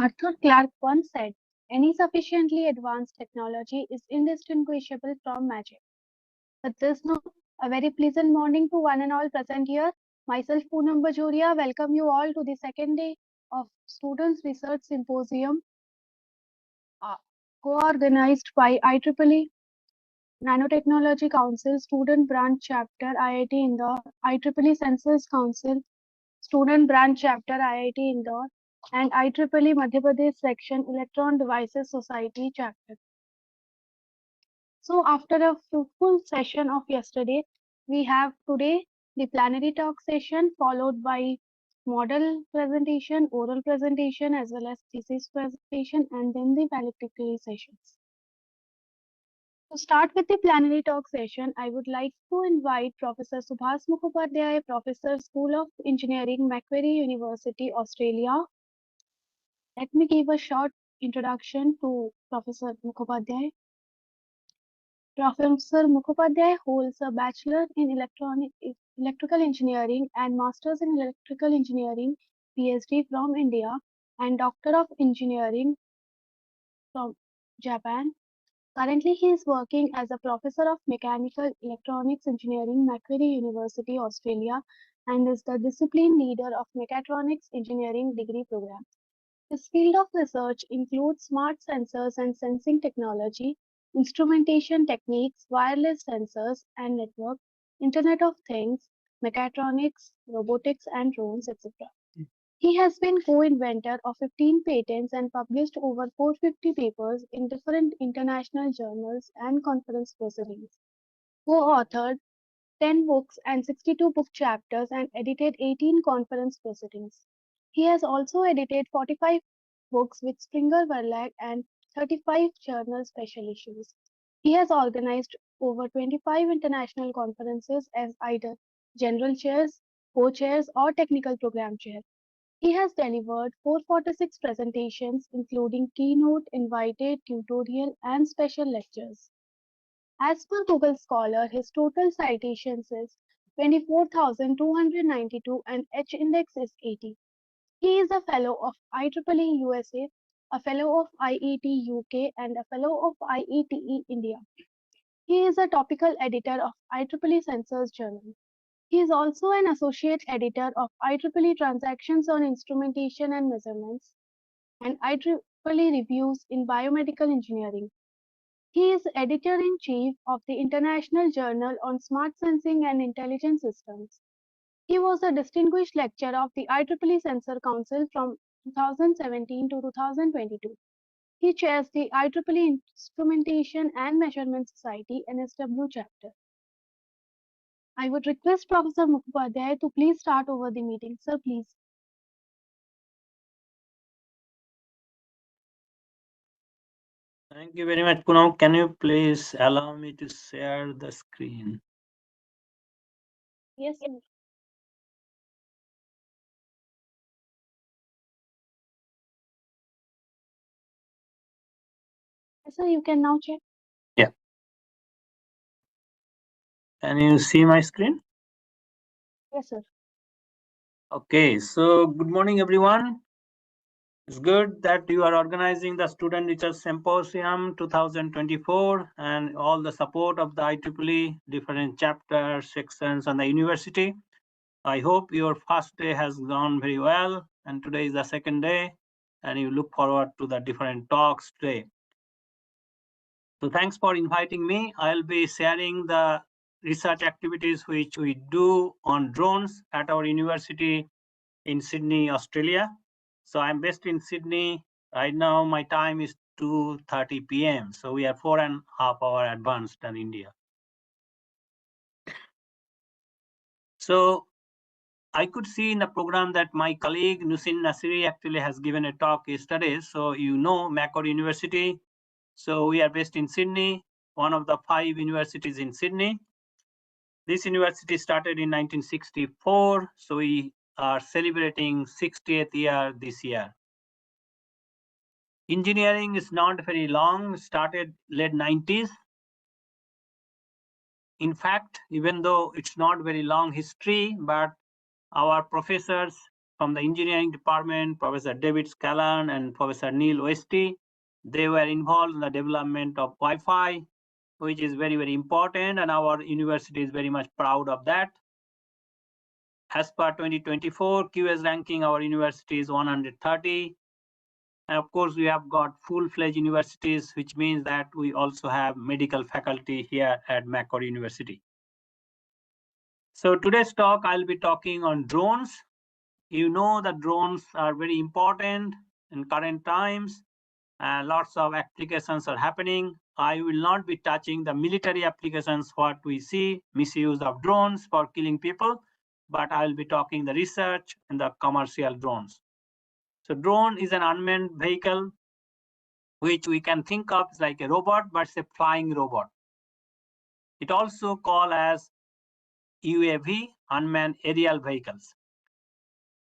Arthur Clarke once said, "Any sufficiently advanced technology is indistinguishable from magic." With this note, a very pleasant morning to one and all present here. Myself, Poonam Bajoria, welcome you all to the second day of Students Research Symposium, uh, co-organized by IEEE, Nanotechnology Council, Student Branch Chapter, IIT Indore, IEEE Census Council, Student Branch Chapter, IIT Indore, and IEEE Madhya Pradesh Section, Electron Devices Society Chapter. So after a fruitful session of yesterday, we have today the plenary talk session followed by model presentation, oral presentation, as well as thesis presentation, and then the valedictory sessions. To start with the plenary talk session, I would like to invite Professor Subhas Mukhopadhyay, Professor, School of Engineering, Macquarie University, Australia. Let me give a short introduction to Professor Mukhopadhyay. Professor Mukhopadhyay holds a Bachelor in Electrical Engineering and Masters in Electrical Engineering PhD from India and Doctor of Engineering from Japan. Currently, he is working as a Professor of Mechanical Electronics Engineering, Macquarie University, Australia, and is the discipline leader of Mechatronics Engineering degree program. His field of research includes smart sensors and sensing technology, instrumentation techniques, wireless sensors and network, Internet of Things, mechatronics, robotics and drones, etc. He has been co-inventor of 15 patents and published over 450 papers in different international journals and conference proceedings. Co-authored 10 books and 62 book chapters and edited 18 conference proceedings. He has also edited 45 books with Springer Verlag and 35 journal special issues. He has organized over 25 international conferences as either general chairs, co-chairs, or technical program chair. He has delivered 446 presentations, including keynote, invited, tutorial, and special lectures. As per Google Scholar, his total citations is 24,292 and H-index is 80. He is a fellow of IEEE USA, a fellow of IET UK, and a fellow of IETE India. He is a topical editor of IEEE Sensors Journal. He is also an associate editor of IEEE Transactions on Instrumentation and Measurements and IEEE Reviews in Biomedical Engineering. He is editor-in-chief of the International Journal on Smart Sensing and Intelligent Systems. He was a distinguished lecturer of the IEEE Sensor Council from 2017 to 2022. He chairs the IEEE Instrumentation and Measurement Society NSW chapter. I would request Professor Mukhopadhyay to please start over the meeting. Sir, please. Thank you very much, Poonam. Can you please allow me to share the screen? Yes, sir. Yes, sir, you can now check. Yeah. Can you see my screen? Yes, sir. Okay, so good morning, everyone. It's good that you are organizing the Student Research Symposium 2024 and all the support of the IEEE, different chapters, sections, and the university. I hope your first day has gone very well, and today is the second day, and you look forward to the different talks today. So thanks for inviting me. I'll be sharing the research activities which we do on drones at our university in Sydney, Australia. So I'm based in Sydney. Right now, my time is 2:30 p.m. So we are 4.5 hours advanced than India. So I could see in the program that my colleague Nusin Nasiri actually has given a talk yesterday. So you know Macquarie University. So we are based in Sydney, one of the 5 universities in Sydney. This university started in 1964. So we are celebrating 60th year this year. Engineering is not very long, started late 90s. In fact, even though it's not very long history, but our professors from the engineering department, Professor David Scallon and Professor Neil Westy. They were involved in the development of Wi-Fi, which is very, very important, and our university is very much proud of that. As per 2024 QS ranking, our university is 130. And of course, we have got full-fledged universities, which means that we also have medical faculty here at Macquarie University. So today's talk, I'll be talking on drones. You know that drones are very important in current times. Lots of applications are happening. I will not be touching the military applications, what we see, misuse of drones for killing people, but I'll be talking the research and the commercial drones. So drone is an unmanned vehicle, which we can think of like a robot, but it's a flying robot. It also called as UAV, unmanned aerial vehicles.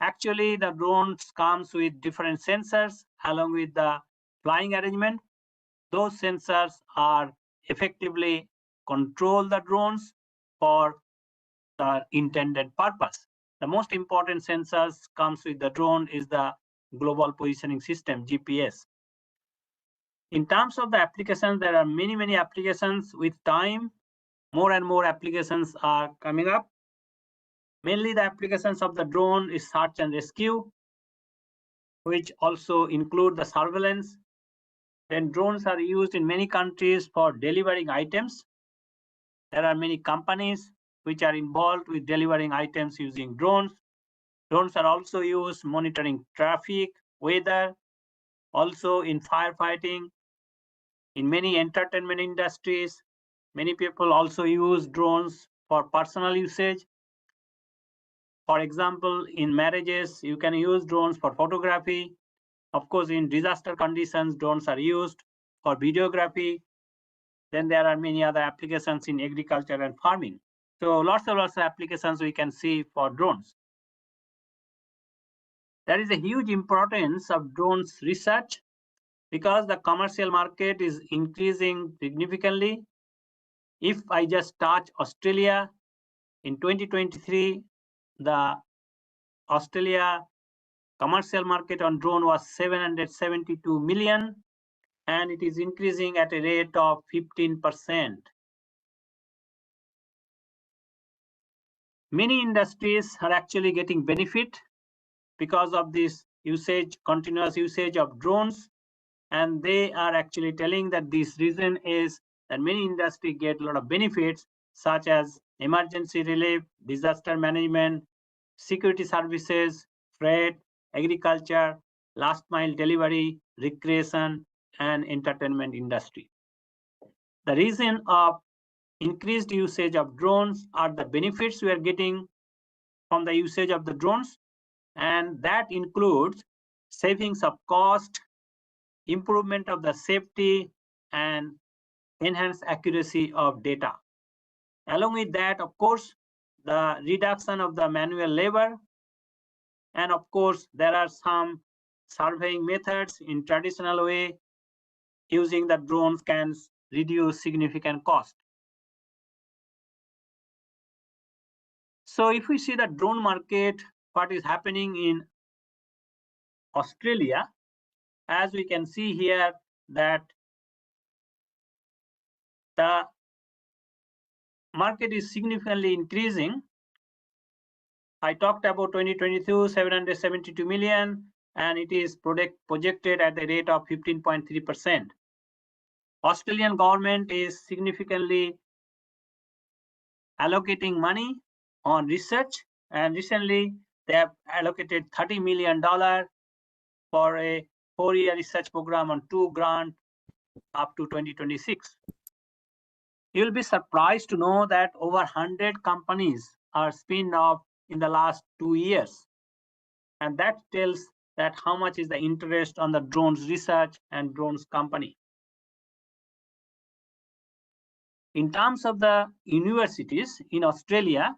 Actually, the drones comes with different sensors along with the flying arrangement. Those sensors are effectively control the drones for the intended purpose. The most important sensors comes with the drone is the global positioning system, GPS. In terms of the applications, there are many, many applications. With time, more and more applications are coming up. Mainly the applications of the drone is search and rescue, which also include the surveillance. Then drones are used in many countries for delivering items. There are many companies which are involved with delivering items using drones. Drones are also used monitoring traffic, weather, also in firefighting, in many entertainment industries. Many people also use drones for personal usage. For example, in marriages, you can use drones for photography. Of course, in disaster conditions, drones are used for videography. Then there are many other applications in agriculture and farming. So lots of applications we can see for drones. There is a huge importance of drones research because the commercial market is increasing significantly. If I just touch Australia, in 2023, the Australia commercial market on drone was 772 million, and it is increasing at a rate of 15%. Many industries are actually getting benefit because of this usage, continuous usage of drones, and they are actually telling that this reason is that many industries get a lot of benefits such as emergency relief, disaster management, security services, freight, agriculture, last mile delivery, recreation, and entertainment industry. The reason of increased usage of drones are the benefits we are getting from the usage of the drones, and that includes savings of cost, improvement of the safety, and enhanced accuracy of data. Along with that, of course, the reduction of the manual labor, and of course, there are some surveying methods in traditional way. Using the drones can reduce significant cost. So if we see the drone market, what is happening in Australia, as we can see here that the market is significantly increasing. I talked about 2022, 772 million, and it is projected at the rate of 15.3%. Australian government is significantly allocating money on research, and recently they have allocated $30 million for a 4-year research program on 2 grants up to 2026. You'll be surprised to know that over 100 companies are spun off in the last 2 years. And that tells that how much is the interest on the drones research and drones company. In terms of the universities in Australia,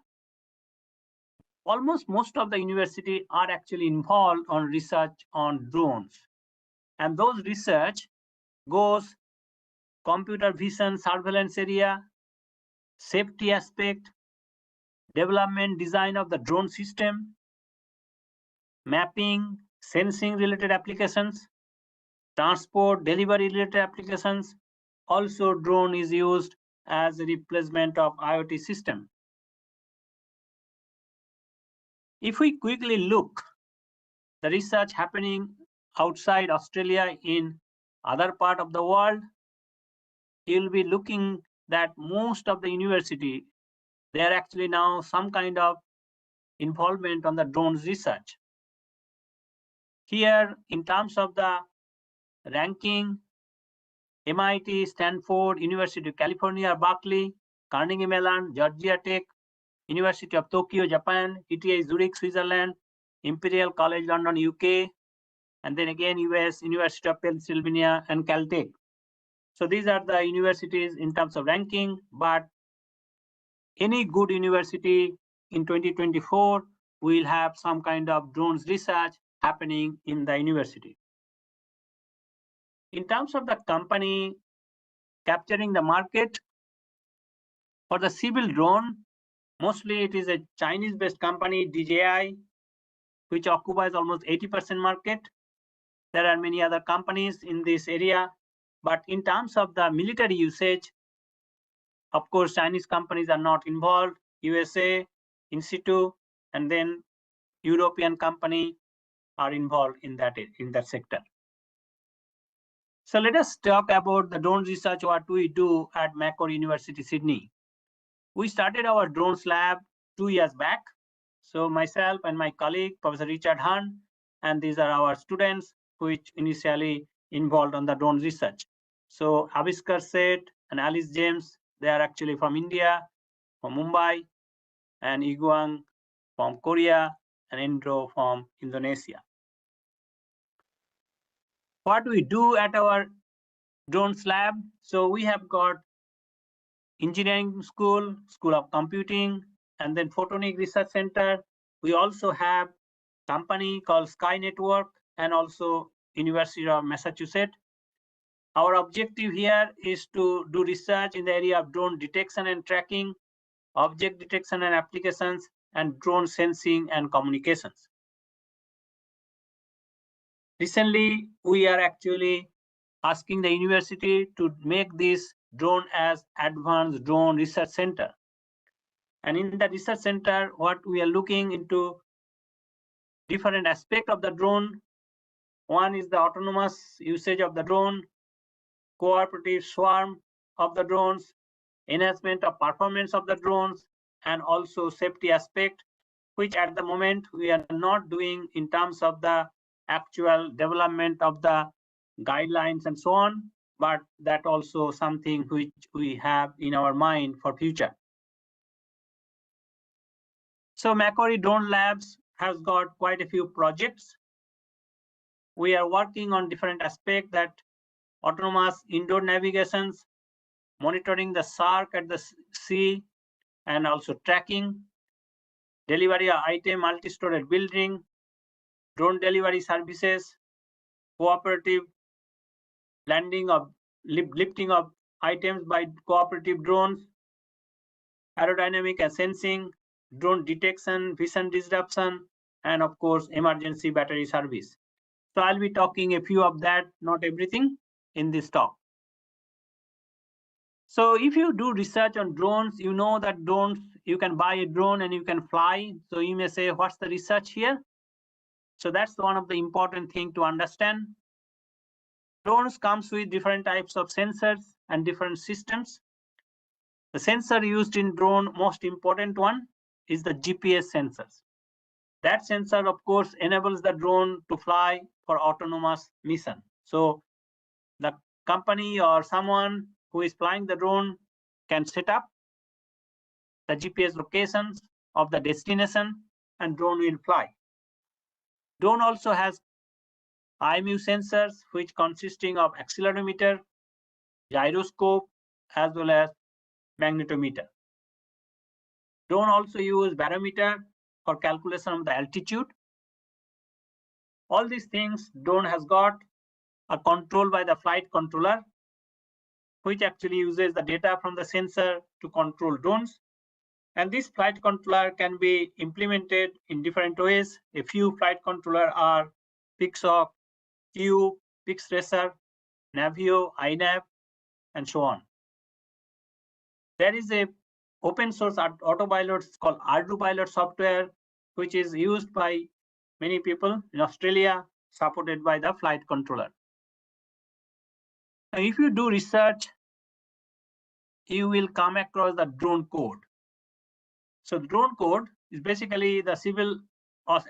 almost most of the universities are actually involved on research on drones. And those research goes computer vision surveillance area, safety aspect, development design of the drone system, mapping, sensing related applications, transport, delivery related applications. Also, drone is used as a replacement of IoT system. If we quickly look the research happening outside Australia in other part of the world, you'll be looking that most of the university, they are actually now some kind of involvement on the drones research. Here, in terms of the ranking, MIT, Stanford, University of California, Berkeley, Carnegie Mellon, Georgia Tech, University of Tokyo, Japan, ETH Zurich, Switzerland, Imperial College London, UK, and then again US, University of Pennsylvania, and Caltech. So these are the universities in terms of ranking, but any good university in 2024 will have some kind of drones research happening in the university. In terms of the company capturing the market, for the civil drone, mostly it is a Chinese-based company, DJI, which occupies almost 80% market. There are many other companies in this area, but in terms of the military usage, of course, Chinese companies are not involved. USA, Institute, and then European company are involved in that sector. So let us talk about the drone research, what we do at Macquarie University, Sydney. We started our drones lab 2 years back. So myself and my colleague, Professor Richard Hunt, and these are our students which initially involved on the drone research. So Aviskar Seth and Alice James, they are actually from India, from Mumbai, and Iguang from Korea, and Endro from Indonesia. What we do at our drones lab, so we have got engineering school, School of Computing, and then Photonic Research Center. We also have company called Sky Network and also University of Massachusetts. Our objective here is to do research in the area of drone detection and tracking, object detection and applications, and drone sensing and communications. Recently, we are actually asking the university to make this drone as advanced drone research center. And in the research center, what we are looking into different aspects of the drone. One is the autonomous usage of the drone, cooperative swarm of the drones, enhancement of performance of the drones, and also safety aspect, which at the moment we are not doing in terms of the actual development of the guidelines and so on, but that also something which we have in our mind for future. So Macquarie Drone Labs has got quite a few projects. We are working on different aspects, that autonomous indoor navigations, monitoring the shark at the sea, and also tracking, delivery of item multi-storage building, drone delivery services, cooperative landing of lifting of items by cooperative drones, aerodynamic and sensing, drone detection, vision disruption, and of course, emergency battery service. So I'll be talking a few of that, not everything, in this talk. So if you do research on drones, you know that drones, you can buy a drone and you can fly. So you may say, what's the research here? So that's one of the important things to understand. Drones comes with different types of sensors and different systems. The sensor used in drone, most important one, is the GPS sensors. That sensor, of course, enables the drone to fly for autonomous mission. So the company or someone who is flying the drone can set up the GPS locations of the destination and drone will fly. Drone also has IMU sensors, which consisting of accelerometer, gyroscope, as well as magnetometer. Drone also use barometer for calculation of the altitude. All these things drone has got are controlled by the flight controller, which actually uses the data from the sensor to control drones. And this flight controller can be implemented in different ways. A few flight controllers are Pixoc, Cube, PixRacer, Navio, iNav, and so on. There is a open source autopilot called ArduPilot software, which is used by many people in Australia, supported by the flight controller. Now, if you do research, you will come across the drone code. So the drone code is basically the Civil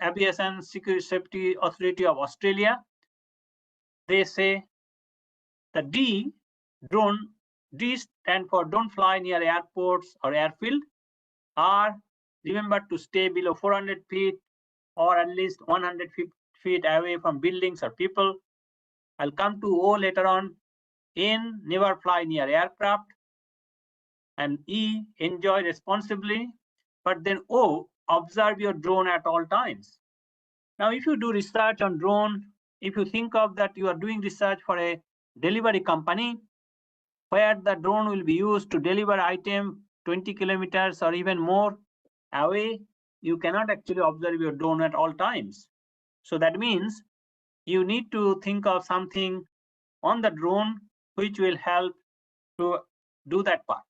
Aviation Security Safety Authority of Australia. They say the D stand for don't fly near airports or airfield. R, remember to stay below 400 feet or at least 100 feet away from buildings or people. I'll come to O later on. N, never fly near aircraft. And E, enjoy responsibly. But then O, observe your drone at all times. Now, if you do research on drone, if you think of that you are doing research for a delivery company, where the drone will be used to deliver item 20 kilometers or even more away, you cannot actually observe your drone at all times. So that means you need to think of something on the drone which will help to do that part.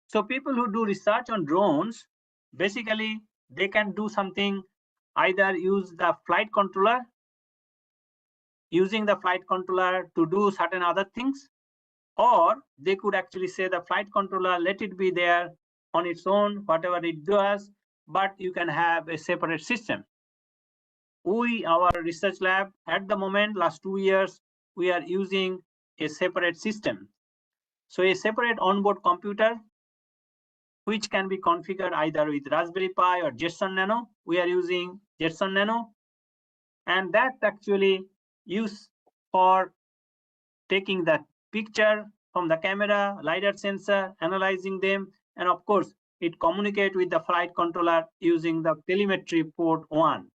So people who do research on drones, basically they can do something, either use the flight controller, using the flight controller to do certain other things, or they could actually say the flight controller, let it be there on its own, whatever it does, but you can have a separate system. Our research lab, at the moment, last 2 years, we are using a separate system. So a separate onboard computer, which can be configured either with Raspberry Pi or Jetson Nano. We are using Jetson Nano, and that's actually used for taking the picture from the camera, LiDAR sensor, analyzing them, and of course, it communicates with the flight controller using the telemetry port 1.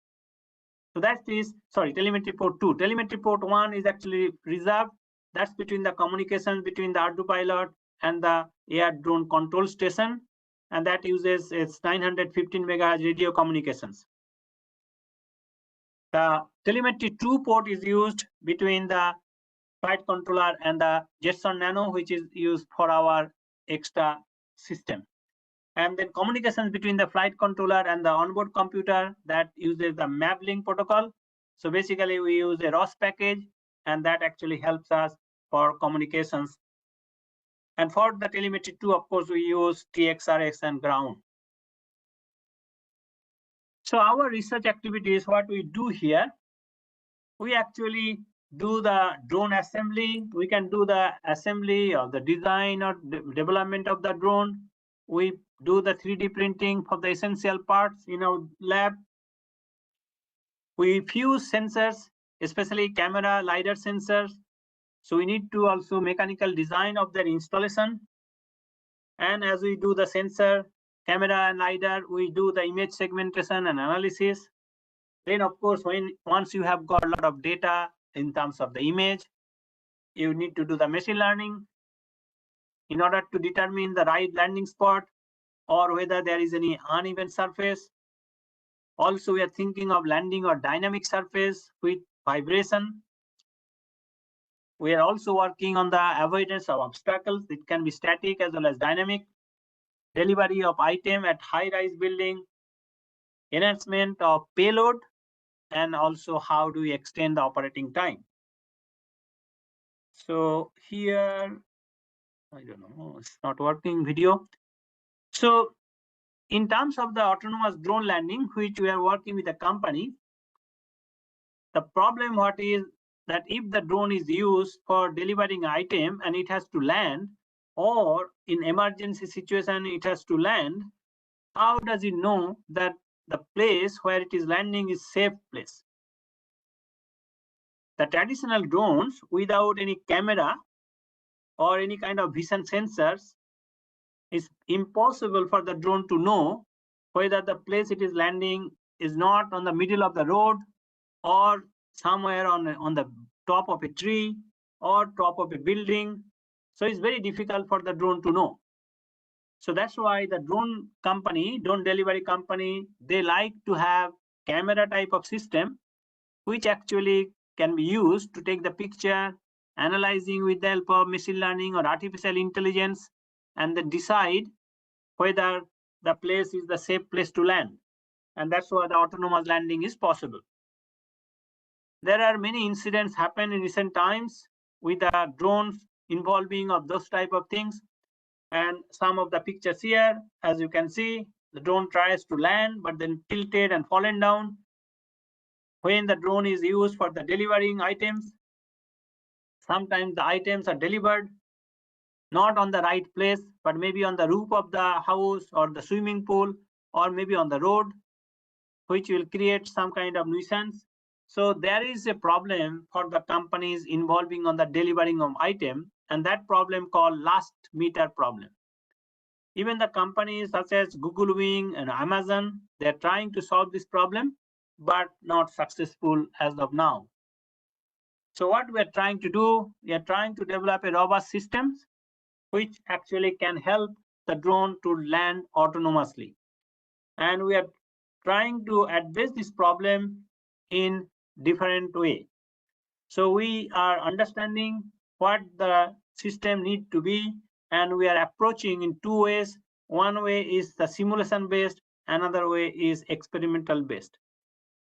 So that is, telemetry port 2. Telemetry port 1 is actually reserved. That's between the communications between the ArduPilot and the air drone control station, and that uses its 915 megahertz radio communications. The telemetry 2 port is used between the flight controller and the Jetson Nano, which is used for our extra system. And then communications between the flight controller and the onboard computer, that uses the MapLink protocol. So basically we use a ROS package, and that actually helps us for communications. And for the telemetry 2, of course, we use TXRX and ground. So our research activities, what we do here, we actually do the drone assembly. We can do the assembly or the design or development of the drone. We do the 3D printing for the essential parts in our lab. We fuse sensors, especially camera, LiDAR sensors. So we need to also mechanical design of their installation. And as we do the sensor, camera and LiDAR, we do the image segmentation and analysis. Then of course, once you have got a lot of data in terms of the image, you need to do the machine learning in order to determine the right landing spot or whether there is any uneven surface. Also, we are thinking of landing or dynamic surface with vibration. We are also working on the avoidance of obstacles. It can be static as well as dynamic. Delivery of item at high-rise building, enhancement of payload, and also how do we extend the operating time. So here, I don't know, it's not working video. So in terms of the autonomous drone landing, which we are working with a company, the problem what is that if the drone is used for delivering item and it has to land, or in emergency situation it has to land, how does it know that the place where it is landing is safe place? The traditional drones without any camera or any kind of vision sensors, it's impossible for the drone to know whether the place it is landing is not on the middle of the road or somewhere on the top of a tree or top of a building. So it's very difficult for the drone to know. So that's why the drone delivery company, they like to have camera type of system, which actually can be used to take the picture, analyzing with the help of machine learning or artificial intelligence, and then decide whether the place is the safe place to land. And that's why the autonomous landing is possible. There are many incidents happen in recent times with the drones involving of those type of things. And some of the pictures here, as you can see, the drone tries to land, but then tilted and fallen down. When the drone is used for the delivering items, sometimes the items are delivered not on the right place, but maybe on the roof of the house or the swimming pool, or maybe on the road, which will create some kind of nuisance. So there is a problem for the companies involving on the delivering of item, and that problem called last meter problem. Even the companies such as Google Wing and Amazon, they're trying to solve this problem, but not successful as of now. So what we're trying to do, we are trying to develop a robust systems which actually can help the drone to land autonomously. And we are trying to address this problem in different way. So we are understanding what the system need to be, and we are approaching in two ways. One way is the simulation based, another way is experimental based.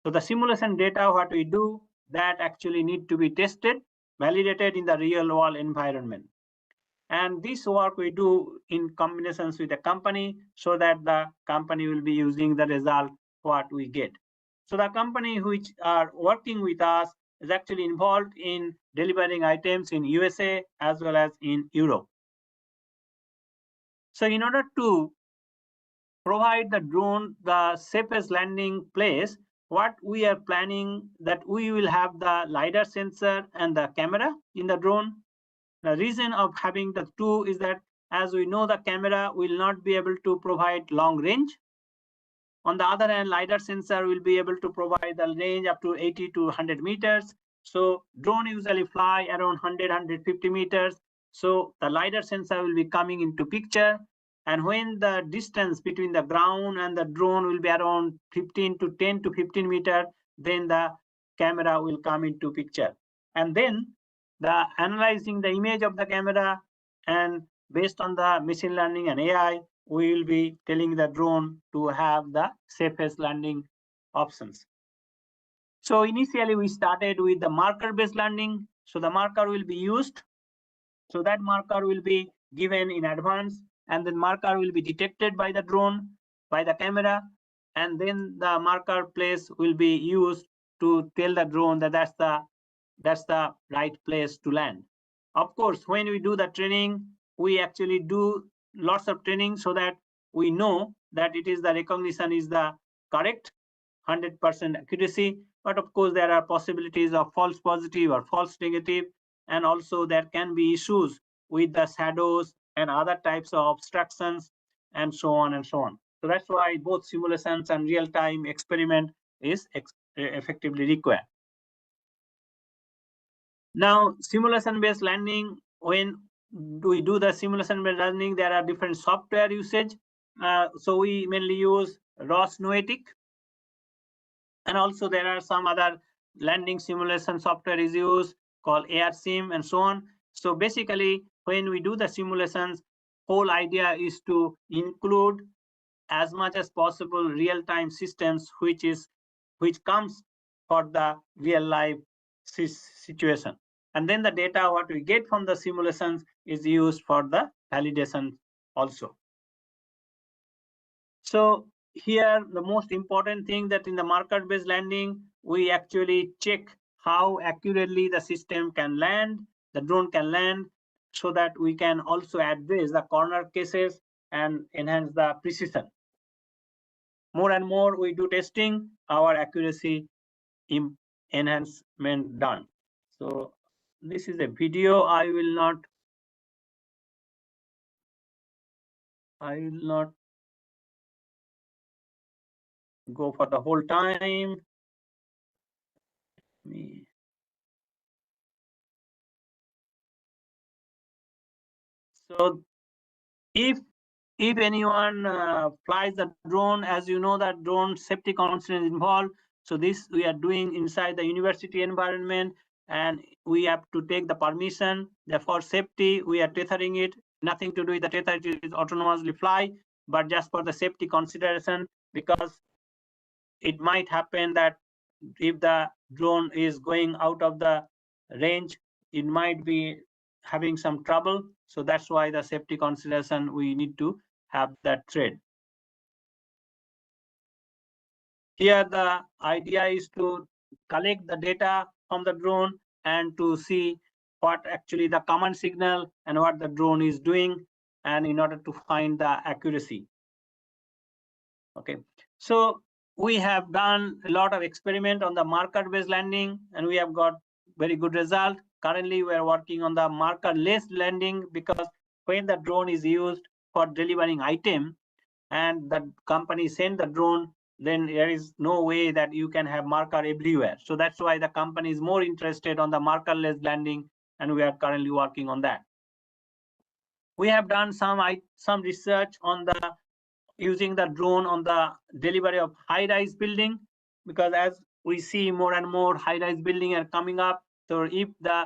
So the simulation data, what we do, that actually need to be tested, validated in the real world environment. And this work we do in combinations with the company, so that the company will be using the result what we get. So the company which are working with us is actually involved in delivering items in USA as well as in Europe. So in order to provide the drone the safest landing place, what we are planning that we will have the LiDAR sensor and the camera in the drone. The reason of having the two is that, as we know, the camera will not be able to provide long range. On the other hand, LiDAR sensor will be able to provide the range up to 80 to 100 meters. So drone usually fly around 100, 150 meters. So the LiDAR sensor will be coming into picture. And when the distance between the ground and the drone will be around 15 to 10 to 15 meter, then the camera will come into picture. And then the analyzing the image of the camera, and based on the machine learning and AI, we will be telling the drone to have the safest landing options. So initially we started with the marker based landing. So the marker will be used. So that marker will be given in advance, and then marker will be detected by the drone, by the camera, and then the marker place will be used to tell the drone that that's the right place to land. Of course, when we do the training, we actually do lots of training so that we know that it is the recognition is the correct 100% accuracy. But of course, there are possibilities of false positive or false negative, and also there can be issues with the shadows and other types of obstructions, and so on and so on. So that's why both simulations and real-time experiment is effectively required. Now, simulation-based learning, when we do the simulation-based learning, there are different software usage. So we mainly use ROS Noetic, and also there are some other landing simulation software is used called AirSim and so on. So basically, when we do the simulations, whole idea is to include as much as possible real-time systems which comes for the real life situation. And then the data what we get from the simulations is used for the validation also. So here the most important thing that in the marker based landing, we actually check how accurately the system can land, the drone can land, so that we can also address the corner cases and enhance the precision. More and more we do testing, our accuracy enhancement done. So this is a video. I will not go for the whole time. So if if anyone flies the drone, as you know that drone safety concerns involved. So this we are doing inside the university environment, and we have to take the permission. Therefore, safety, we are tethering it. Nothing to do with the tether, it is autonomously fly, but just for the safety consideration, because it might happen that if the drone is going out of the range, it might be having some trouble. So that's why the safety consideration, we need to have that thread. Here the idea is to collect the data from the drone and to see what actually the command signal and what the drone is doing, and in order to find the accuracy. Okay, so we have done a lot of experiment on the marker based landing, and we have got very good result. Currently we are working on the marker less landing, because when the drone is used for delivering item and the company send the drone, then there is no way that you can have marker everywhere. So that's why the company is more interested on the markerless landing, and we are currently working on that. We have done some research on the using the drone on the delivery of high-rise building, because as we see more and more high-rise building are coming up. So if the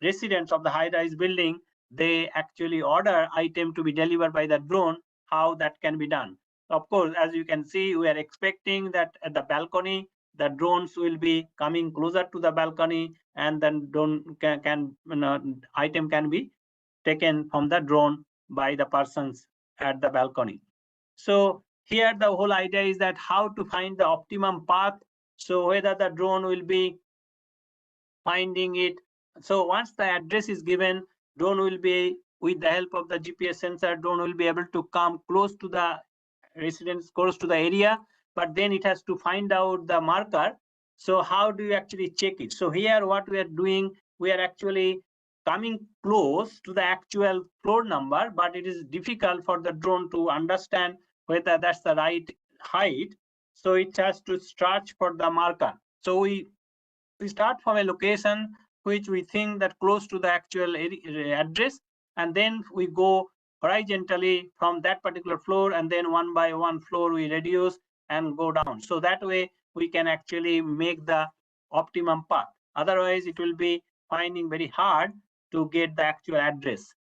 residents of the high-rise building, they actually order item to be delivered by the drone, how that can be done. Of course, as you can see, we are expecting that at the balcony, the drones will be coming closer to the balcony, and then drone item can be taken from the drone by the persons at the balcony. So here the whole idea is that how to find the optimum path. So whether the drone will be finding it. So once the address is given, drone will be, with the help of the GPS sensor, drone will be able to come close to the residence, close to the area, but then it has to find out the marker. So how do you actually check it? So here what we are doing, we are actually coming close to the actual floor number, but it is difficult for the drone to understand whether that's the right height. So it has to search for the marker. So we start from a location which we think that close to the actual address, and then we go horizontally from that particular floor, and then one by one floor we reduce and go down. So that way we can actually make the optimum path. Otherwise it will be finding very hard to get the actual address.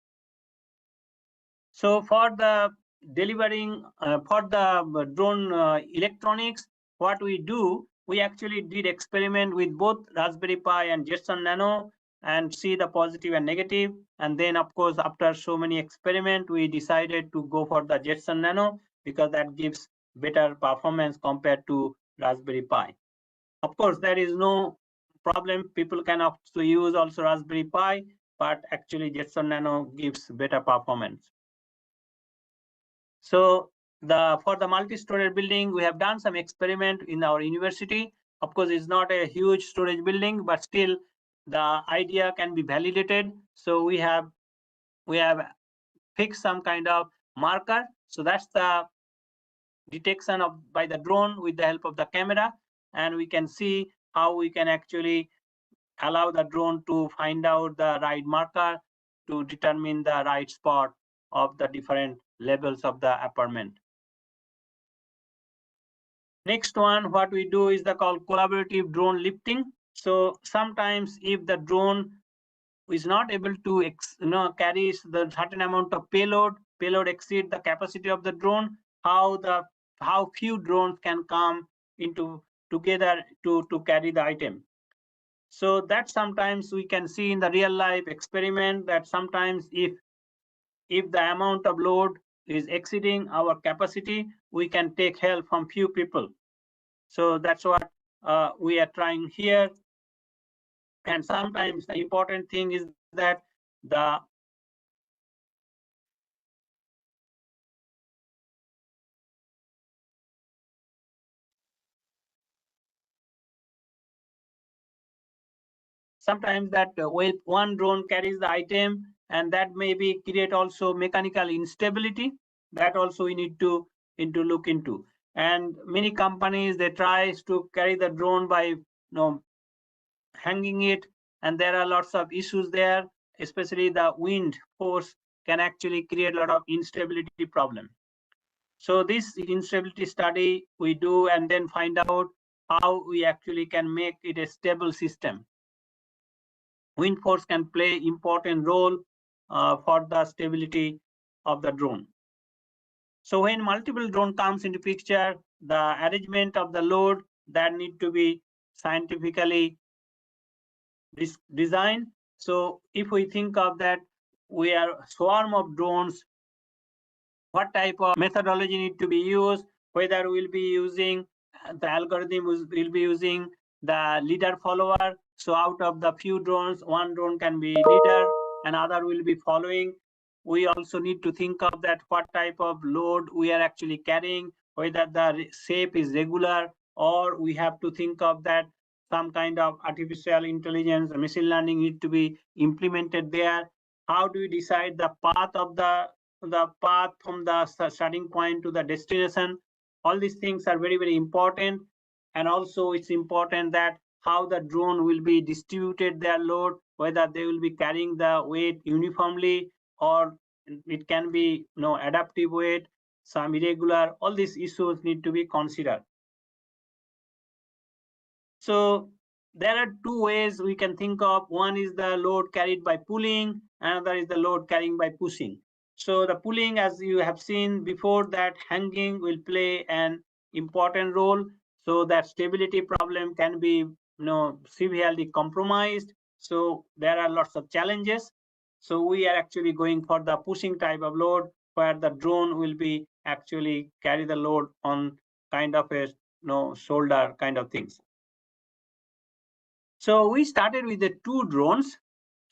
So for the delivering for the drone electronics, what we do, we actually did experiment with both Raspberry Pi and Jetson Nano and see the positive and negative. And then of course, after so many experiments, we decided to go for the Jetson Nano, because that gives better performance compared to Raspberry Pi. Of course, there is no problem. People can also use also Raspberry Pi, but actually Jetson Nano gives better performance. So for the multi-storage building, we have done some experiment in our university. Of course, it's not a huge storage building, but still the idea can be validated. So we have fixed some kind of marker. So that's the detection of by the drone with the help of the camera, and we can see how we can actually allow the drone to find out the right marker to determine the right spot of the different levels of the apartment. Next one, what we do is the called collaborative drone lifting. So sometimes if the drone is not able to carries the certain amount of payload exceed the capacity of the drone, how few drones can come into together to carry the item. So that sometimes we can see in the real life experiment that sometimes if the amount of load is exceeding our capacity, we can take help from few people. So that's what we are trying here. And sometimes the important thing is that the sometimes that with one drone carries the item, and that maybe create also mechanical instability. That also we need to look into. And many companies, they tries to carry the drone by hanging it, and there are lots of issues there, especially the wind force can actually create a lot of instability problem. So this instability study we do and then find out how we actually can make it a stable system. Wind force can play important role for the stability of the drone. So when multiple drone comes into picture, the arrangement of the load that need to be scientifically designed. So if we think of that, we are swarm of drones, what type of methodology need to be used, whether we'll be using the algorithm, will be using the leader follower. So out of the few drones, one drone can be leader and other will be following. We also need to think of that what type of load we are actually carrying, whether the shape is regular, or we have to think of that some kind of artificial intelligence, machine learning need to be implemented there. How do we decide the path of the path from the starting point to the destination? All these things are very, very important. And also it's important that how the drone will be distributed their load, whether they will be carrying the weight uniformly or it can be adaptive weight, some irregular. All these issues need to be considered. So there are two ways we can think of. One is the load carried by pulling, another is the load carrying by pushing. So the pulling, as you have seen before, that hanging will play an important role. So that stability problem can be severely compromised. So there are lots of challenges. So we are actually going for the pushing type of load, where the drone will be actually carry the load on kind of a shoulder kind of things. So we started with the two drones,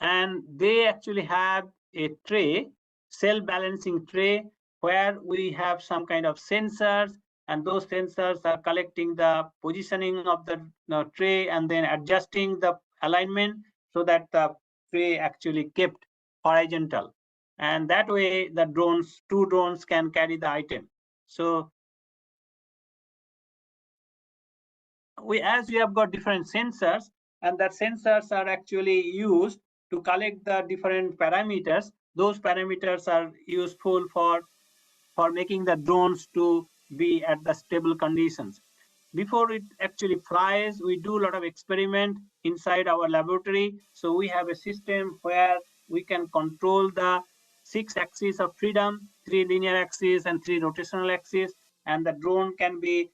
and they actually have a tray, self-balancing tray, where we have some kind of sensors, and those sensors are collecting the positioning of the tray and then adjusting the alignment so that the tray actually kept horizontal. And that way the two drones can carry the item. So as we have got different sensors, and that sensors are actually used to collect the different parameters. Those parameters are useful for making the drones to be at the stable conditions. Before it actually flies, we do a lot of experiment inside our laboratory. So we have a system where we can control the 6 axes of freedom, 3 linear axes and 3 rotational axes, and the drone can be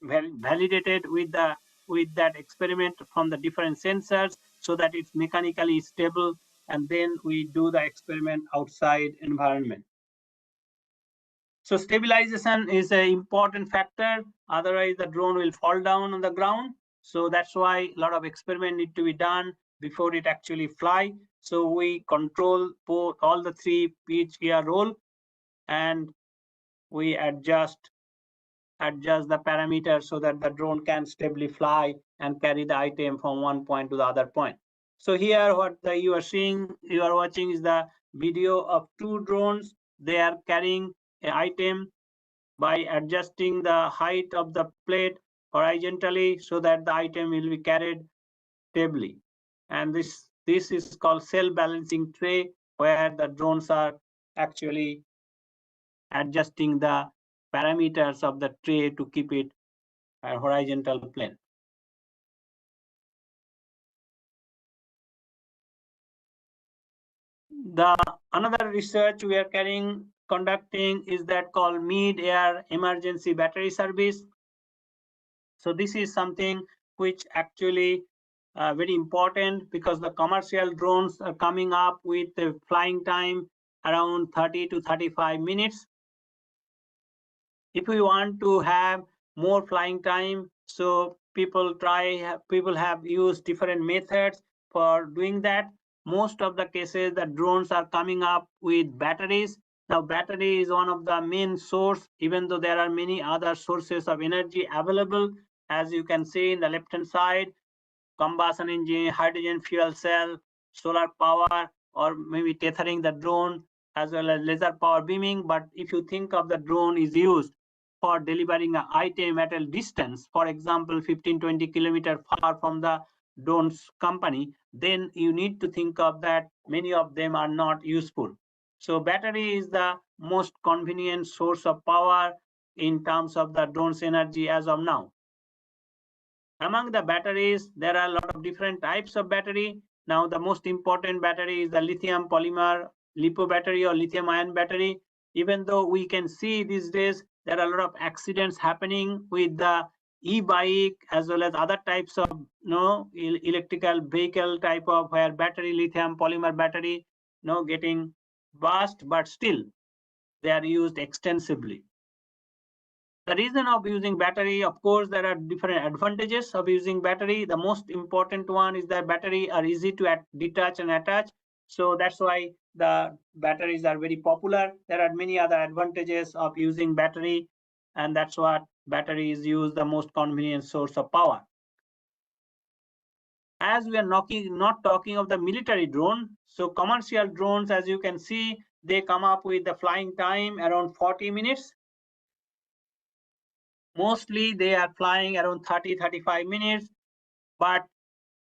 validated with that experiment from the different sensors so that it's mechanically stable, and then we do the experiment outside environment. So stabilization is an important factor, otherwise the drone will fall down on the ground. So that's why a lot of experiment need to be done before it actually fly. So we control all the three each gear roll, and we adjust the parameters so that the drone can stably fly and carry the item from one point to the other point. So here what you are watching is the video of two drones. They are carrying an item by adjusting the height of the plate horizontally so that the item will be carried stably. And this is called self-balancing tray, where the drones are actually adjusting the parameters of the tray to keep it a horizontal plane. The another research we are conducting is that called mid-air emergency battery service. So this is something which actually very important, because the commercial drones are coming up with a flying time around 30 to 35 minutes. If we want to have more flying time, so people have used different methods for doing that. Most of the cases the drones are coming up with batteries. Now battery is one of the main source, even though there are many other sources of energy available. As you can see in the left hand side, combustion engine, hydrogen fuel cell, solar power, or maybe tethering the drone, as well as laser power beaming. But if you think of the drone is used for delivering an item at a distance, for example 15-20 kilometers far from the drone's company, then you need to think of that many of them are not useful. So battery is the most convenient source of power in terms of the drone's energy as of now. Among the batteries, there are a lot of different types of battery. Now, the most important battery is the lithium polymer lipo battery or lithium ion battery. Even though we can see these days there are a lot of accidents happening with the e-bike as well as other types of electrical vehicle type of where battery lithium polymer battery getting burst, but still they are used extensively. The reason of using battery, of course, there are different advantages of using battery. The most important one is that battery are easy to detach and attach. So that's why the batteries are very popular. There are many other advantages of using battery, and that's what battery is used the most convenient source of power. As we are not talking of the military drone, so commercial drones, as you can see, they come up with the flying time around 40 minutes. Mostly they are flying around 30-35 minutes, but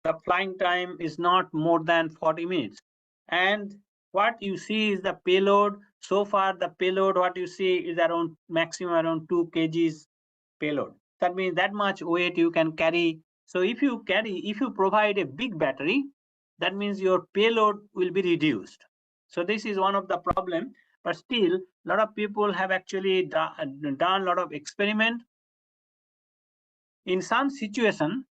the flying time is not more than 40 minutes. And what you see is the payload. So far, the payload, what you see is around maximum around 2 kgs payload. That means that much weight you can carry. So if you provide a big battery, that means your payload will be reduced. So this is one of the problem. But still, a lot of people have actually done a lot of experiment. In some situation,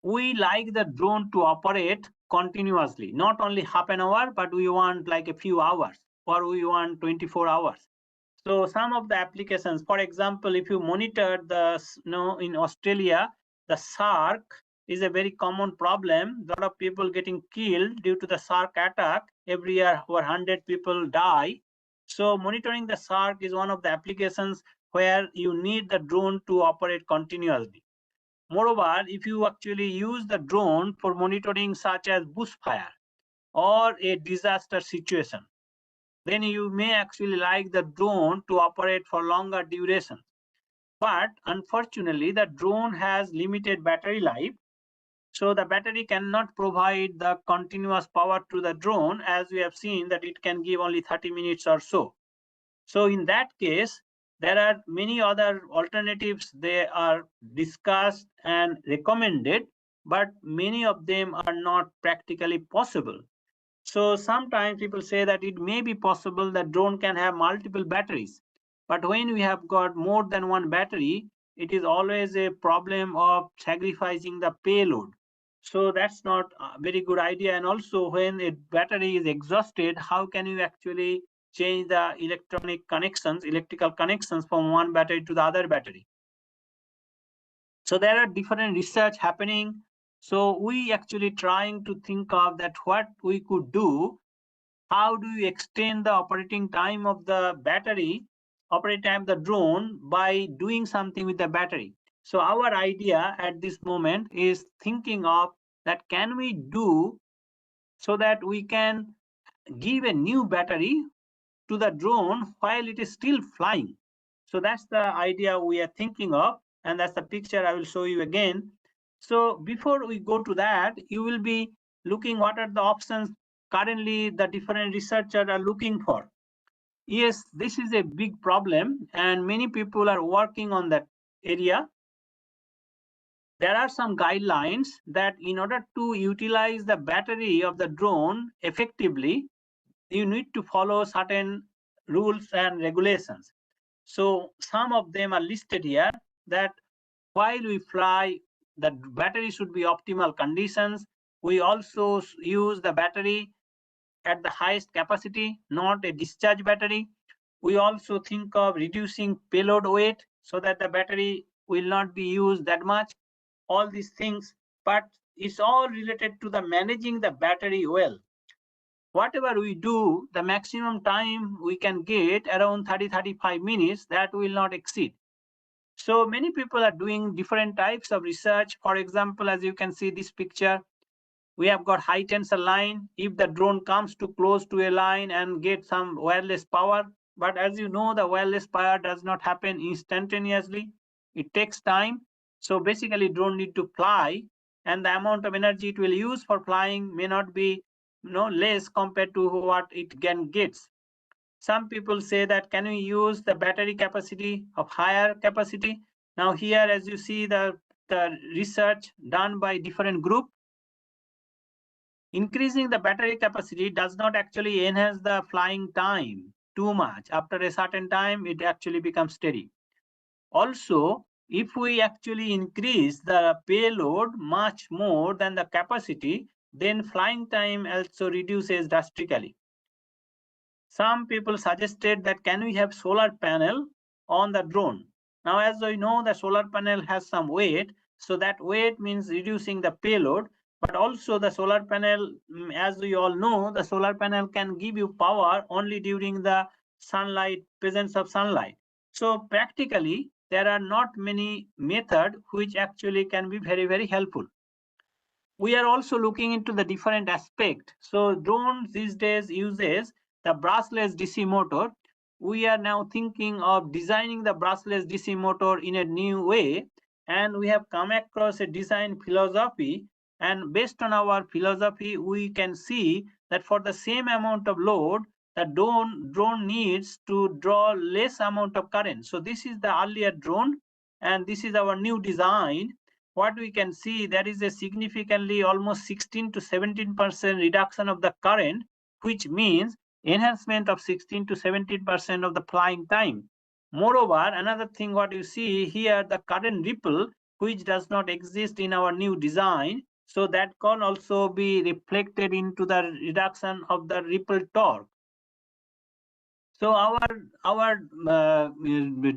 we like the drone to operate continuously, not only half an hour, but we want like a few hours, or we want 24 hours. So some of the applications, for example, if you monitor in Australia, the shark is a very common problem. A lot of people getting killed due to the shark attack. Every year, over 100 people die. So monitoring the shark is one of the applications where you need the drone to operate continuously. Moreover, if you actually use the drone for monitoring such as bushfire or a disaster situation, then you may actually like the drone to operate for longer duration. But unfortunately, the drone has limited battery life. So the battery cannot provide the continuous power to the drone, as we have seen that it can give only 30 minutes or so. So in that case, there are many other alternatives. They are discussed and recommended, but many of them are not practically possible. So sometimes people say that it may be possible that drone can have multiple batteries. But when we have got more than one battery, it is always a problem of sacrificing the payload. So that's not a very good idea. And also when a battery is exhausted, how can you actually change the electrical connections from one battery to the other battery? So there are different research happening. So we actually trying to think of that what we could do. How do you extend the operating time of the drone by doing something with the battery? So our idea at this moment is thinking of that can we do so that we can give a new battery to the drone while it is still flying. So that's the idea we are thinking of, and that's the picture I will show you again. So before we go to that, you will be looking what are the options currently the different researchers are looking for. Yes, this is a big problem and many people are working on that area. There are some guidelines that in order to utilize the battery of the drone effectively, you need to follow certain rules and regulations. So some of them are listed here that while we fly, the battery should be optimal conditions. We also use the battery at the highest capacity, not a discharge battery. We also think of reducing payload weight so that the battery will not be used that much. All these things, but it's all related to the managing the battery well. Whatever we do, the maximum time we can get around 30-35 minutes, that will not exceed. So many people are doing different types of research. For example, as you can see this picture, we have got high tensor line. If the drone comes too close to a line and get some wireless power, but as you know, the wireless power does not happen instantaneously. It takes time. So basically drone need to fly, and the amount of energy it will use for flying may not be less compared to what it can get. Some people say that can we use the battery capacity of higher capacity? Now here, as you see, the research done by different group, increasing the battery capacity does not actually enhance the flying time too much. After a certain time, it actually becomes steady. Also, if we actually increase the payload much more than the capacity, then flying time also reduces drastically. Some people suggested that can we have solar panel on the drone. Now, as we know, the solar panel has some weight, so that weight means reducing the payload. But also the solar panel, as we all know, the solar panel can give you power only during the sunlight, presence of sunlight. So practically, there are not many methods which actually can be very, very helpful. We are also looking into the different aspect. So drones these days uses the brushless DC motor. We are now thinking of designing the brushless DC motor in a new way, and we have come across a design philosophy, and based on our philosophy we can see that for the same amount of load the drone needs to draw less amount of current. So this is the earlier drone and this is our new design. What we can see, there is a significantly almost 16 to 17% reduction of the current, which means enhancement of 16 to 17% of the flying time. Moreover, another thing what you see here, the current ripple, which does not exist in our new design, so that can also be reflected into the reduction of the ripple torque. So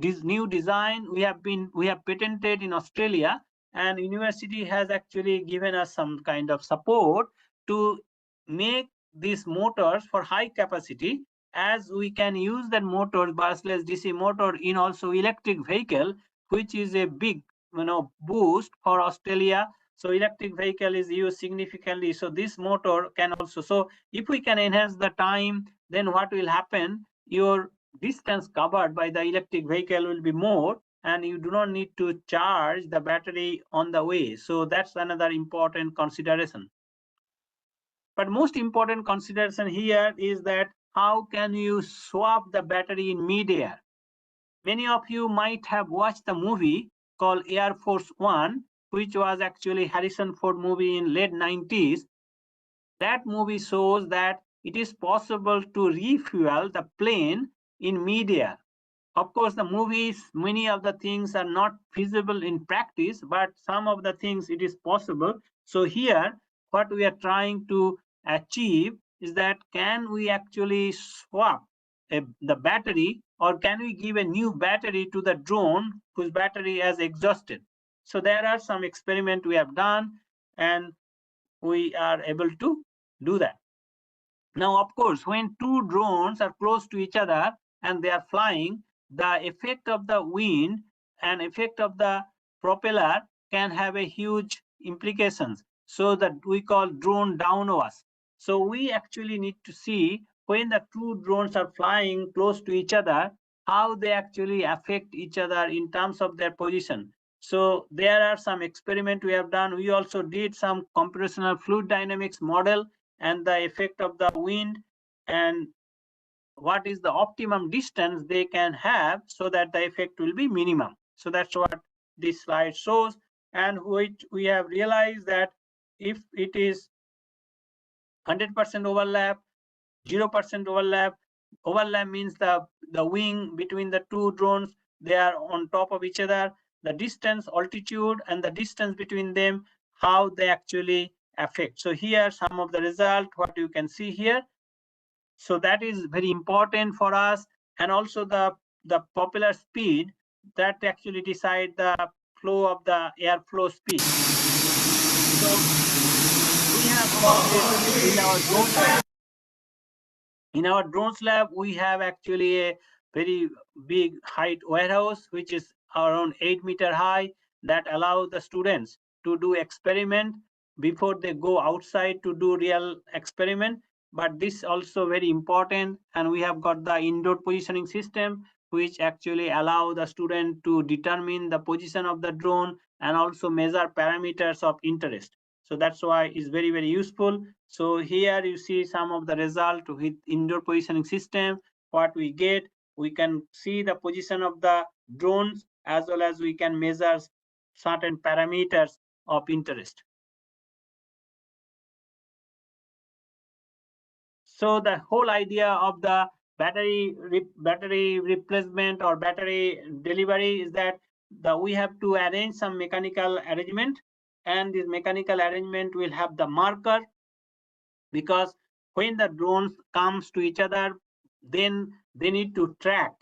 this new design we have patented in Australia, and university has actually given us some kind of support to make these motors for high capacity, as we can use that motor, brushless DC motor, in also electric vehicle, which is a big boost for Australia. So electric vehicle is used significantly, so this motor can also, so if we can enhance the time, then what will happen, your distance covered by the electric vehicle will be more, and you do not need to charge the battery on the way. So that's another important consideration. But most important consideration here is that how can you swap the battery in midair? Many of you might have watched the movie called Air Force One, which was actually Harrison Ford movie in late 90s. That movie shows that it is possible to refuel the plane in midair. Of course, the movies, many of the things are not feasible in practice, but some of the things it is possible. So here, what we are trying to achieve is that can we actually swap the battery, or can we give a new battery to the drone whose battery has exhausted? So there are some experiments we have done, and we are able to do that. Now, of course, when two drones are close to each other and they are flying, the effect of the wind and effect of the propeller can have a huge implications. So that we call drone downwash. So we actually need to see when the two drones are flying close to each other, how they actually affect each other in terms of their position. So there are some experiments we have done. We also did some computational fluid dynamics model and the effect of the wind and what is the optimum distance they can have so that the effect will be minimum. So that's what this slide shows, and which we have realized that if it is 100% overlap, 0% overlap means the wing between the two drones, they are on top of each other, the distance, altitude, and the distance between them, how they actually affect. So here some of the result what you can see here. So that is very important for us, and also the popular speed that actually decide the flow of the airflow speed. So we have in our drones lab, we have actually a very big height warehouse, which is around 8-meter high, that allow the students to do experiment before they go outside to do real experiment. But this also very important, and we have got the indoor positioning system, which actually allow the student to determine the position of the drone and also measure parameters of interest. So that's why it's very, very useful. So here you see some of the result with indoor positioning system. what we get. We can see the position of the drones, as well as we can measure certain parameters of interest. So the whole idea of the battery replacement or battery delivery is that we have to arrange some mechanical arrangement, and this mechanical arrangement will have the marker, because when the drones comes to each other, then they need to track.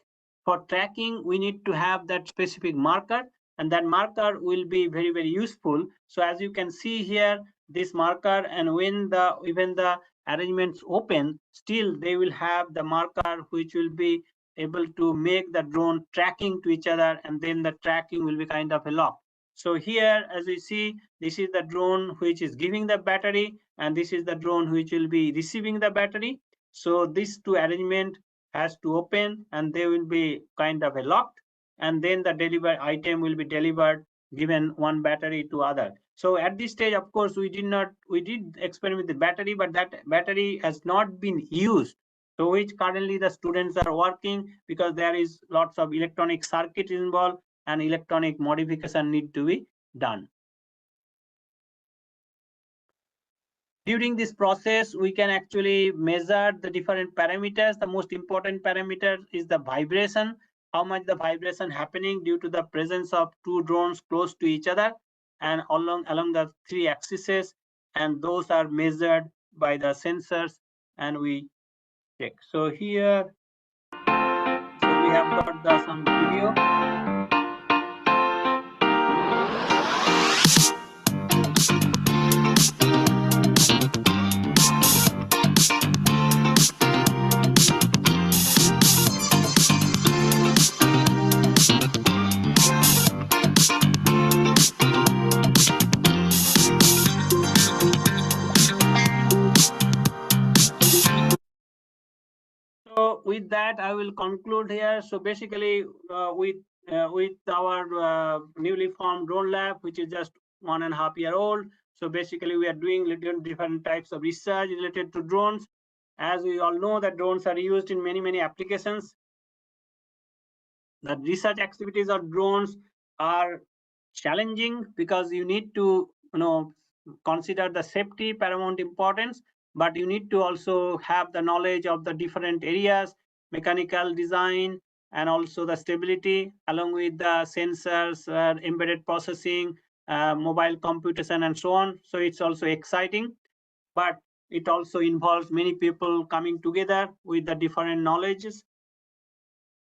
For tracking, we need to have that specific marker, and that marker will be very useful. So as you can see here, this marker, and when even the arrangements open, still they will have the marker which will be able to make the drone tracking to each other, and then the tracking will be kind of a lock. So here, as we see, this is the drone which is giving the battery, and this is the drone which will be receiving the battery. So these two arrangement has to open, and they will be kind of a locked, and then the delivered item will be delivered, given one battery to other. So at this stage, of course, we did experiment with the battery, but that battery has not been used. So which currently the students are working, because there is lots of electronic circuit involved, and electronic modification need to be done. During this process, we can actually measure the different parameters. The most important parameter is the vibration, how much the vibration happening due to the presence of two drones close to each other and along the three axes, and those are measured by the sensors, and we check. So here, so we have got some video. So with that, I will conclude here. So basically, with our newly formed drone lab, which is just 1.5 years old. So basically, we are doing different types of research related to drones. As we all know, that drones are used in many applications. The research activities of drones are challenging, because you need to consider the safety paramount importance, but you need to also have the knowledge of the different areas, mechanical design, and also the stability, along with the sensors, embedded processing, mobile computation, and so on. So it's also exciting, but it also involves many people coming together with the different knowledges.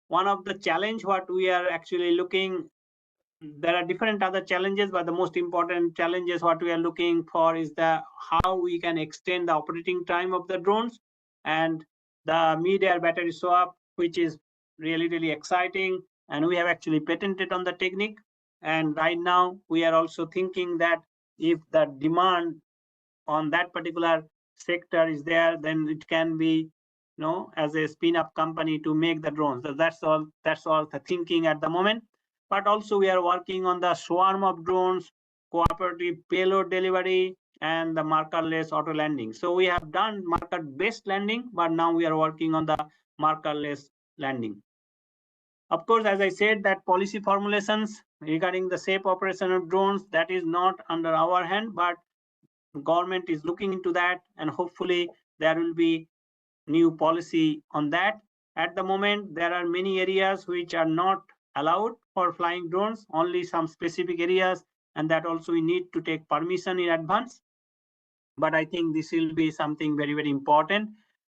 One of the challenge what we are actually looking, there are different other challenges, but the most important challenges what we are looking for is how we can extend the operating time of the drones, and the mid-air battery swap, which is really exciting, and we have actually patented on the technique. And right now we are also thinking that if the demand on that particular sector is there, then it can be as a spin-up company to make the drones. So that's all the thinking at the moment. But also we are working on the swarm of drones, cooperative payload delivery, and the markerless auto landing. So we have done marker-based landing, but now we are working on the markerless landing. Of course, as I said, that policy formulations regarding the safe operation of drones, that is not under our hand, but government is looking into that, and hopefully there will be new policy on that. At the moment, there are many areas which are not allowed for flying drones, only some specific areas, and that also we need to take permission in advance. But I think this will be something very important.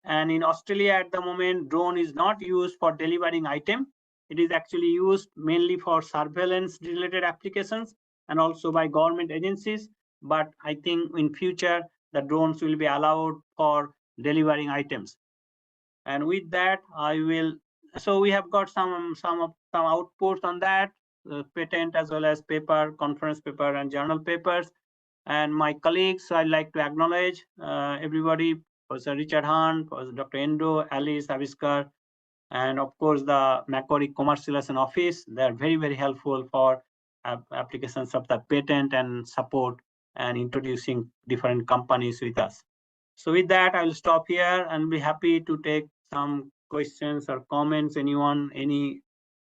And in Australia at the moment, drone is not used for delivering item. It is actually used mainly for surveillance related applications, and also by government agencies. But I think in future, the drones will be allowed for delivering items. And with that, I will, so we have got some outputs on that, patent as well as paper, conference paper, and journal papers. And my colleagues, I'd like to acknowledge everybody, Professor Richard Hunt, Professor Dr. Endo, Alice Aviskar, and of course the Macquarie Commercialization Office. They're very helpful for applications of the patent and support, and introducing different companies with us. So with that, I'll stop here and be happy to take some questions or comments, anyone, any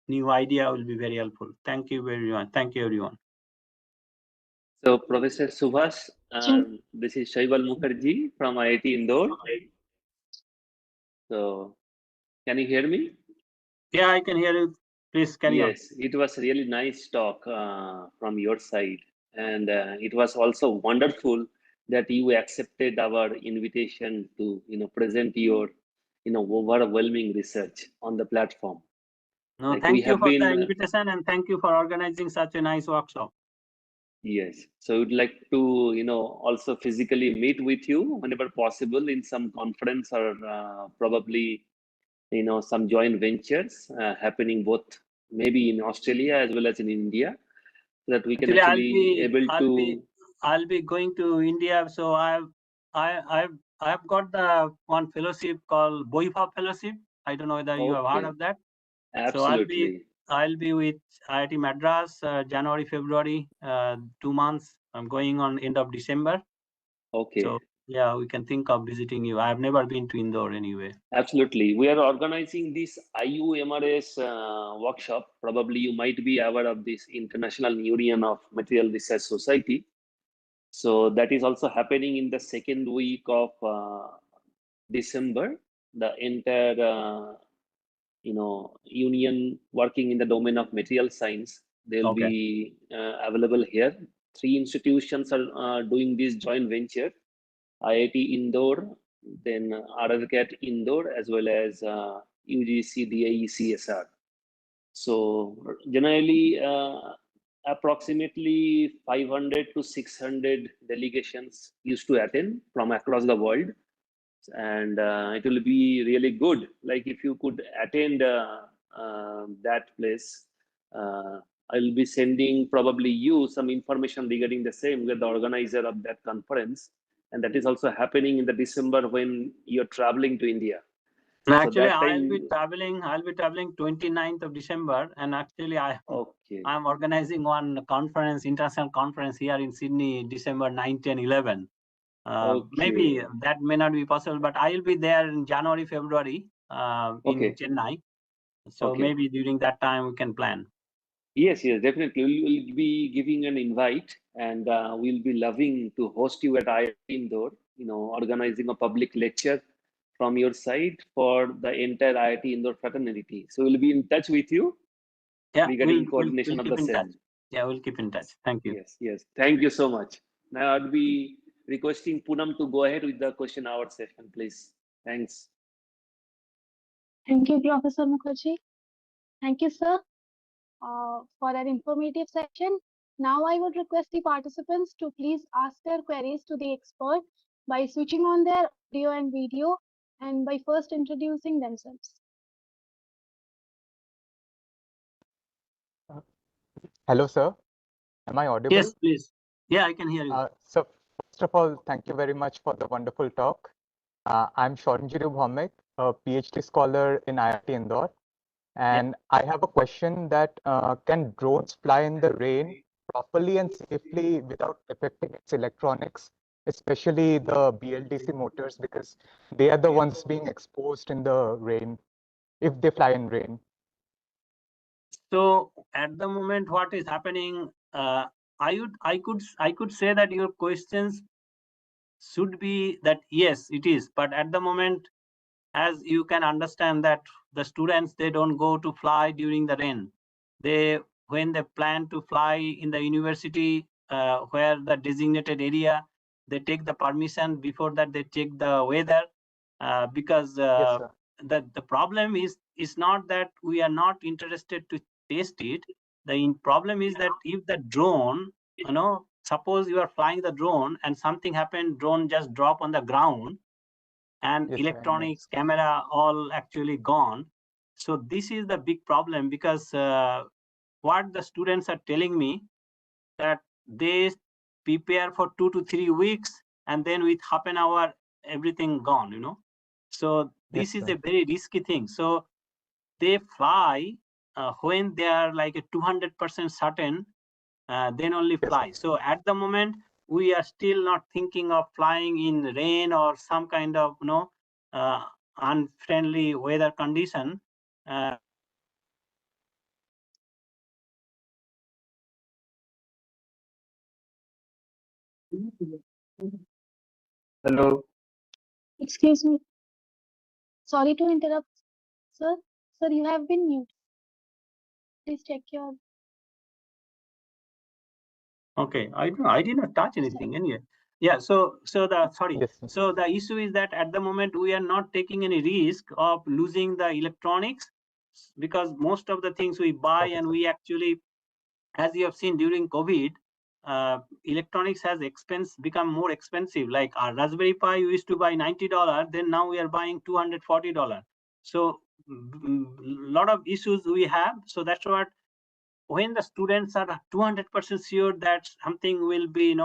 new idea will be very helpful. Thank you very much. Thank you, everyone. So, Professor Subhash, Thank this is Shaival Mukherjee from IIT Indore. So, can you hear me? Yeah, I can hear you. Please carry on. Yes, it was really nice talk from your side, and it was also wonderful that you accepted our invitation to present your overwhelming research on the platform. No, Like we thank you have for the been invitation and thank you for organizing such a nice workshop. yes, so we'd like to also physically meet with you whenever possible in some conference or probably some joint ventures happening both maybe in Australia as well as in India, so that we can actually able to. I'll be going to India. So I've got the one fellowship called Boifa Fellowship. I don't know whether you have heard Okay, of that. So absolutely. I'll be with IIT Madras January, February, 2 months. I'm going on end of December. Okay. So yeah, we can think of visiting you. I've never been to Indore anyway. Absolutely. We are organizing this IUMRS workshop. Probably you might be aware of this International Union of Material Research Society. So that is also happening in the second week of December. The entire union working in the domain of material science, they'll Okay. be available here. 3 institutions are doing this joint venture: IIT Indore, then RRCAT Indore, as well as UGC DIE CSR. So generally, approximately 500 to 600 delegations used to attend from across the world, and it will be really good. Like if you could attend that place, I'll be sending probably you some information regarding the same with the organizer of that conference, and that is also happening in the December when you're traveling to India. So Actually, that I'll time, be traveling 29th of December, and actually okay, I'm organizing one conference, international conference here in Sydney, December 9, 10, 11. Maybe okay, that may not be possible, but I'll be there in January, February in okay, Chennai. So okay. maybe during that time we can plan. Yes, yes, definitely. We'll be giving an invite, and we'll be loving to host you at IIT Indore, organizing a public lecture from your side for the entire IIT Indore fraternity. So we'll be in touch with you Yeah, regarding we'll coordination of keep the in touch. same. Yeah, we'll keep in touch. Thank you. Yes, yes. Thank you so much. Now I'll be requesting Poonam to go ahead with the question hour session, please. Thanks. you, Professor Mukherjee. Thank you, sir, for that informative section. Now I would request the participants to please ask their queries to the expert by switching on their audio and video and by first introducing themselves. Hello, sir. Am I audible? Yes, please. Yeah, I can hear you. So, first of all, thank you very much for the wonderful talk. I'm Shoranjiru Bhaumik, a PhD scholar in IIT Indore. And I have a question that can drones fly in the rain properly and safely without affecting its electronics, especially the BLDC motors, because they are the ones being exposed in the rain if they fly in rain. So at the moment, what is happening? I could say that your questions should be that yes, it is. But at the moment, as you can understand that the students, they don't go to fly during the rain. When they plan to fly in the university where the designated area, they take the permission. Before that, they check the weather because Yes, sir. the problem is not that we are not interested to test it. The problem is that if the drone, suppose you are flying the drone and something happened, drone just drop on the ground, and Yes, sir, I know. electronics, camera, all actually gone. So this is the big problem, because what the students are telling me, that they prepare for 2 to 3 weeks, and then with half an hour, everything gone. So Yes, this is sir. a very risky thing. So they fly when they are like a 200% certain, then only Yes, fly. sir. So at the moment, we are still not thinking of flying in rain or some kind of unfriendly weather condition. Hello. Excuse me. Sorry to interrupt, sir. Sir, you have been mute. Please check your. Okay, I did not touch anything anyway. Yeah, so sorry. Yes. So the issue is that at the moment we are not taking any risk of losing the electronics, because most of the things we buy Okay, and sir. we actually, as you have seen during COVID, electronics has become more expensive. Like our Raspberry Pi used to buy $90, then now we are buying $240. So lot of issues we have. So that's what, when the students are 200% sure that something will be,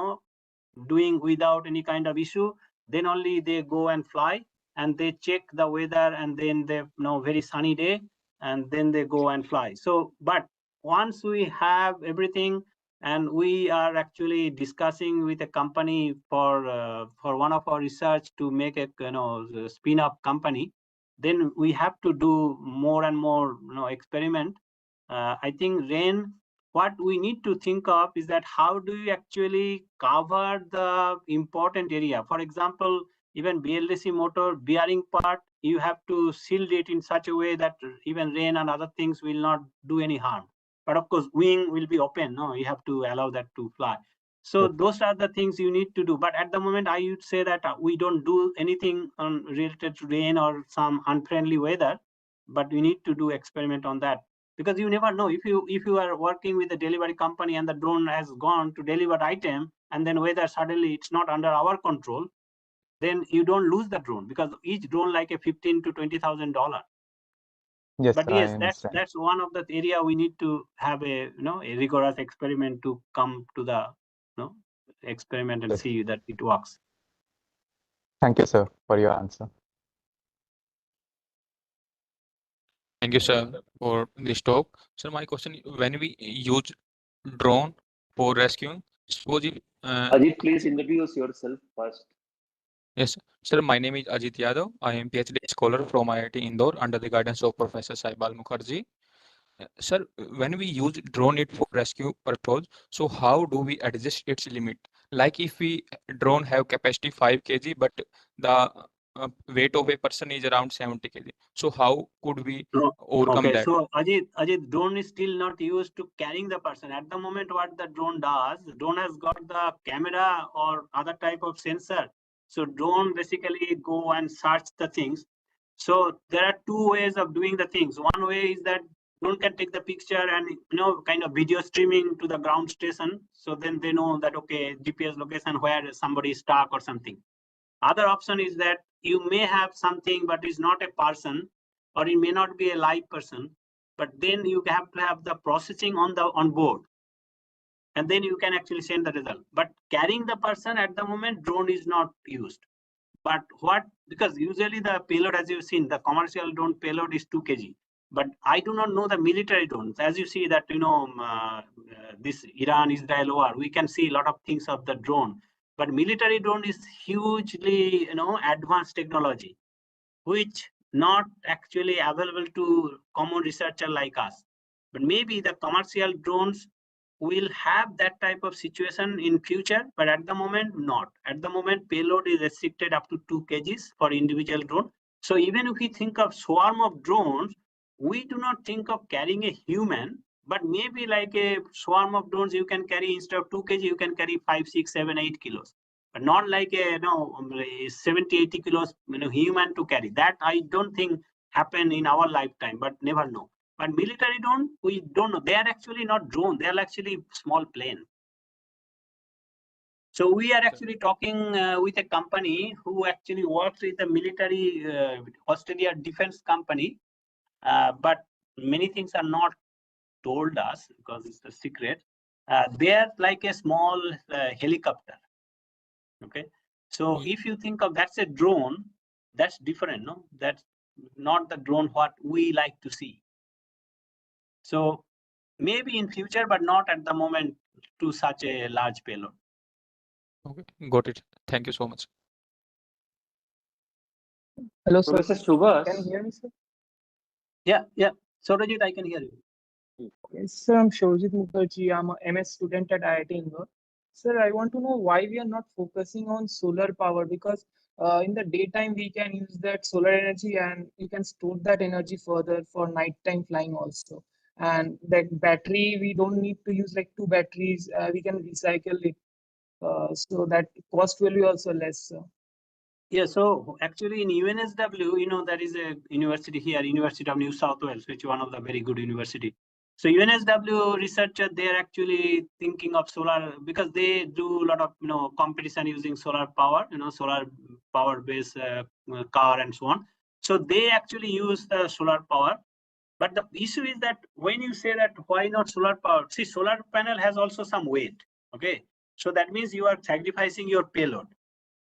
doing without any kind of issue, then only they go and fly, and they check the weather, and then they very sunny day, and then they go and fly. So but once we have everything, and we are actually discussing with a company for one of our research to make a spin-off company, then we have to do more and more experiment. I think Rain, what we need to think of is that how do you actually cover the important area? For example, even BLDC motor bearing part, you have to shield it in such a way that even rain and other things will not do any harm. But of course, wing will be open. No, you have to allow that to fly. So Yes. those are the things you need to do. But at the moment, I would say that we don't do anything related to rain or some unfriendly weather, but we need to do experiment on that, because you never know, if you are working with a delivery company and the drone has gone to deliver item, and then whether suddenly it's not under our control, then you don't lose the drone, because each drone like a $15,000 to $20,000. Yes, But sir, I yes, understand. that's one of the area we need to have a a rigorous experiment to come to the experiment and Yes. see that it works. Thank you, sir, for your answer. Thank you, sir, for this talk. So my question: when we use drone for rescuing, suppose if Ajit, please introduce yourself first. yes, sir. My name is Ajit Yadav. I am PhD scholar from IIT Indore under the guidance of Professor Saibal Mukherjee. Sir, when we use drone it for rescue purpose, so how do we adjust its limit? Like if we drone have capacity 5 kg, but the weight of a person is around 70 kg. So how could we overcome Okay, that? so Ajit, drone is still not used to carrying the person. At the moment, what the drone does, drone has got the camera or other type of sensor. So drone basically go and search the things. So there are two ways of doing the things. One way is that drone can take the picture and kind of video streaming to the ground station. So then they know that okay, GPS location where somebody is stuck or something. Other option is that you may have something but is not a person, or it may not be a live person, but then you have to have the processing on board, and then you can actually send the result. But carrying the person at the moment, drone is not used. But because usually the payload, as you've seen, the commercial drone payload is 2 kg. But I do not know the military drones. As you see that, this Iran, Israel war, we can see a lot of things of the drone. But military drone is hugely, advanced technology, which not actually available to common researcher like us. But maybe the commercial drones will have that type of situation in future, but at the moment not. At the moment, payload is restricted up to 2 kgs for individual drone. So even if we think of swarm of drones, we do not think of carrying a human, but maybe like a swarm of drones you can carry, instead of 2 kg, you can carry 5, 6, 7, 8 kilos. But not like a 70, 80 kilos human to carry. That I don't think happen in our lifetime, but never know. But military drone, we don't know. They are actually not drone. They are actually small plane. So we are actually talking with a company who actually works with the military Australia defense company, but many things are not told us because it's a secret. They are like a small helicopter. Okay, so if you think of that's a drone, that's different, no? That's not the drone what we like to see. So maybe in future, but not at the moment to such a large payload. Okay, got it. Thank you so much. Hello, sir. Professor Subhas. Can you hear me, sir? Yeah. Saurajit, I can hear you. Okay, sir, I'm Shorjit Mukherjee. I'm a MS student at IIT Indore. Sir, I want to know why we are not focusing on solar power, because in the daytime we can use that solar energy and you can store that energy further for nighttime flying also. And that battery, we don't need to use like two batteries. We can recycle it, so that cost will be also less, sir. Yeah, so actually in UNSW, there is a university here, University of New South Wales, which is one of the very good university. So UNSW researcher, they're actually thinking of solar because they do a lot of, competition using solar power, solar power based car and so on. So they actually use the solar power. But the issue is that when you say that why not solar power, see, solar panel has also some weight. Okay. So that means you are sacrificing your payload.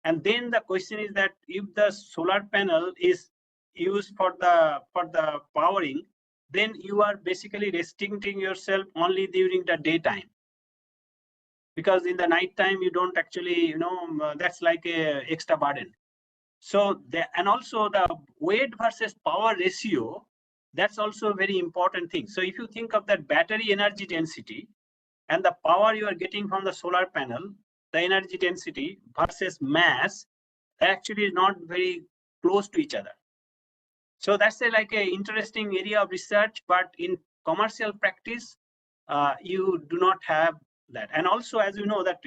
And then the question is that if the solar panel is used for the powering, then you are basically restricting yourself only during the daytime. Because in the night time you don't actually, that's like a extra burden. So and also the weight versus power ratio, that's also a very important thing. So if you think of that battery energy density and the power you are getting from the solar panel, the energy density versus mass actually is not very close to each other. So that's like an interesting area of research, but in commercial practice, you do not have that. And also, as you know, that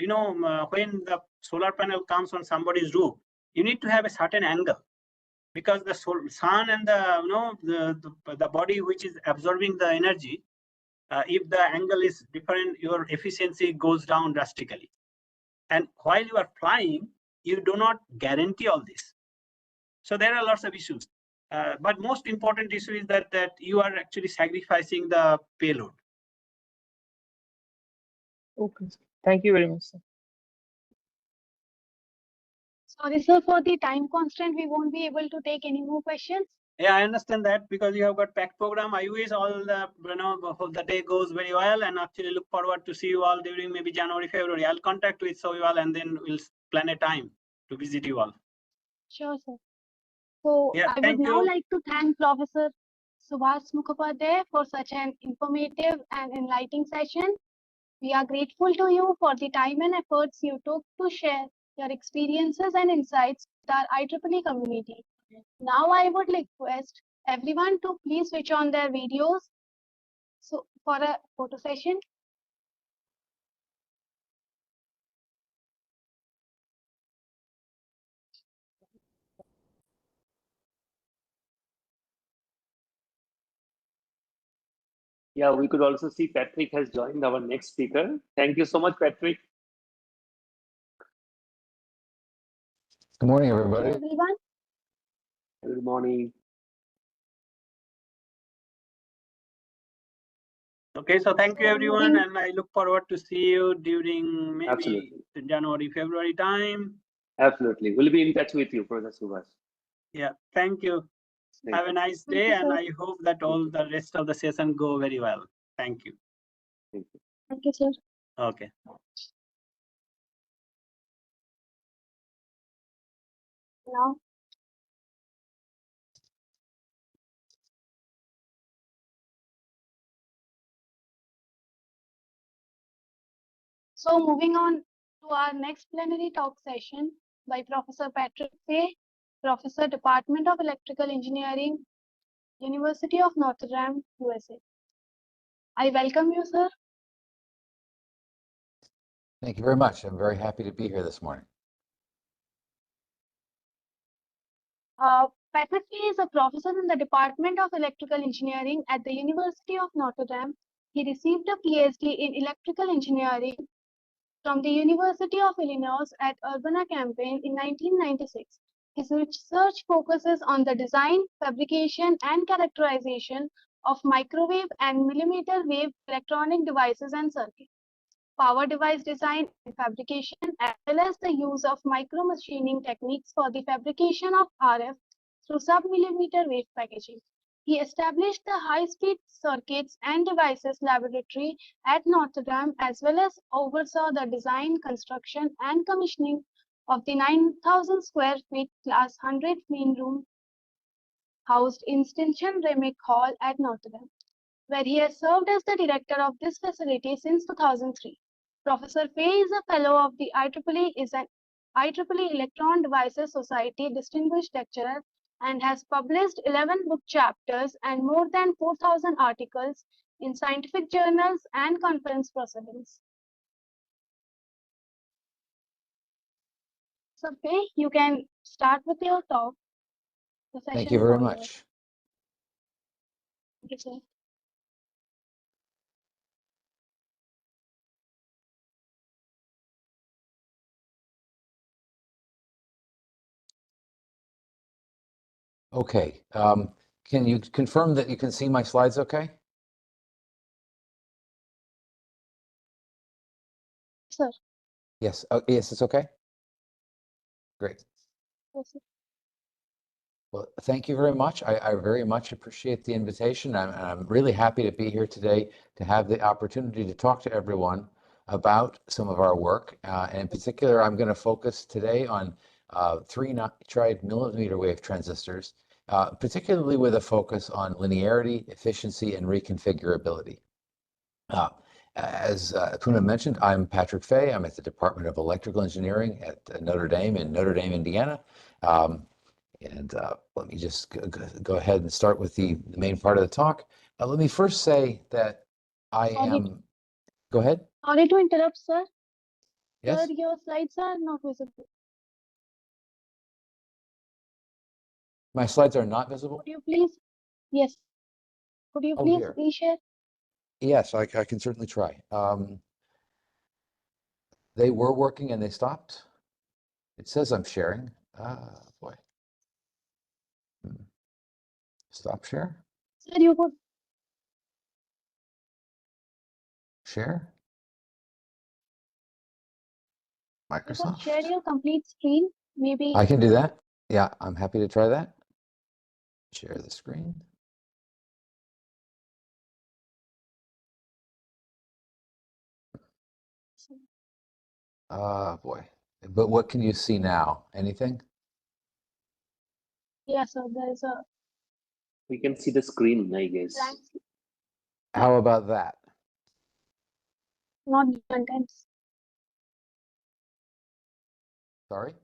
when the solar panel comes on somebody's roof, you need to have a certain angle, because the sun and the body which is absorbing the energy, if the angle is different, your efficiency goes down drastically. And while you are flying, you do not guarantee all this. So there are lots of issues. But most important issue is that you are actually sacrificing the payload. Okay, sir. Thank you very much, sir. Sorry, sir, for the time constraint, we won't be able to take any more questions. Yeah, I understand that because you have got packed program. I wish all the day goes very well, and actually look forward to see you all during maybe January, February. I'll contact with you all, and then we'll plan a time to visit you all. Sure, sir. So Yeah, I would thank now you. like to thank Professor Subhas Mukhopadhyay for such an informative and enlightening session. We are grateful to you for the time and efforts you took to share your experiences and insights with our IEEE community. Now I would request everyone to please switch on their videos for a photo session. Yeah, we could also see Patrick has joined, our next speaker. Thank you so much, Patrick. Good morning, everybody. Hello, everyone. Good morning. Okay, so thank you So everyone, moving- and I look forward to see you during maybe Absolutely. January, February time. Absolutely. We'll be in touch with you, Professor Subhas. Yeah, thank you. Thank Have you. a nice Thank day, you, and sir. I hope that all the rest of the session go very well. Thank you. Thank you. Thank you, sir. Okay. Now, so moving on to our next plenary talk session by Professor Patrick Fay, Professor, Department of Electrical Engineering, University of Notre Dame, USA. I welcome you, sir. Thank you very much. I'm very happy to be here this morning. Patrick Fay is a professor in the Department of Electrical Engineering at the University of Notre Dame. He received a PhD in Electrical Engineering from the University of Illinois at Urbana-Champaign in 1996. His research focuses on the design, fabrication, and characterization of microwave and millimeter wave electronic devices and circuits, power device design and fabrication, as well as the use of micromachining techniques for the fabrication of RF through sub-millimeter wave packaging. He established the high-speed circuits and devices laboratory at Notre Dame, as well as oversaw the design, construction, and commissioning of the 9,000 square feet Class 100 clean room housed in Stinson Remick Hall at Notre Dame, where he has served as the director of this facility since 2003. Professor Fay is a fellow of the IEEE, is an IEEE Electron Devices Society distinguished lecturer, and has published 11 book chapters and more than 4,000 articles in scientific journals and conference proceedings. So, Fay, you can start with your talk. The Thank session you is very all yours. much. Thank you, sir. Okay. Can you confirm that you can see my slides okay? Sir. Yes. Oh, yes, it's okay. Great. Yes, sir. Well, thank you very much. I very much appreciate the invitation. I'm really happy to be here today to have the opportunity to talk to everyone about some of our work. And in particular, I'm going to focus today on 3 tried millimeter wave transistors, particularly with a focus on linearity, efficiency, and reconfigurability. As Poonam mentioned, I'm Patrick Fay. I'm at the Department of Electrical Engineering at Notre Dame in Notre Dame, Indiana. And let me just go ahead and start with the main part of the talk. Let me first say that I am. Go ahead. Sorry to interrupt, sir. Yes. Sir, your slides are not visible. My slides are not visible? Could you please? Yes. Could you Oh, please dear. reshare? Yes, I can certainly try. They were working and they stopped. It says I'm sharing. Boy. Stop share. Sir, you could Share. Microsoft. share your complete screen. Maybe. I can do that. Yeah, I'm happy to try that. Share the screen. Boy. But what can you see now? Anything? Yes, sir. There is a We can see the screen, I guess. blank, How about that? not the contents. Sorry?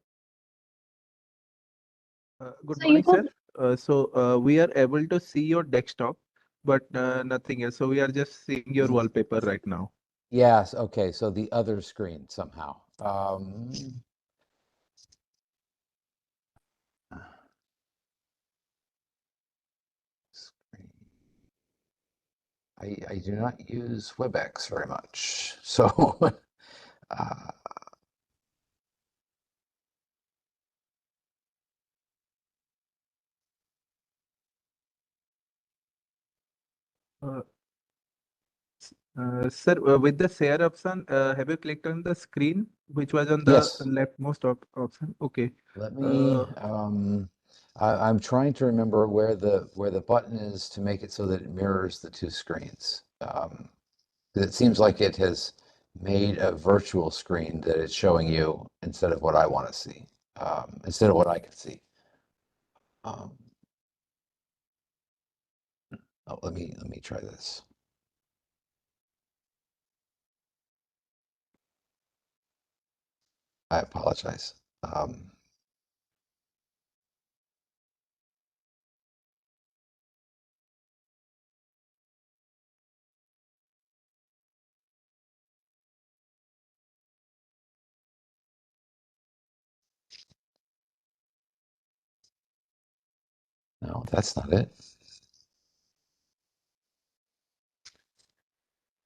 Good So you morning, sir. could. We are able to see your desktop, but nothing else. So we are just seeing your wallpaper right now. Yes, okay, so the other screen somehow. Screen. I do not use WebEx very much, so Sir, with the share option, have you clicked on the screen, which was on the yes. leftmost option? Okay. Let me. I'm trying to remember where the button is to make it so that it mirrors the two screens. It seems like it has made a virtual screen that it's showing you instead of what I want to see, instead of what I can see. Oh, let me try this. I apologize. No, that's not it.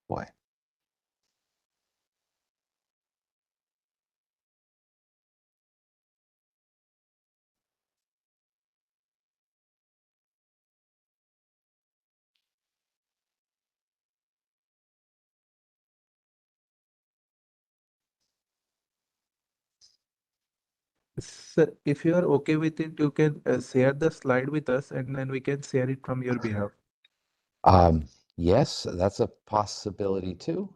Boy. Sir, if you are okay with it, you can share the slide with us, and then we can share it from your behalf. Yes, that's a possibility too.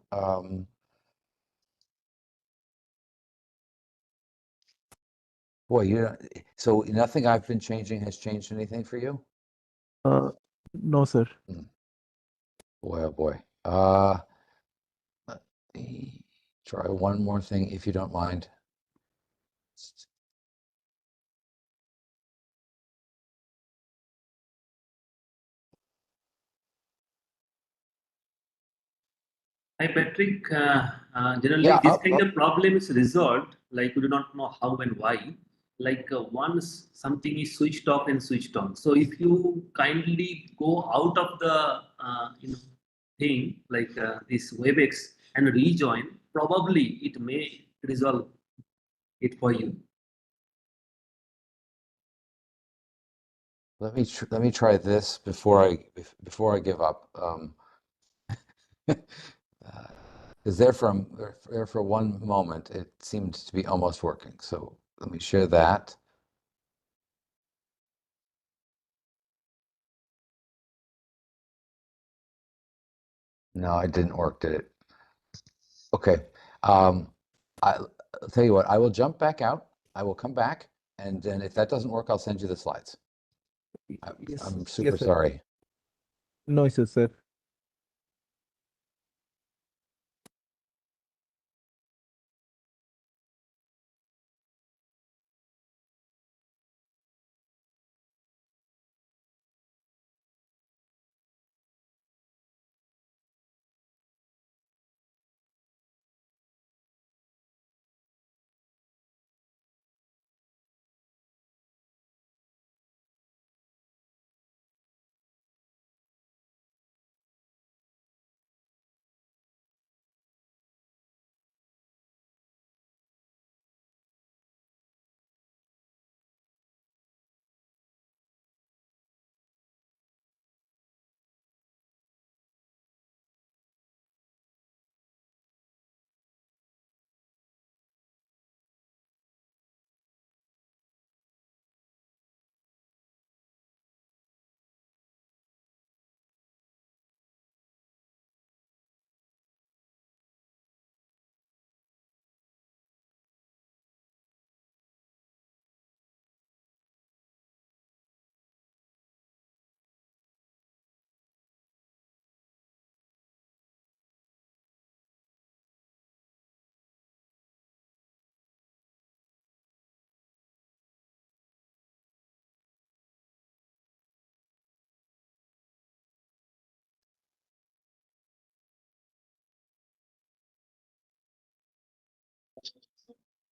Boy, so nothing I've been changing has changed anything for you? No, sir. Boy, oh boy. Let me try one more thing, if you don't mind. Hi, Patrick. Generally, Yeah, this kind of problem is resolved, like we do not know how and why. Like once something is switched off and switched on. So if you kindly go out of the thing like this WebEx and rejoin, probably it may resolve it for you. let me try this before I give up. Because there for one moment it seemed to be almost working. So let me share that. No, it didn't work, did it? Okay. I'll tell you what, I will jump back out. I will come back, and then if that doesn't work, I'll send you the slides. Yes, I'm super yes, sir. sorry. No issues, sir.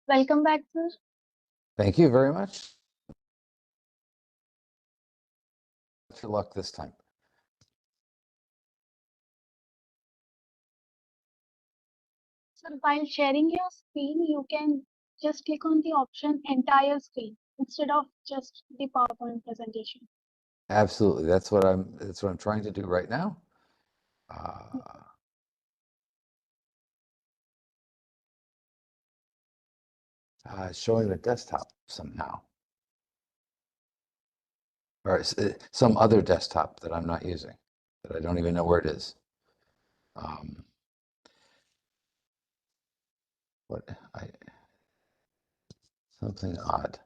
Welcome back, sir. Thank you very much. Good luck this time. So while sharing your screen, you can just click on the option entire screen instead of just the PowerPoint presentation. Absolutely. That's what I'm trying to do right now. Showing the desktop somehow, or some other desktop that I'm not using, that I don't even know where it is. What something odd.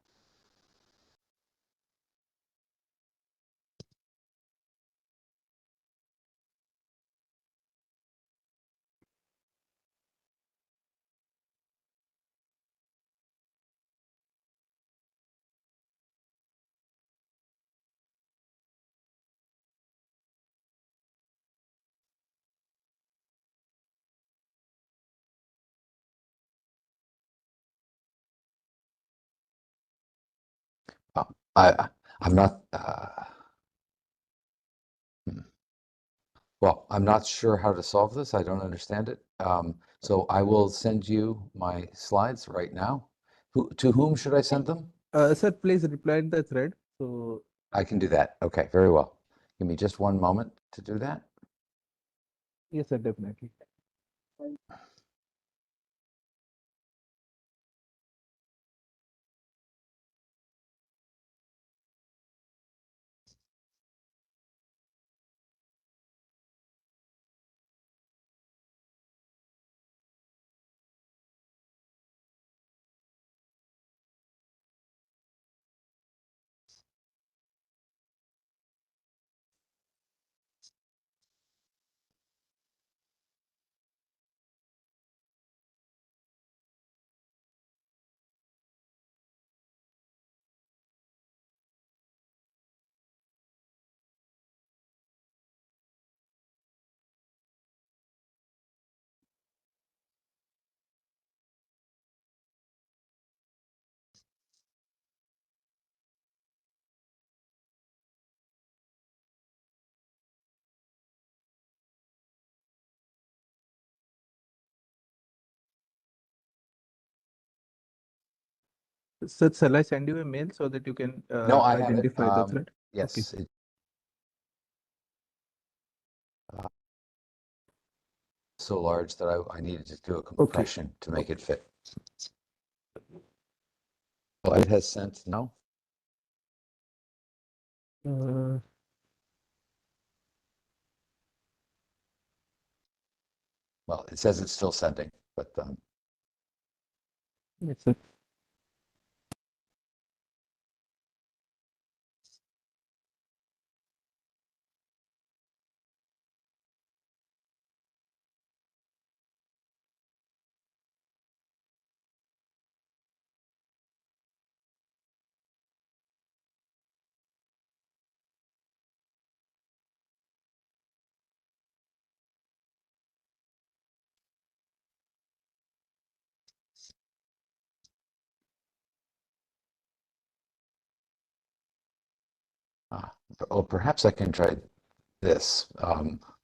I'm not. Well, I'm not sure how to solve this. I don't understand it. So I will send you my slides right now. To whom should I send them? Sir, please reply in the thread. So I can do that. Okay, very well. Give me just one moment to do that. yes, sir, definitely. Sir, shall I send you a mail so that you can No, I have it. identify the thread? Yes. So large that I needed to do a compression to make it fit. So it has sent now. Well, it says it's still sending, but Yes, sir. oh, perhaps I can try this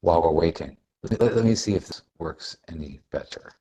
while we're waiting. Let me see if this works any better.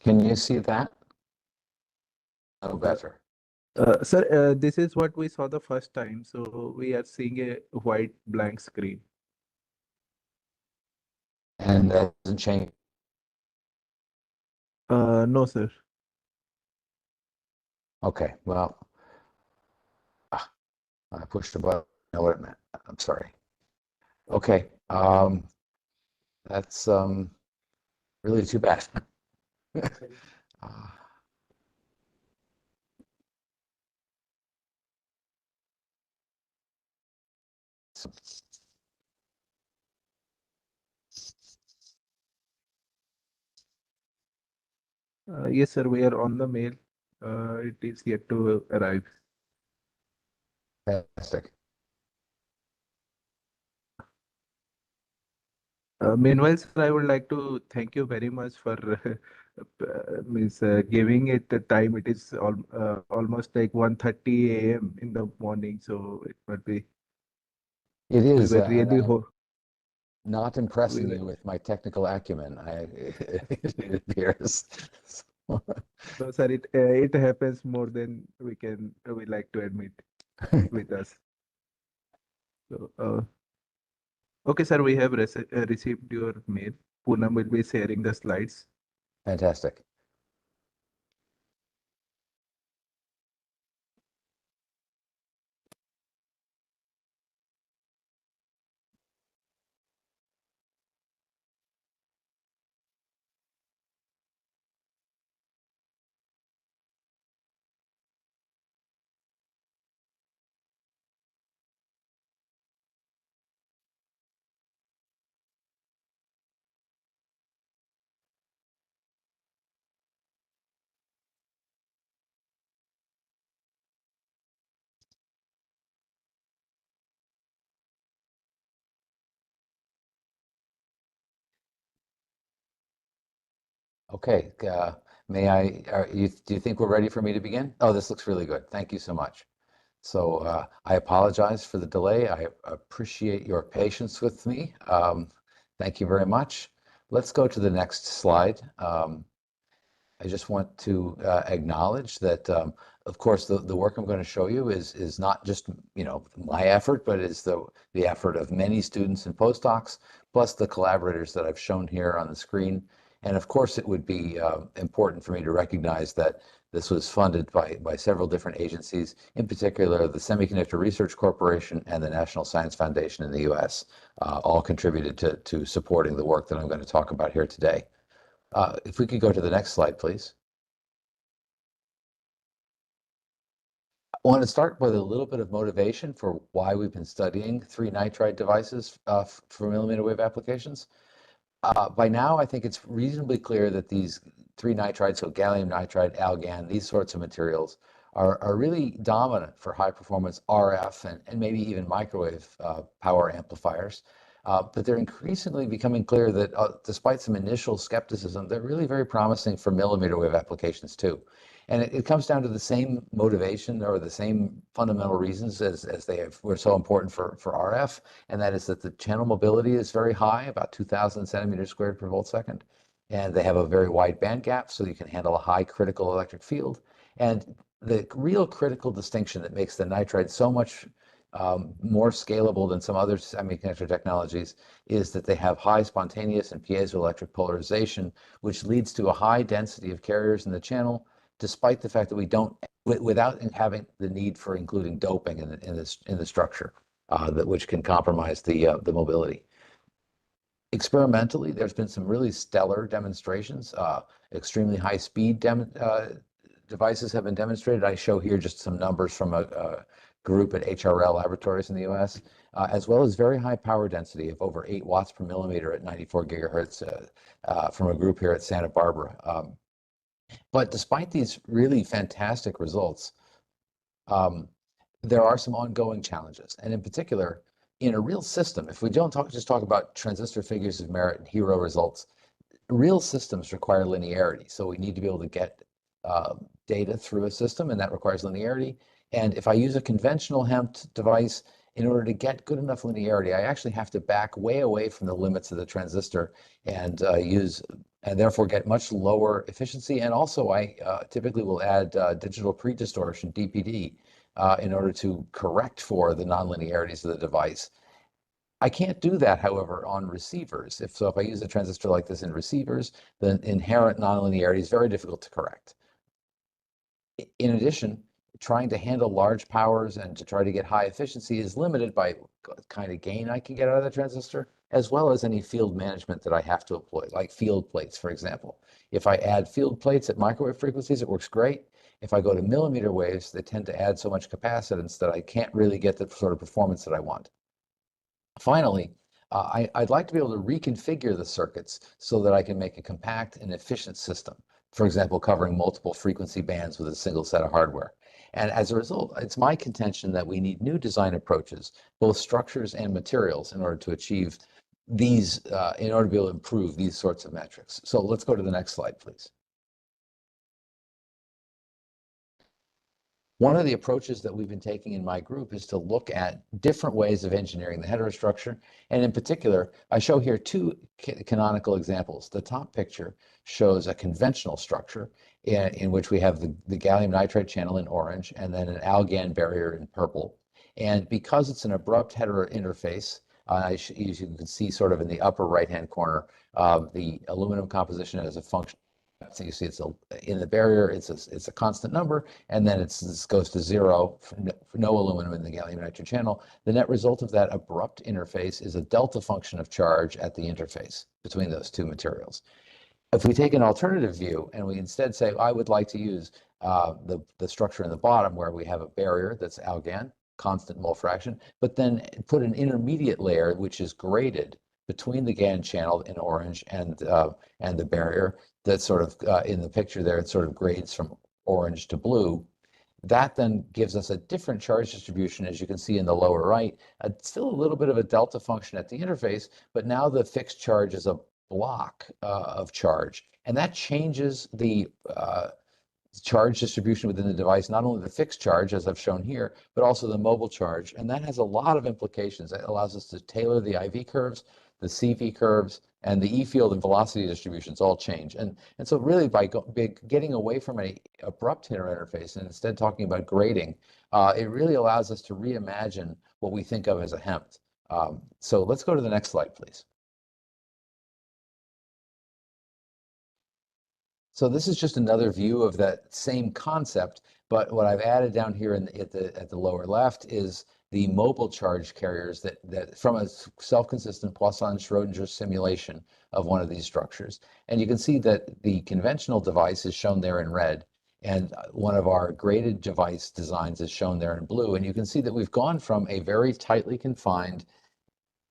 Can you see that? No better. Sir, this is what we saw the first time. So we are seeing a white blank screen. And that doesn't change. No, sir. Okay, well, I pushed a button. I know what it meant. I'm sorry. Okay, that's really too bad. Yes, sir, we are on the mail. It is yet to arrive. Fantastic. Meanwhile, sir, I would like to thank you very much for giving it the time. It is almost like 1:30 a.m. in the morning, so it would be. It We is, were and really I'm not impressing we you with my technical acumen, it appears. No, sir, it happens more than we like to admit with us. So, okay, sir, we have received your mail. Poonam will be sharing the slides. Fantastic. Okay, do you think we're ready for me to begin? Oh, this looks really good. Thank you so much. So I apologize for the delay. I appreciate your patience with me. Thank you very much. Let's go to the next slide. I just want to acknowledge that, of course, the work I'm going to show you is not just my effort, but is the effort of many students and postdocs, plus the collaborators that I've shown here on the screen. And of course, it would be important for me to recognize that this was funded by several different agencies, in particular the Semiconductor Research Corporation and the National Science Foundation in the US, all contributed to supporting the work that I'm going to talk about here today. If we could go to the next slide, please. I want to start with a little bit of motivation for why we've been studying 3-nitride devices for millimeter wave applications. By now, I think it's reasonably clear that these 3-nitrides, so gallium nitride, algan, these sorts of materials are really dominant for high performance RF and maybe even microwave power amplifiers. But they're increasingly becoming clear that despite some initial skepticism, they're really very promising for millimeter wave applications too. And it comes down to the same motivation or the same fundamental reasons as were so important for RF, and that is that the channel mobility is very high, about 2,000 centimeters squared per volt second, and they have a very wide band gap, so you can handle a high critical electric field. And the real critical distinction that makes the nitride so much more scalable than some other semiconductor technologies is that they have high spontaneous and piezoelectric polarization, which leads to a high density of carriers in the channel, despite the fact that we don't, without having the need for including doping in the structure, which can compromise the mobility. Experimentally, there's been some really stellar demonstrations. Extremely high speed devices have been demonstrated. I show here just some numbers from a group at HRL laboratories in the US, as well as very high power density of over 8 watts per millimeter at 94 gigahertz from a group here at Santa Barbara. But despite these really fantastic results, there are some ongoing challenges. And in particular, in a real system, if we don't just talk about transistor figures of merit and hero results, real systems require linearity. So we need to be able to get data through a system, and that requires linearity. And if I use a conventional HEMT device, in order to get good enough linearity, I actually have to back way away from the limits of the transistor and therefore get much lower efficiency. And also, I typically will add digital pre-distortion, DPD, in order to correct for the nonlinearities of the device. I can't do that, however, on receivers. If I use a transistor like this in receivers, the inherent nonlinearity is very difficult to correct. In addition, trying to handle large powers and to try to get high efficiency is limited by kind of gain I can get out of the transistor, as well as any field management that I have to employ, like field plates, for example. If I add field plates at microwave frequencies, it works great. If I go to millimeter waves, they tend to add so much capacitance that I can't really get the sort of performance that I want. Finally, I'd like to be able to reconfigure the circuits so that I can make a compact and efficient system, for example, covering multiple frequency bands with a single set of hardware. And as a result, it's my contention that we need new design approaches, both structures and materials, in order to achieve these, in order to be able to improve these sorts of metrics. So let's go to the next slide, please. One of the approaches that we've been taking in my group is to look at different ways of engineering the heterostructure. And in particular, I show here two canonical examples. The top picture shows a conventional structure in which we have the gallium nitride channel in orange and then an algan barrier in purple. And because it's an abrupt hetero interface, as you can see sort of in the upper right-hand corner, the aluminum composition as a function. So you see it's in the barrier, it's a constant number, and then this goes to 0 for no aluminum in the gallium nitride channel. The net result of that abrupt interface is a delta function of charge at the interface between those two materials. If we take an alternative view and we instead say, I would like to use the structure in the bottom where we have a barrier that's algan, constant mole fraction, but then put an intermediate layer which is graded between the GaN channel in orange and the barrier that sort of in the picture there, it sort of grades from orange to blue. That then gives us a different charge distribution, as you can see in the lower right. Still a little bit of a delta function at the interface, but now the fixed charge is a block of charge. And that changes the charge distribution within the device, not only the fixed charge, as I've shown here, but also the mobile charge. And that has a lot of implications. It allows us to tailor the IV curves, the CV curves, and the E field and velocity distributions all change. And so really by getting away from an abrupt interface and instead talking about grading, it really allows us to reimagine what we think of as a HEMT. So let's go to the next slide, please. So this is just another view of that same concept, but what I've added down here at the lower left is the mobile charge carriers that from a self-consistent Poisson-Schrödinger simulation of one of these structures. And you can see that the conventional device is shown there in red, And one of our graded device designs is shown there in blue. And you can see that we've gone from a very tightly confined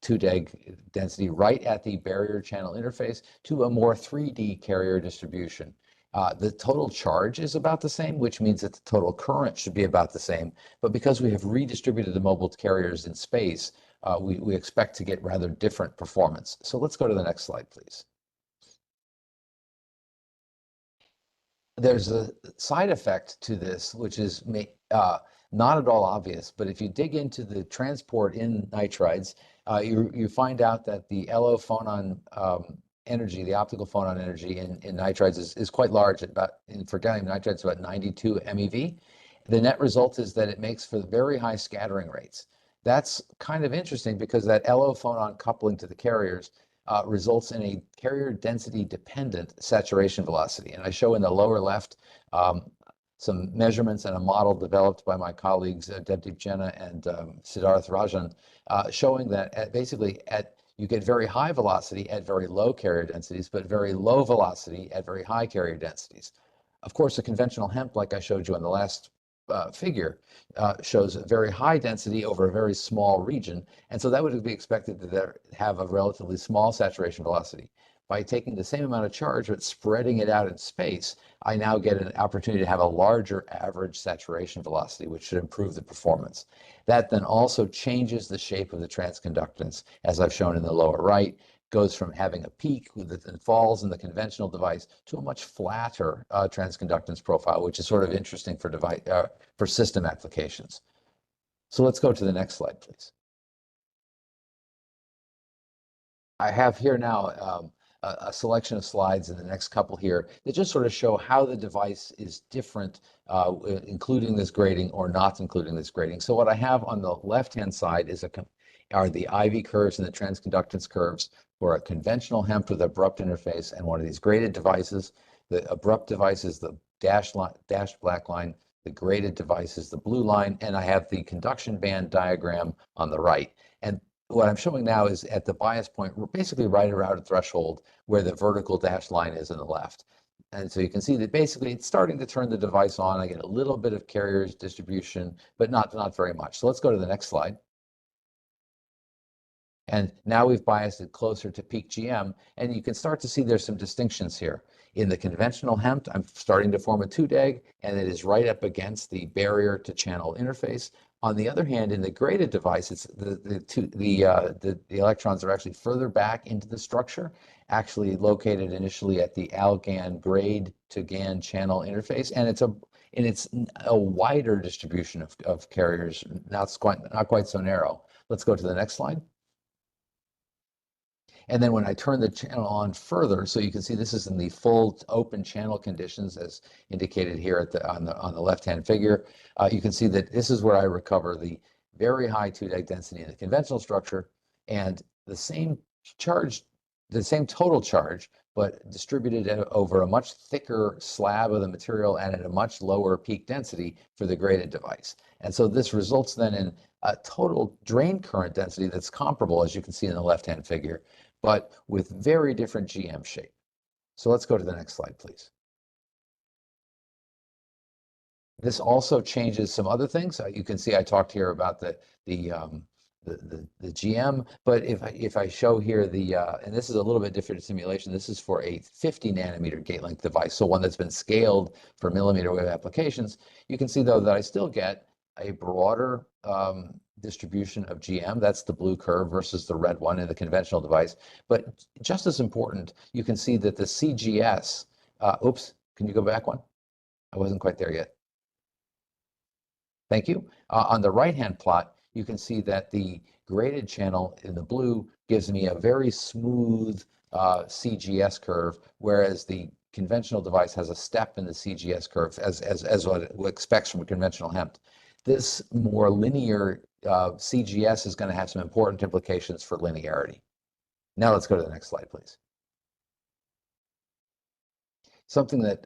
2-deg density right at the barrier channel interface to a more 3D carrier distribution. The total charge is about the same, which means that the total current should be about the same. But because we have redistributed the mobile carriers in space, we expect to get rather different performance. So let's go to the next slide, please. There's a side effect to this, which is not at all obvious, but if you dig into the transport in nitrides, you find out that the LO phonon energy, the optical phonon energy in nitrides is quite large. For gallium nitride, it's about 92 MeV. The net result is that it makes for very high scattering rates. That's kind of interesting because that LO phonon coupling to the carriers results in a carrier density dependent saturation velocity. And I show in the lower left some measurements and a model developed by my colleagues Devdeep Jena and Siddharth Rajan, showing that you get very high velocity at very low carrier densities, but very low velocity at very high carrier densities. Of course, a conventional hemp, like I showed you in the last figure, shows a very high density over a very small region, and so that would be expected to have a relatively small saturation velocity. By taking the same amount of charge but spreading it out in space, I now get an opportunity to have a larger average saturation velocity, which should improve the performance. That then also changes the shape of the transconductance, as I've shown in the lower right. Goes from having a peak that falls in the conventional device to a much flatter transconductance profile, which is sort of interesting for system applications. So let's go to the next slide, please. I have here now a selection of slides in the next couple here that just sort of show how the device is different, including this grading or not including this grading. So what I have on the left-hand side are the IV curves and the transconductance curves for a conventional hemp with abrupt interface and one of these graded devices. The abrupt device is the dashed black line, the graded device is the blue line, and I have the conduction band diagram on the right. And what I'm showing now is at the bias point, we're basically right around a threshold where the vertical dashed line is on the left. And so you can see that basically it's starting to turn the device on. I get a little bit of carriers distribution, but not very much. So let's go to the next slide. And now we've biased it closer to peak GM, and you can start to see there's some distinctions here. In the conventional hemp, I'm starting to form a 2-deg, and it is right up against the barrier to channel interface. On the other hand, in the graded device, it's the electrons are actually further back into the structure, actually located initially at the AlGaN grade to GaN channel interface, and it's a wider distribution of carriers, not quite so narrow. Let's go to the next slide. And then when I turn the channel on further, so you can see this is in the full open channel conditions as indicated here on the left-hand figure. You can see that this is where I recover the very high 2-deg density in the conventional structure and the same total charge, but distributed over a much thicker slab of the material and at a much lower peak density for the graded device. And so this results then in a total drain current density that's comparable, as you can see in the left-hand figure, but with very different GM shape. So let's go to the next slide, please. This also changes some other things. You can see I talked here about the GM, but if I show here and this is a little bit different simulation, this is for a 50 nanometer gate length device, so one that's been scaled for millimeter wave applications. You can see though that I still get a broader distribution of GM. That's the blue curve versus the red one in the conventional device. But just as important, you can see that the CGS, oops, can you go back one? I wasn't quite there yet. Thank you. On the right-hand plot, you can see that the graded channel in the blue gives me a very smooth CGS curve, whereas the conventional device has a step in the CGS curve as what it expects from a conventional hemp. This more linear CGS is going to have some important implications for linearity. Now let's go to the next slide, please. Something that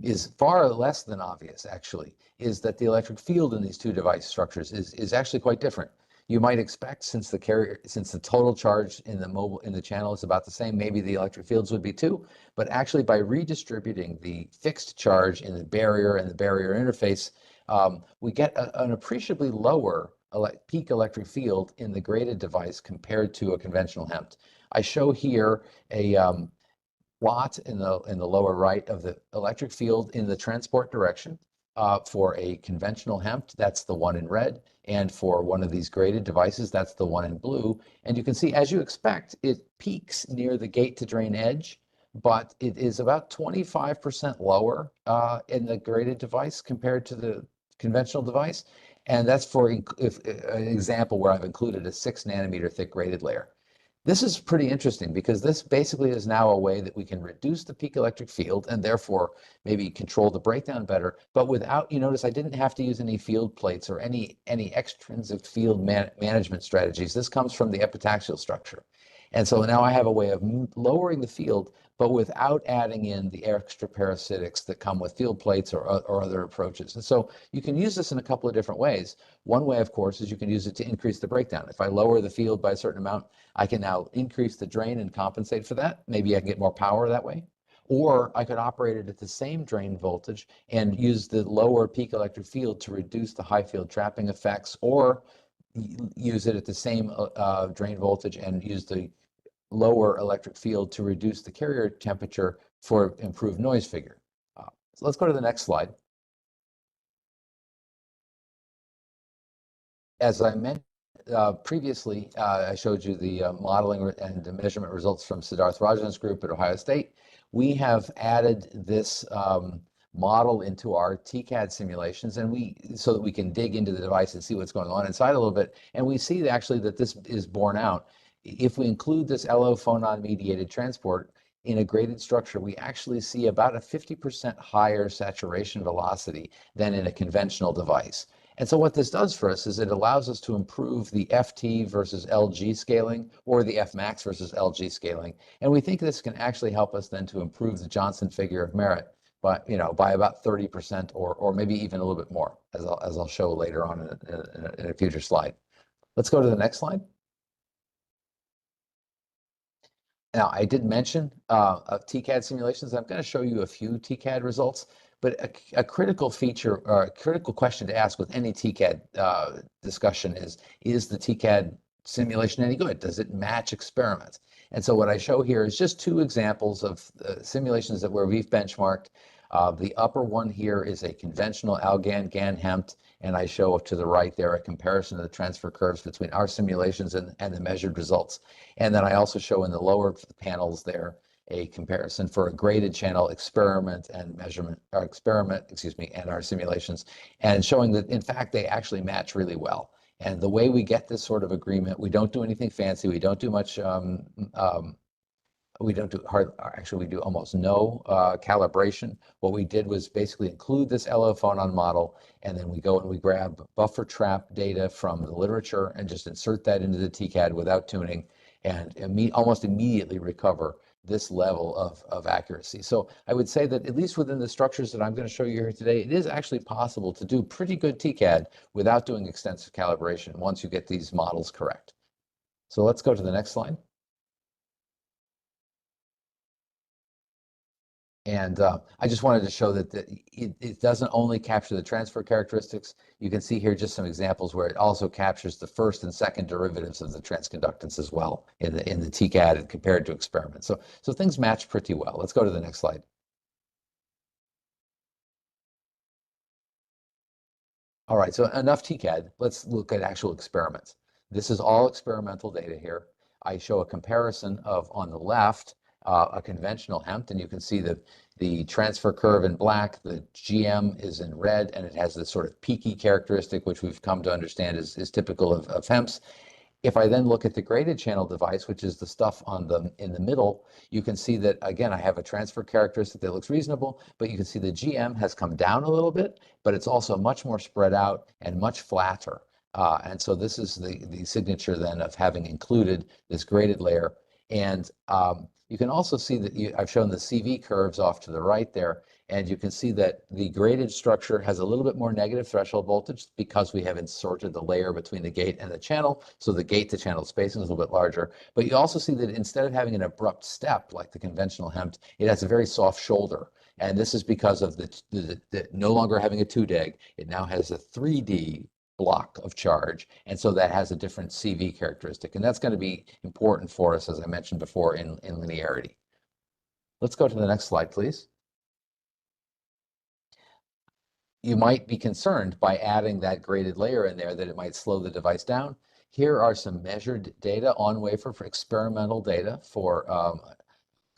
is far less than obvious, actually, is that the electric field in these two device structures is actually quite different. You might expect, since the total charge in the channel is about the same, maybe the electric fields would be too. But actually, by redistributing the fixed charge in the barrier and the barrier interface, we get an appreciably lower peak electric field in the graded device compared to a conventional HEMT. I show here a plot in the lower right of the electric field in the transport direction for a conventional HEMT. That's the one in red. And for one of these graded devices, that's the one in blue. And you can see, as you expect, it peaks near the gate to drain edge, but it is about 25% lower in the graded device compared to the conventional device. And that's for an example where I've included a 6 nanometer thick graded layer. This is pretty interesting because this basically is now a way that we can reduce the peak electric field and therefore maybe control the breakdown better, but without, you notice I didn't have to use any field plates or any extrinsic field management strategies. This comes from the epitaxial structure. And so now I have a way of lowering the field, but without adding in the extra parasitics that come with field plates or other approaches. And so you can use this in a couple of different ways. One way, of course, is you can use it to increase the breakdown. If I lower the field by a certain amount, I can now increase the drain and compensate for that. Maybe I can get more power that way. Or I could operate it at the same drain voltage and use the lower peak electric field to reduce the high field trapping effects, or use it at the same drain voltage and use the lower electric field to reduce the carrier temperature for improved noise figure. So let's go to the next slide. As I mentioned previously, I showed you the modeling and the measurement results from Siddharth Rajan's group at Ohio State. We have added this model into our TCAD simulations, and so that we can dig into the device and see what's going on inside a little bit. And we see actually that this is borne out. If we include this LO phonon mediated transport in a graded structure, we actually see about a 50% higher saturation velocity than in a conventional device. And so what this does for us is it allows us to improve the FT versus LG scaling, or the Fmax versus LG scaling. And we think this can actually help us then to improve the Johnson figure of merit by about 30%, or maybe even a little bit more, as I'll show later on in a future slide. Let's go to the next slide. Now, I did mention TCAD simulations. I'm going to show you a few TCAD results, but a critical feature, or a critical question to ask with any TCAD discussion is the TCAD simulation any good? Does it match experiments? And so what I show here is just two examples of simulations where we've benchmarked. The upper one here is a conventional ALGAN GAN HEMT, and I show to the right there a comparison of the transfer curves between our simulations and the measured results. And then I also show in the lower panels there a comparison for a graded channel experiment and measurement, or experiment, excuse me, and our simulations, and showing that in fact they actually match really well. And the way we get this sort of agreement, we don't do anything fancy. We don't do much. We don't do actually we do almost no calibration. What we did was basically include this LO phonon model, and then we go and we grab buffer trap data from the literature and just insert that into the TCAD without tuning, and almost immediately recover this level of accuracy. So I would say that at least within the structures that I'm going to show you here today, it is actually possible to do pretty good TCAD without doing extensive calibration once you get these models correct. So let's go to the next slide. And I just wanted to show that it doesn't only capture the transfer characteristics. You can see here just some examples where it also captures the first and second derivatives of the transconductance as well in the TCAD and compared to experiments. So things match pretty well. Let's go to the next slide. All right, so enough TCAD. Let's look at actual experiments. This is all experimental data here. I show a comparison of, on the left, a conventional HEMT, and you can see that the transfer curve in black, the GM is in red, and it has this sort of peaky characteristic, which we've come to understand is typical of HEMTs. If I then look at the graded channel device, which is the stuff in the middle, you can see that, again, I have a transfer characteristic that looks reasonable, but you can see the GM has come down a little bit, but it's also much more spread out and much flatter. And so this is the signature then of having included this graded layer. And you can also see that I've shown the CV curves off to the right there, And you can see that the graded structure has a little bit more negative threshold voltage because we have inserted the layer between the gate and the channel. So the gate to channel spacing is a little bit larger. But you also see that instead of having an abrupt step like the conventional HEMT, it has a very soft shoulder. And this is because of the no longer having a 2-DEG. It now has a 3D block of charge. And so that has a different CV characteristic. And that's going to be important for us, as I mentioned before, in linearity. Let's go to the next slide, please. You might be concerned by adding that graded layer in there that it might slow the device down. Here are some measured data on wafer for experimental data for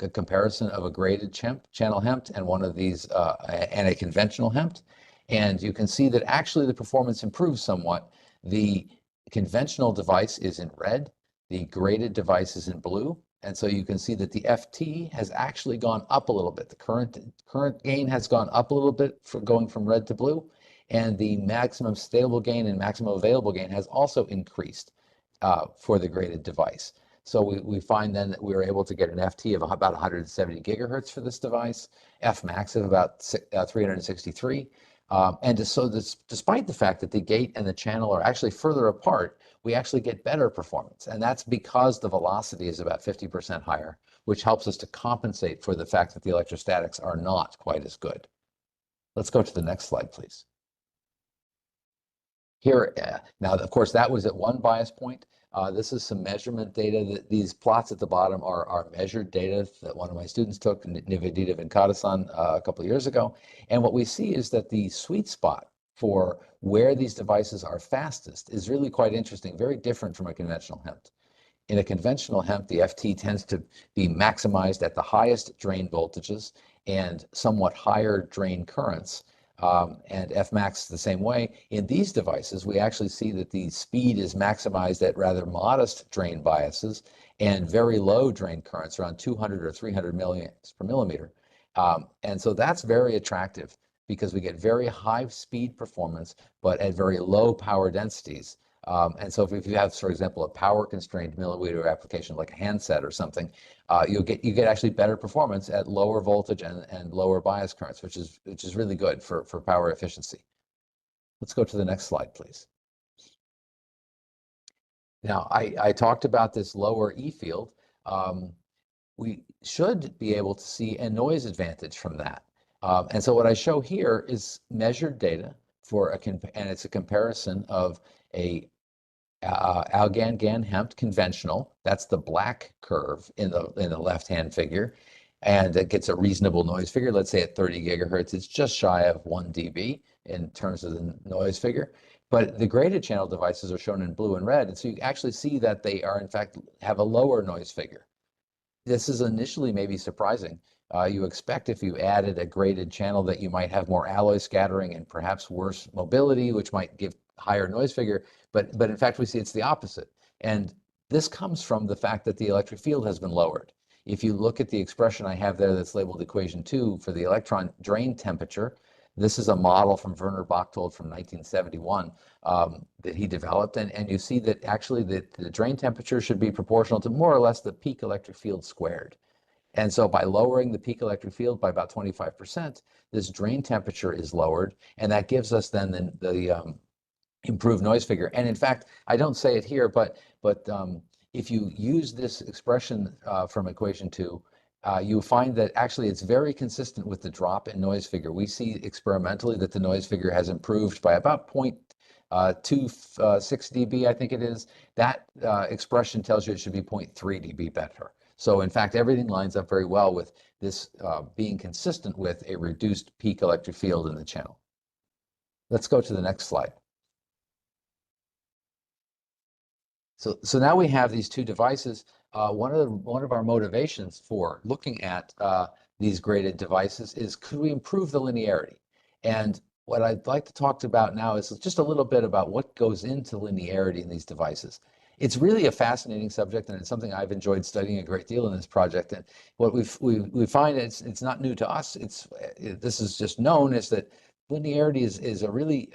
a comparison of a graded channel HEMT and one of these and a conventional HEMT. And you can see that actually the performance improves somewhat. The conventional device is in red, the graded device is in blue. And so you can see that the FT has actually gone up a little bit. The current gain has gone up a little bit for going from red to blue. And the maximum stable gain and maximum available gain has also increased for the graded device. So we find then that we were able to get an FT of about 170 gigahertz for this device, Fmax of about 363. Despite the fact that the gate and the channel are actually further apart, we actually get better performance. And that's because the velocity is about 50% higher, which helps us to compensate for the fact that the electrostatics are not quite as good. Let's go to the next slide, please. Here, now, of course, that was at one bias point. This is some measurement data. These plots at the bottom are measured data that one of my students took, Nivedita Venkatasan, a couple of years ago. And what we see is that the sweet spot for where these devices are fastest is really quite interesting, very different from a conventional HEMT. In a conventional HEMT, the FT tends to be maximized at the highest drain voltages and somewhat higher drain currents. And Fmax the same way. In these devices, we actually see that the speed is maximized at rather modest drain biases and very low drain currents, around 200 or 300 milliamps per millimeter. And so that's very attractive because we get very high speed performance, but at very low power densities. And so if you have, for example, a power constrained millimeter application like a handset or something, you get actually better performance at lower voltage and lower bias currents, which is really good for power efficiency. Let's go to the next slide, please. Now, I talked about this lower E field. We should be able to see a noise advantage from that. And so what I show here is measured data for and it's a comparison of a Algan-GaN HEMT conventional. That's the black curve in the left-hand figure, and it gets a reasonable noise figure. Let's say at 30 gigahertz, it's just shy of 1 dB in terms of the noise figure. But the graded channel devices are shown in blue and red, and so you actually see that they are in fact have a lower noise figure. This is initially maybe surprising. You expect if you added a graded channel that you might have more alloy scattering and perhaps worse mobility, which might give higher noise figure, but in fact we see it's the opposite. And this comes from the fact that the electric field has been lowered. If you look at the expression I have there that's labeled equation 2 for the electron drain temperature, this is a model from Werner Bachtold from 1971 that he developed, and you see that actually the drain temperature should be proportional to more or less the peak electric field squared. And so by lowering the peak electric field by about 25%, this drain temperature is lowered, and that gives us then the improved noise figure. And in fact, I don't say it here, but if you use this expression from equation 2, you find that actually it's very consistent with the drop in noise figure. We see experimentally that the noise figure has improved by about 0.26 dB, I think it is. That expression tells you it should be 0.3 dB better. So in fact, everything lines up very well with this being consistent with a reduced peak electric field in the channel. Let's go to the next slide. So now we have these two devices. One of our motivations for looking at these graded devices is, could we improve the linearity? And what I'd like to talk about now is just a little bit about what goes into linearity in these devices. It's really a fascinating subject, and it's something I've enjoyed studying a great deal in this project. And what we find it's not new to us. This is just known, is that linearity is a really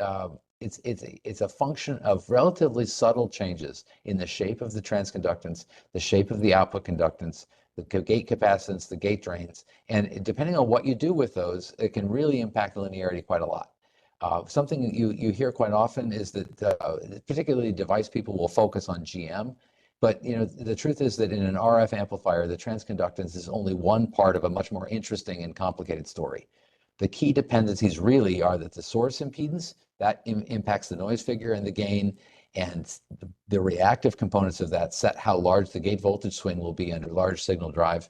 it's a function of relatively subtle changes in the shape of the transconductance, the shape of the output conductance, the gate capacitance, the gate drains, and depending on what you do with those, it can really impact the linearity quite a lot. Something you hear quite often is that particularly device people will focus on GM, but the truth is that in an RF amplifier, the transconductance is only one part of a much more interesting and complicated story. The key dependencies really are that the source impedance, that impacts the noise figure and the gain, and the reactive components of that set how large the gate voltage swing will be under large signal drive.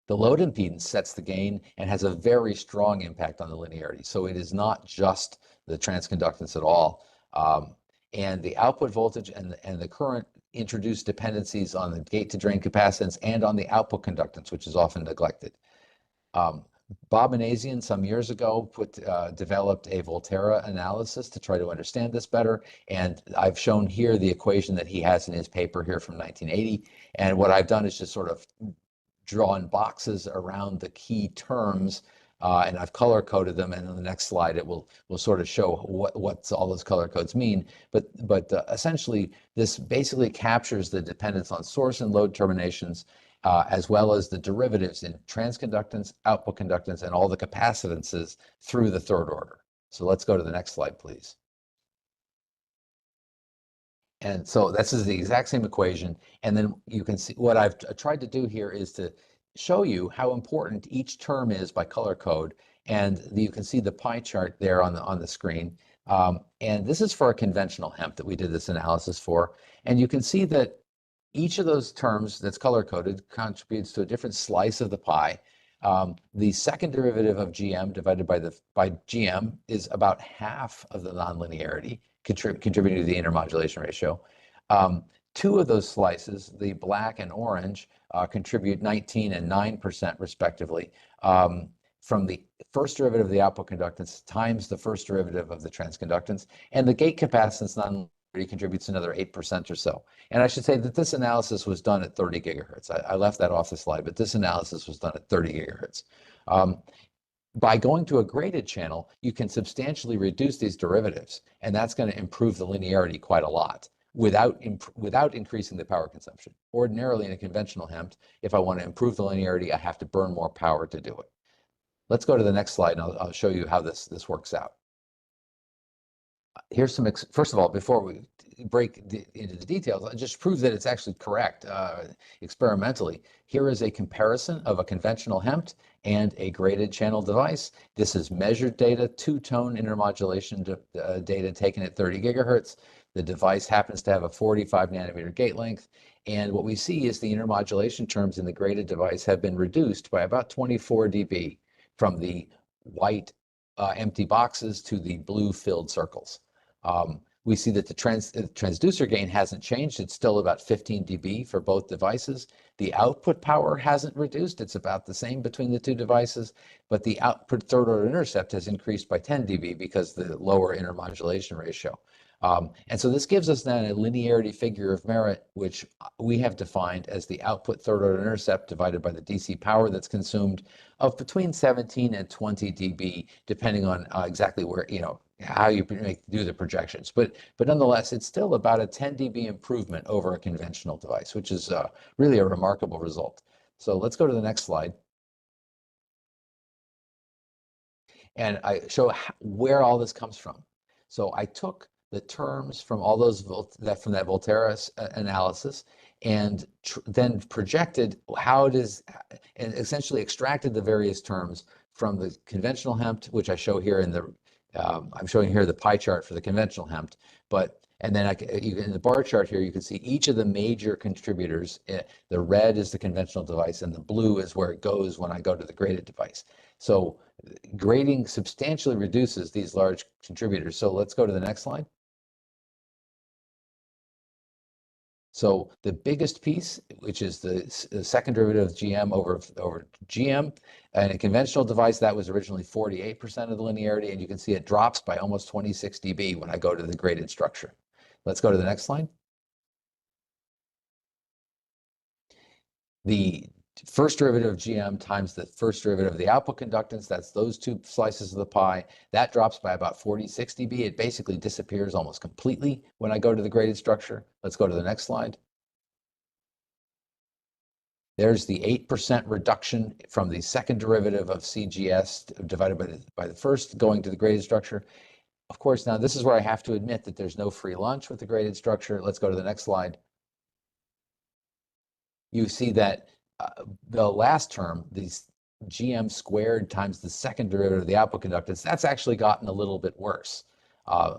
The load impedance sets the gain and has a very strong impact on the linearity. So it is not just the transconductance at all. And the output voltage and the current introduced dependencies on the gate to drain capacitance and on the output conductance, which is often neglected. Bob Manassian some years ago developed a Volterra analysis to try to understand this better, and I've shown here the equation that he has in his paper here from 1980, and what I've done is just sort of drawn boxes around the key terms, and I've color coded them, and on the next slide it will sort of show what all those color codes mean, but essentially this basically captures the dependence on source and load terminations, as well as the derivatives in transconductance, output conductance, and all the capacitances through the third order. So let's go to the next slide, please. And so this is the exact same equation. And then you can see what I've tried to do here is to show you how important each term is by color code. And you can see the pie chart there on the screen. And this is for a conventional HEMT that we did this analysis for. And you can see that each of those terms that's color-coded contributes to a different slice of the pie. The second derivative of GM divided by GM is about half of the nonlinearity, contributing to the intermodulation ratio. Two of those slices, the black and orange, contribute 19 and 9% respectively, from the first derivative of the output conductance times the first derivative of the transconductance, and the gate capacitance nonlinearity contributes another 8% or so. And I should say that this analysis was done at 30 gigahertz. I left that off the slide, but this analysis was done at 30 gigahertz. By going to a graded channel, you can substantially reduce these derivatives, and that's going to improve the linearity quite a lot without increasing the power consumption. Ordinarily in a conventional HEMT, if I want to improve the linearity, I have to burn more power to do it. Let's go to the next slide, and I'll show you how this works out. Here's some, first of all, before we break into the details, I'll just prove that it's actually correct experimentally. Here is a comparison of a conventional HEMT and a graded channel device. This is measured data, two-tone intermodulation data taken at 30 gigahertz. The device happens to have a 45 nanometer gate length. And what we see is the intermodulation terms in the graded device have been reduced by about 24 dB from the white empty boxes to the blue filled circles. We see that the transducer gain hasn't changed. It's still about 15 dB for both devices. The output power hasn't reduced. It's about the same between the two devices, but the output third order intercept has increased by 10 dB because the lower intermodulation ratio. And so this gives us then a linearity figure of merit, which we have defined as the output third order intercept divided by the DC power that's consumed of between 17 and 20 dB, depending on exactly where, how you do the projections. But nonetheless, it's still about a 10 dB improvement over a conventional device, which is really a remarkable result. So let's go to the next slide. And I show where all this comes from. So I took the terms from all those from that Volterra analysis and then projected how it is, and essentially extracted the various terms from the conventional HEMT, which I show here in the I'm showing here the pie chart for the conventional HEMT, and then in the bar chart here, you can see each of the major contributors. The red is the conventional device, and the blue is where it goes when I go to the graded device. So grading substantially reduces these large contributors. So let's go to the next slide. So the biggest piece, which is the second derivative of GM over GM, and a conventional device, that was originally 48% of the linearity, and you can see it drops by almost 26 dB when I go to the graded structure. Let's go to the next slide. The first derivative of GM times the first derivative of the output conductance, that's those two slices of the pie, that drops by about 46 dB. It basically disappears almost completely when I go to the graded structure. Let's go to the next slide. There's the 8% reduction from the second derivative of CGS divided by the first going to the graded structure. Of course, now this is where I have to admit that there's no free lunch with the graded structure. Let's go to the next slide. You see that the last term, these GM squared times the second derivative of the output conductance, that's actually gotten a little bit worse.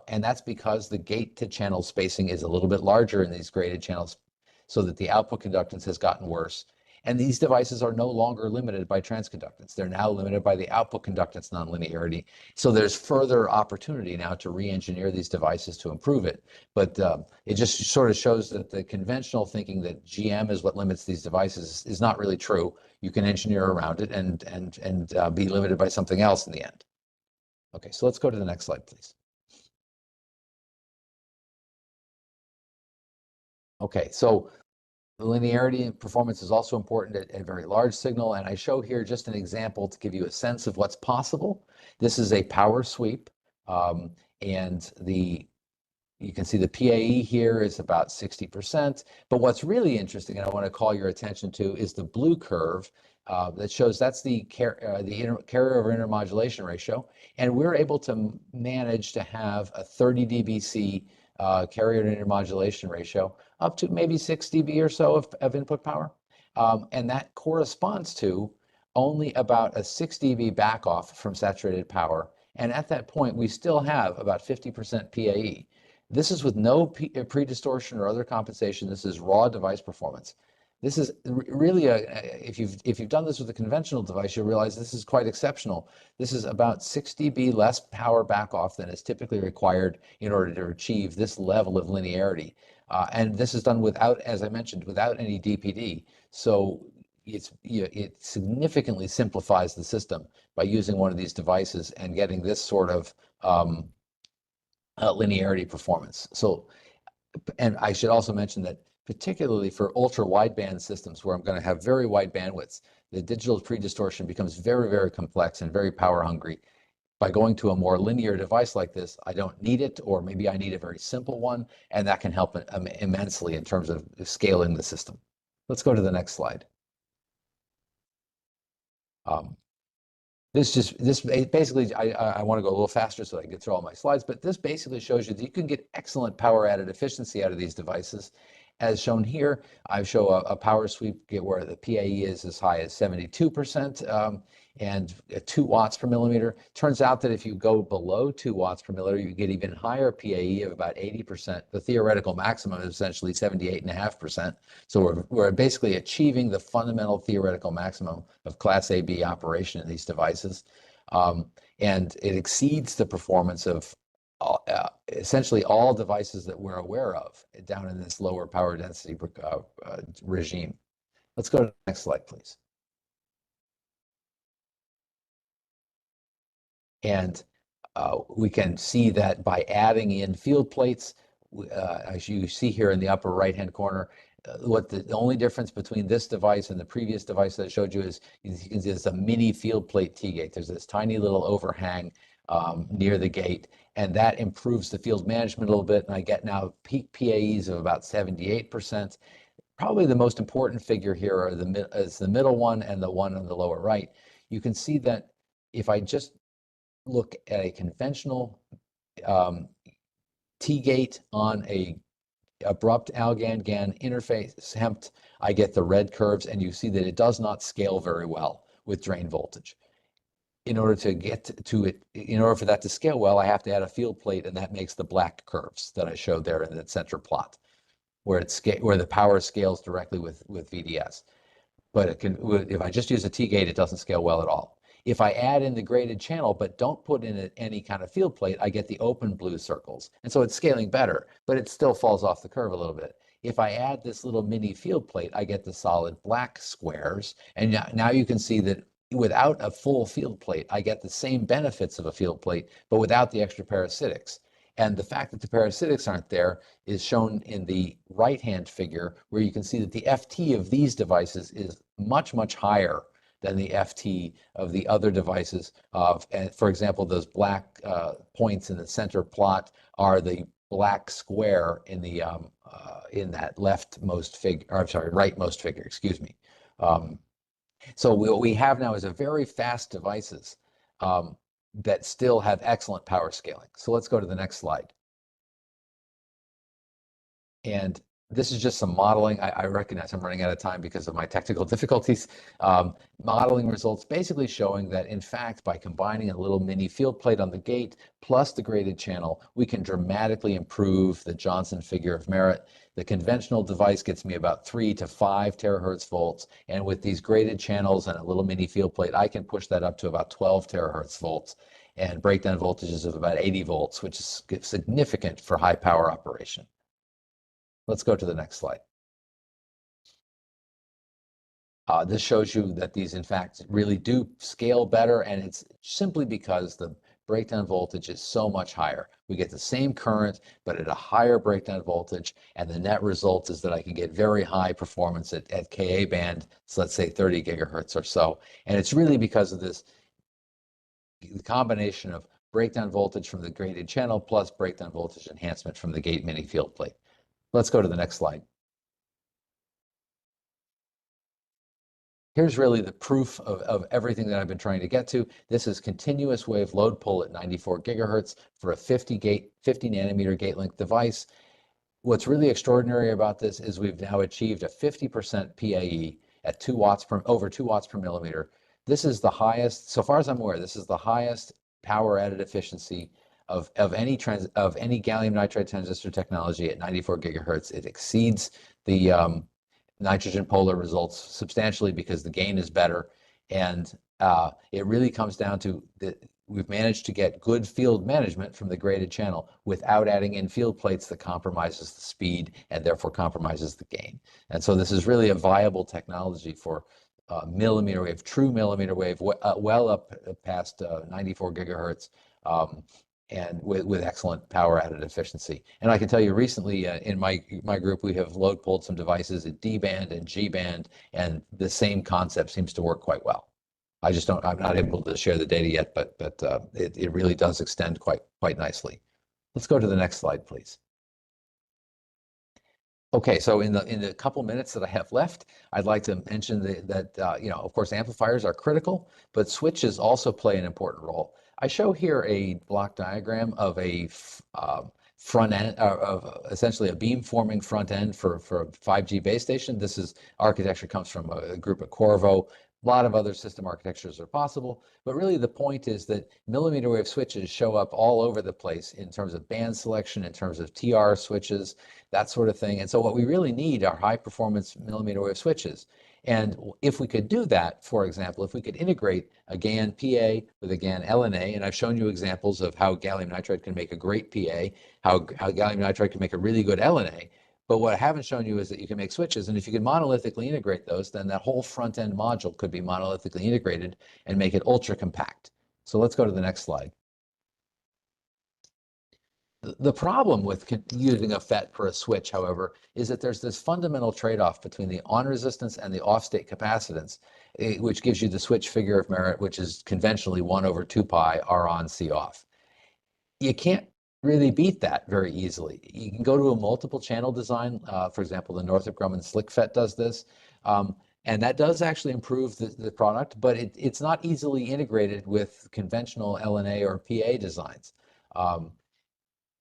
And that's because the gate to channel spacing is a little bit larger in these graded channels, so that the output conductance has gotten worse. And these devices are no longer limited by transconductance. They're now limited by the output conductance nonlinearity. So there's further opportunity now to re-engineer these devices to improve it. But it just sort of shows that the conventional thinking that GM is what limits these devices is not really true. You can engineer around it and be limited by something else in the end. Okay, so let's go to the next slide, please. Okay, so the linearity and performance is also important at a very large signal, and I show here just an example to give you a sense of what's possible. This is a power sweep, and you can see the PAE here is about 60%, but what's really interesting, and I want to call your attention to, is the blue curve that shows that's the carrier over intermodulation ratio, and we're able to manage to have a 30 dBc carrier to intermodulation ratio up to maybe 6 dB or so of input power. And that corresponds to only about a 6 dB back off from saturated power. And at that point, we still have about 50% PAE. This is with no pre-distortion or other compensation. This is raw device performance. This is really if you've done this with a conventional device, you'll realize this is quite exceptional. This is about 6 dB less power back off than is typically required in order to achieve this level of linearity. And this is done without, as I mentioned, without any DPD. So it significantly simplifies the system by using one of these devices and getting this sort of linearity performance. So, and I should also mention that particularly for ultra wideband systems where I'm going to have very wide bandwidths, the digital pre-distortion becomes very, very complex and very power hungry. By going to a more linear device like this, I don't need it, or maybe I need a very simple one, and that can help immensely in terms of scaling the system. Let's go to the next slide. This basically, I want to go a little faster so I can get through all my slides, but this basically shows you that you can get excellent power added efficiency out of these devices. As shown here, I show a power sweep where the PAE is as high as 72% and 2 watts per millimeter. Turns out that if you go below 2 watts per millimeter, you get even higher PAE of about 80%. The theoretical maximum is essentially 78.5%. So we're basically achieving the fundamental theoretical maximum of Class A/B operation in these devices. And it exceeds the performance of essentially all devices that we're aware of down in this lower power density regime. Let's go to the next slide, please. And we can see that by adding in field plates, as you see here in the upper right-hand corner, the only difference between this device and the previous device that I showed you is you can see there's a mini field plate T-gate. There's this tiny little overhang near the gate, and that improves the field management a little bit, and I get now peak PAEs of about 78%. Probably the most important figure here is the middle one and the one on the lower right. You can see that if I just look at a conventional T-gate on a abrupt AlGaN-GaN interface HEMT, I get the red curves, and you see that it does not scale very well with drain voltage. In order for that to scale well, I have to add a field plate, and that makes the black curves that I showed there in that center plot, where the power scales directly with VDS. But if I just use a T-gate, it doesn't scale well at all. If I add in the graded channel but don't put in any kind of field plate, I get the open blue circles. And so it's scaling better, but it still falls off the curve a little bit. If I add this little mini field plate, I get the solid black squares. And now you can see that without a full field plate, I get the same benefits of a field plate, but without the extra parasitics. And the fact that the parasitics aren't there is shown in the right-hand figure, where you can see that the FT of these devices is much, much higher than the FT of the other devices. And for example, those black points in the center plot are the black square in the in that rightmost figure, excuse me. So what we have now is a very fast devices that still have excellent power scaling. So let's go to the next slide. And this is just some modeling. I recognize I'm running out of time because of my technical difficulties. Modeling results basically showing that, in fact, by combining a little mini field plate on the gate plus the graded channel, we can dramatically improve the Johnson figure of merit. The conventional device gets me about 3 to 5 terahertz volts, and with these graded channels and a little mini field plate, I can push that up to about 12 terahertz volts and breakdown voltages of about 80 volts, which is significant for high power operation. Let's go to the next slide. This shows you that these, in fact, really do scale better, and it's simply because the breakdown voltage is so much higher. We get the same current, but at a higher breakdown voltage, and the net result is that I can get very high performance at Ka band, so let's say 30 gigahertz or so. And it's really because of this combination of breakdown voltage from the graded channel plus breakdown voltage enhancement from the gate mini field plate. Let's go to the next slide. Here's really the proof of everything that I've been trying to get to. This is continuous wave load pull at 94 gigahertz for a 50 nanometer gate length device. What's really extraordinary about this is we've now achieved a 50% PAE at over 2 watts per millimeter. This is the highest, so far as I'm aware, this is the highest power added efficiency of any gallium nitride transistor technology at 94 gigahertz. It exceeds the nitrogen polar results substantially because the gain is better, and it really comes down to that we've managed to get good field management from the graded channel without adding in field plates that compromises the speed and therefore compromises the gain. And so this is really a viable technology for millimeter wave, true millimeter wave, well up past 94 gigahertz. And with excellent power added efficiency. And I can tell you recently in my group, we have load pulled some devices at D band and G band, and the same concept seems to work quite well. I'm not able to share the data yet, but it really does extend quite nicely. Let's go to the next slide, please. Okay, so in the couple minutes that I have left, I'd like to mention that of course, amplifiers are critical, but switches also play an important role. I show here a block diagram of a front end, of essentially a beam-forming front end for a 5G base station. This architecture comes from a group at Qorvo. A lot of other system architectures are possible, but really the point is that millimeter wave switches show up all over the place in terms of band selection, in terms of TR switches, that sort of thing. And so what we really need are high performance millimeter wave switches. And if we could do that, for example, if we could integrate a GaN PA with a GaN LNA, and I've shown you examples of how gallium nitride can make a great PA, how gallium nitride can make a really good LNA, but what I haven't shown you is that you can make switches, and if you can monolithically integrate those, then that whole front-end module could be monolithically integrated and make it ultra compact. So let's go to the next slide. The problem with using a FET for a switch, however, is that there's this fundamental trade-off between the on resistance and the off-state capacitance, which gives you the switch figure of merit, which is conventionally 1 over 2 pi R on C off. You can't really beat that very easily. You can go to a multiple channel design. For example, the Northrop Grumman Slick FET does this. And that does actually improve the product, but it's not easily integrated with conventional LNA or PA designs.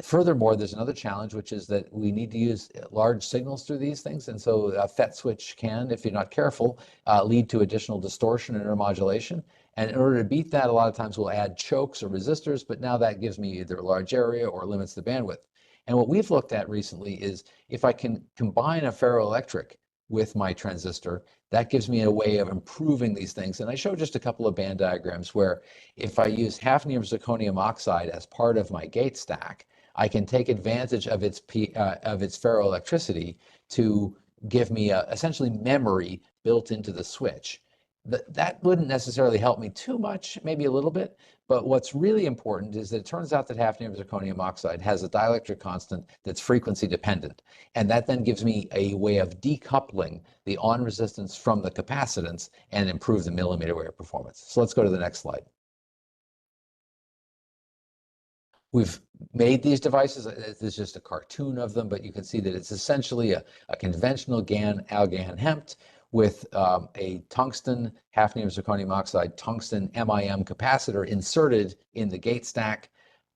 Furthermore, there's another challenge, which is that we need to use large signals through these things. And so a FET switch can, if you're not careful, lead to additional distortion and intermodulation. And in order to beat that, a lot of times we'll add chokes or resistors, but now that gives me either a large area or limits the bandwidth. And what we've looked at recently is if I can combine a ferroelectric with my transistor, that gives me a way of improving these things. And I showed just a couple of band diagrams where if I use hafnium zirconium oxide as part of my gate stack, I can take advantage of its ferroelectricity to give me essentially memory built into the switch. That wouldn't necessarily help me too much, maybe a little bit, but what's really important is that it turns out that hafnium zirconium oxide has a dielectric constant that's frequency dependent, and that then gives me a way of decoupling the on resistance from the capacitance and improve the millimeter wave performance. So let's go to the next slide. We've made these devices. This is just a cartoon of them, but you can see that it's essentially a conventional GaN, AlGaN HEMT with a tungsten hafnium zirconium oxide tungsten MIM capacitor inserted in the gate stack.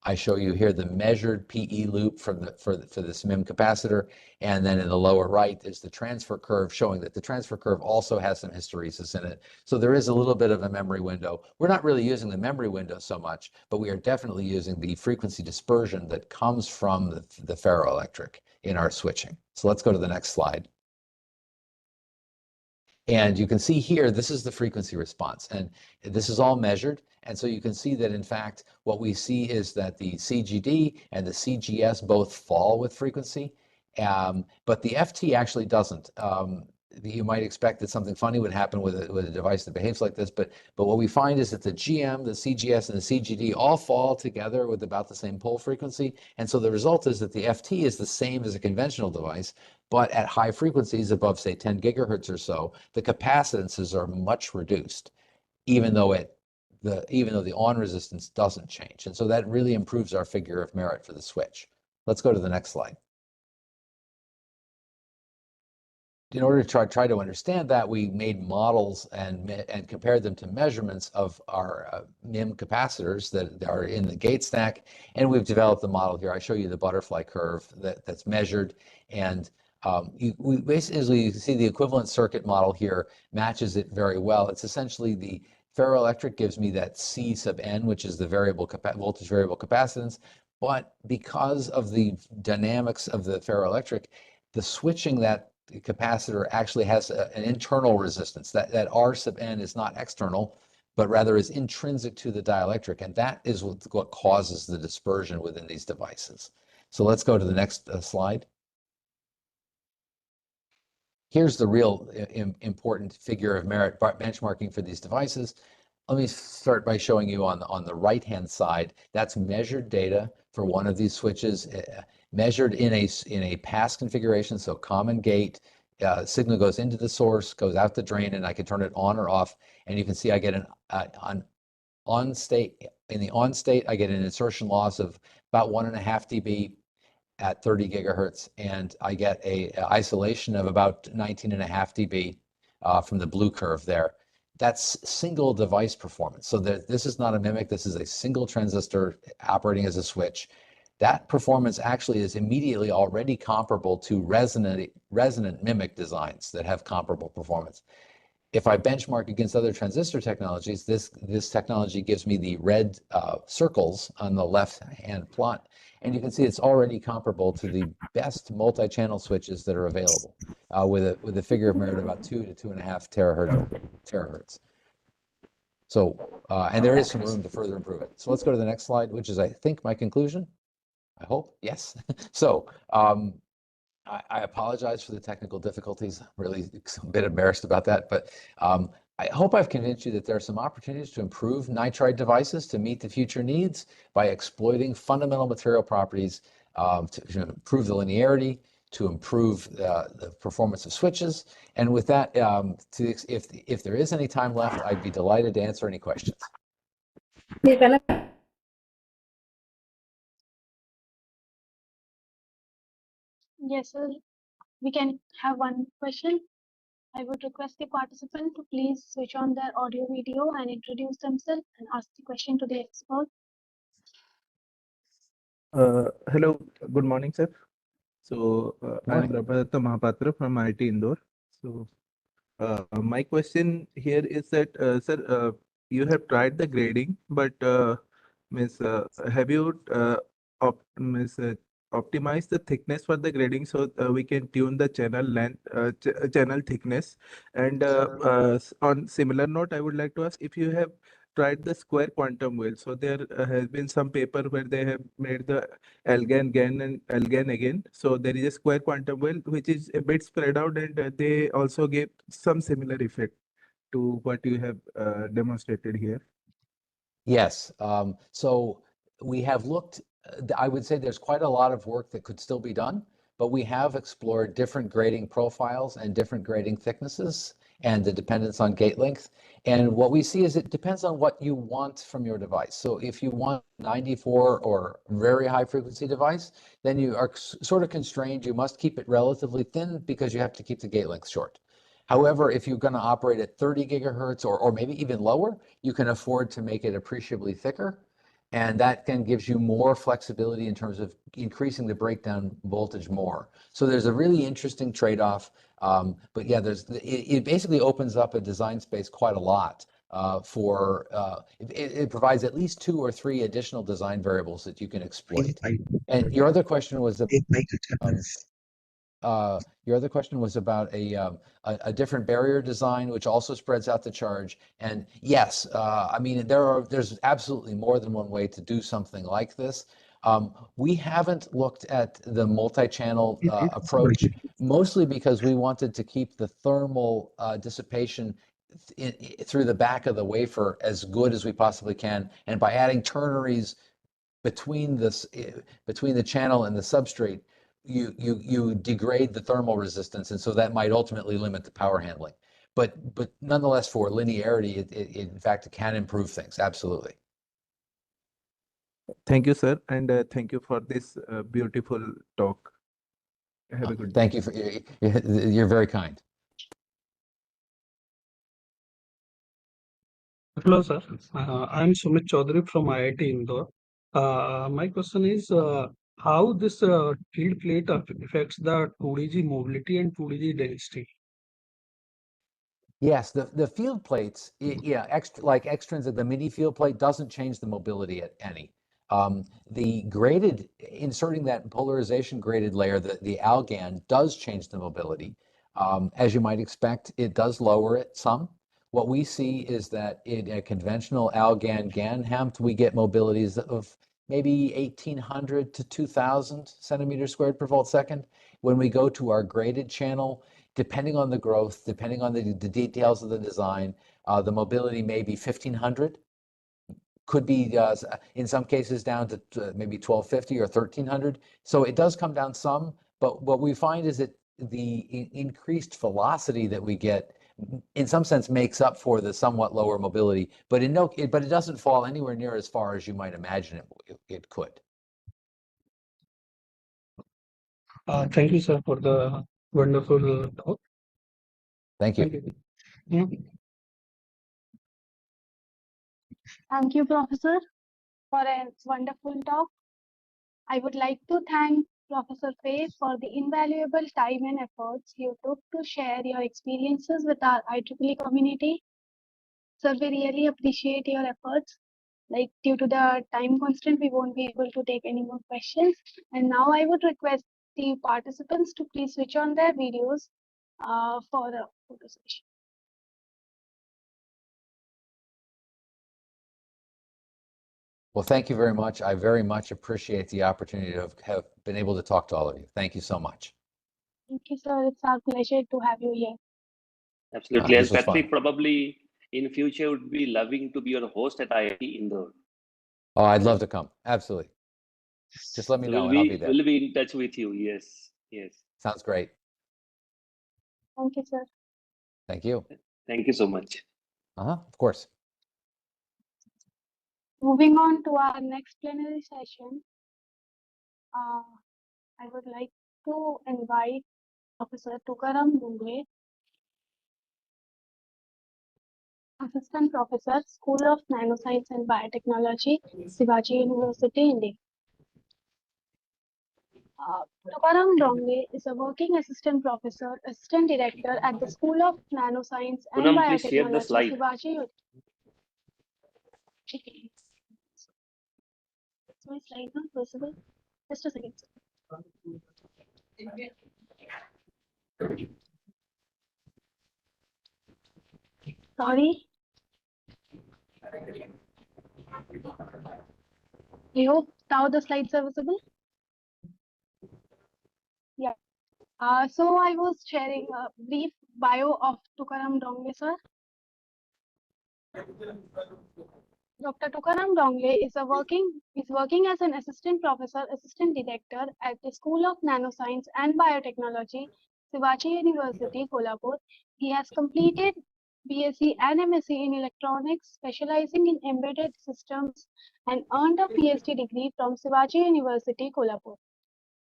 I show you here the measured PE loop for this MIM capacitor, and then in the lower right is the transfer curve showing that the transfer curve also has some hysteresis in it. So there is a little bit of a memory window. We're not really using the memory window so much, but we are definitely using the frequency dispersion that comes from the ferroelectric in our switching. So let's go to the next slide. And you can see here, this is the frequency response, and this is all measured. And so you can see that, in fact, what we see is that the CGD and the CGS both fall with frequency, but the FT actually doesn't. You might expect that something funny would happen with a device that behaves like this, but what we find is that the GM, the CGS, and the CGD all fall together with about the same pole frequency. And so the result is that the FT is the same as a conventional device, but at high frequencies above, say, 10 gigahertz or so, the capacitances are much reduced, even though the on resistance doesn't change. And so that really improves our figure of merit for the switch. Let's go to the next slide. In order to try to understand that, we made models and compared them to measurements of our MIM capacitors that are in the gate stack, and we've developed the model here. I show you the butterfly curve that's measured, and we basically see the equivalent circuit model here matches it very well. It's essentially the ferroelectric gives me that C sub n, which is the voltage variable capacitance, but because of the dynamics of the ferroelectric, the switching that capacitor actually has an internal resistance. That R sub n is not external, but rather is intrinsic to the dielectric, and that is what causes the dispersion within these devices. So let's go to the next slide. Here's the real important figure of merit benchmarking for these devices. Let me start by showing you on the right-hand side. That's measured data for one of these switches, measured in a pass configuration, so common gate. Signal goes into the source, goes out the drain, and I can turn it on or off. And you can see I get an on state. In the on state, I get an insertion loss of about 1.5 dB at 30 gigahertz, and I get a isolation of about 19.5 dB from the blue curve there. That's single device performance. So this is not a mimic, this is a single transistor operating as a switch. That performance actually is immediately already comparable to resonant mimic designs that have comparable performance. If I benchmark against other transistor technologies, this technology gives me the red circles on the left-hand plot. And you can see it's already comparable to the best multi-channel switches that are available with a figure of merit of about 2 to 2.5 terahertz. So, and there is some room to further improve it. So let's go to the next slide, which is, I think, my conclusion. I hope, yes. So I apologize for the technical difficulties. I'm really a bit embarrassed about that, but I hope I've convinced you that there are some opportunities to improve nitride devices to meet the future needs by exploiting fundamental material properties to improve the linearity, to improve the performance of switches. And with that, if there is any time left, I'd be delighted to answer any questions. Yes, sir. We can have one question. I would request the participant to please switch on their audio video and introduce themselves and ask the question to the expert. Hello, good morning, sir. So I'm Morning. Prabhadatta Mahapatra from IIT Indore. So my question here is that, sir, you have tried the grading, but have you optimized the thickness for the grading so we can tune the channel length, channel thickness? And on similar note, I would like to ask if you have tried the square quantum wheel. So there has been some paper where they have made the Algan again and Algan again. So there is a square quantum wheel which is a bit spread out, and they also gave some similar effect to what you have demonstrated here. Yes. So we have looked, I would say there's quite a lot of work that could still be done, but we have explored different grading profiles and different grading thicknesses and the dependence on gate length. And what we see is it depends on what you want from your device. So if you want 94 or very high frequency device, then you are sort of constrained. You must keep it relatively thin because you have to keep the gate length short. However, if you're going to operate at 30 gigahertz or maybe even lower, you can afford to make it appreciably thicker. And that then gives you more flexibility in terms of increasing the breakdown voltage more. So there's a really interesting trade-off. But yeah, it basically opens up a design space quite a lot. It provides at least 2 or 3 additional design variables that you can exploit. And your other question was about a different barrier design, which also spreads out the charge. And yes, I mean, there's absolutely more than one way to do something like this. We haven't looked at the multi-channel approach, mostly because we wanted to keep the thermal dissipation through the back of the wafer as good as we possibly can. And by adding ternaries between the channel and the substrate, you degrade the thermal resistance, and so that might ultimately limit the power handling. But nonetheless, for linearity, it in fact can improve things. Absolutely. Thank you, sir, and thank you for this beautiful talk. Have a good day. Thank you you're very kind. Hello, sir. I'm Sumit Chaudhary from IIT Indore. My question is how this field plate affects the 2DG mobility and 2DG density. Yes, the field plates, yeah, like extrinsic, the mini field plate doesn't change the mobility at any. The graded, inserting that polarization graded layer, the AlGaN does change the mobility. As you might expect, it does lower it some. What we see is that in a conventional AlGaN GaN HAMT, we get mobilities of maybe 1,800 to 2,000 centimeters squared per volt second. When we go to our graded channel, depending on the growth, depending on the details of the design, the mobility may be 1,500. Could be, in some cases, down to maybe 1,250 or 1,300. So it does come down some, but what we find is that the increased velocity that we get, in some sense, makes up for the somewhat lower mobility, but it doesn't fall anywhere near as far as you might imagine it could. Thank you, sir, for the wonderful talk. Thank you. Thank you. Thank you, Professor, for a wonderful talk. I would like to thank Professor Faye for the invaluable time and efforts you took to share your experiences with our IEEE community. Sir, we really appreciate your efforts. Like, due to the time constraint, we won't be able to take any more questions. And now I would request the participants to please switch on their videos for the photo session. Well, thank you very much. I very much appreciate the opportunity to have been able to talk to all of you. Thank you so much. Thank you, sir. It's our pleasure to have you here. Absolutely. This And was Patrick fun. probably in future would be loving to be your host at IIT Indore. Oh, I'd love to come. Absolutely. Just let me know and I'll be there. We'll be in touch with you. Yes. Yes. Sounds great. Thank you, sir. Thank you. Thank you so much. Of course. Moving on to our next plenary session, I would like to invite Professor Tukaram Dungwe, Assistant Professor, School of Nanoscience and Biotechnology, Shivaji University, India. Tukaram Dongwe is a working assistant professor, assistant director at the School of Nanoscience and Poonam, please share the Biotechnology, slide. Shivaji. Okay. Is my slide not visible? Just a second. Sorry. I hope now the slides are visible. Yeah. So I was sharing a brief bio of Tukaram Dongwe, sir. Dr. Tukaram Dongwe is working as an assistant professor, assistant director at the School of Nanoscience and Biotechnology, Shivaji University, Kolhapur. He has completed BSc and MSc in electronics, specializing in embedded systems, and earned a PhD degree from Shivaji University, Kolhapur.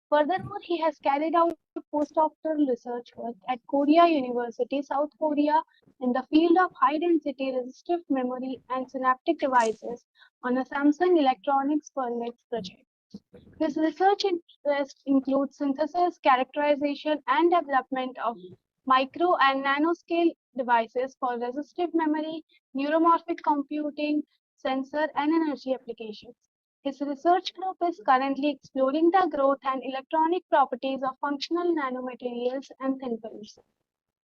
Furthermore, he has carried out postdoctoral research work at Korea University, South Korea, in the field of high-density resistive memory and synaptic devices on a Samsung Electronics Furnace project. His research interests include synthesis, characterization, and development of micro and nanoscale devices for resistive memory, neuromorphic computing, sensor, and energy applications. His research group is currently exploring the growth and electronic properties of functional nanomaterials and thin films.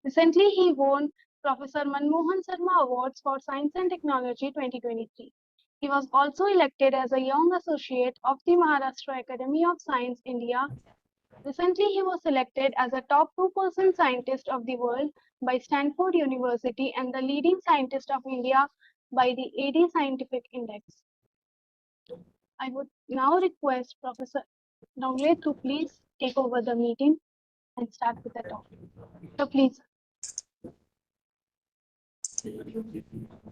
Recently, he won Professor Manmohan Sarma Awards for Science and Technology 2023. He was also elected as a young associate of the Maharashtra Academy of Science, India. Recently, he was selected as a top 2% scientist of the world by Stanford University and the leading scientist of India by the AD Scientific Index. I would now request Professor Dongle to please take over the meeting and start with the talk. So please.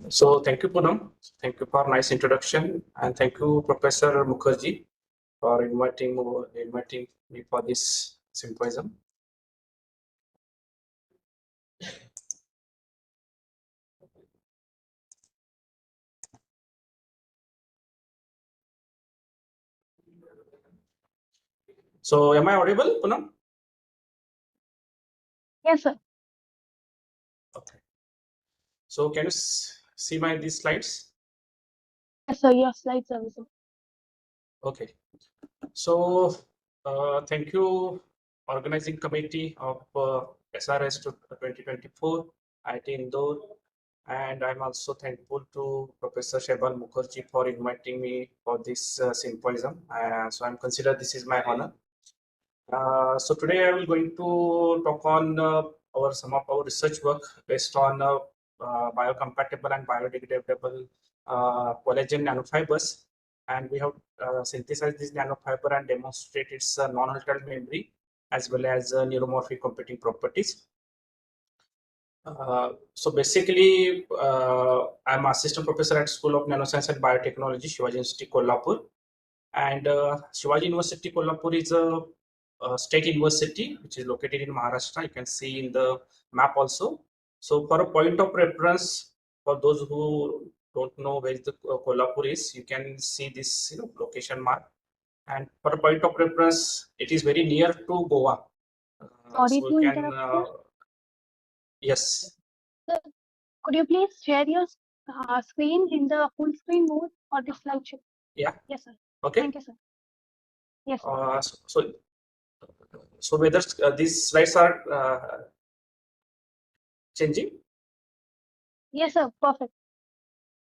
So thank you, Poonam. Thank you for nice introduction, and thank you, Professor Mukherjee, for inviting me for this symposium. So am I audible, Poonam? Yes, sir. Okay. So can you see these slides? Yes, sir. Your slides are visible. Okay. So thank you, organizing committee of SRS 2024, IIT Indore, and I'm also thankful to Professor Shaibal Mukherjee for inviting me for this symposium. So I'm considered this is my honor. So today I will going to talk on some of our research work based on biocompatible and biodegradable collagen nanofibers, and we have synthesized this nanofiber and demonstrate its non-altered memory as well as neuromorphic computing properties. So basically, I'm assistant professor at School of Nanoscience and Biotechnology, Shivaji University, Kolhapur, and Shivaji University, Kolhapur is a state university which is located in Maharashtra. You can see in the map also. So for a point of reference, for those who don't know where the Kolhapur is, you can see this location mark. And for a point of reference, it is very near to Goa. Sorry so to you interrupt, sir. Yes. Sir, could you please share your screen in the full screen mode or the slideshow? Yeah. Yes, sir. Okay. Thank you, sir. Yes, sir. So whether these slides are changing? Yes, sir. Perfect.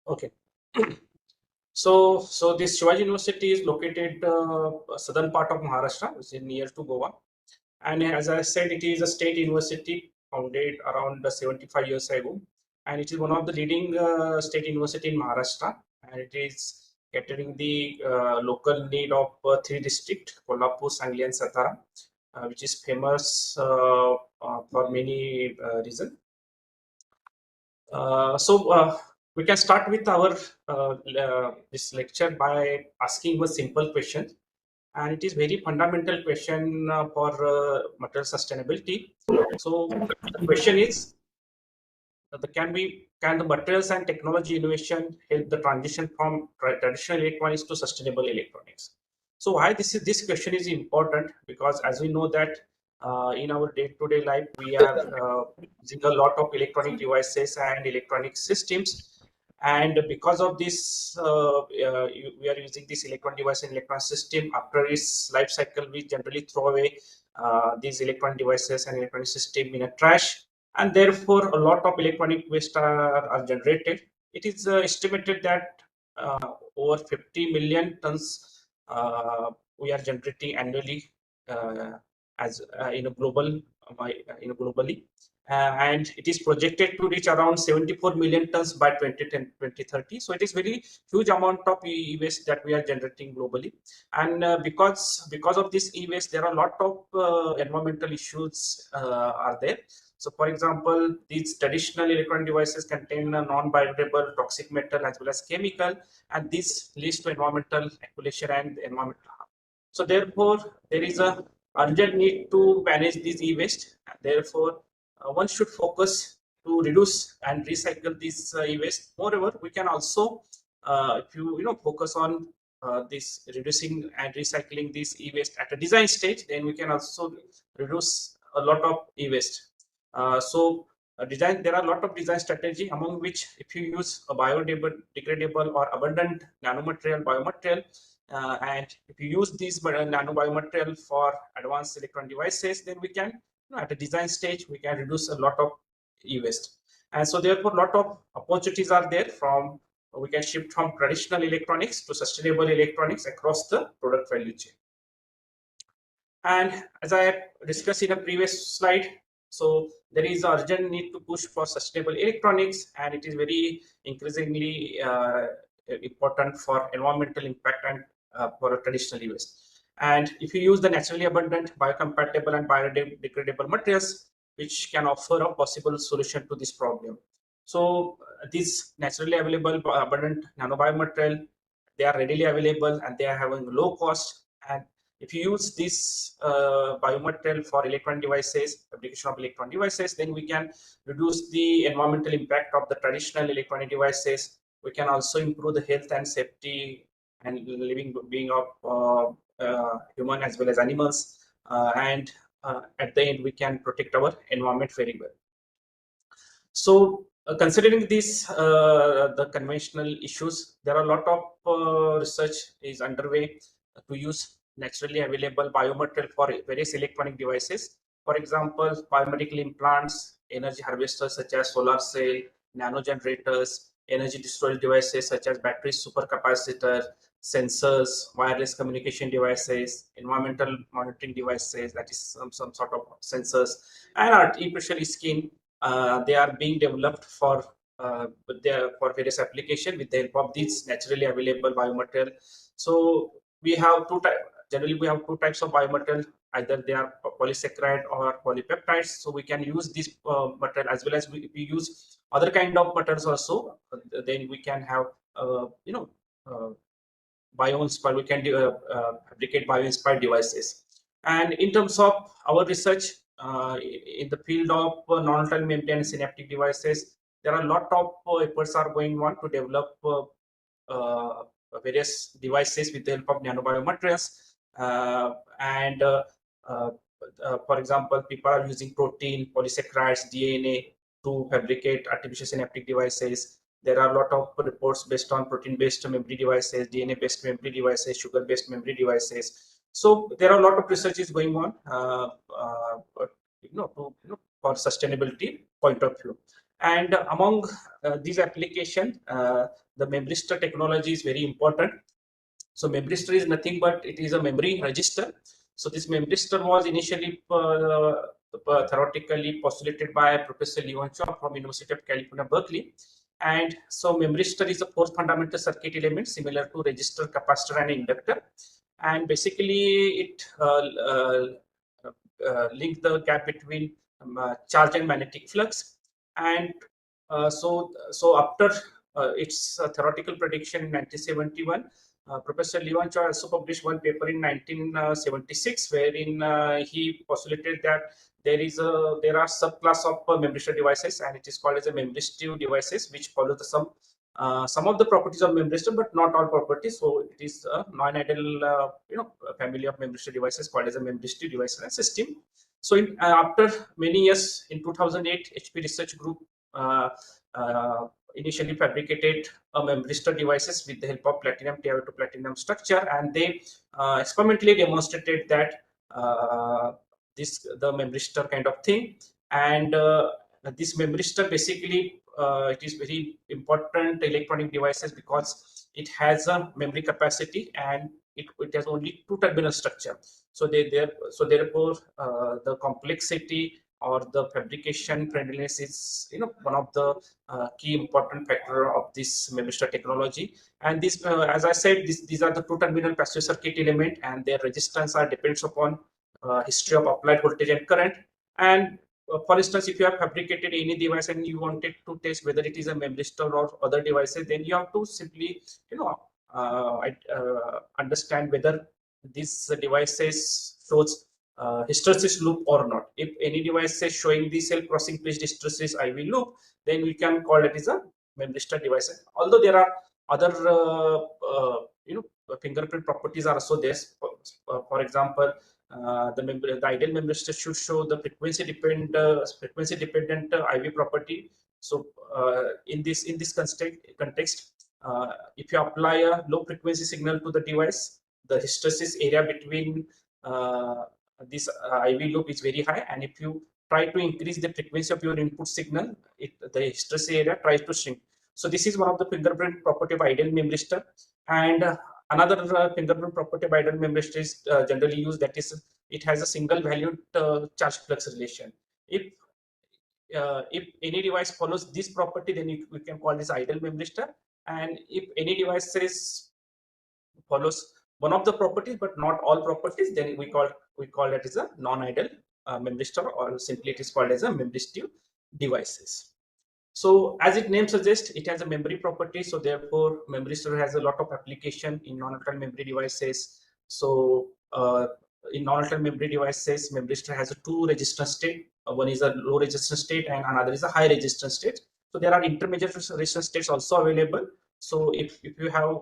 Okay. So this Shivaji University is located southern part of Maharashtra, which is near to Goa. And as I said, it is a state university founded around 75 years ago. And it is one of the leading state university in Maharashtra. And it is catering the local need of 3 districts, Kolhapur, Sangli and Satara, which is famous for many reasons. We can start with our this lecture by asking a simple question, and it is very fundamental question for material sustainability. So the question is, can the materials and technology innovation help the transition from traditional electronics to sustainable electronics? So why this question is important, because as we know that in our day-to-day life we are using a lot of electronic devices and electronic systems, and because of this we are using this electronic device and electronic system. After its life cycle, we generally throw away these electronic devices and electronic system in a trash, and therefore a lot of electronic waste are generated. It is estimated that over 50 million tons we are generating annually as in a global globally, and it is projected to reach around 74 million tons by 2030. So it is very huge amount of e-waste that we are generating globally, and because of this e-waste, there are a lot of environmental issues are there. So for example, these traditional electronic devices contain a non-biodegradable toxic metal as well as chemical, and this leads to environmental accumulation and environmental harm. So therefore, there is a urgent need to manage this e-waste. Therefore, one should focus to reduce and recycle this e-waste. Moreover, we can also, if you focus on this reducing and recycling this e-waste at a design stage, then we can also reduce a lot of e-waste. There are a lot of design strategy, among which if you use a biodegradable or abundant nanomaterial, biomaterial, and if you use these nanobiomaterial for advanced electronic devices, then we can, at the design stage, we can reduce a lot of e-waste. And so therefore, a lot of opportunities are there from, we can shift from traditional electronics to sustainable electronics across the product value chain. And as I discussed in a previous slide, so there is an urgent need to push for sustainable electronics, and it is very increasingly important for environmental impact and for a traditional e-waste. And if you use the naturally abundant, biocompatible, and biodegradable materials, which can offer a possible solution to this problem. So these naturally available abundant nanobiomaterial, they are readily available and they are having low cost. And if you use this biomaterial for electronic devices, application of electronic devices, then we can reduce the environmental impact of the traditional electronic devices. We can also improve the health and safety and living being of human as well as animals. And at the end, we can protect our environment very well. So considering these, the conventional issues, there are a lot of research is underway to use naturally available biomaterial for various electronic devices. For example, biomedical implants, energy harvesters such as solar cell, nano generators, energy storage devices such as batteries, supercapacitor, sensors, wireless communication devices, environmental monitoring devices, that is some sort of sensors, and artificial skin. They are being developed for various applications with the help of these naturally available biomaterial. So we have generally we have two types of biomaterial. Either they are polysaccharide or polypeptides. So we can use this material, as well as we use other kind of materials also. Then we can have bio-inspired. We can fabricate bio-inspired devices. And in terms of our research in the field of non-time membrane synaptic devices, there are a lot of efforts are going on to develop various devices with the help of nanobiomaterials. For example, people are using protein, polysaccharides, DNA to fabricate artificial synaptic devices. There are a lot of reports based on protein-based memory devices, DNA-based memory devices, sugar-based memory devices. So there are a lot of researches going on, for sustainability point of view. And among these applications, the memristor technology is very important. So memristor is nothing but it is a memory register. So this memristor was initially theoretically postulated by Professor Lewanchuk from University of California, Berkeley. And so memristor is a four fundamental circuit element similar to resistor, capacitor, and inductor. And basically it link the gap between charge and magnetic flux. And so after its theoretical prediction in 1971, Professor Lewanchuk also published one paper in 1976, wherein he postulated that there are subclass of memristor devices, and it is called as a memristive devices, which follow the some of the properties of memristor, but not all properties. So it is a non-ideal family of memristor devices called as a memristive device and system. So after many years, in 2008, HP Research Group initially fabricated memristor devices with the help of platinum TiO2 platinum structure, and they experimentally demonstrated that the memristor kind of thing. And this memristor basically it is very important electronic devices because it has a memory capacity and it has only two terminal structure. So therefore the complexity or the fabrication friendliness is one of the key important factor of this memristor technology. And this as I said, these are the two terminal passive circuit element, and their resistance depends upon history of applied voltage and current. And for instance, if you have fabricated any device and you wanted to test whether it is a memristor or other devices, then you have to simply understand whether these devices shows hysteresis loop or not. If any device is showing the cell crossing bridge hysteresis IV loop, then we can call it as a memristor device. Although there are other fingerprint properties are also there. For example, the ideal memristor should show the frequency dependent IV property. So in this context, if you apply a low frequency signal to the device, the hysteresis area between this IV loop is very high, and if you try to increase the frequency of your input signal, the hysteresis area tries to shrink. So this is one of the fingerprint property of ideal memristor. And another fingerprint property of ideal memristor is generally used, that is, it has a single valued charge flux relation. If any device follows this property, then we can call this ideal memristor. And if any device follows one of the properties but not all properties, then we call it as a non-ideal memristor, or simply it is called as a memristive devices. So as its name suggests, it has a memory property. So therefore, memristor has a lot of application in non-volatile memory devices. So in non-volatile memory devices, memristor has a two resistance state. One is a low resistance state and another is a high resistance state. So there are intermediate resistance states also available. So if you have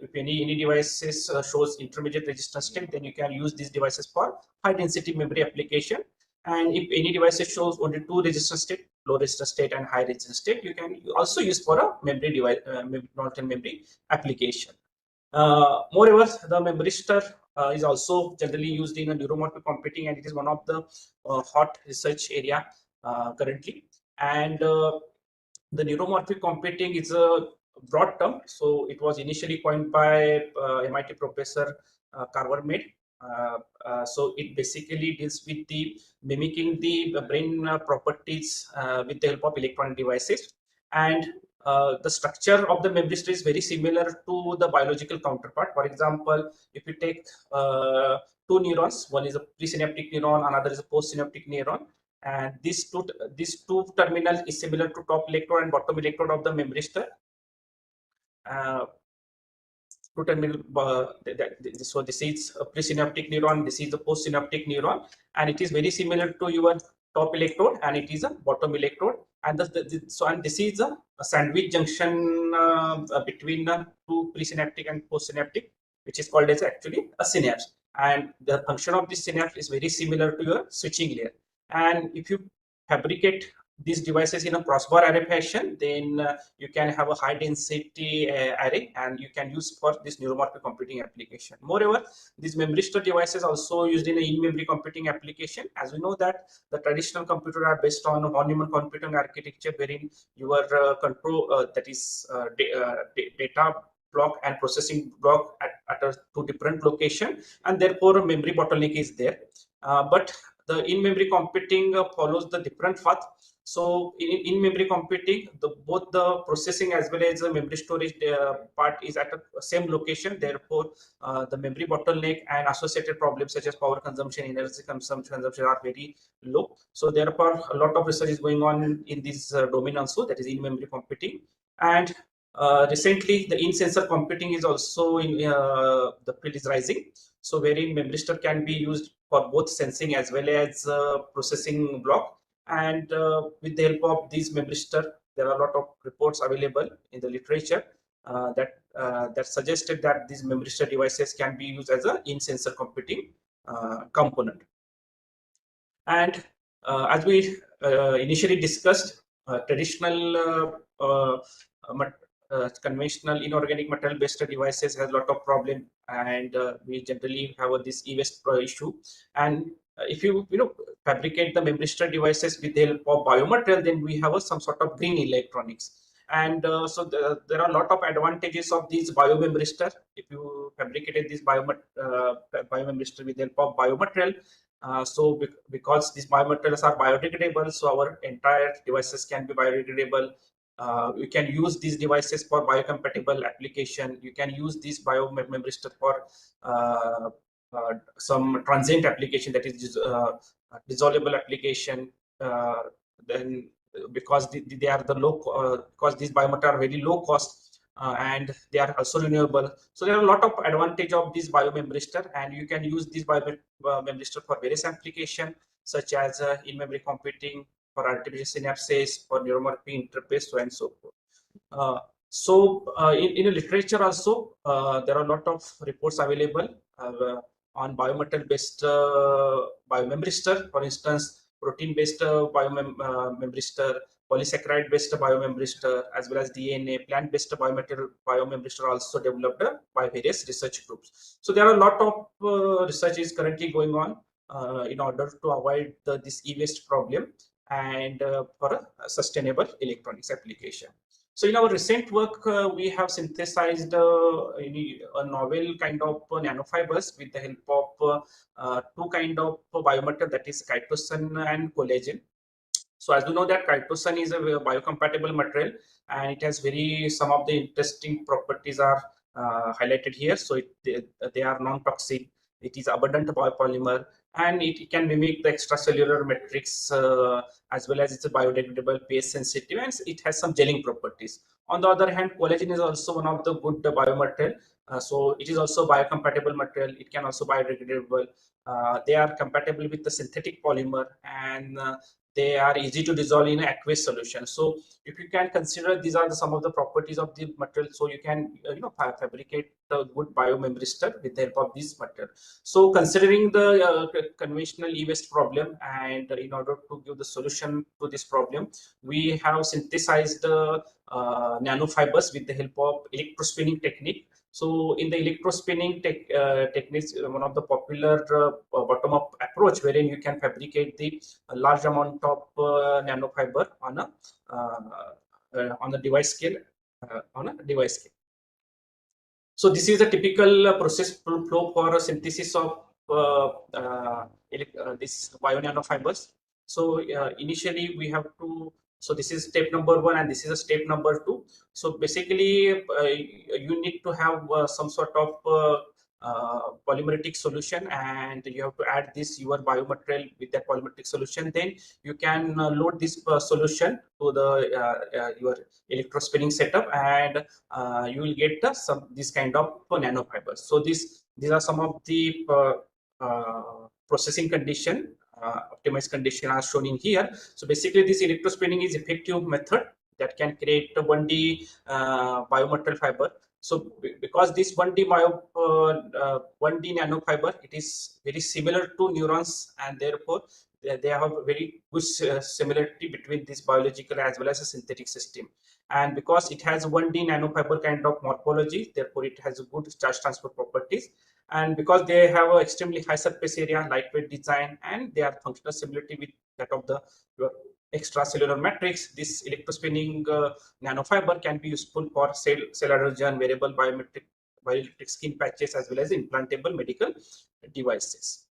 if any devices shows intermediate resistance state, then you can use these devices for high density memory application. And if any devices shows only two resistance state, low resistance state and high resistance state, you can also use for a memory device, non-volatile memory application. Moreover, the memristor is also generally used in a neuromorphic computing, and it is one of the hot research area currently. And the neuromorphic computing is a broad term. So it was initially coined by MIT professor Carver Med. So it basically deals with the mimicking the brain properties with the help of electronic devices. And the structure of the memristor is very similar to the biological counterpart. For example, if you take two neurons, one is a presynaptic neuron, another is a postsynaptic neuron, and these two terminal is similar to top electrode and bottom electrode of the memristor. Two terminal, so this is a presynaptic neuron, this is the postsynaptic neuron, and it is very similar to your top electrode, and it is a bottom electrode. And and this is a sandwich junction between the two presynaptic and postsynaptic, which is called as actually a synapse. And the function of this synapse is very similar to your switching layer. And if you fabricate these devices in a crossbar array fashion, then you can have a high density array, and you can use for this neuromorphic computing application. Moreover, these memristor devices also used in a in-memory computing application. As we know that the traditional computer are based on von-Neumann computing architecture, wherein your control that is data block and processing block at two different location, and therefore a memory bottleneck is there. But the in-memory computing follows the different path. So in memory computing, both the processing as well as the memory storage part is at the same location. Therefore, the memory bottleneck and associated problems such as power consumption, energy consumption are very low. So therefore, a lot of research is going on in this domain also, that is in memory computing. And recently, the in-sensor computing is also in the field is rising. So wherein memristor can be used for both sensing as well as processing block. And with the help of these memristor, there are a lot of reports available in the literature that suggested that these memristor devices can be used as a in-sensor computing component. And as we initially discussed, traditional conventional inorganic material based devices has a lot of problem, and we generally have this e-waste issue. And if you fabricate the memristor devices with the help of biomaterial, then we have some sort of green electronics. And so there are a lot of advantages of these biomemristor. If you fabricated this biomemristor with the help of biomaterial, so because these biomaterials are biodegradable, so our entire devices can be biodegradable. You can use these devices for biocompatible application. You can use these biomemristor for some transient application, that is dissolvable application. Then because they are the low, because these biomaterials are very low cost, and they are also renewable. So there are a lot of advantage of this biomemristor, and you can use this biomemristor for various applications such as in-memory computing, for artificial synapses, for neuromorphic interface, so and so forth. In literature also, there are a lot of reports available on biometal based biomemristor. For instance, protein based biomemristor, polysaccharide based biomemristor, as well as DNA plant based biomemristor also developed by various research groups. So there are a lot of research is currently going on in order to avoid this e-waste problem and for a sustainable electronics application. So in our recent work, we have synthesized a novel kind of nanofibers with the help of two kind of biomatter, that is chitosan and collagen. So as we know that chitosan is a biocompatible material, and it has some of the interesting properties are highlighted here. So they are non-toxic, it is abundant biopolymer, and it can mimic the extracellular matrix as well as it's a biodegradable, pH sensitive, and it has some gelling properties. On the other hand, collagen is also one of the good biomaterial. So it is also biocompatible material. It can also biodegradable. They are compatible with the synthetic polymer, and they are easy to dissolve in aqueous solution. So if you can consider, these are some of the properties of the material, so you can fabricate a good biomemristor with the help of this material. So considering the conventional e-waste problem, and in order to give the solution to this problem, we have synthesized nanofibers with the help of electrospinning technique. So in the electrospinning techniques, one of the popular bottom-up approach, wherein you can fabricate the large amount of nanofiber on a device scale. So this is a typical process flow for a synthesis of this bio nanofibers. So initially we have to. So this is step number 1, and this is a step number 2. So basically, you need to have some sort of polymeric solution, and you have to add this your biomaterial with that polymeric solution. Then you can load this solution to the your electrospinning setup, and you will get this kind of nanofibers. So these are some of the processing condition, optimized condition are shown in here. So basically, this electrospinning is effective method that can create a 1D biomaterial fiber. So because this 1D 1D nanofiber, it is very similar to neurons, and therefore they have a very good similarity between this biological as well as a synthetic system. And because it has 1D nanofiber kind of morphology, therefore it has a good charge transfer properties. And because they have an extremely high surface area, lightweight design, and they are functional similarity with that of the extracellular matrix, this electrospinning nanofiber can be useful for cell adhesion, variable bioelectric skin patches, as well as implantable medical devices.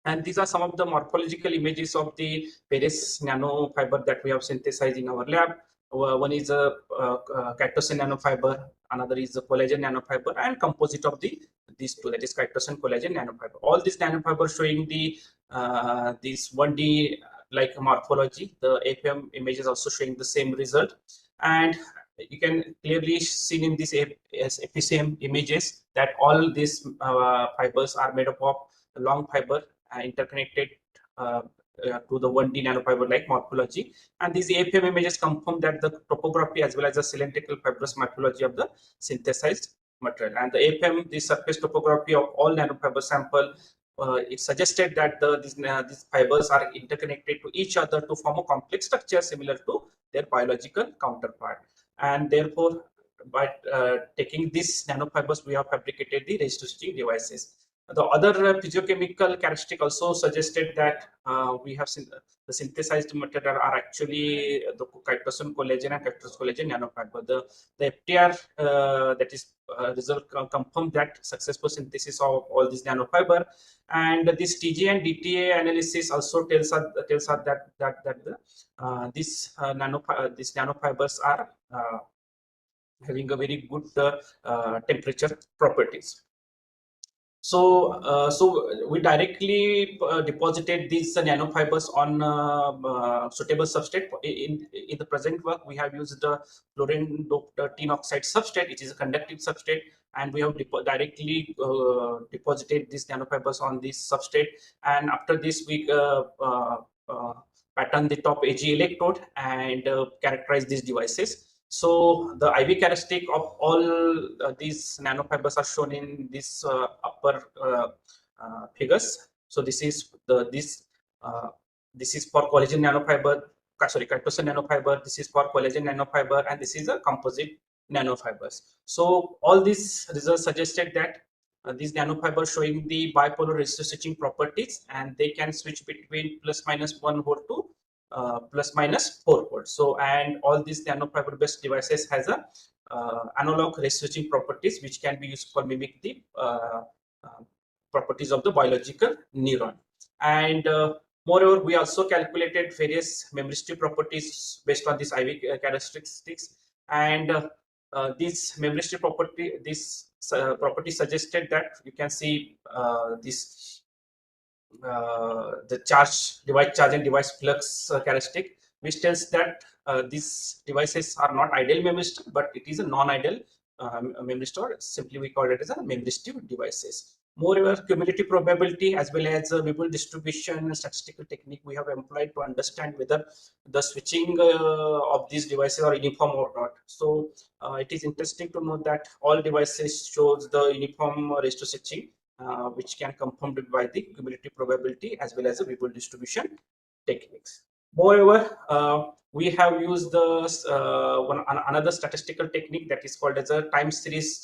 And these are some of the morphological images of the various nanofiber that we have synthesized in our lab. One is a chitosan nanofiber, another is a collagen nanofiber, and composite of these two, that is chitosan collagen nanofiber. All these nanofibers showing the this 1D like morphology. The APM image is also showing the same result, and you can clearly see in this FPCM images that all these fibers are made up of long fiber interconnected to the 1D nanofiber like morphology. And these APM images confirm that the topography as well as the cylindrical fibrous morphology of the synthesized material. And the APM, the surface topography of all nanofiber sample, it suggested that these fibers are interconnected to each other to form a complex structure similar to their biological counterpart. And therefore, by taking these nanofibers, we have fabricated the resistor devices. The other physiochemical characteristic also suggested that we have the synthesized material are actually the chitosan collagen and chitosan collagen nanofiber. The FTR that is result confirmed that successful synthesis of all these nanofiber, and this TG and DTA analysis also tells us that these nanofibers are having a very good temperature properties. So we directly deposited these nanofibers on suitable substrate. In the present work, we have used the fluorine doped tin oxide substrate, which is a conductive substrate, and we have directly deposited these nanofibers on this substrate. And after this, we pattern the top AG electrode and characterize these devices. So the IV characteristic of all these nanofibers are shown in this upper figures. So this is this is for collagen nanofiber, sorry, chitosan nanofiber. This is for collagen nanofiber, and this is a composite nanofibers. So all these results suggested that these nanofibers showing the bipolar resistor switching properties, and they can switch between ±1 volt to ±4 volt. So, and all these nanofiber based devices has a analog resistor switching properties, which can be used for mimic the properties of the biological neuron. And moreover, we also calculated various memory strip properties based on these IV characteristics, and these memory strip property, this property suggested that you can see this the device charge and device flux characteristic, which tells that these devices are not ideal memory strip, but it is a non-ideal memory store. Simply we call it as a memory strip devices. Moreover, cumulative probability as well as variable distribution statistical technique we have employed to understand whether the switching of these devices are uniform or not. So it is interesting to note that all devices shows the uniform resistor switching, which can confirmed by the cumulative probability as well as the variable distribution techniques. Moreover, we have used the another statistical technique that is called as a time series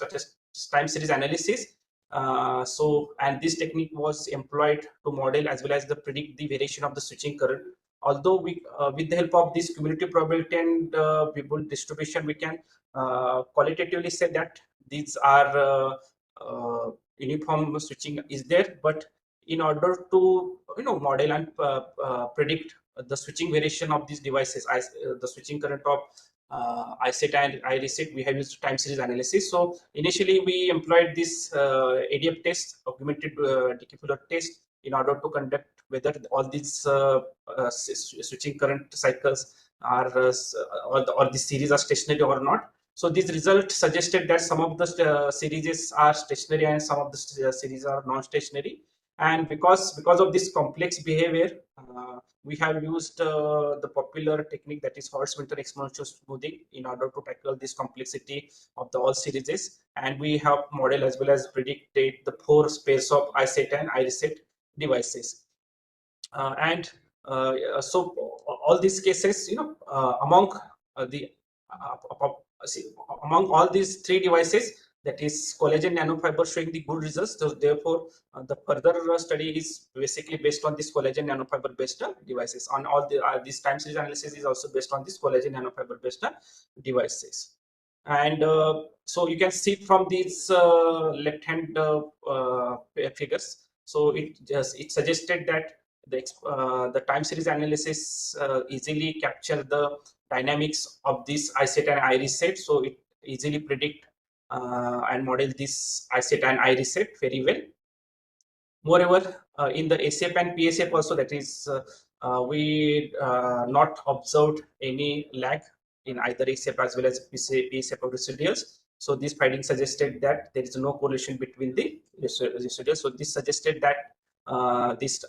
analysis. And this technique was employed to model as well as the predict the variation of the switching current. Although we, with the help of this cumulative probability and variable distribution, we can qualitatively say that these are uniform switching is there, but in order to model and predict the switching variation of these devices, the switching current of ISET and iReset, we have used time series analysis. So initially we employed this ADF test, augmented decoupleur test, in order to conduct whether all these switching current cycles are or the series are stationary or not. So these results suggested that some of the series are stationary and some of the series are non-stationary. And because of this complex behavior, we have used the popular technique, that is Holtz-Winter exponential smoothing, in order to tackle this complexity of the all series. And we have modeled as well as predicted the 4 pairs of ISET and iReset devices. So all these cases, among among all these 3 devices, that is collagen nanofiber showing the good results. So therefore, the further study is basically based on this collagen nanofiber based devices. On all this time series analysis is also based on this collagen nanofiber based devices. And so you can see from these left hand figures. So it suggested that the time series analysis easily capture the dynamics of this ISET and iReset. So it easily predict and model this ISET and iReset very well. Moreover, in the ASAP and PSAP also, that is, we not observed any lag in either ASAP as well as PSAP of residuals. So this finding suggested that there is no correlation between the residuals. So this suggested that this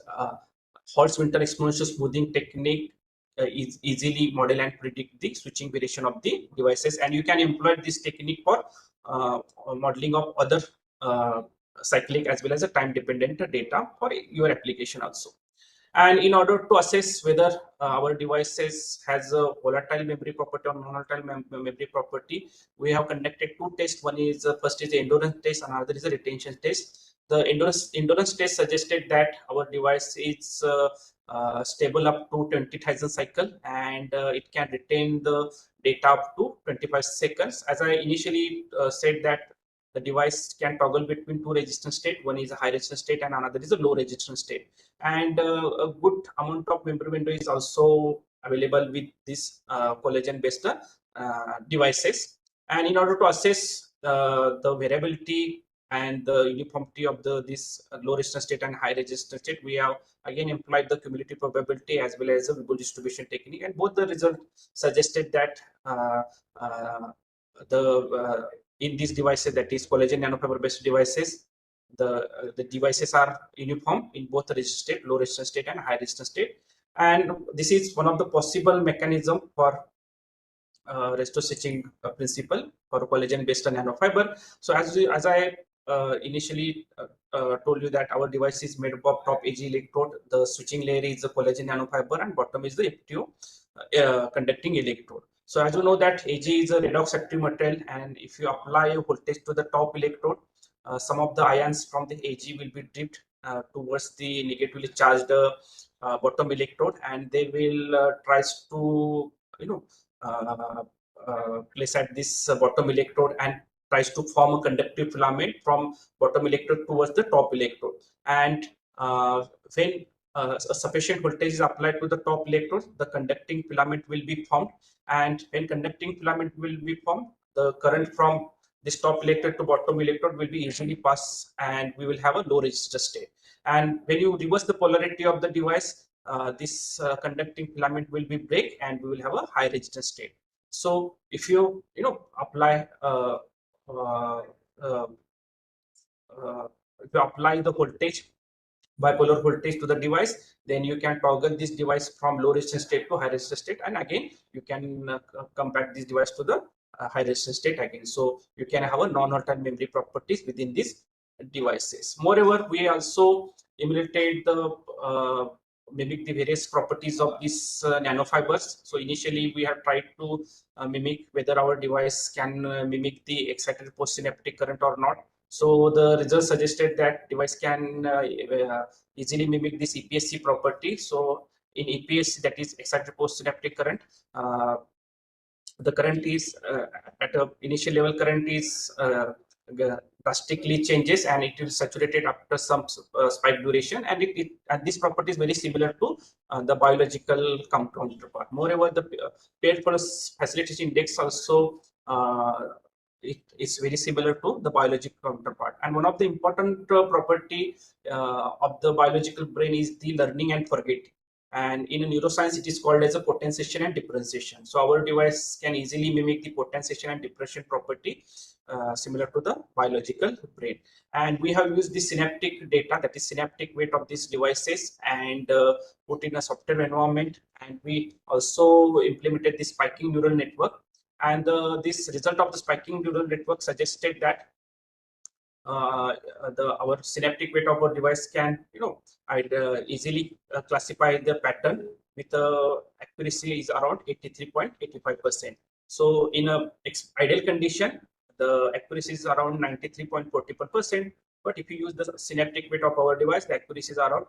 Holtz-Winter exponential smoothing technique is easily model and predict the switching variation of the devices, and you can employ this technique for modeling of other cyclic as well as a time dependent data for your application also. And in order to assess whether our devices has a volatile memory property or non-volatile memory property, we have conducted 2 tests. One is first is the endurance test, and another is a retention test. The endurance test suggested that our device is stable up to 20,000 cycle, and it can retain the data up to 25 seconds. As I initially said, that the device can toggle between 2 resistance state. One is a high resistance state and another is a low resistance state. And a good amount of memory window is also available with this collagen based devices. And in order to assess the variability and the uniformity of this low resistance state and high resistance state, we have again employed the cumulative probability as well as the variable distribution technique, and both the results suggested that in these devices, that is collagen nanofiber based devices, the devices are uniform in both the resistance state, low resistance state and high resistance state, and this is one of the possible mechanism for resto stitching principle for collagen based on nanofiber. So as I initially told you that our device is made up of top AG electrode, the switching layer is the collagen nanofiber and bottom is the FTO conducting electrode. So as you know that AG is a redox active material, and if you apply a voltage to the top electrode, some of the ions from the AG will be dripped towards the negatively charged bottom electrode, and they will tries to place at this bottom electrode and tries to form a conductive filament from bottom electrode towards the top electrode. And when a sufficient voltage is applied to the top electrode, the conducting filament will be formed, and when conducting filament will be formed, the current from this top electrode to bottom electrode will be easily passed, and we will have a low resistance state. And when you reverse the polarity of the device, this conducting filament will be break, and we will have a high resistance state. So if you apply if you apply the voltage, bipolar voltage to the device, then you can toggle this device from low resistance state to high resistance state, and again you can come back this device to the high resistance state again. So you can have a non-volatile memory properties within these devices. Moreover, we also emulated the mimic the various properties of these nanofibers. So initially we have tried to mimic whether our device can mimic the excited postsynaptic current or not. So the results suggested that device can easily mimic this EPSC property. So in EPSC, that is excited postsynaptic current, the current is at a initial level current is drastically changes, and it will saturate it after some spike duration, and and this property is very similar to the biological counterpart. Moreover, the paired pulse facilitation index also it is very similar to the biological counterpart. And one of the important property of the biological brain is the learning and forgetting. And in neuroscience, it is called as a potentiation and differentiation. So our device can easily mimic the potentiation and differentiation property similar to the biological brain. And we have used the synaptic data, that is synaptic weight of these devices, and put in a software environment. And we also implemented the spiking neural network. And this result of the spiking neural network suggested that our synaptic weight of our device can easily classify the pattern with accuracy is around 83.85%. So in a ideal condition, the accuracy is around 93.44%. But if you use the synaptic weight of our device, the accuracy is around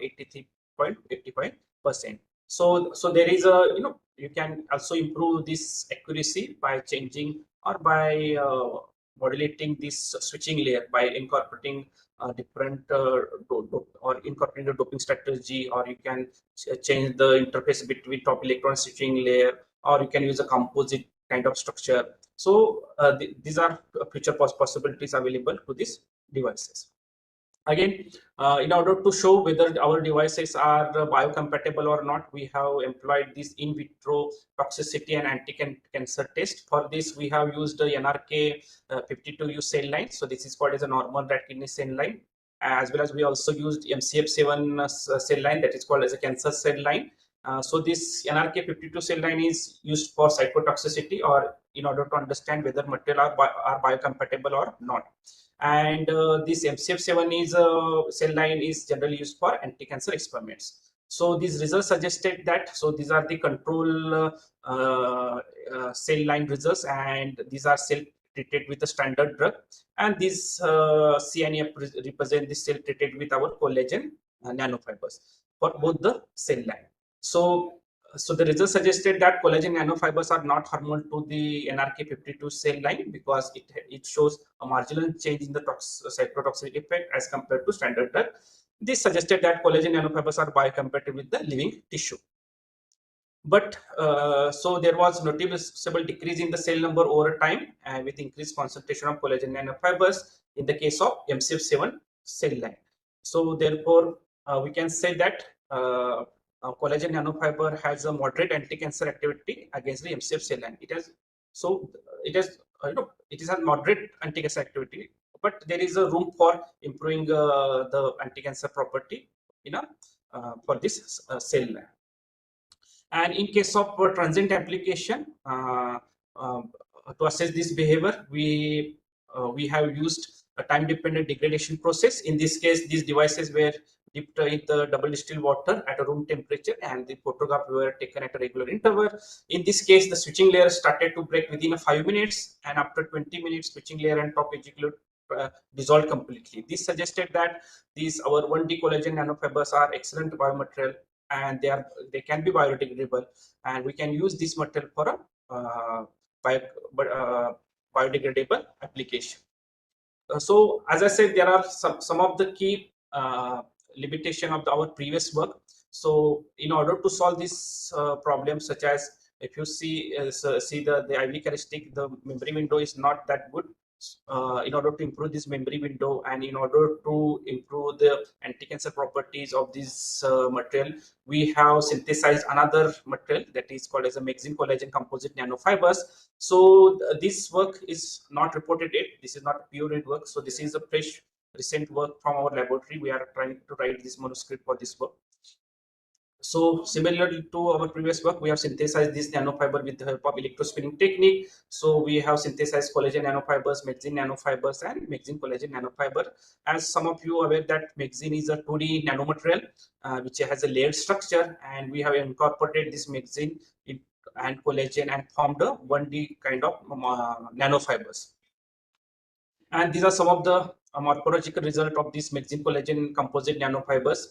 83.85%. So there is a you can also improve this accuracy by changing or by modulating this switching layer by incorporating different or incorporating a doping strategy, or you can change the interface between top electron switching layer, or you can use a composite kind of structure. So these are future possibilities available to these devices. Again, in order to show whether our devices are biocompatible or not, we have employed this in vitro toxicity and anti-cancer test. For this, we have used the NRK 52U cell line. So this is called as a normal rat kidney cell line, as well as we also used MCF7 cell line, that is called as a cancer cell line. So this NRK 52 cell line is used for cytotoxicity, or in order to understand whether material are biocompatible or not. And this MCF7 is cell line is generally used for anti-cancer experiments. So these results suggested that, so these are the control cell line results, and these are cell treated with a standard drug, and these CNF represent the cell treated with our collagen nanofibers for both the cell line. So the results suggested that collagen nanofibers are not harmful to the NRK 52 cell line, because it shows a marginal change in the cytotoxic effect as compared to standard drug. This suggested that collagen nanofibers are biocompatible with the living tissue. But so there was noticeable decrease in the cell number over time, and with increased concentration of collagen nanofibers, in the case of MCF7 cell line. So therefore, we can say that collagen nanofiber has a moderate anti-cancer activity against the MCF cell line. It has it is a moderate anti-cancer activity, but there is a room for improving the anti-cancer property for this cell line. And in case of transient application, to assess this behavior, we have used a time-dependent degradation process. In this case, these devices were dipped in the double distilled water at a room temperature, and the photographs were taken at a regular interval. In this case, the switching layer started to break within 5 minutes, and after 20 minutes, switching layer and top edge dissolved completely. This suggested that these our 1D collagen nanofibers are excellent biomaterial, and they can be biodegradable, and we can use this material for a biodegradable application. So as I said, there are some of the key limitation of our previous work. So in order to solve this problem, such as if you see the IV characteristic, the memory window is not that good. In order to improve this memory window and in order to improve the anti-cancer properties of this material, we have synthesized another material that is called as a Magazine collagen composite nanofibers. So this work is not reported yet. This is not a pure read work. So this is a fresh recent work from our laboratory. We are trying to write this manuscript for this work. So similarly to our previous work, we have synthesized this nanofiber with the help of electrospinning technique. So we have synthesized collagen nanofibers, Magazine nanofibers, and Magazine collagen nanofiber. As some of you are aware that Magazine is a 2D nanomaterial which has a layered structure, and we have incorporated this Magazine and collagen and formed a 1D kind of nanofibers. And these are some of the morphological result of this Magazine collagen composite nanofibers.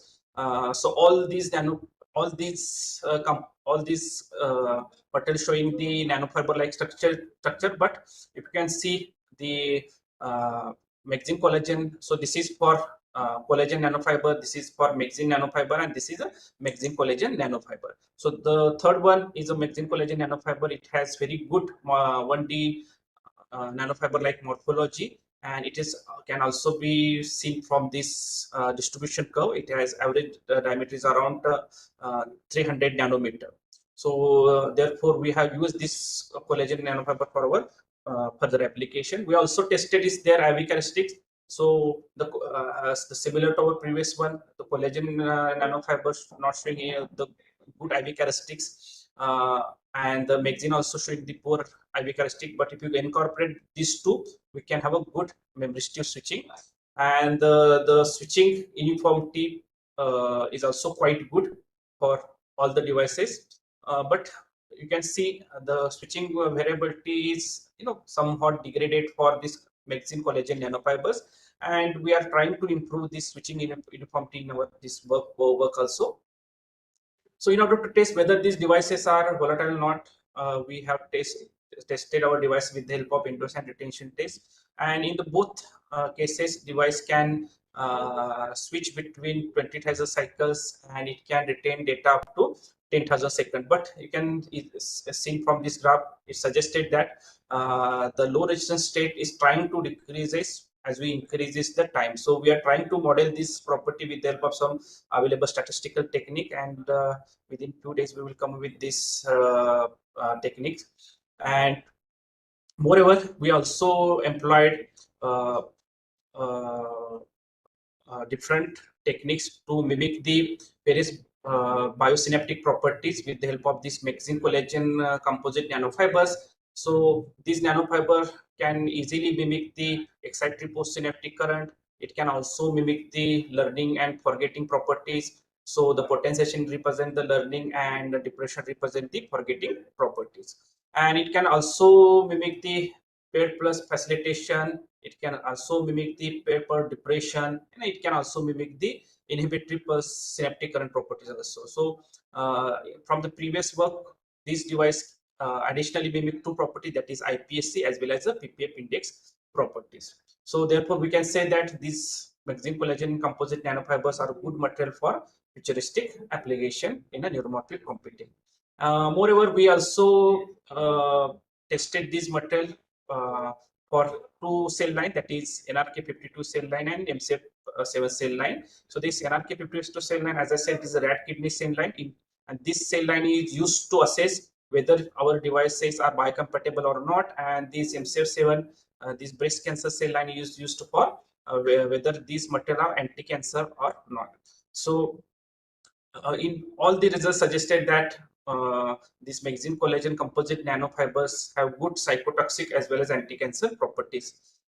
So all these material showing the nanofiber like structure, but if you can see the Magazine collagen, so this is for collagen nanofiber, this is for Magazine nanofiber, and this is a Magazine collagen nanofiber. So the third one is a Magazine collagen nanofiber. It has very good 1D nanofiber like morphology, and it is can also be seen from this distribution curve. It has average diameter is around 300 nanometer. So therefore we have used this collagen nanofiber for our further application. We also tested their IV characteristics. So the similar to our previous one, the collagen nanofibers not showing the good IV characteristics, and the Magazine also showing the poor IV characteristic. But if you incorporate these two, we can have a good memory state switching, and the switching uniformity is also quite good for all the devices. But you can see the switching variability is somewhat degraded for this Magazine collagen nanofibers, and we are trying to improve this switching uniformity in our this work also. So in order to test whether these devices are volatile or not, we have tested our device with the help of endurance and retention test. And in the both cases, device can switch between 20,000 cycles, and it can retain data up to 10,000 seconds. But you can see from this graph, it suggested that the low resistance state is trying to decrease as we increases the time. So we are trying to model this property with the help of some available statistical technique, and within 2 days we will come with this techniques. And moreover, we also employed different techniques to mimic the various biosynaptic properties with the help of this Magazine collagen composite nanofibers. So these nanofibers can easily mimic the excitatory postsynaptic current. It can also mimic the learning and forgetting properties. So the potentiation represent the learning, and the depression represent the forgetting properties. And it can also mimic the paired plus facilitation. It can also mimic the paired per depression, and it can also mimic the inhibitory plus synaptic current properties also. So from the previous work, this device additionally mimic two properties, that is IPSC as well as the PPF index properties. So therefore we can say that these Magazine collagen composite nanofibers are a good material for futuristic application in a neuromorphic computing. Moreover, we also tested this material for 2 cell line, that is NRK52 cell line and MCF7 cell line. So this NRK52 cell line, as I said, is a rat kidney cell line, and this cell line is used to assess whether our devices are biocompatible or not, and this MCF7, this breast cancer cell line is used for whether these material are anti-cancer or not. So in all the results suggested that these magazine collagen composite nanofibers have good cytotoxic as well as anti-cancer properties.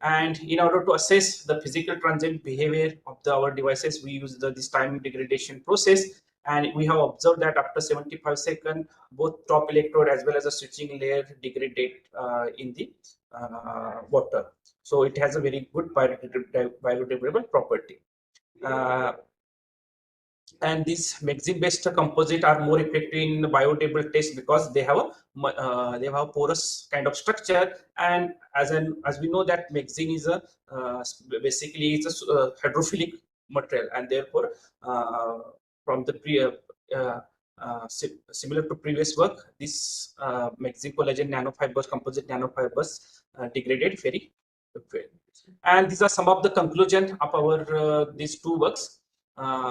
And in order to assess the physical transient behavior of our devices, we use this time degradation process, and we have observed that after 75 seconds, both top electrode as well as the switching layer degrade in the water. So it has a very good biodegradable property. And these magazine-based composite are more effective in biodegradable test because they have a porous kind of structure, and as we know that magazine is a basically it's a hydrophilic material, and therefore from the similar to previous work, this magazine collagen nanofibers, composite nanofibers degraded very well. And these are some of the conclusion of our these two works.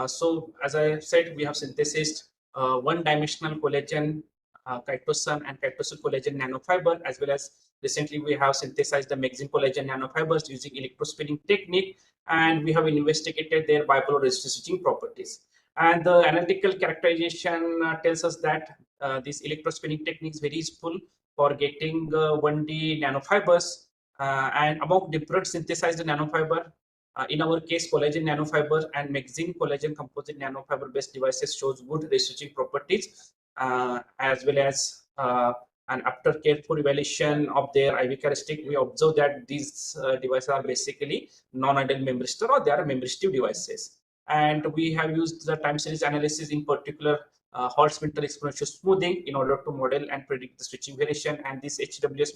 So as I said, we have synthesized one-dimensional collagen chitosan and chitosan collagen nanofiber, as well as recently we have synthesized the magazine collagen nanofibers using electrospinning technique, and we have investigated their bipolar resistor switching properties. And the analytical characterization tells us that this electrospinning technique is very useful for getting 1D nanofibers, and among different synthesized nanofiber, in our case, collagen nanofiber and magazine collagen composite nanofiber based devices shows good researching properties, as well as and after careful evaluation of their IV characteristic, we observe that these devices are basically non-ideal membrane resistor, or they are membrane resistive devices. And we have used the time series analysis, in particular Hall-Spinter exponential smoothing, in order to model and predict the switching variation, and this HWS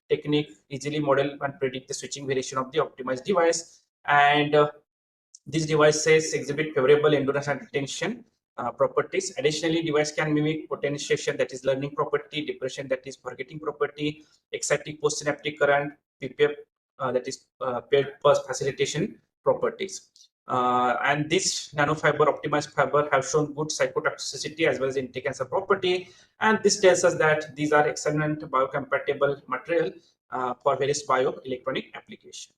technique easily model and predict the switching variation of the optimized device. And these devices exhibit favorable endurance and retention properties. Additionally, device can mimic potentiation, that is learning property, depression, that is forgetting property, exciting postsynaptic current, PPF, that is paired pulse facilitation properties. And this nanofiber optimized fiber have shown good cytotoxicity as well as anti-cancer property, and this tells us that these are excellent biocompatible material for various bioelectronic application.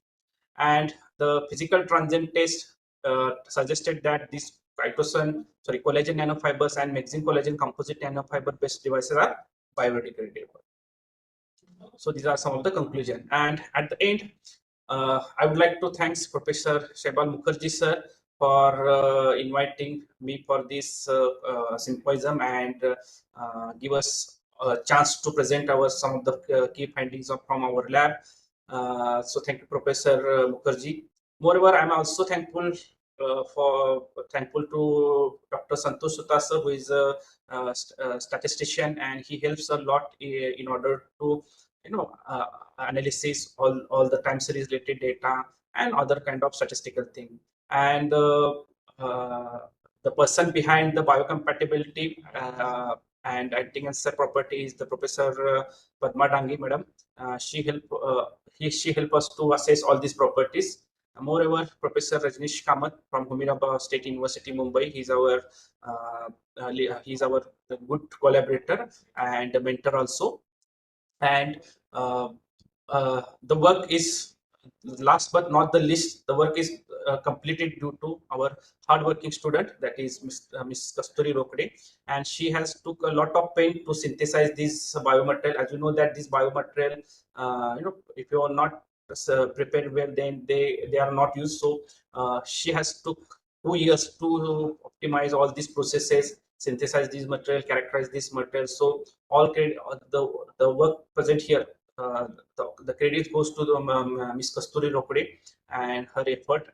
And the physical transient test suggested that these collagen nanofibers and magazine collagen composite nanofiber based devices are biodegradable. So these are some of the conclusion. And at the end, I would like to thank Professor Saibal Mukherjee sir for inviting me for this symposium and give us a chance to present some of the key findings from our lab. So thank you, Professor Mukherjee. Moreover, I'm also thankful to Dr. Santosh Sutasa, who is a statistician, and he helps a lot in order to analysis all the time series related data and other kind of statistical thing. And the person behind the biocompatibility and anti-cancer property is the Professor Padma Dangi madam. She help us to assess all these properties. Moreover, Professor Rajnish Kamath from Humirabad State University, Mumbai, he's our good collaborator and mentor also. And the work is, last but not the least, the work is completed due to our hardworking student, that is Miss Kasturi Rokde, and she has took a lot of pain to synthesize this biomaterial. As you know that this biomaterial, if you are not prepared well, then they are not used. So she has took 2 years to optimize all these processes, synthesize this material, characterize this material. So all credit, the work present here, the credit goes to the Miss Kasturi Rokde and her effort.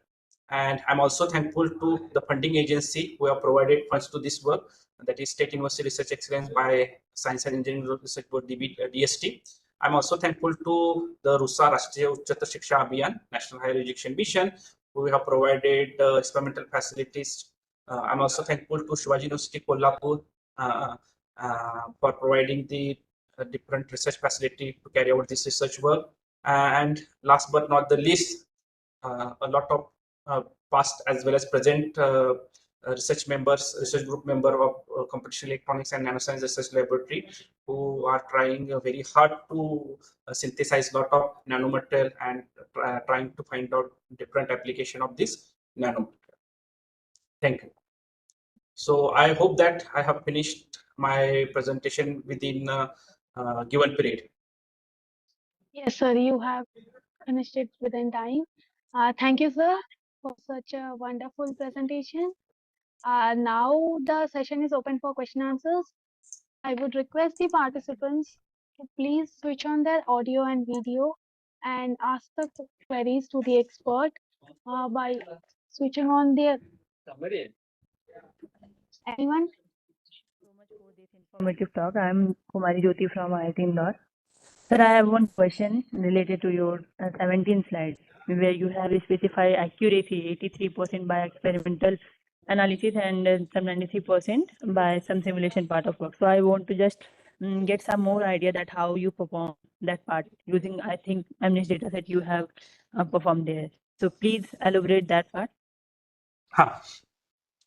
And I'm also thankful to the funding agency who have provided funds to this work, that is State University Research Excellence by Science and Engineering Research Board, DST. I'm also thankful to the RUSA, Rashtriya Uchchatar Shiksha Abhiyan, National Higher Education Mission, who have provided experimental facilities. I'm also thankful to Shivaji University Kolhapur for providing the different research facility to carry out this research work. And last but not the least, a lot of past as well as present research group member of computational electronics and nanoscience research laboratory, who are trying very hard to synthesize a lot of nanomaterial and trying to find out different application of this nanomaterial. Thank you. So I hope that I have finished my presentation within given period. Yes, sir, you have finished it within time. Thank you, sir, for such a wonderful presentation. Now the session is open for question answers. I would request the participants to please switch on their audio and video and ask the queries to the expert by switching on their anyone. So much for this informative talk. I'm Kumari Jyoti from IIT Indore. Sir, I have one question related to your 17 slides, where you have specified accuracy 83% by experimental analysis and some 93% by some simulation part of work. So I want to just get some more idea that how you perform that part using, I think, MNIST data set you have performed there. So please elaborate that part.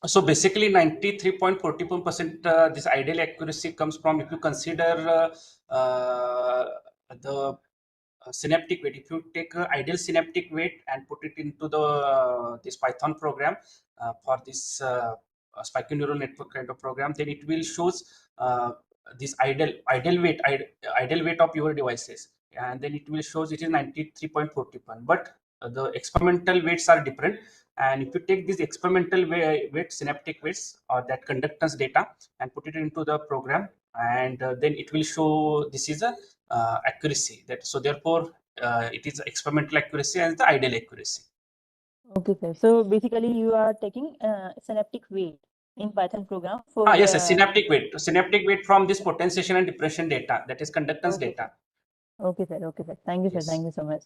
So basically 93.41% this ideal accuracy comes from, if you consider the synaptic weight. If you take ideal synaptic weight and put it into the this Python program for this spiky neural network kind of program, then it will shows this ideal weight of your devices, and then it will shows it is 93.41. But the experimental weights are different, and if you take these experimental weight synaptic weights or that conductance data and put it into the program, and then it will show this is a accuracy. That so therefore it is experimental accuracy and the ideal accuracy. Okay, sir. So basically, you are taking synaptic weight in Python program for Yes, synaptic weight from this potentiation and depression data, that is conductance data. Okay, sir. Okay, sir. Thank you, Yes. sir. Thank you so much.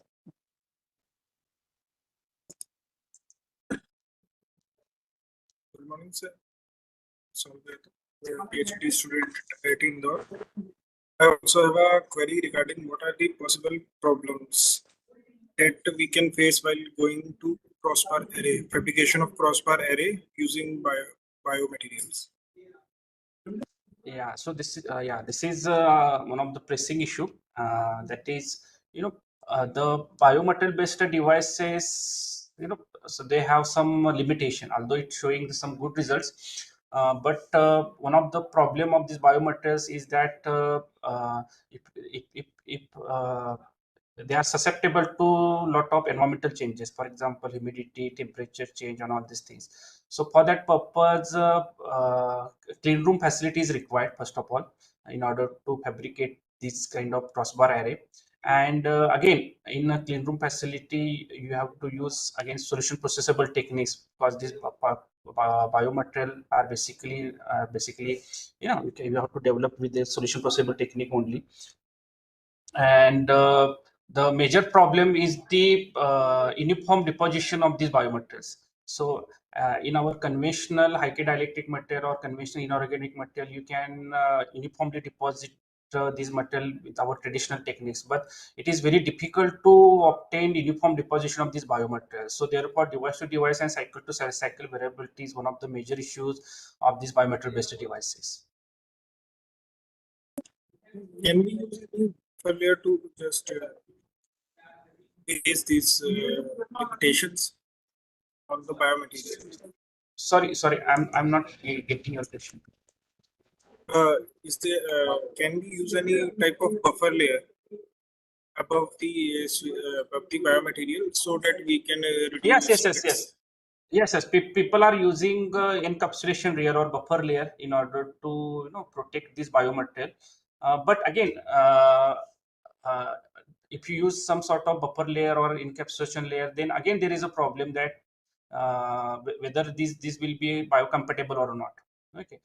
Good morning, sir. So, we're a PhD student at Indore. I also have a query regarding what are the possible problems that we can face while going to crossbar array, fabrication of crossbar array using biomaterials. Yeah, so this is one of the pressing issue, that is, the biomaterial based devices, so they have some limitation, although it's showing some good results. But one of the problem of these biomaterials is that if they are susceptible to lot of environmental changes, for example humidity, temperature change, and all these things. So for that purpose, clean room facility is required first of all in order to fabricate this kind of crossbar array. And again, in a clean room facility, you have to use again solution processable techniques, because these biomaterial are basically you have to develop with the solution processable technique only. And the major problem is the uniform deposition of these biomaterials. So in our conventional high-K dielectric material or conventional inorganic material, you can uniformly deposit this material with our traditional techniques, but it is very difficult to obtain uniform deposition of these biomaterials. So therefore, device to device and cycle to cycle variability is one of the major issues of these biomaterial based devices. Can we use any layer to just base these limitations on the biomaterial? Sorry, I'm not getting your question. Is there can we use any type of buffer layer above the biomaterial so that we can reduce Yes. People are using encapsulation layer or buffer layer in order to protect this biomaterial. But again, if you use some sort of buffer layer or encapsulation layer, then again there is a problem that whether this will be biocompatible or not. Okay,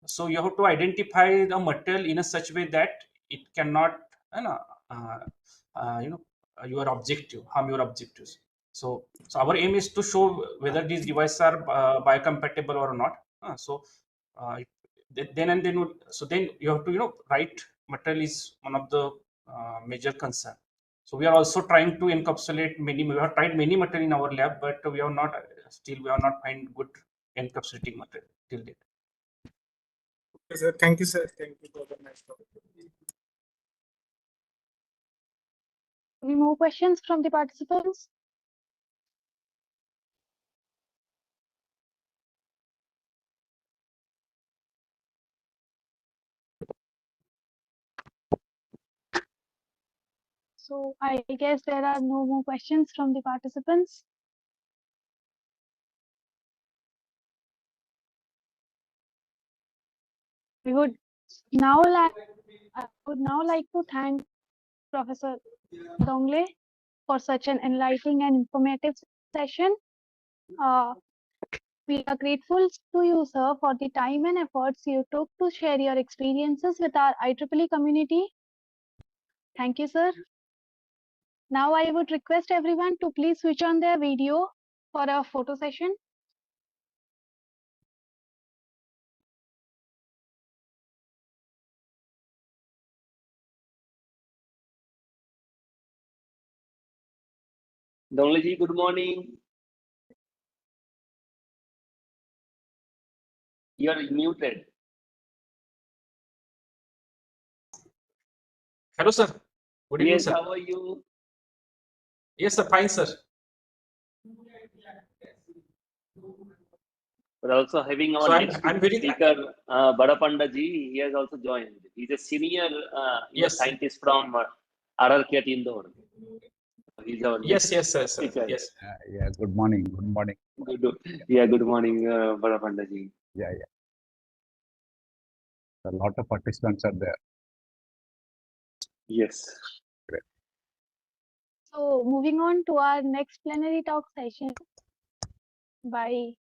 so you have to identify the material in a such way that it cannot your objective harm your objectives. So our aim is to show whether these devices are biocompatible or not. Then you have to write material is one of the major concern. So we are also trying to encapsulate many. We have tried many material in our lab, but we have not find good encapsulating material till date. Okay, sir. Thank you, sir. Thank you for the nice topic. Any more questions from the participants? So I guess there are no more questions from the participants. I would now like to thank Professor Dongle for such an enlightening and informative session. We are grateful to you, sir, for the time and efforts you took to share your experiences with our IEEE community. Thank you, sir. Now I would request everyone to please switch on their video for a photo session. Donlaji, good morning. You are muted. Hello, sir. Good evening, Yes, sir. how are you? Yes, sir. Fine, sir. We're also having our So next I'm very speaker, Badapanda ji. He has also joined. He's a senior yes, scientist from RRK at Indore. He's our yes, next yes, sir. speaker. Yes. Yeah, good morning. Good morning. Good morning, Badapanda ji. Yeah. A lot of participants are there. Yes. Great. So moving on to our next plenary talk session by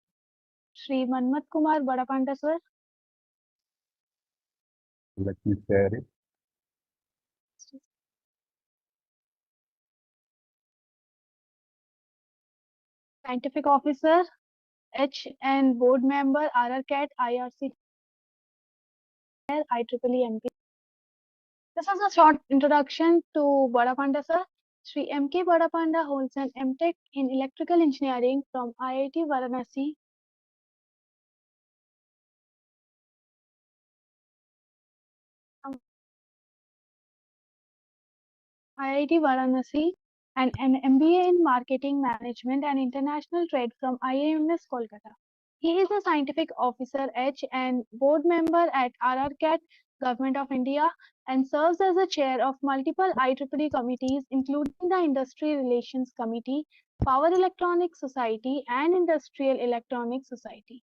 Shri Manmat Kumar Badapanda sir. Let me share it. Scientific Officer, H and Board Member, RRCAT, IRC, IEEE MP. This is a short introduction to Badapanda sir. Shri M.K. Badapanda holds an MTech in Electrical Engineering from IIT Varanasi. IIT Varanasi and an MBA in Marketing Management and International Trade from IIMS Kolkata. He is a scientific officer H and board member at RRCAT, Government of India, and serves as a chair of multiple IEEE committees, including the Industry Relations Committee, Power Electronics Society, and Industrial Electronics Society.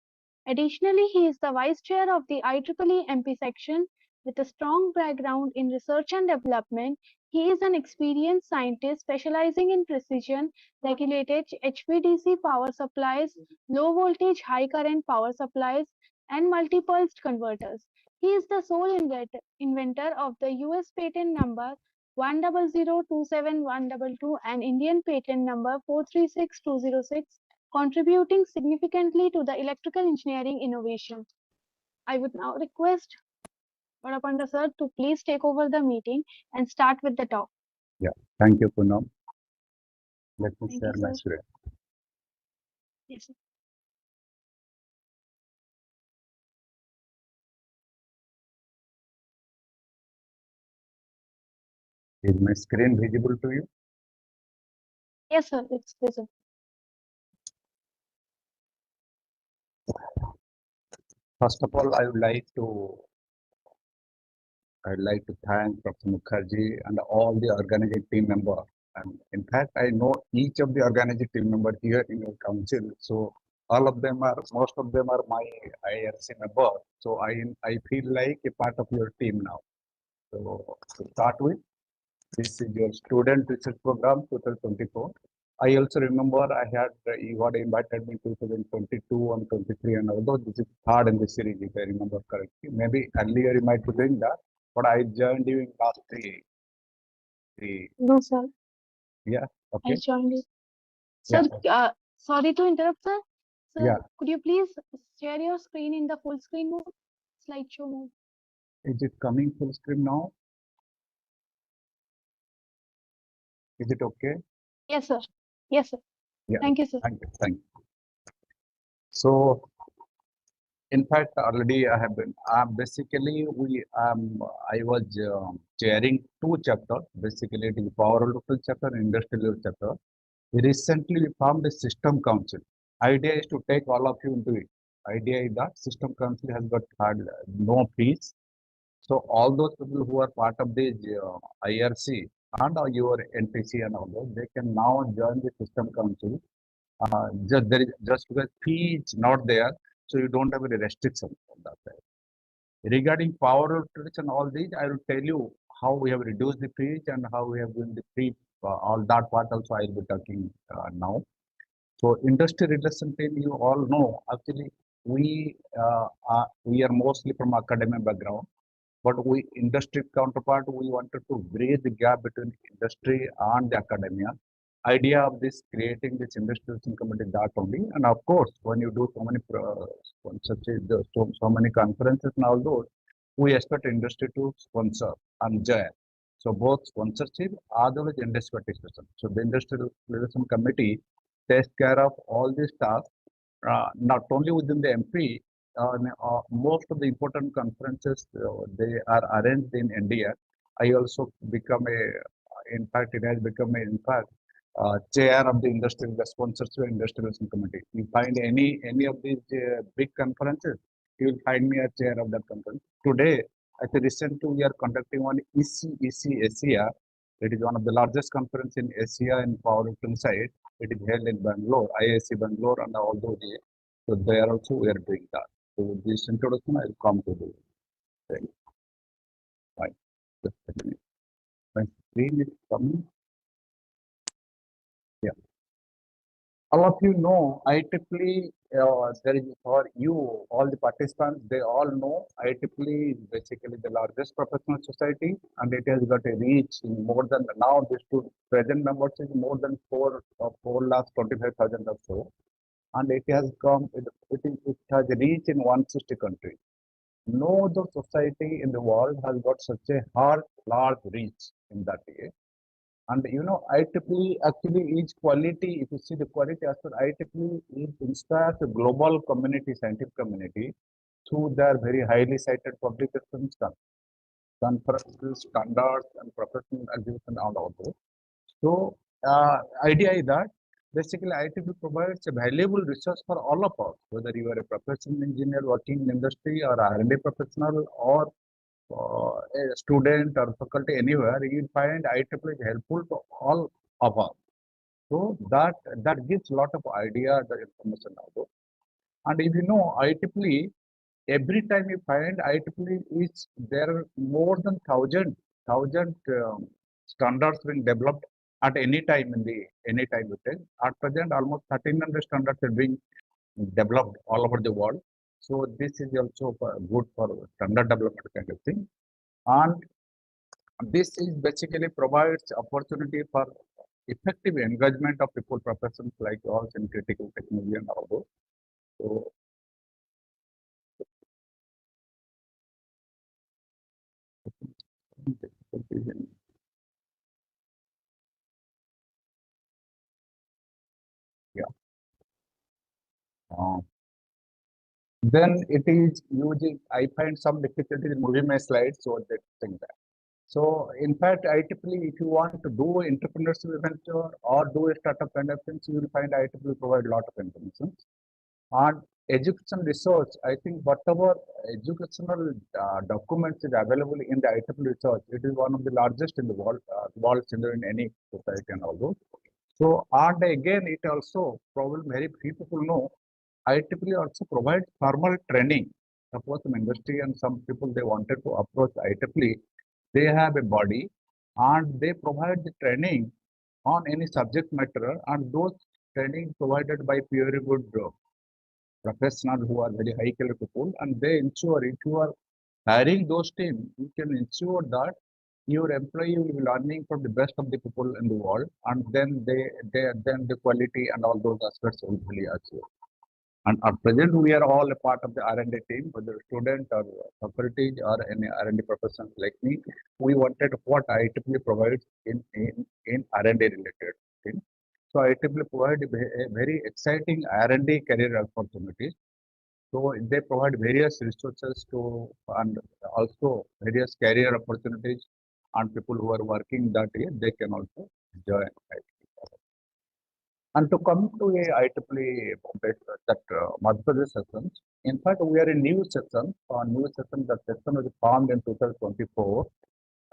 Additionally, he is the vice chair of the IEEE MP section. With a strong background in research and development, he is an experienced scientist specializing in precision regulated HVDC power supplies, low voltage high current power supplies, and multi-pulsed converters. He is the sole inventor of the US patent number 1002722 and Indian patent number 436206, contributing significantly to the electrical engineering innovation. I would now request Badapanda sir to please take over the meeting and start with the talk. Yeah. Thank you, Punam. Let me Thank share you, my sir. screen. Yes, sir. Is my screen visible to you? Yes, sir. It's visible. First of all, I'd like to thank Dr. Mukherjee and all the organizing team members. And in fact, I know each of the organizing team members here in your council. So most of them are my IRC members. So I feel like a part of your team now. So to start with, this is your student research program 2024. I also remember you had invited me 2022 and 23, and although this is third in the series, if I remember correctly, maybe earlier you might be doing that, but I joined you in last three. No, sir. Yeah. Okay. I joined you. Sir, Yeah. sorry to interrupt, sir. Sir, Yeah. could you please share your screen in the full screen mode, slideshow mode? Is it coming full screen now? Is it okay? Yes, sir. Yes, sir. Yeah. Thank you, sir. Thank you. Thank you. So, in fact, already I have been. Basically, I was chairing two chapters. Basically, it is power electrical chapter and industrial chapter. Recently, we formed a system council. Idea is to take all of you into it. Idea is that system council has got had no fees. So all those people who are part of the IRC and your NPC and all those, they can now join the system council. Just because fee is not there, so you don't have any restriction on that side. Regarding power outage and all these, I will tell you how we have reduced the fees and how we have given the free. All that part also I will be talking now. So industry relation team, you all know, actually we are mostly from academic background, but we industry counterpart, we wanted to bridge the gap between industry and the academia. Idea of this creating this industry relation committee, that only, and of course when you do so many sponsorships, so many conferences and all those, we expect industry to sponsor and join. So both sponsorship as well as industry participation. So the industrial relation committee takes care of all these tasks, not only within the MP. Most of the important conferences they are arranged in India. I also become in fact, it has become in fact, chair of the industrial sponsorship industrial relation committee. You find any of these big conferences, you will find me a chair of that conference. Today, at the recently we are conducting one EC Asia. It is one of the largest conference in Asia in power side. It is held in Bangalore, IISc Bangalore, and all those. So there also we are doing that. So with this introduction, I will come to the thing. Right. Just a minute. My screen is coming. Yeah. All of you know IEEE, there is for you, all the participants, they all know IEEE is basically the largest professional society, and it has got a reach in more than, now this to present numbers is more than 4,25,000 or so. And it has come, it has reached in 160 countries. No other society in the world has got such a large reach in that way. And you know, IEEE actually is quality. If you see the quality aspect, IEEE inspires the global community, scientific community, through their very highly cited publications, conferences, standards, and professional exhibition, and all those. So, idea is that basically IEEE provides a valuable resource for all of us, whether you are a professional engineer working in industry or R&D professional or a student or faculty anywhere, you find IEEE is helpful to all of us. So that gives a lot of idea, the information now. And if you know IEEE, every time you find IEEE is there are more than thousand standards being developed at any time it is. At present, almost 1,300 standards are being developed all over the world. So this is also good for standard development kind of thing. And this is basically provides opportunity for effective engagement of people professions like us in critical technology and all those. So yeah. Then it is using, I find some difficulty in moving my slides, so that thing that. So in fact, IEEE, if you want to do entrepreneurship venture or do a startup kind of things, you will find IEEE provide a lot of information. And education research, I think whatever educational documents is available in the IEEE research, it is one of the largest in the world, in any society and all those. So, and again, it also probably very few people know, IEEE also provides formal training. Suppose some industry and some people they wanted to approach IEEE, they have a body and they provide the training on any subject matter, and those training provided by peer reviewed professionals who are very high caliber people, and they ensure if you are hiring those teams, you can ensure that your employee will be learning from the best of the people in the world, and then then the quality and all those aspects will be achieved. And at present, we are all a part of the R&D team, whether student or faculty or any R&D professionals like me. We wanted what IEEE provides in R&D related things. So IEEE provide a very exciting R&D career opportunities. So they provide various resources to and also various career opportunities, and people who are working that year they can also join IEEE. And to come to a IEEE that Madhya Pradesh sessions, in fact, we are a new section. The section was formed in 2024.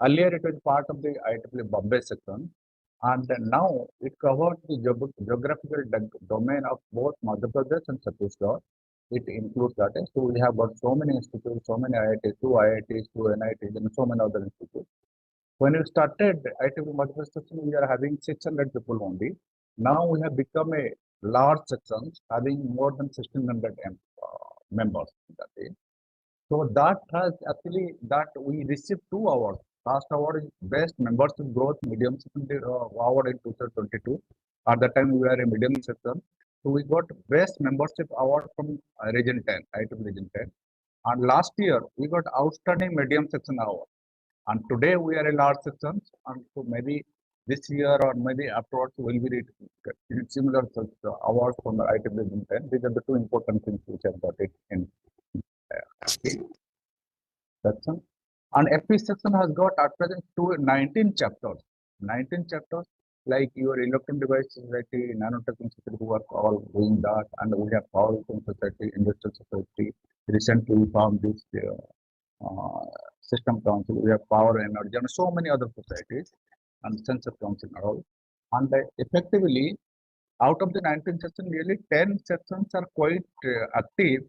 Earlier, it was part of the IEEE Bombay section, and now it covers the geographical domain of both Madhya Pradesh and Chhattisgarh. It includes that. So we have got so many institutes, so many IITs, two NITs, and so many other institutes. When we started IIT Madhya Pradesh section, we are having 600 people only. Now we have become a large section having more than 1600 members. So that has actually that we received 2 awards. Last award is Best Membership Growth Medium Secondary award in 2022. At that time we were a medium section. So we got Best Membership Award from Region 10, IIT Region 10. And last year we got Outstanding Medium Section Award. And today we are a large section, and so maybe this year or maybe afterwards will be similar awards from the IIT Region 10. These are the 2 important things which have got it in section. And FP section has got at present 19 chapters. 19 chapters like your electron device society, nanotech society who are all doing that, and we have power society, industrial society. Recently we formed this system council. We have power energy and so many other societies and sensor council and all. And effectively, out of the 19 sections, nearly 10 sections are quite active.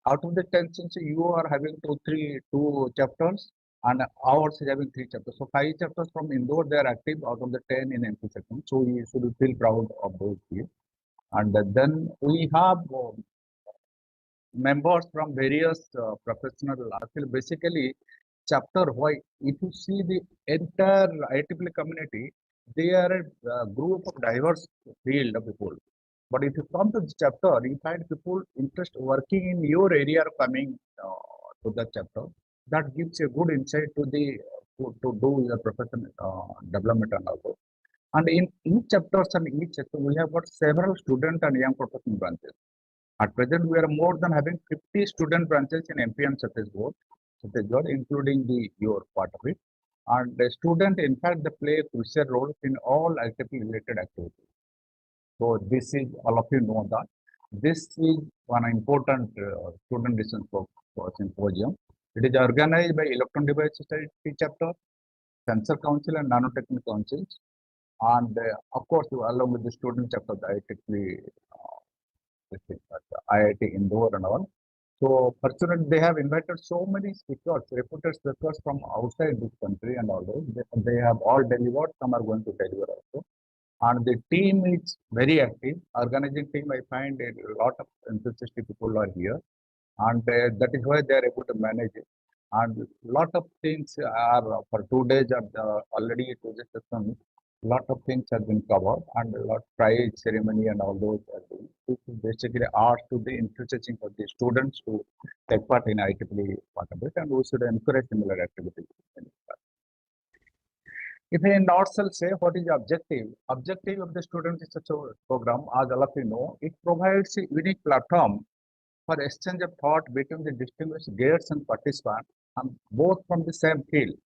Out of the 10 sections, you are having two chapters, and ours is having 3 chapters. So 5 chapters from Indore, they are active out of the 10 in MP section. So we should feel proud of those here. And then we have members from various professional. Basically, chapter why if you see the entire IEEE community, they are a group of diverse field of people. But if you come to this chapter, you find people interest working in your area are coming to the chapter. That gives a good insight to the to do your professional development and also. And in each chapters and each chapter, we have got several student and young professional branches. At present, we are more than having 50 student branches in MP and Chhattisgarh, including your part of it. And the student, in fact, they play a crucial role in all IEEE related activities. So this is, all of you know that. This is one important student decision for symposium. It is organized by Electron Device Society chapter, Sensor Council and Nanotechnical Councils. And of course, along with the student chapter, the IIT Indore and all. So fortunately, they have invited so many speakers, reputed speakers from outside this country and all those. They have all delivered. Some are going to deliver also. And the team is very active. Organizing team, I find a lot of enthusiastic people are here, and that is why they are able to manage it. And a lot of things are for 2 days already to the system. Lot of things have been covered, and a lot prize ceremony and all those are doing. This is basically asked to the enthusiasm for the students to take part in IEEE part of it, and we should encourage similar activities. If I not say what is the objective of the student research program, as all of you know, it provides a unique platform for exchange of thought between the distinguished guests and participants, and both from the same field.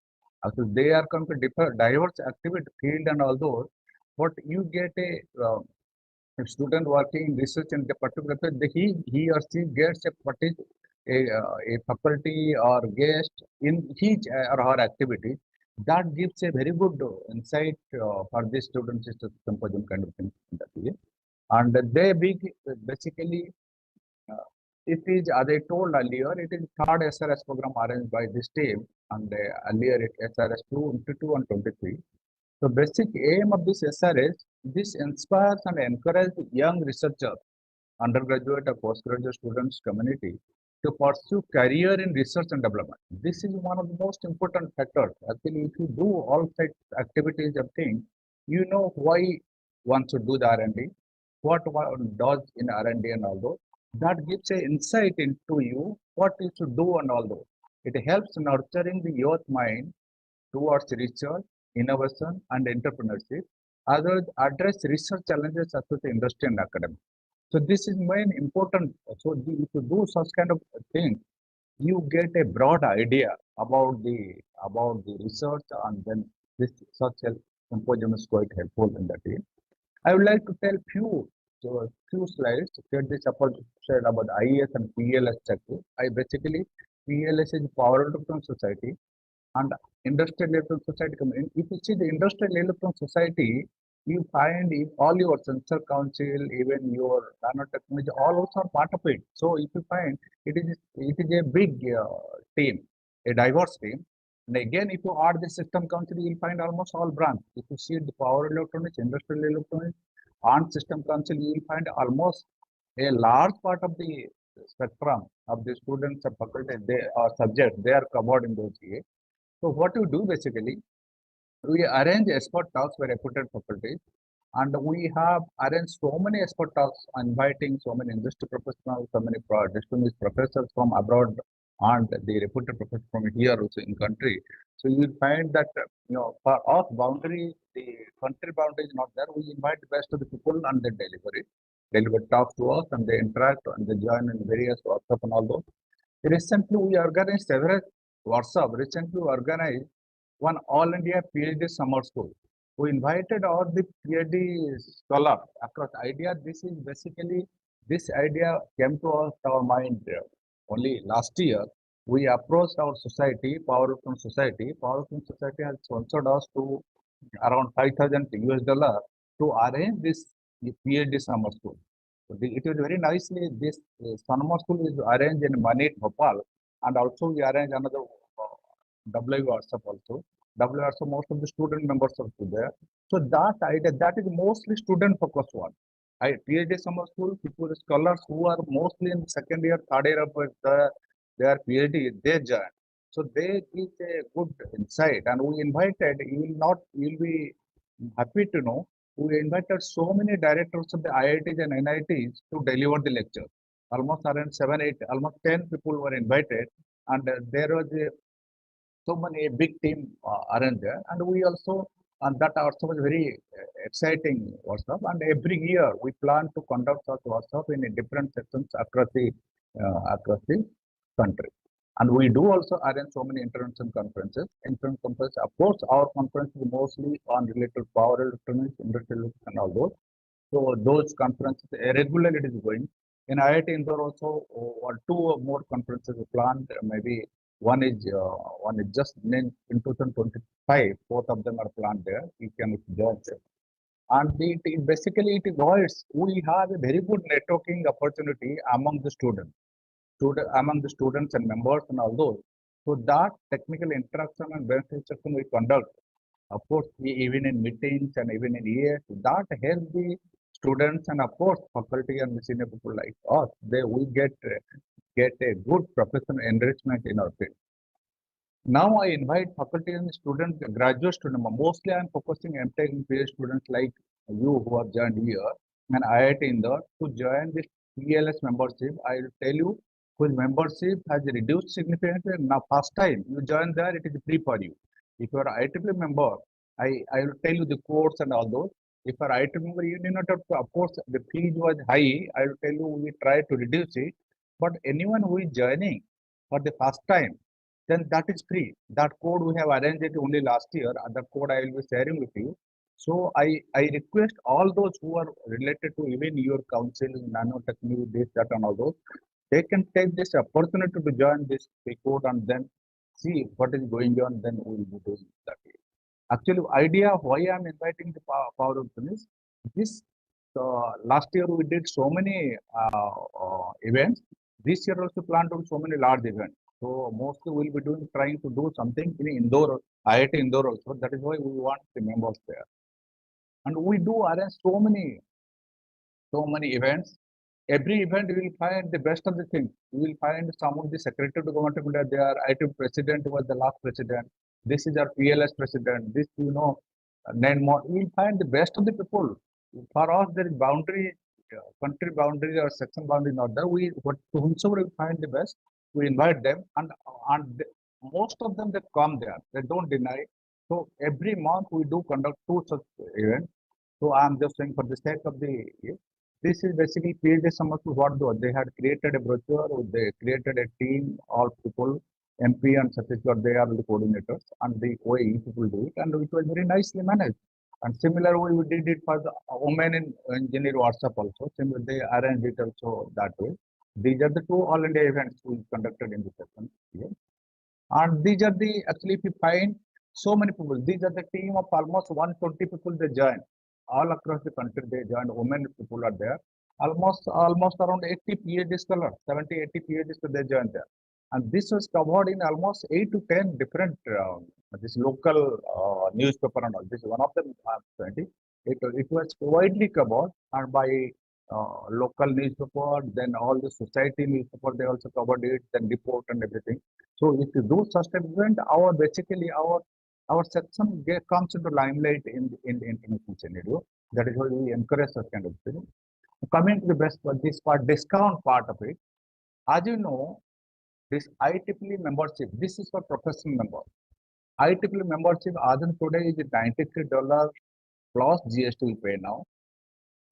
Also, they are going to diverse activity field and all those, but you get a student working in research in the particular field, he or she gets a faculty or guest in his or her activity. That gives a very good insight for the students symposium kind of thing. And they basically it is, as I told earlier, it is third SRS program arranged by this team, and earlier it SRS'22 and 23. So basic aim of this SRS, this inspires and encourages young researchers, undergraduate or postgraduate students community to pursue career in research and development. This is one of the most important factors. Actually, if you do all such activities of things, you know why one should do the R&D, what one does in R&D and all those. that gives a insight into you what you should do and all those. It helps nurturing the youth mind towards research, innovation, and entrepreneurship, others address research challenges such as industry and academic. So this is main important. So if you do such kind of thing, you get a broad idea about the research, and then this such a symposium is quite helpful in that way. I would like to tell few slides to get this said about IES and PLS sector. I basically PLS is Power Electron Society and Industrial Electron Society. If you see the Industrial Electron Society, you find in all your sensor council, even your nanotechnology, all also are part of it. So if you find it is a big team, a diverse team. And again, if you add the system council, you will find almost all branches. If you see the power electronics, industrial electronics, and system council, you will find almost a large part of the spectrum of the students and faculty, they are subject, they are covered in those areas. So what you do basically, we arrange expert talks by reputed faculties, and we have arranged so many expert talks, inviting so many industry professionals, so many distinguished professors from abroad, and the reputed professors from here also in country. So you will find that for us boundary, the country boundary is not there. We invite the best of the people and they deliver talks to us, and they interact and they join in various workshops and all those. Recently, we organized several workshops. Recently, we organized one All India PhD summer school. We invited all the PhD scholars across idea. This is basically, this idea came to us, our mind only last year. We approached our society, Power Electron Society. Power Electron Society has sponsored us to around $5,000 to arrange this PhD summer school. So it was very nicely, this summer school is arranged in Manit, Bhopal, and also we arrange another WhatsApp also. WhatsApp, most of the student members are there. So that idea, that is mostly student focused one. PhD summer school, people, scholars who are mostly in second year, third year of their PhD, they join. So they give a good insight, and we invited, you will be happy to know, we invited so many directors of the IITs and NITs to deliver the lecture. Almost around 7, 8, almost 10 people were invited, and there was so many big team arranged there. And we also, and that also was very exciting workshop. And every year we plan to conduct such workshop in different sections across the country. And we do also arrange so many international conferences. International conferences, of course, our conference is mostly on related power electronics, industrial and all those. So those conferences regularly it is going. In IIT Indore also, two more conferences planned. Maybe one is just in 2025. Both of them are planned there. You can join them. And basically it is we have a very good networking opportunity among the students. Among the students and members and all those. So that technical interaction and benefit we conduct, of course, even in meetings and even in years, that helps the students and of course faculty and senior people like us. We get a good professional enrichment in our field. Now I invite faculty and students, graduate students. Mostly I am focusing MTech and PhD students like you who have joined here and IIT Indore to join this PLS membership. I will tell you, whose membership has reduced significantly. Now, first time you join there, it is free for you. If you are IEEE member, I will tell you the course and all those. If you are IEEE member, you need not have to, of course, the fees was high. I will tell you, we try to reduce it. But anyone who is joining for the first time, then that is free. That code we have arranged it only last year. That code I will be sharing with you. So I request all those who are related to even your council, nanotechnology, this, that, and all those, they can take this opportunity to join this code and then see what is going on. Then we will be doing that. Actually, idea of why I am inviting the power of is this. Last year we did so many events. This year also plan to do so many large events. So mostly we'll be trying to do something in Indore, IIT Indore also. That is why we want the members there. And we do arrange so many events. Every event you will find the best of the things. You will find some of the Secretary of Government of India, their IT president was the last president. This is our PLS president. This, nine more. You will find the best of the people. For us, there is boundary country boundary or section boundary not there, whomsoever we find the best, we invite them, and most of them they come there. They don't deny. So every month we do conduct 2 such events. So I'm just saying for the sake of this is basically PhD summer to what they had created a brochure, they created a team, all people, MP and Chhattisgarh, they are the coordinators, and the way people do it, and it was very nicely managed. And similarly, we did it for the women in engineer WhatsApp also. Similarly, they arranged it also that way. These are the 2 all India events we conducted in the session here. And these are the, actually, if you find so many people, these are the team of almost 120 people they joined. All across the country they joined, women people are there. Almost around 80 PhD scholars, 70, 80 PhD scholars they joined there. And this was covered in almost 8 to 10 different, this local newspaper and all. This is one of them, 20. It was widely covered and by local newspaper, then all the society newspaper, they also covered it, then report and everything. So if you do such an event, basically our section comes into limelight in the international scenario. That is why we encourage such kind of thing. Coming to the best part, this part, discount part of it. As you know, this IEEE membership, this is for professional members. IEEE membership as in today is $93 plus GST we pay now.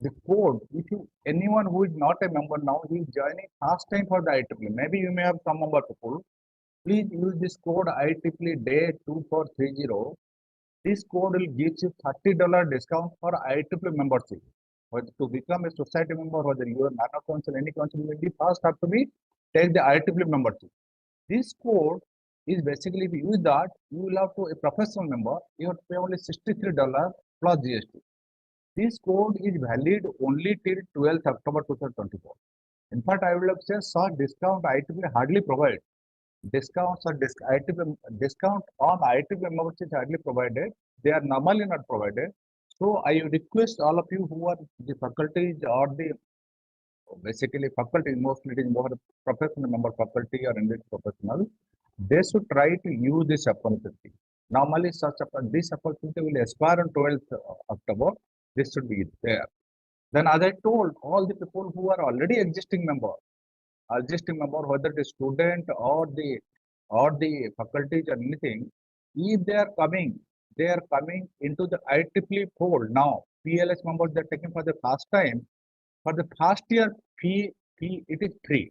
The code, if anyone who is not a member now, he is joining first time for the IEEE. Maybe you may have some member people. Please use this code IEEE day 2430. This code will give you $30 discount for IEEE membership. Whether to become a society member, whether you are nano council, any council, you first have to take the IEEE membership. This code is basically, if you use that, you will have to a professional member, you have to pay only $63 plus GST. This code is valid only till 12th October 2024. In fact, I will have said such discount IEEE hardly provide. Discounts or discount on IEEE membership is hardly provided. They are normally not provided. So I request all of you who are the faculties or the basically faculty, mostly it is more professional member faculty or industry professional, they should try to use this opportunity. Normally, this opportunity will expire on 12th October. This should be there. Then, as I told, all the people who are already existing member, whether the student or the faculties or anything, if they are coming into the IEEE fold now. PLS members they are taking for the first time. For the first year fee it is free.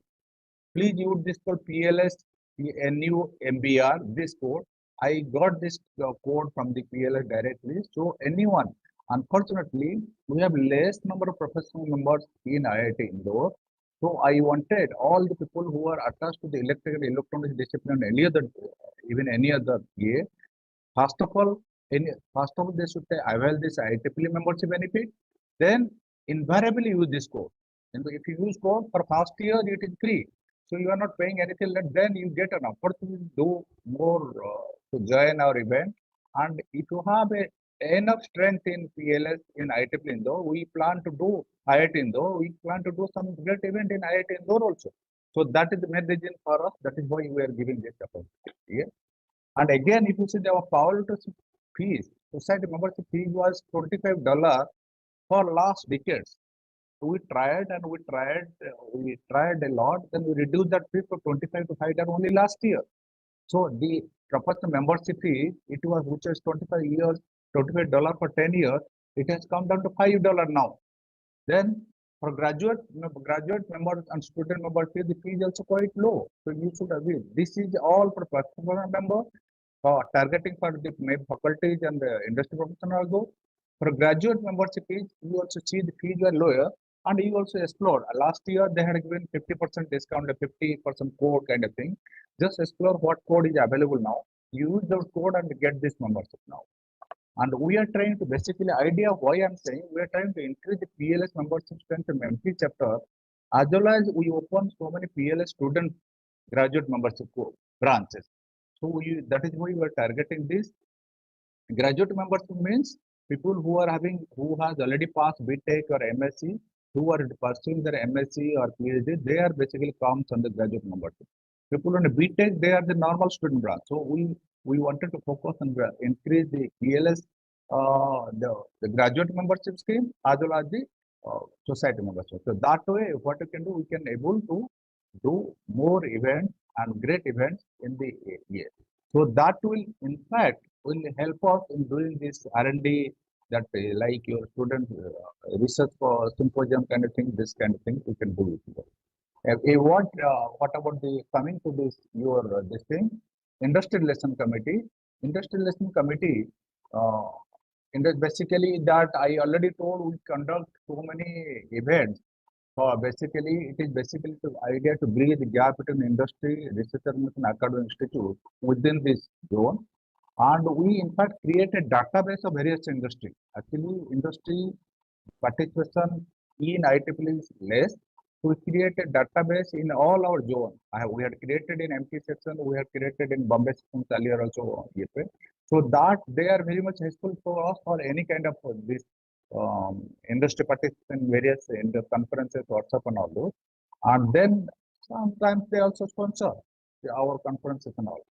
Please use this code PLS NU MBR. This code I got this code from the PLS directly. So anyone, unfortunately, we have less number of professional members in IIT Indore. So I wanted all the people who are attached to the electrical electronics discipline, even any other year. First of all, they should avail this IEEE membership benefit. Then invariably use this code. And if you use code for first year, it is free. So you are not paying anything. Then you get an opportunity to do more to join our event. And if you have enough strength in PLS in IIT Indore, we plan to do IIT Indore. We plan to do some great event in IIT Indore also. So that is the main reason for us. That is why we are giving this opportunity. Yeah? And again, if you see our power fees, society membership fee was $25 for last decades. We tried a lot, then we reduced that fee from 25 to $5 only last year. So the professional membership fee, which was 25 years, $25 for 10 years, it has come down to $5 now. Then for graduate members and student members, the fee is also quite low. So you should agree. This is all for professional member, targeting for the faculties and the industry professional also. For graduate membership fees, you also see the fees are lower, and you also explore. Last year they had given 50% discount, a 50% code kind of thing. Just explore what code is available now. Use those code and get this membership now. And we are trying to basically idea why I'm saying we are trying to increase the PLS membership strength in MP chapter, as well as we open so many PLS student graduate membership branches. So that is why we are targeting this. Graduate membership means people who has already passed BTech or MSc, who are pursuing their MSc or PhD, they are basically comes under graduate membership. People on BTech, they are the normal student branch. So we wanted to focus on increase the PLS, the graduate membership scheme, as well as the society members. So that way, what we can do, we can able to do more events and great events in the year. So that will, in fact, will help us in doing this R&D, that like your student research for symposium kind of thing, this kind of thing, we can do it. What about the coming to this your this thing, industrial lesson committee? Industrial lesson committee, in the basically that I already told, we conduct so many events. Basically, it is basically the idea to bridge the gap between industry, research and academic institute within this zone. And we in fact create a database of various industry. Actually, industry participation in IEEE is less. We create a database in all our zone. We had created in MT section, we have created in Bombay section earlier also. So that they are very much useful for us for any kind of this industry participation, various in the conferences, WhatsApp and all those. And then sometimes they also sponsor our conferences and all.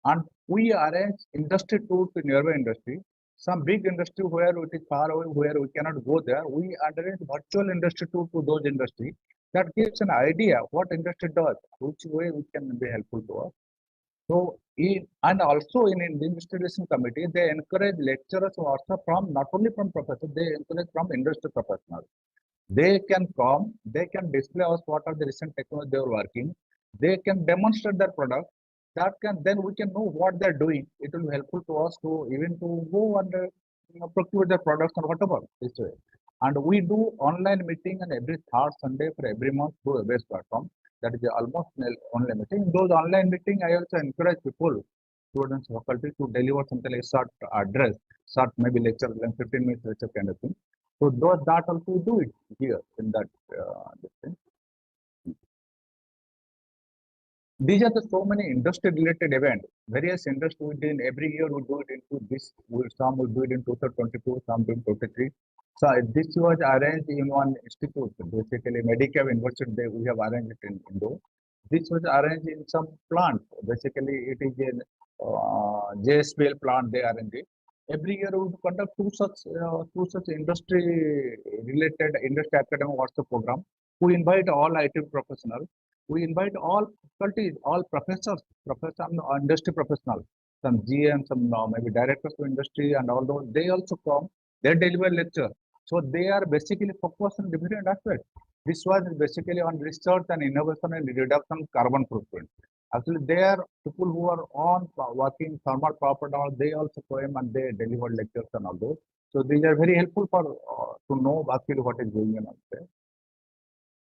And we arrange industry tour to nearby industry. Some big industry where it is far away, where we cannot go there, we arrange virtual industry tour to those industry. That gives an idea what industry does, which way we can be helpful to us. So, and also in the industrialization committee, they encourage lecturers also from not only from professors, they encourage from industry professionals. They can come, they can display us what are the recent technology they are working. They can demonstrate their product. That can then we can know what they're doing. It will be helpful to us to even to go and procure their products or whatever this way. And we do online meeting and every third Sunday for every month through a base platform. That is almost online meeting. In those online meeting, I also encourage people, students, faculty to deliver something like short address, short maybe lecture, like 15 minutes lecture kind of thing. So those that also do it here in that thing. These are the so many industry related events. Various industry within every year we do it into this. Some will do it in 2022, some in 2023. So this was arranged in one institute, basically Medicav University. We have arranged it in Indo. This was arranged in some plant. Basically, it is in JSPL plant. They arrange it. Every year we would conduct two such industry related industry academic WhatsApp program. We invite all IT professionals. We invite all faculties, all professors, industry professionals, some GM, some maybe directors of industry and all those. They also come. They deliver lecture. So they are basically focused on different aspects. This was basically on research and innovation and reduction of carbon footprint. Actually, they are people who are on working thermal power and all. They also come and they deliver lectures and all those. So these are very helpful for to know actually what is going on out there.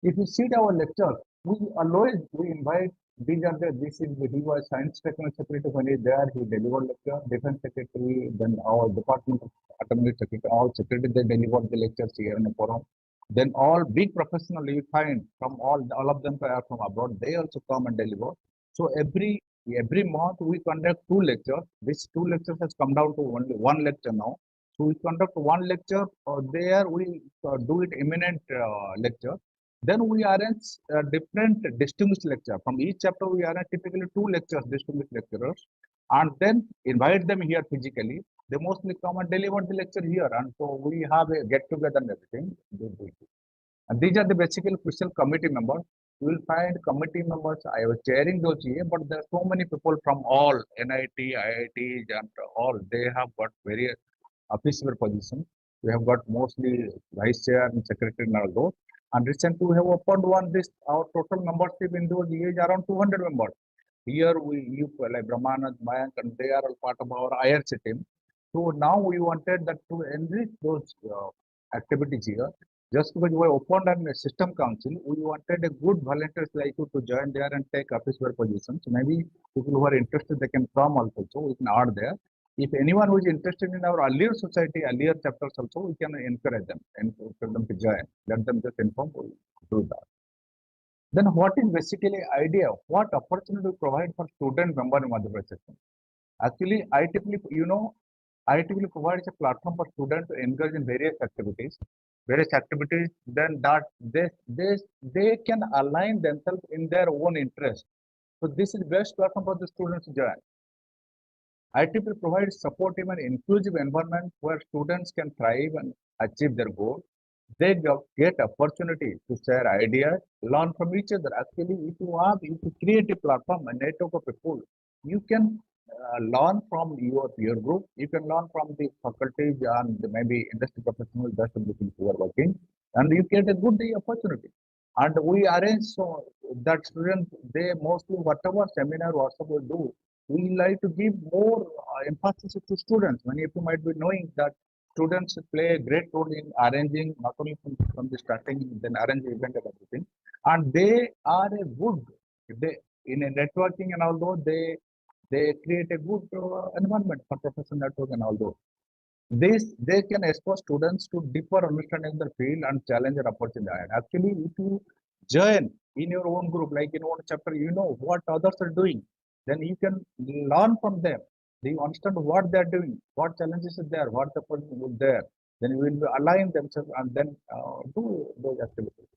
If you see our lecture, we always invite this is he was science technology secretary when he there, he delivered lecture, defense secretary, then our department of atomic secretary, all secretary they delivered the lectures here in the forum. Then all big professional you find from all of them are from abroad, they also come and deliver. So every month we conduct 2 lectures. These 2 lectures has come down to only 1 lecture now. So we conduct 1 lecture, there we do it imminent lecture. Then we arrange different distinguished lecture. From each chapter, we arrange typically 2 lectures, distinguished lecturers, and then invite them here physically. They mostly come and deliver the lecture here, and so we have a get together and everything. And these are the basically crucial committee members. You will find committee members. I was chairing those here, but there are so many people from all NIT, IITs, and all. They have got various official positions. We have got mostly vice chair and secretary and all those. And recently we have opened one this our total membership in those years around 200 members. Here you like Brahmanand, Mayank, and they are all part of our IRC team. So now we wanted that to enrich those activities here. Just because we opened a system council, we wanted a good volunteers like you to join there and take official positions. Maybe people who are interested, they can come also. So we can add there. If anyone who is interested in our earlier society, earlier chapters also, we can encourage them and for them to join. Let them just inform, we do that. Then what is basically idea? What opportunity we provide for student member in Madhya Pradesh system? Actually, IEEE provides a platform for students to engage in various activities. Then that they can align themselves in their own interest. So this is best platform for the students to join. IEEE provides supportive and inclusive environment where students can thrive and achieve their goals. they get opportunity to share ideas, learn from each other. Actually, if you create a platform, a network of people, you can learn from your peer group. You can learn from the faculties and maybe industry professionals just looking who are working, and you get a good opportunity. And we arrange so that students, they mostly whatever seminar workshop we do, we like to give more emphasis to students. Many of you might be knowing that students play a great role in arranging, not only from the starting, then arrange the event and everything. And they are a good, they in a networking and although they create a good environment for professional network and although this they can expose students to deeper understanding of the field and challenge and opportunity. And actually, if you join in your own group, like in one chapter, you know what others are doing, then you can learn from them. Then you understand what they're doing, what challenges are there, what the problem is there. Then you will align themselves and then do those activities.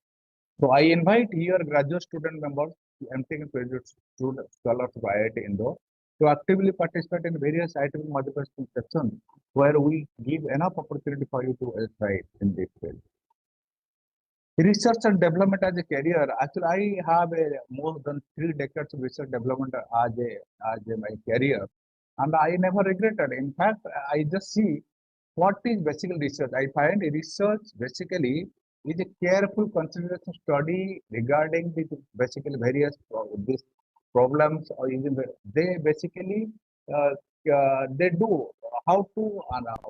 So I invite here graduate student members, MTech and graduate student scholars of IIT Indore to actively participate in various IIT multiple sections where we give enough opportunity for you to thrive in this field. Research and development as a career. Actually, I have more than 3 decades of research development as my career, and I never regretted. In fact, I just see what is basically research. I find research basically is a careful consideration study regarding the basically various these problems, or even they basically uh, they do how to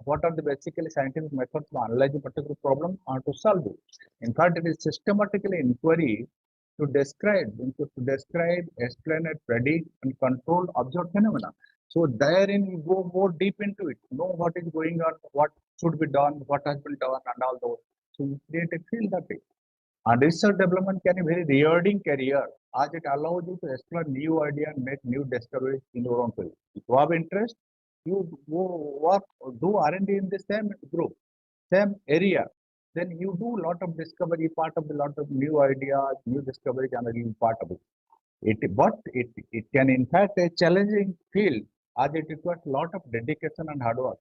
what are the basically scientific methods to analyze a particular problem or to solve it. In fact, it is systematically inquiry to describe, explain, and predict and control observed phenomena. So therein you go more deep into it, know what is going on, what should be done, what has been done, and all those. So you create a field that way. And research development can be a very rewarding career as it allows you to explore new ideas and make new discoveries in your own field. If you have interest, you go work, do R&D in the same group, same area, then you do a lot of discovery, part of a lot of new ideas, new discoveries, and you part of it. It can in fact a challenging field as it requires a lot of dedication and hard work.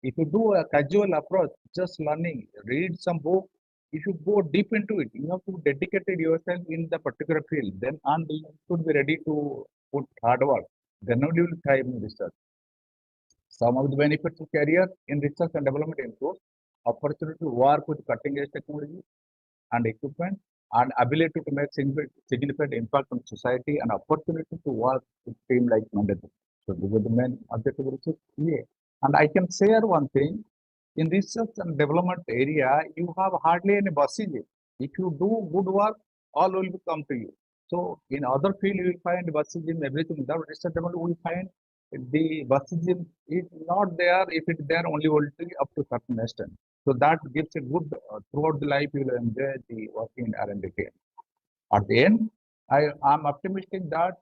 If you do a casual approach, just learning, read some book, if you go deep into it, you have to dedicate yourself in the particular field, then and you should be ready to put hard work. Then only you will thrive in research. Some of the benefits of career in research and development include opportunity to work with cutting edge technology and equipment, and ability to make significant impact on society, and opportunity to work with team like mandatory. So these are the main objective of research. Yeah. And I can share one thing. In research and development area, you have hardly any buses. If you do good work, all will come to you. So in other field, you will find buses in everything. That research development will find the buses is not there. If it's there, only up to certain extent. So that gives a good throughout the life you will enjoy the working in R&D team. At the end, I am optimistic that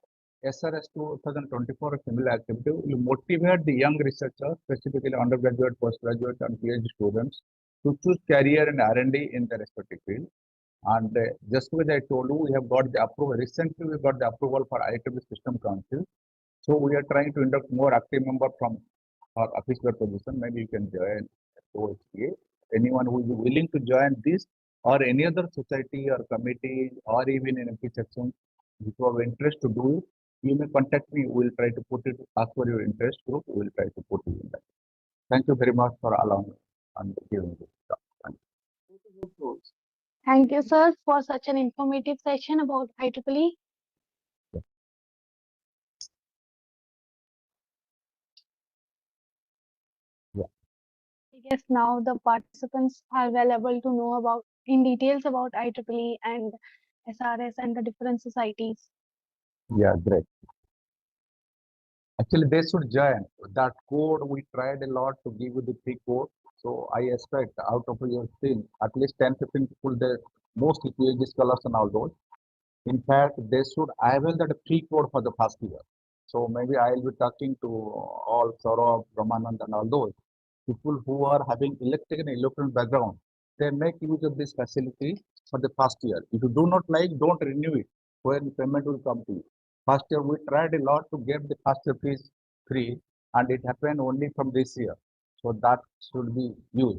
SRS 2024 similar activity will motivate the young researchers, specifically undergraduate, postgraduate, and PhD students, to choose career in R&D in their respective field. And just as I told you, we have got the approval. Recently, we got the approval for IEEE System Council. So we are trying to induct more active member from our officer position. Maybe you can join OHCA. Anyone who is willing to join this or any other society or committee or even in MP section, if you have interest to do it, you may contact me. We will try to put it, ask for your interest group. We will try to put it in that. Thank you very much for allowing and giving this talk. Thank you. Thank you, sir, for such an informative session about IEEE. I guess now the participants are well able to know about in details about IEEE and SRS and the different societies. Yeah, great. Actually, they should join that code. We tried a lot to give you the free code. So I expect out of your team, at least 10, 15 people, they mostly PhD scholars and all those. In fact, they should avail that free code for the first year. So maybe I'll be talking to all Saurabh, Ramanand, and all those people who are having electrical and electronic background. They make use of this facility for the first year. If you do not like, don't renew it. When payment will come to you. First year, we tried a lot to get the first year fees free, and it happened only from this year. So that should be used.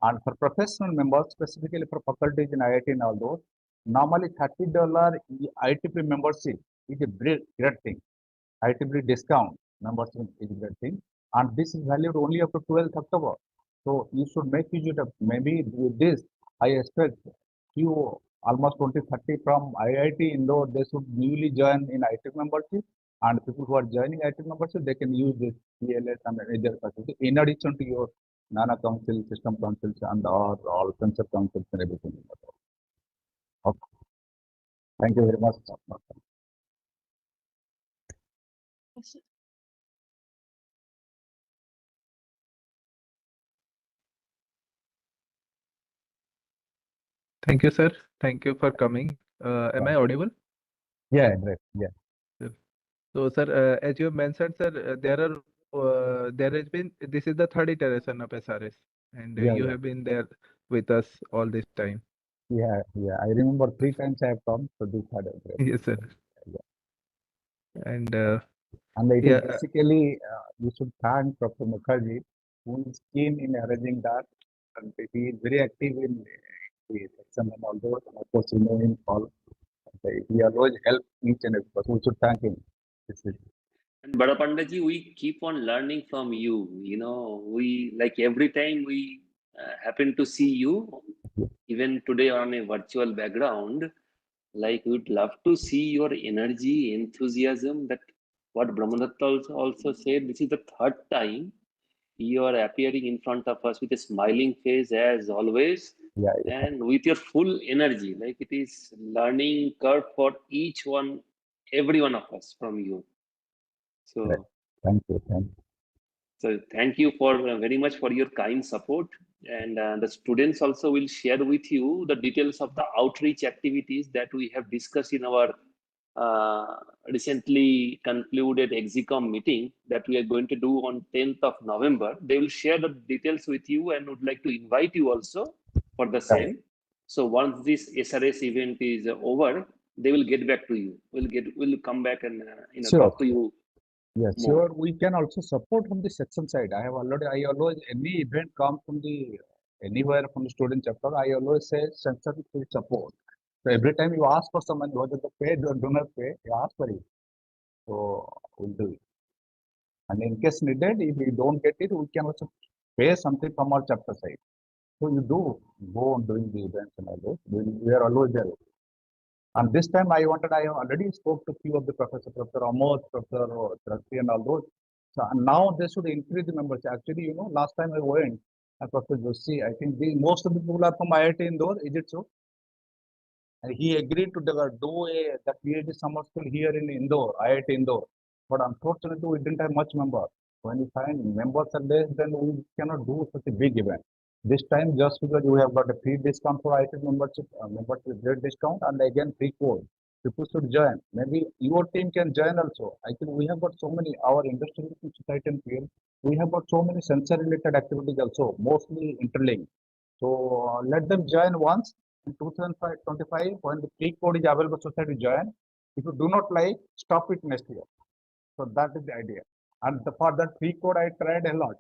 And for professional members, specifically for faculties in IIT and all those, normally $30 ITP membership is a great thing. ITP discount membership is a great thing. And this is valued only up to 12th October. So you should make use of maybe with this, I expect you almost 20-30 from IIT Indore, they should newly join in ITP membership. And people who are joining ITP membership, they can use this PLS and other facility in addition to your NANA council, system councils, and all sensor councils and everything. Okay. Thank you very much. Yes, sir. Thank you, sir. Thank you for coming. Am I audible? Yeah, great. Yeah. So, sir, as you mentioned, sir, there has been, this is the third iteration of SRS, and Yeah, you yeah. have been there with us all this time. Yeah, yeah. I remember 3 times I have come, so this had a great. Yes, sir. Yeah. And And it yeah, is basically, we should thank Dr. Mukherjee, who is keen in arranging that. And he is very active in the section and all those. And of course, you know him all. He always helps each and every person. We should thank him. And Bada Pandaji, we keep on learning from you. You know, we like every time we happen to see you, even today on a virtual background, like we'd love to see your energy, enthusiasm. That what Brahmadatta also said, this is the third time you are appearing in front of us with a smiling face as always, Yeah, yeah. and with your full energy. Like it is learning curve for each one, every one of us from you. Great. So Thank you. Thank you. so thank you for very much for your kind support. And the students also will share with you the details of the outreach activities that we have discussed in our recently concluded EXICOM meeting that we are going to do on 10th of November. They will share the details with you and would like to invite you also for the same. So once this SRS event is over, they will get back to you. We'll come back and Sure. talk to you. Yes, more. sure. We can also support from the section side. I always, any event comes from the anywhere from the student chapter, I always say section will support. So every time you ask for someone, whether they pay or do not pay, you ask for it. So we'll do it. And in case needed, if we don't get it, we can also pay something from our chapter side. So you do go on doing the events and all those. We are always there. And this time I already spoke to few of the professors, Professor Amod, Professor Trasti and all those. So now they should increase the members. Actually, you know, last time I went, Professor Joshi, I think most of the people are from IIT Indore, is it so? And he agreed to do the PhD summer school here in Indore, IIT Indore. But unfortunately, we didn't have much member. When we find members are less, then we cannot do such a big event. This time, just because we have got a free discount for IIT membership great discount, and again free code. People should join. Maybe your team can join also. I think we have got so many, our industrial society and field, we have got so many sensor related activities also, mostly interlinked. So let them join once in 2025 when the free code is available, society join. If you do not like, stop it next year. So that is the idea. And for that free code, I tried a lot.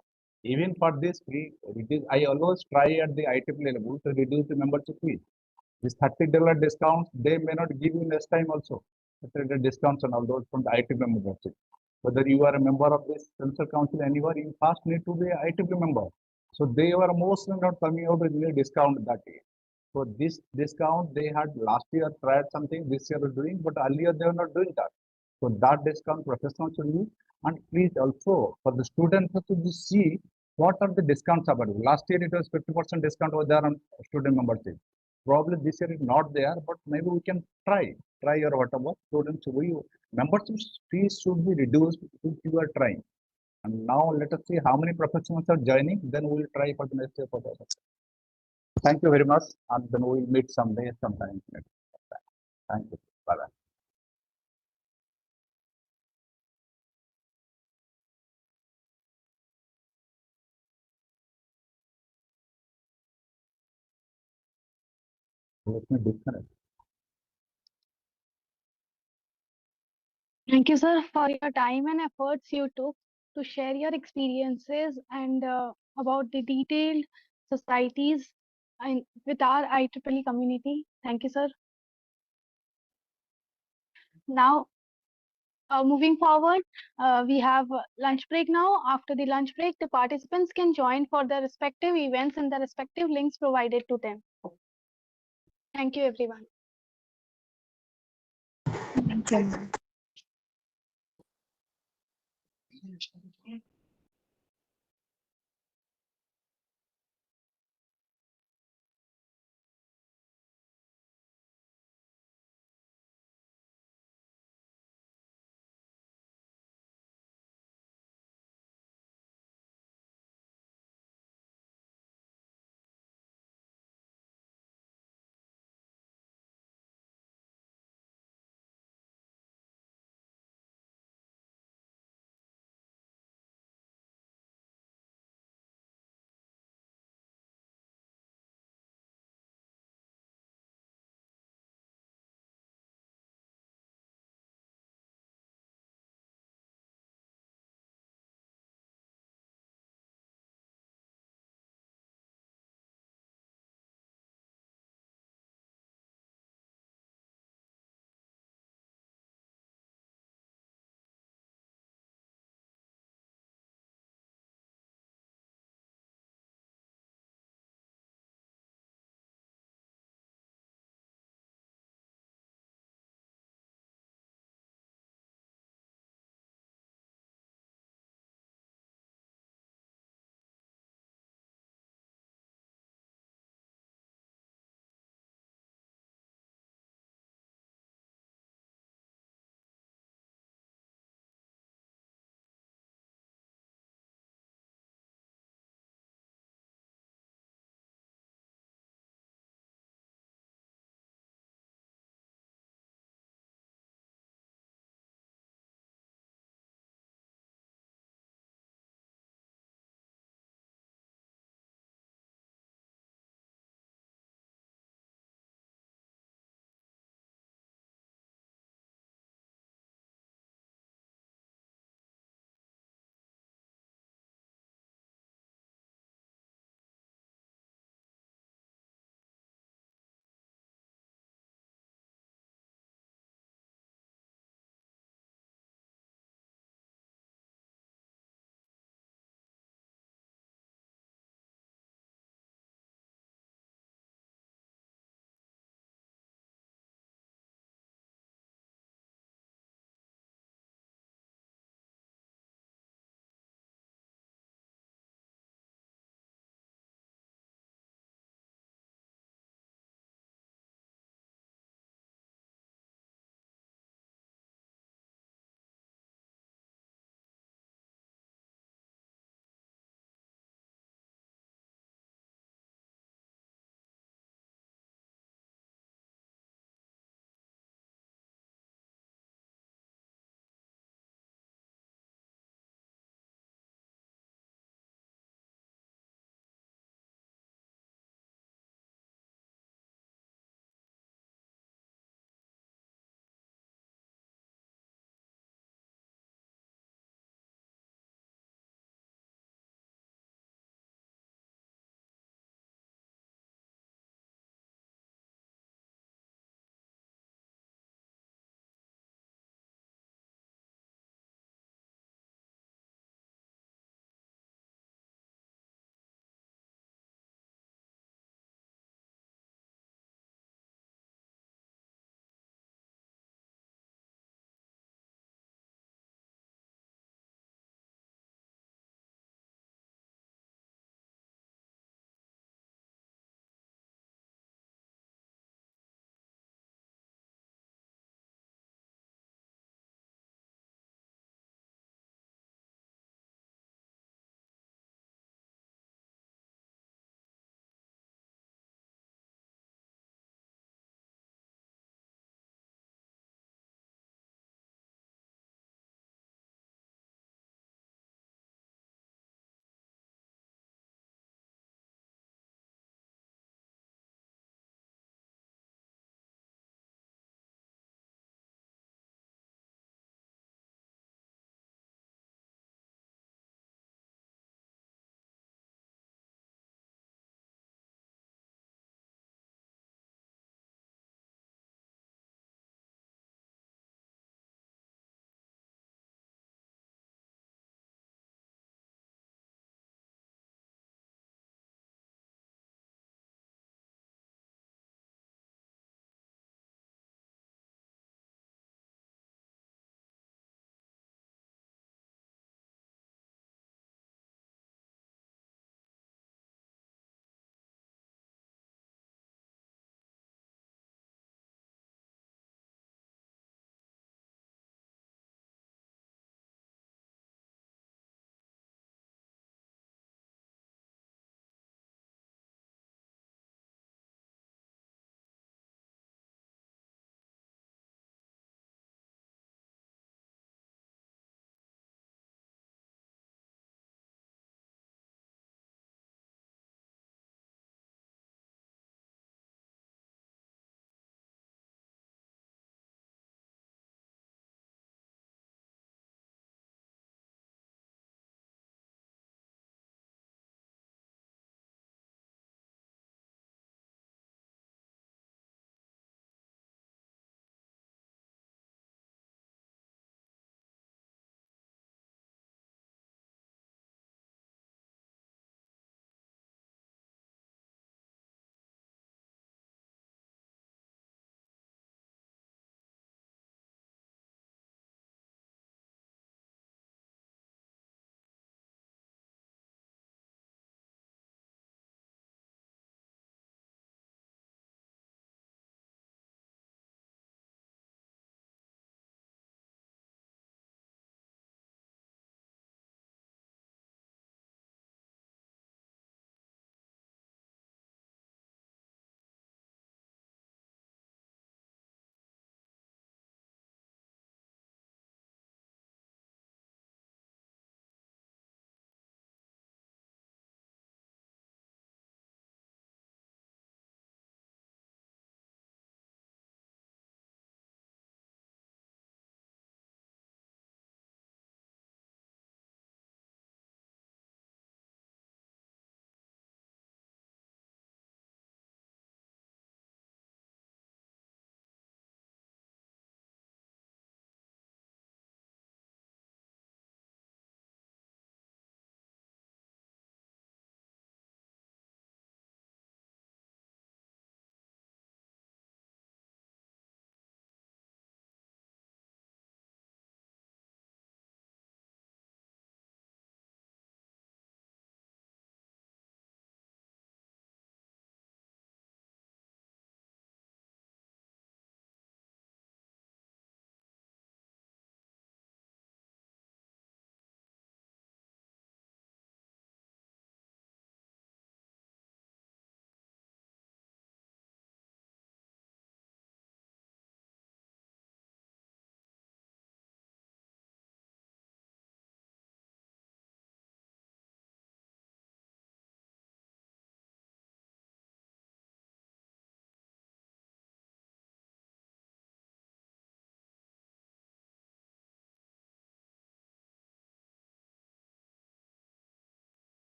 Even for this free, I always try at the IEEE level to reduce the membership fee. This $30 discounts, they may not give you next time also. The discounts and all those from the IEEE membership. Whether you are a member of this sensor council anywhere, you first need to be an IEEE member. So they were mostly not coming out with any discount that day. So this discount they had last year tried something, this year are doing, but earlier they were not doing that. So that discount professionals should use, and please also for the students to see what are the discounts available. Last year it was 50% discount was there on student membership. Probably this year is not there, but maybe we can try or whatever. Students, membership fees should be reduced if you are trying. And now let us see how many professionals are joining, then we will try for the next year for that. Thank you very much, and then we will meet someday, sometime. Thank you. Bye-bye. Let me disconnect. Thank you, sir, for your time and efforts you took to share your experiences and about the detailed societies and with our IEEE community. Thank you, sir. Now, moving forward, we have lunch break now. After the lunch break, the participants can join for their respective events in the respective links provided to them. Thank you, everyone. Thank you.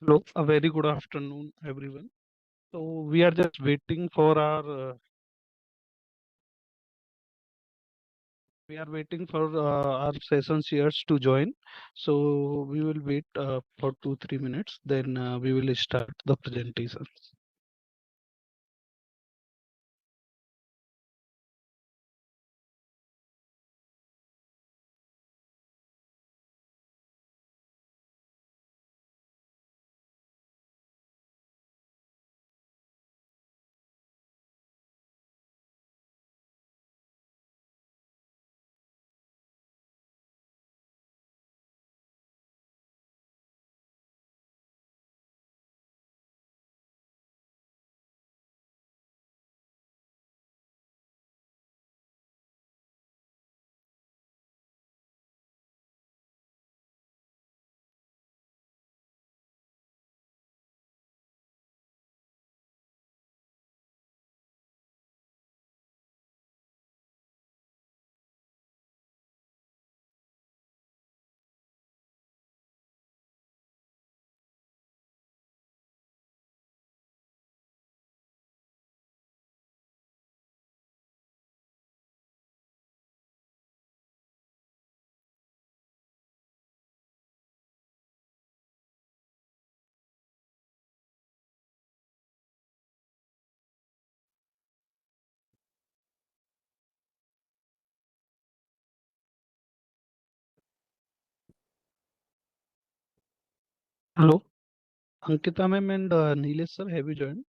Hello, a very good afternoon, everyone. So we are just waiting for our session shares to join. So we will wait for 2-3 minutes. Then we will start the presentations. Hello, Ankita ma'am and Nilesh sir, have you joined?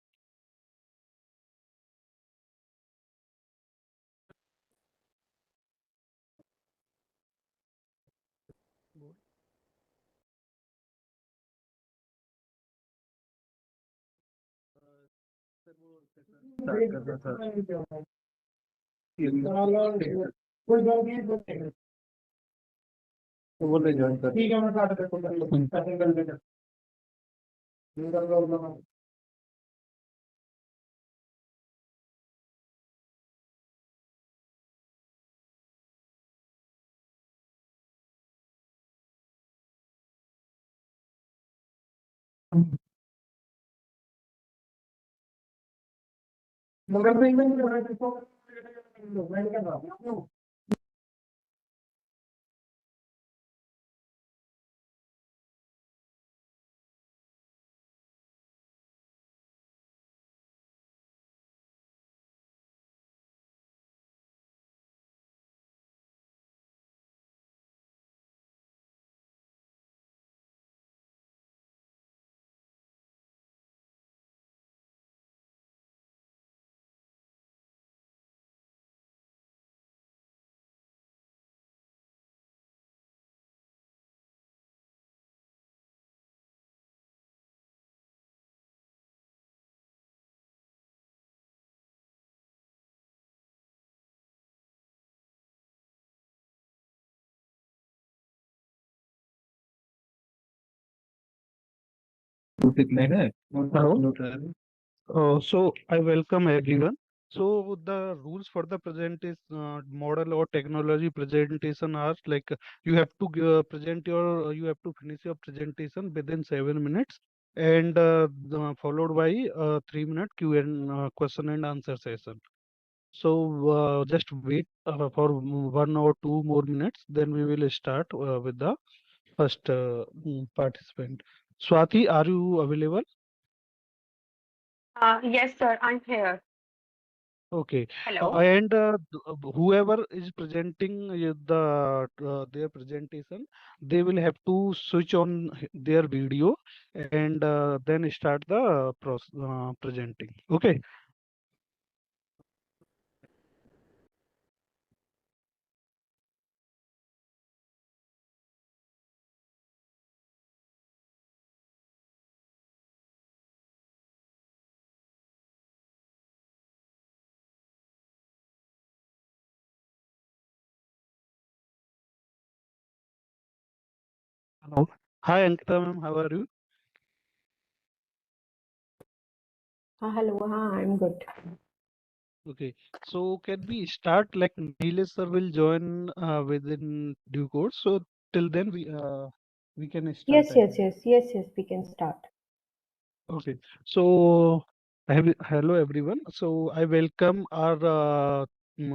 Hello. So I welcome everyone. So the rules for the present is model or technology presentation are like you have to you have to finish your presentation within 7 minutes and followed by 3 minute question and answer session. So just wait for 1 or 2 more minutes, then we will start with the first participant. Swati, are you available? Yes, sir, I'm here. Okay. Hello. And whoever is presenting their presentation, they will have to switch on their video and then start the presenting. Okay. Hello. Hi, Ankita ma'am. How are you? Hello. I'm good. Okay. So can we start like Nilesh sir will join within due course. So till then we can start. Yes, yes, yes, yes, yes, we can start. Okay, so hello everyone. So I welcome our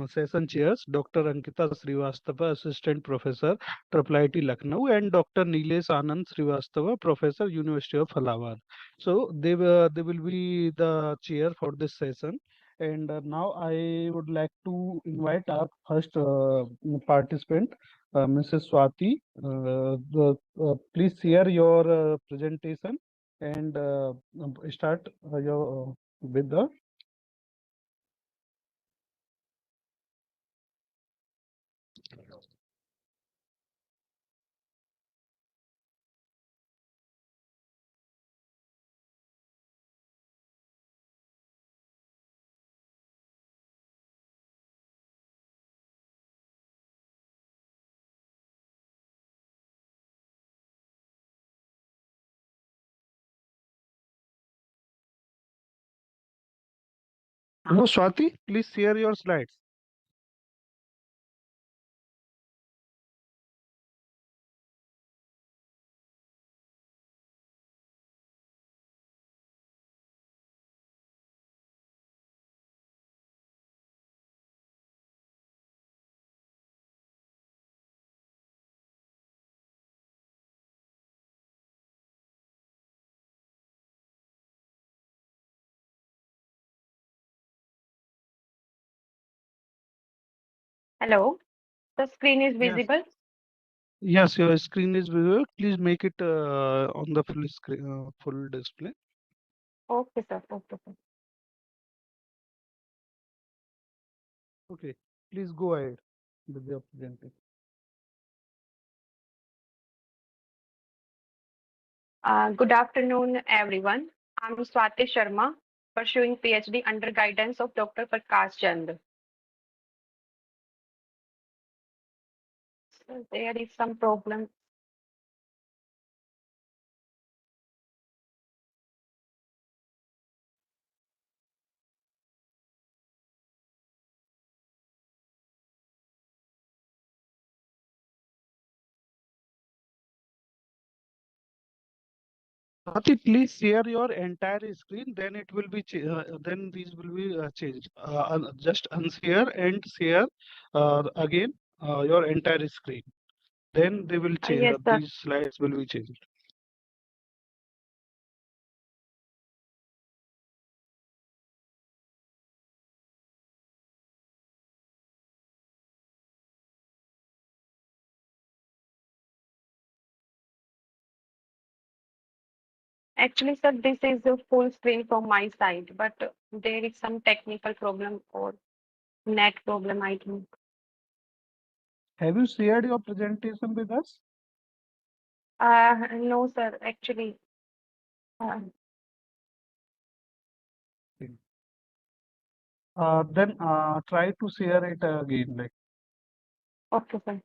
session chairs, Dr. Ankita Srivastava, Assistant Professor, Triple IT Lucknow, and Dr. Nilesh Anand Srivastava, Professor, University of Allahabad. So they will be the chair for this session. And now I would like to invite our first participant, Mrs. Swati. Please share your presentation and start your with the no, Swati, please share your slides. Hello, the screen is Yes, visible. yes, your screen is visible. Please make it on the full screen, full display. Okay, sir. Okay, sir. Okay, please go ahead with your presentation. Good afternoon, everyone. I'm Swati Sharma, pursuing PhD under guidance of Dr. Prakash Chand. So there is some problem. Swati, please share your entire screen. Then it will be then these will be changed. Just unshare and share again your entire screen. Then they will change. Yes, sir. These slides will be changed. Actually, sir, this is a full screen from my side, but there is some technical problem or net problem, I think. Have you shared your presentation with us? No, sir, actually. Uh, Then try to share it again. Like okay, sir.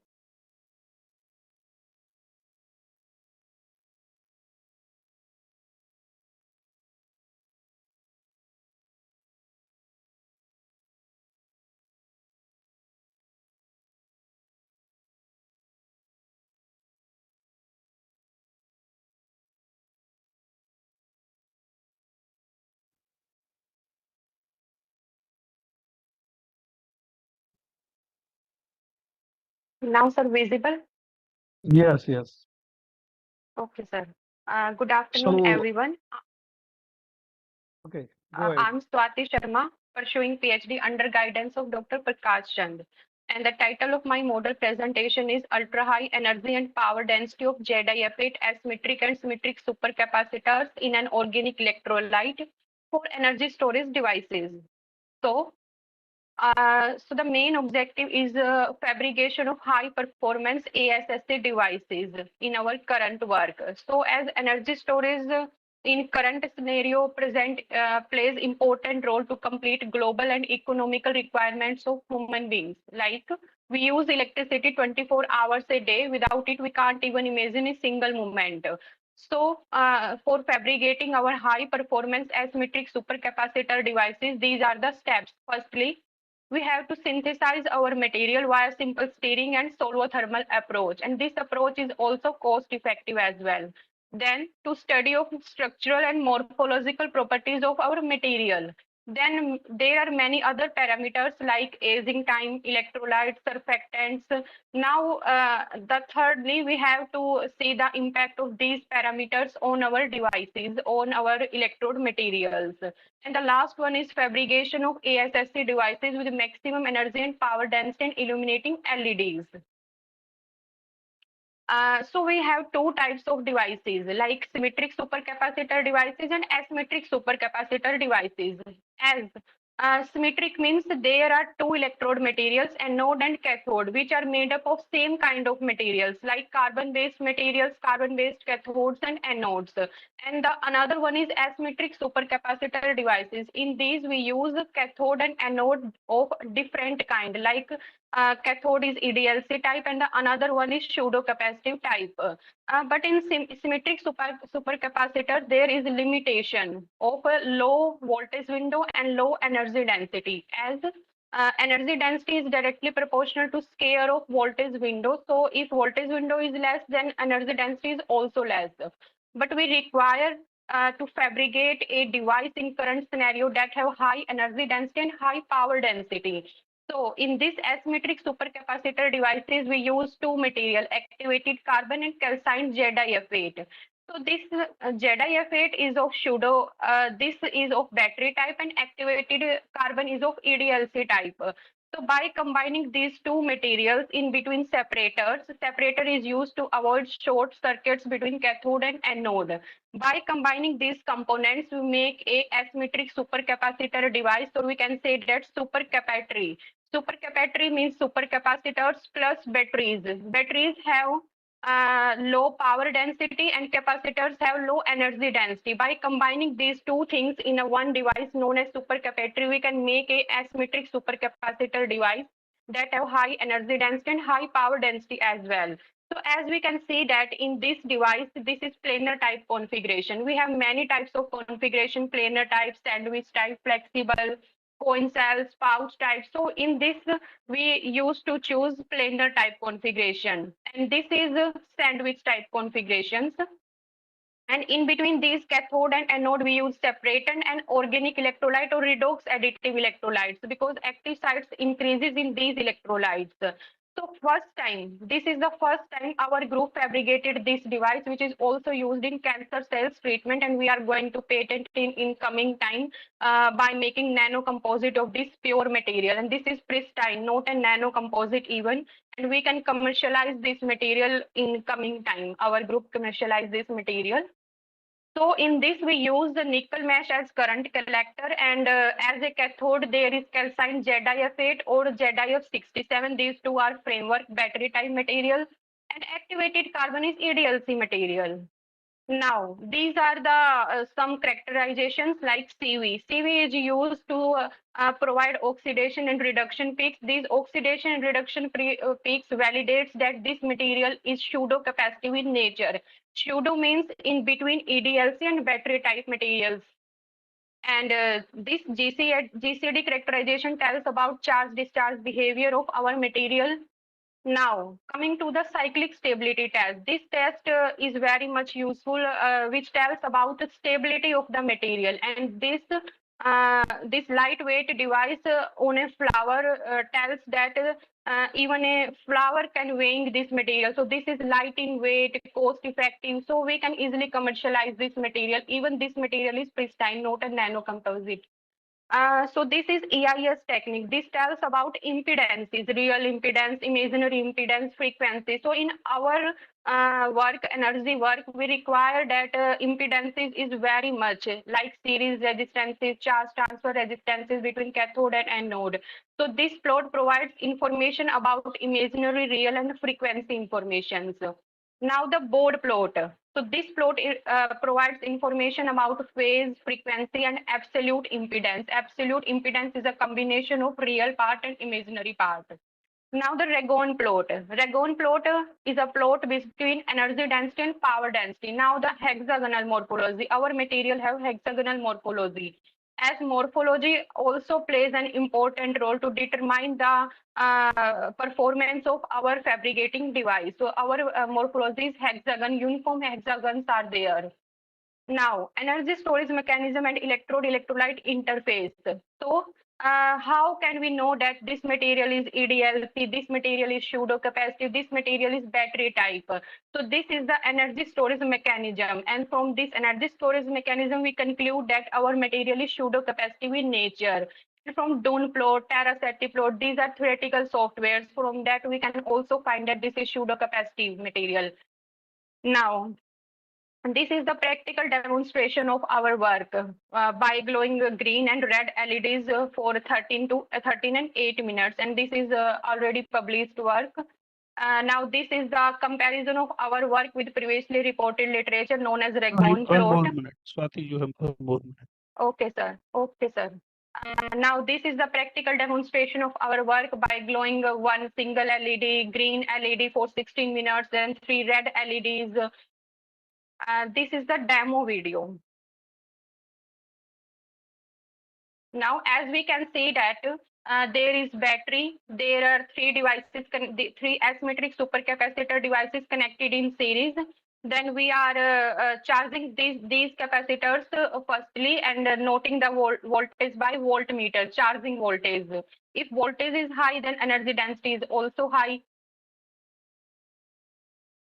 Now, sir, visible? yes, yes. Okay, sir. Good afternoon, So everyone. okay, go ahead. I'm Swati Sharma, pursuing PhD under guidance of Dr. Prakash Chand. And the title of my model presentation is Ultra High Energy and Power Density of Z-diaphragm asymmetric and symmetric supercapacitors in an organic electrolyte for energy storage devices. So, so the main objective is fabrication of high performance ASSC devices in our current work. So as energy storage in current scenario plays important role to complete global and economical requirements of human beings. Like we use electricity 24 hours a day. Without it, we can't even imagine a single moment. So for fabricating our high performance asymmetric supercapacitor devices, these are the steps. Firstly, we have to synthesize our material via simple stirring and solvothermal approach. And this approach is also cost effective as well. Then to study of structural and morphological properties of our material. Then there are many other parameters like aging time, electrolytes, surfactants. Now, the thirdly, we have to see the impact of these parameters on our devices, on our electrode materials. And the last one is fabrication of ASSC devices with maximum energy and power density and illuminating LEDs. So we have two types of devices like symmetric supercapacitor devices and asymmetric supercapacitor devices. As symmetric means there are two electrode materials, anode and cathode, which are made up of same kind of materials like carbon-based materials, carbon-based cathodes and anodes. And the another one is asymmetric supercapacitor devices. In these we use cathode and anode of different kind, like cathode is EDLC type and the another one is pseudo capacitive type. But in symmetric supercapacitor, there is limitation of a low voltage window and low energy density, as energy density is directly proportional to square of voltage window. So if voltage window is less, then energy density is also less. But we require to fabricate a device in current scenario that have high energy density and high power density. So in this asymmetric supercapacitor devices, we use two material, activated carbon and calcined ZiF8. So this ZiF8 is of pseudo, this is of battery type and activated carbon is of EDLC type. So by combining these two materials in between separators, separator is used to avoid short circuits between cathode and anode. By combining these components, we make a asymmetric supercapacitor device, or we can say that supercapacitory. Supercapacitory means supercapacitors plus batteries. Batteries have low power density and capacitors have low energy density. By combining these two things in a one device known as supercapacitory, we can make a asymmetric supercapacitor device that have high energy density and high power density as well. So as we can see that in this device, this is planar type configuration. We have many types of configuration, planar type, sandwich type, flexible, coin cells, pouch type. So in this, we used to choose planar type configuration. And this is sandwich type configurations. And in between these cathode and anode, we use separator and organic electrolyte or redox additive electrolytes because active sites increases in these electrolytes. So this is the first time our group fabricated this device, which is also used in cancer cells treatment, and we are going to patent in coming time by making nano composite of this pure material. And this is pristine, not a nano composite even, and we can commercialize this material in coming time. Our group commercialize this material. So in this, we use the nickel mesh as current collector, and as a cathode, there is calcined ZiF8 or ZiF67. These two are framework battery type materials, and activated carbon is EDLC material. Now, these are the some characterizations like CV. CV is used to provide oxidation and reduction peaks. These oxidation and reduction peaks validates that this material is pseudo capacitive in nature. Pseudo means in between EDLC and battery type materials. And this GCD characterization tells about charge discharge behavior of our material. Now, coming to the cyclic stability test. This test is very much useful, which tells about the stability of the material. And this lightweight device on a flower tells that even a flower can weigh this material. So this is light in weight, cost effective. So we can easily commercialize this material. Even this material is pristine, not a nano composite. So this is EIS technique. This tells about impedances, real impedance, imaginary impedance, frequency. So in our work, energy work, we require that impedances is very much like series resistances, charge transfer resistances between cathode and anode. So this plot provides information about imaginary, real, and frequency information. Now the Bode plot. So this plot provides information about phase, frequency, and absolute impedance. Absolute impedance is a combination of real part and imaginary part. Now the Ragon plot. Ragon plot is a plot between energy density and power density. Now the hexagonal morphology. Our material have hexagonal morphology. as morphology also plays an important role to determine the performance of our fabricating device. So our morphology is hexagon, uniform hexagons are there. Now, energy storage mechanism and electrode-electrolyte interface. So, how can we know that this material is EDLC, this material is pseudo-capacitive, this material is battery type? So, this is the energy storage mechanism. And from this energy storage mechanism, we conclude that our material is pseudo-capacitive in nature. From Dune plot, Terra-Seti plot, these are theoretical softwares. From that, we can also find that this is pseudo-capacitive material. Now, and this is the practical demonstration of our work by glowing green and red LEDs for 13 and 8 minutes. And this is already published work. Now, this is the comparison of our work with previously reported literature known as Ragone One more plot. minute. Swati, you have one more minute. Okay, sir. Okay, sir. Now, this is the practical demonstration of our work by glowing one single LED, green LED for 16 minutes, then 3 red LEDs. This is the demo video. Now, as we can see that there is battery, there are 3 devices, 3 asymmetric supercapacitor devices connected in series. Then we are charging these capacitors firstly and noting the voltage by voltmeter, charging voltage. If voltage is high, then energy density is also high.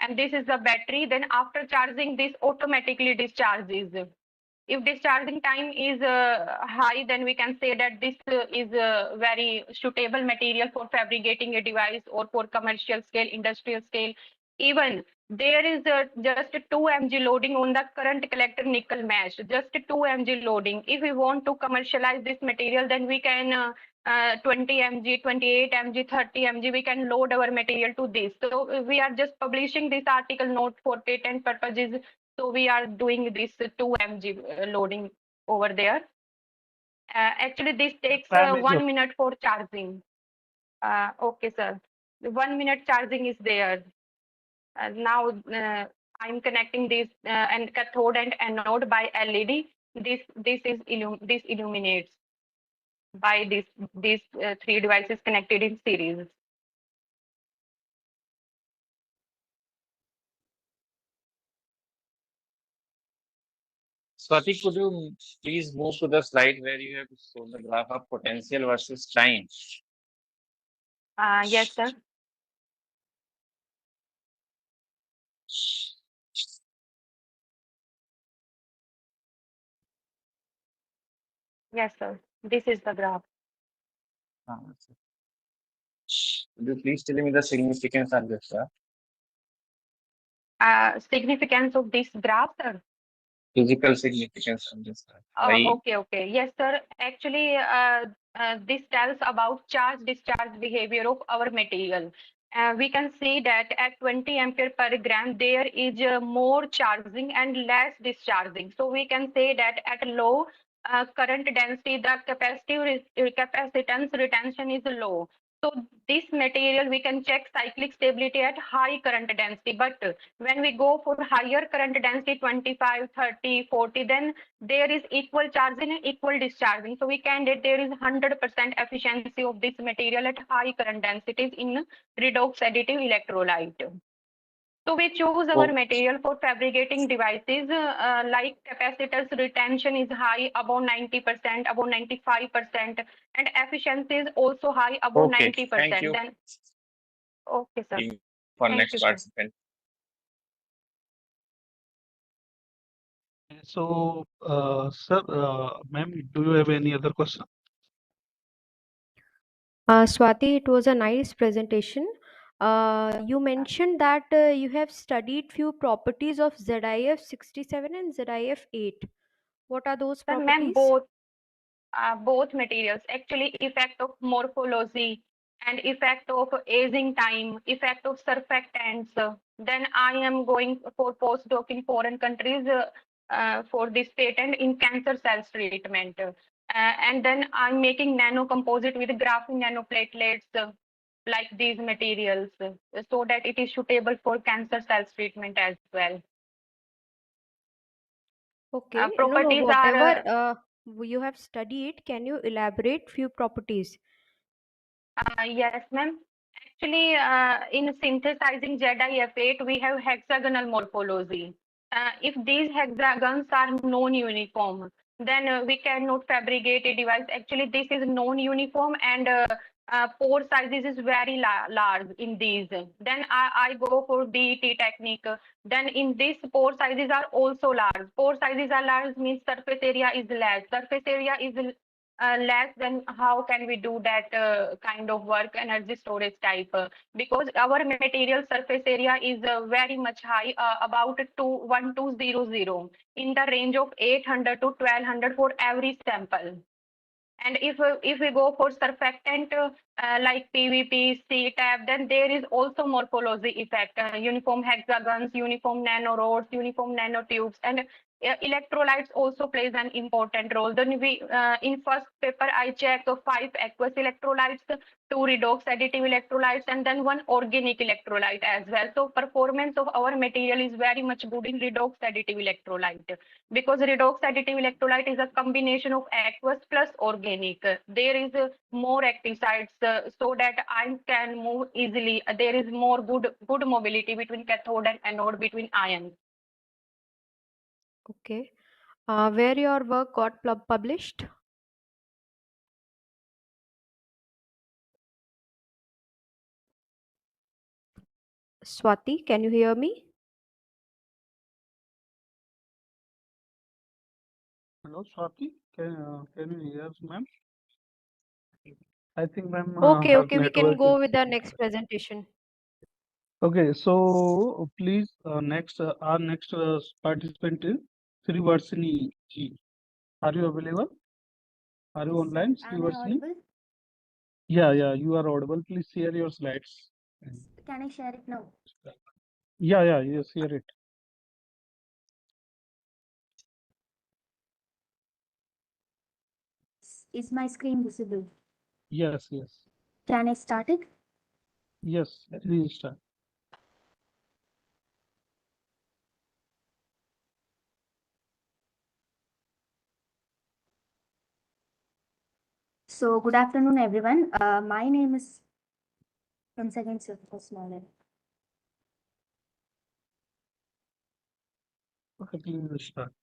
And this is the battery. Then after charging, this automatically discharges. If discharging time is high, then we can say that this is a very suitable material for fabricating a device or for commercial scale, industrial scale. Even there is just 2 mg loading on the current collector nickel mesh, just 2 mg loading. If we want to commercialize this material, then we can 20 mg, 28 mg, 30 mg, we can load our material to this. So we are just publishing this article note for patent purposes. So we are doing this 2 mg loading over there. Actually, this takes 1 minute for charging. Okay, sir. 1 minute charging is there. Now I'm connecting this and cathode and anode by LED. This illuminates by these 3 devices connected in series. Swati, could you please move to the slide where you have shown the graph of potential versus time? Yes, sir. Yes, sir. This is the graph. Could you please tell me the significance of this, sir? Significance of this graph, sir? Physical significance of this. Okay. Yes, sir. Actually, this tells about charge-discharge behavior of our material. We can see that at 20 ampere per gram, there is more charging and less discharging. So we can say that at low current density, the capacitance retention is low. So this material, we can check cyclic stability at high current density. But when we go for higher current density, 25, 30, 40, then there is equal charging and equal discharging. So we can get there is 100% efficiency of this material at high current densities in redox additive electrolyte. So we choose our material for fabricating devices like capacitors retention is high, above 90%, above 95%, and efficiency is also high, above 90%. Thank you. Then, okay, sir. For Thank next you, sir. participant. So, sir, ma'am, do you have any other question? Swati, it was a nice presentation. You mentioned that you have studied few properties of ZIF67 and ZIF8. What are those Sir, properties? ma'am, both materials, actually effect of morphology and effect of aging time, effect of surfactants. Then I am going for postdoc in foreign countries for this patent in cancer cells treatment. And then I'm making nano composite with graphene nanoplatelets like these materials so that it is suitable for cancer cells treatment as well. Okay. Properties are you have studied. Can you elaborate few properties? Yes, ma'am. Actually, in synthesizing ZIF8, we have hexagonal morphology. If these hexagons are non-uniform, then we cannot fabricate a device. Actually, this is non-uniform and pore sizes is very large in these. Then I go for BET technique. Then in this pore sizes are also large. Pore sizes are large means surface area is less. Surface area is less, then how can we do that kind of work, energy storage type? Because our material surface area is very much high, about 1200 in the range of 800 to 1200 for every sample. And if we go for surfactant like PVP, C-tab, then there is also morphology effect, uniform hexagons, uniform nanorods, uniform nanotubes, and electrolytes also plays an important role. Then we in first paper I check 5 aqueous electrolytes, 2 redox additive electrolytes, and then 1 organic electrolyte as well. So performance of our material is very much good in redox additive electrolyte, because redox additive electrolyte is a combination of aqueous plus organic. There is more active sites so that ions can move easily. There is more good mobility between cathode and anode, between ions. Okay. Where your work got published? Swati, can you hear me? Hello, Swati. Can you hear us, ma'am? I think ma'am Okay, has okay, we can network. go with the next presentation. Okay, so please next our next participant is Srivarsini ji. Are you available? Are you online, Am I Srivarsini? audible? Yeah, you are audible. Please share your slides. Can I share it now? Yeah, yes, share it. Is my screen visible? Yes. Can I start it? Yes, please start. So, good afternoon, everyone. My name is. One second, sir. Small. Okay, please start.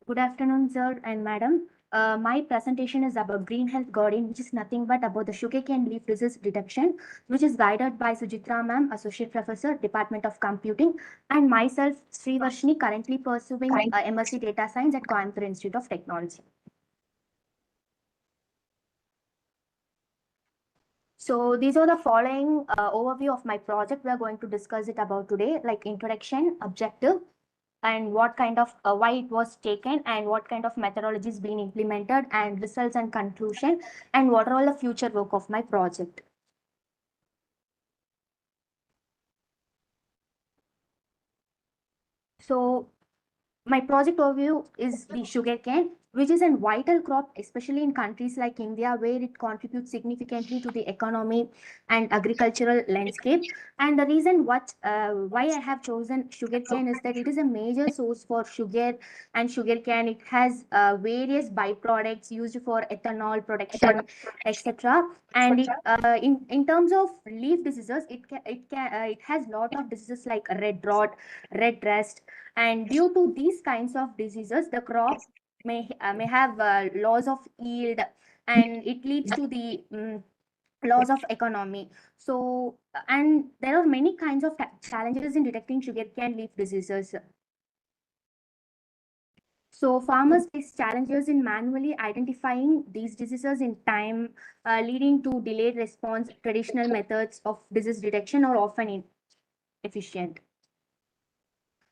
Good afternoon, sir and madam. My presentation is about Green Health Guardian, which is nothing but about the sugarcane leaf disease detection, which is guided by Sujitra ma'am, Associate Professor, Department of Computing, and myself, Srivarshini, currently pursuing MSc Data Science at Coimbatore Institute of Technology. So these are the following overview of my project. We are going to discuss it about today, like introduction, objective, and what kind of why it was taken, and what kind of methodology is being implemented, and results and conclusion, and what are all the future work of my project. So my project overview is the sugarcane, which is a vital crop, especially in countries like India, where it contributes significantly to the economy and agricultural landscape. And the reason why I have chosen sugarcane is that it is a major source for sugar, and sugarcane, it has various byproducts used for ethanol production, etc. And in terms of leaf diseases, it has lot of diseases like red rot, redress, and due to these kinds of diseases, the crop may have loss of yield, and it leads to the loss of economy. So, and there are many kinds of challenges in detecting sugarcane leaf diseases. So farmers face challenges in manually identifying these diseases in time, leading to delayed response. Traditional methods of disease detection are often inefficient.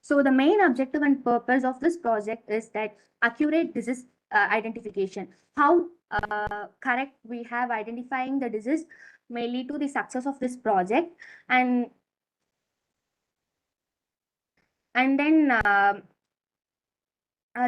So the main objective and purpose of this project is that accurate disease identification. How correct we have identifying the disease may lead to the success of this project. And And then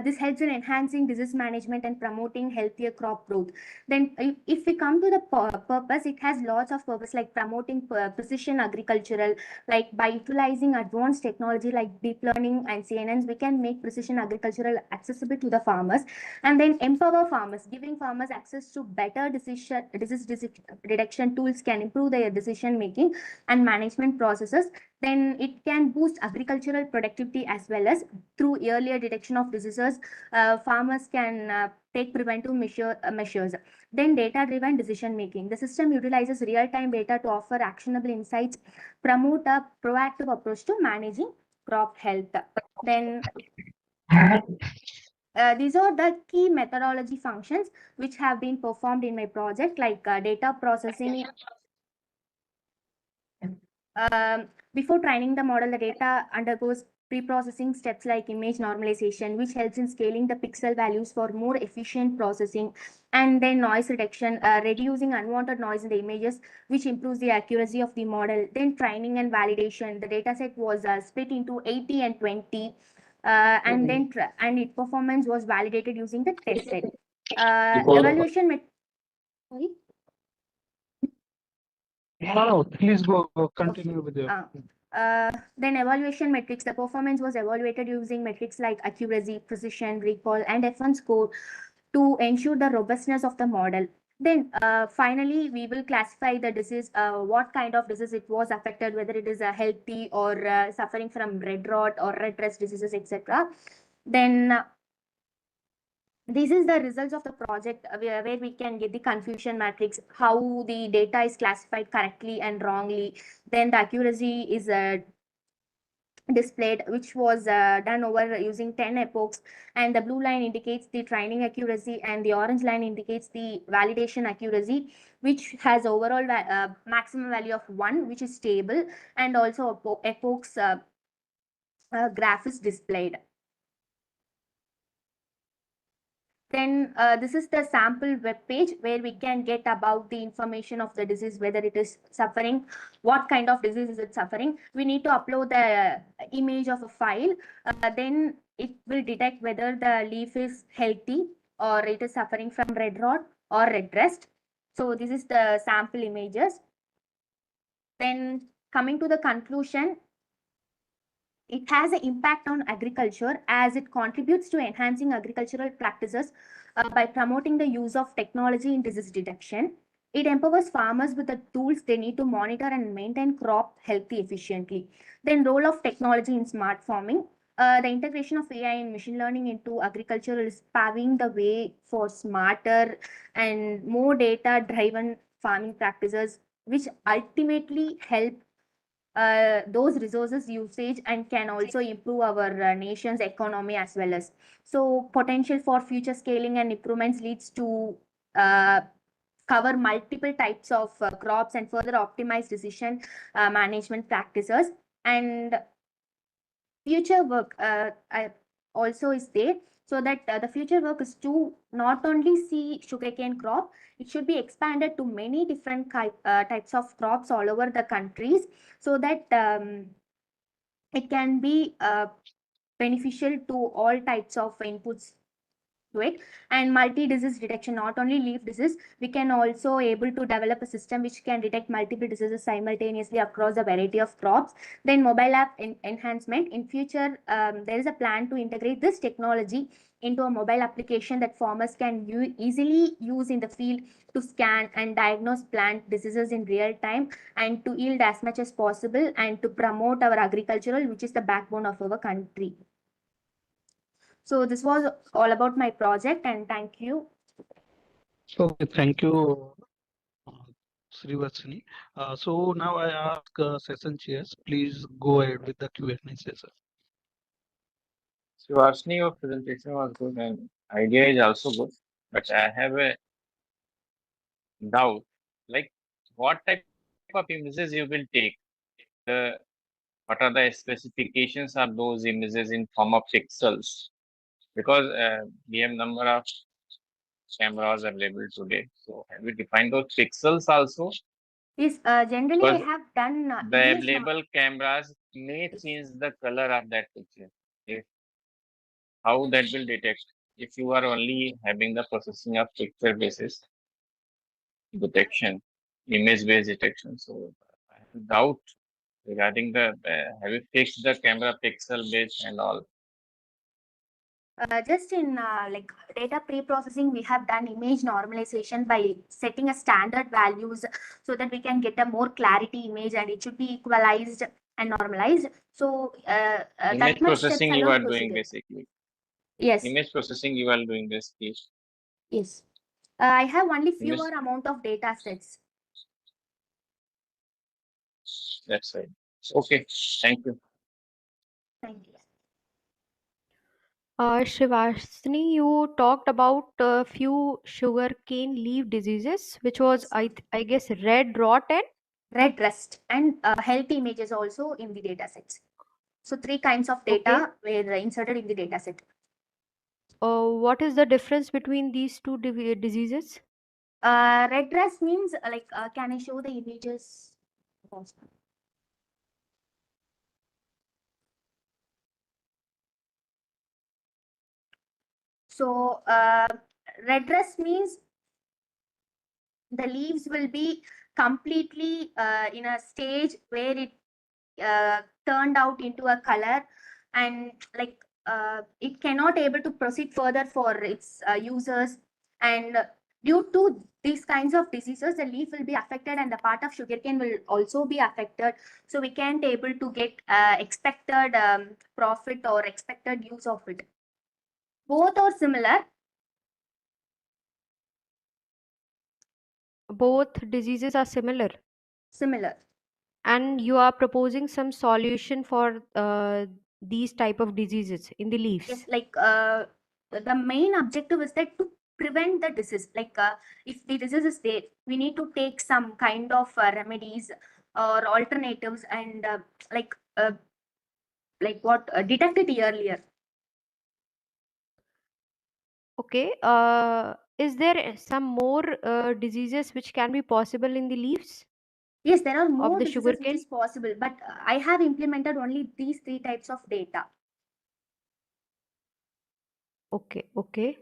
this helps in enhancing disease management and promoting healthier crop growth. Then if we come to the purpose, it has lots of purpose, like promoting precision agricultural, like by utilizing advanced technology like deep learning and CNNs, we can make precision agricultural accessible to the farmers. And then empower farmers, giving farmers access to better disease detection tools can improve their decision making and management processes. Then it can boost agricultural productivity as well as through earlier detection of diseases, farmers can take preventive measures. Then data-driven decision making. The system utilizes real-time data to offer actionable insights, promote a proactive approach to managing crop health. Then these are the key methodology functions which have been performed in my project, like data processing. Before training the model, the data undergoes pre-processing steps like image normalization, which helps in scaling the pixel values for more efficient processing, and then noise reduction, reducing unwanted noise in the images, which improves the accuracy of the model. Then training and validation. The dataset was split into 80 and 20, and then and its performance was validated using the test set. Evaluation. Sorry? No, please go continue with your. Then evaluation metrics. The performance was evaluated using metrics like accuracy, precision, recall, and F1 score to ensure the robustness of the model. Then finally, we will classify the disease, what kind of disease it was affected, whether it is a healthy or suffering from red rot or redress diseases, etc. Then this is the results of the project where we can get the confusion matrix, how the data is classified correctly and wrongly. Then the accuracy is displayed, which was done over using 10 epochs, and the blue line indicates the training accuracy and the orange line indicates the validation accuracy, which has overall maximum value of 1, which is stable, and also epochs graph is displayed. Then this is the sample web page where we can get about the information of the disease, whether it is suffering, what kind of disease is it suffering. We need to upload the image of a file. Then it will detect whether the leaf is healthy or it is suffering from red rot or redress. So this is the sample images. Then coming to the conclusion, it has an impact on agriculture as it contributes to enhancing agricultural practices by promoting the use of technology in disease detection. It empowers farmers with the tools they need to monitor and maintain crop healthy efficiently. Then role of technology in smart farming. The integration of AI and machine learning into agriculture is paving the way for smarter and more data-driven farming practices, which ultimately help those resources usage and can also improve our nation's economy as well as. So potential for future scaling and improvements leads to cover multiple types of crops and further optimize decision management practices. And future work also is there, so that the future work is to not only see sugarcane crop, it should be expanded to many different types of crops all over the countries, so that it can be beneficial to all types of inputs to it. And multi-disease detection, not only leaf disease, we can also able to develop a system which can detect multiple diseases simultaneously across a variety of crops. Then mobile app enhancement. In future, there is a plan to integrate this technology into a mobile application that farmers can easily use in the field to scan and diagnose plant diseases in real time and to yield as much as possible and to promote our agricultural, which is the backbone of our country. So this was all about my project, and thank you. Okay, thank you, Srivatsini. So now I ask session chairs, please go ahead with the Q&A session. So, Varshney, your presentation was good and idea is also good, but I have a doubt. Like, what type of images you will take? What are the specifications of those images in form of pixels? Because we have number of cameras available today. So have we defined those pixels also? Yes, generally I Because have done the image available cameras may change the color of that picture. If how that will detect if you are only having the processing of picture basis detection, image based detection. So I have doubt regarding the have you fixed the camera pixel based and all. just in like data pre-processing, we have done image normalization by setting a standard values so that we can get a more clarity image and it should be equalized and normalized. So that Image much steps processing you alone are to doing sugar. basically. Yes, Image processing you are doing this piece. yes. I have only Image, fewer amount of data sets. that's right. Okay, thank you. Thank you. Shivashni, you talked about a few sugarcane leaf diseases, which was, I guess, red rot and Redress and healthy images also in the data sets. So 3 kinds of okay. data were inserted in the data set. What is the difference between these two diseases? Redress means like can I show the images? So redress means the leaves will be completely in a stage where it turned out into a color and like it cannot able to proceed further for its users, and due to these kinds of diseases the leaf will be affected and the part of sugarcane will also be affected, so we can't able to get expected profit or expected use of it. Both are similar. Both diseases are similar. Similar. And you are proposing some solution for these type of diseases in the leaves. Yes, like the main objective is that to prevent the disease. Like if the disease is there, we need to take some kind of remedies or alternatives and like what detect it earlier. Okay. Is there some more diseases which can be possible in the leaves Yes, there are of more the diseases which sugarcane? is possible, but I have implemented only these 3 types of data. Okay, okay.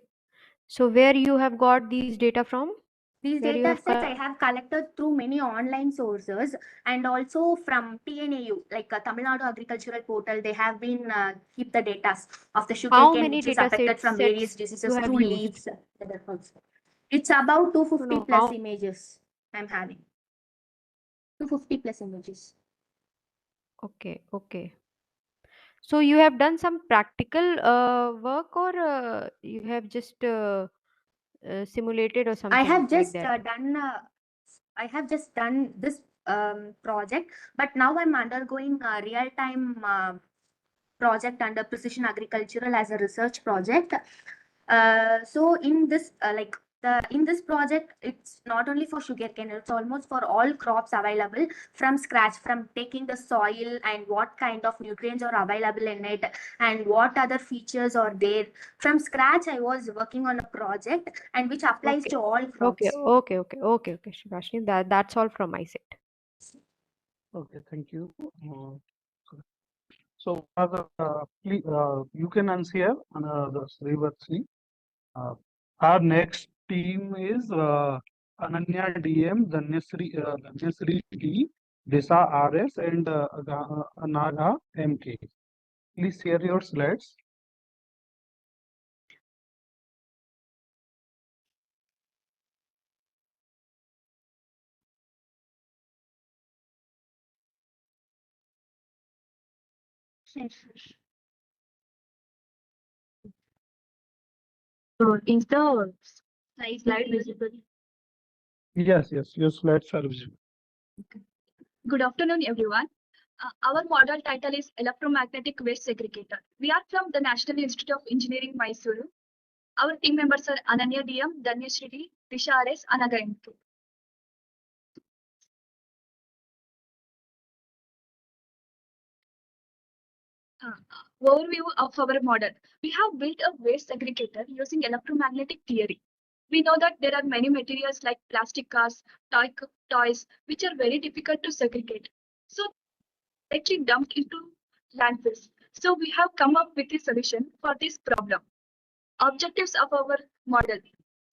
So where you have got these data from? These Where you data have sets I have collected through many online sources and also from TNAU, like Tamil Nadu Agricultural Portal. They have been keep the data of the how sugarcane many which is data affected from various sets you diseases have through used? leaves. It's about No, 250 no. plus How? images I'm having. 250 plus images. Okay, okay. So you have done some practical work, or you have just simulated or I something have like just that? done this project, but now I'm undergoing real time project under precision agricultural as a research project. So in this in this project, it's not only for sugarcane, it's almost for all crops available from scratch, from taking the soil and what kind of nutrients are available in it and what other features are there. From scratch, I was working on a project and which applies Okay, to all okay, crops. okay, Shivashni. That's all from my side. Okay, thank you. So, please, you can answer the reversing. Our next team is Ananya DM, Dhanyasri D, Disa RS, and Anaga MK. Please share your slides. So is the slide visible? Yes, yes, your slides are visible. Good afternoon, everyone. Our model title is Electromagnetic Waste Segregator. We are from the National Institute of Engineering, Mysuru. Our team members are Ananya DM, Dhanyasri D, Disha RS, Anaga MK. Overview of our model. We have built a waste segregator using electromagnetic theory. We know that there are many materials like plastic cars, toys, which are very difficult to segregate. So directly dumped into landfills. So we have come up with a solution for this problem. Objectives of our model: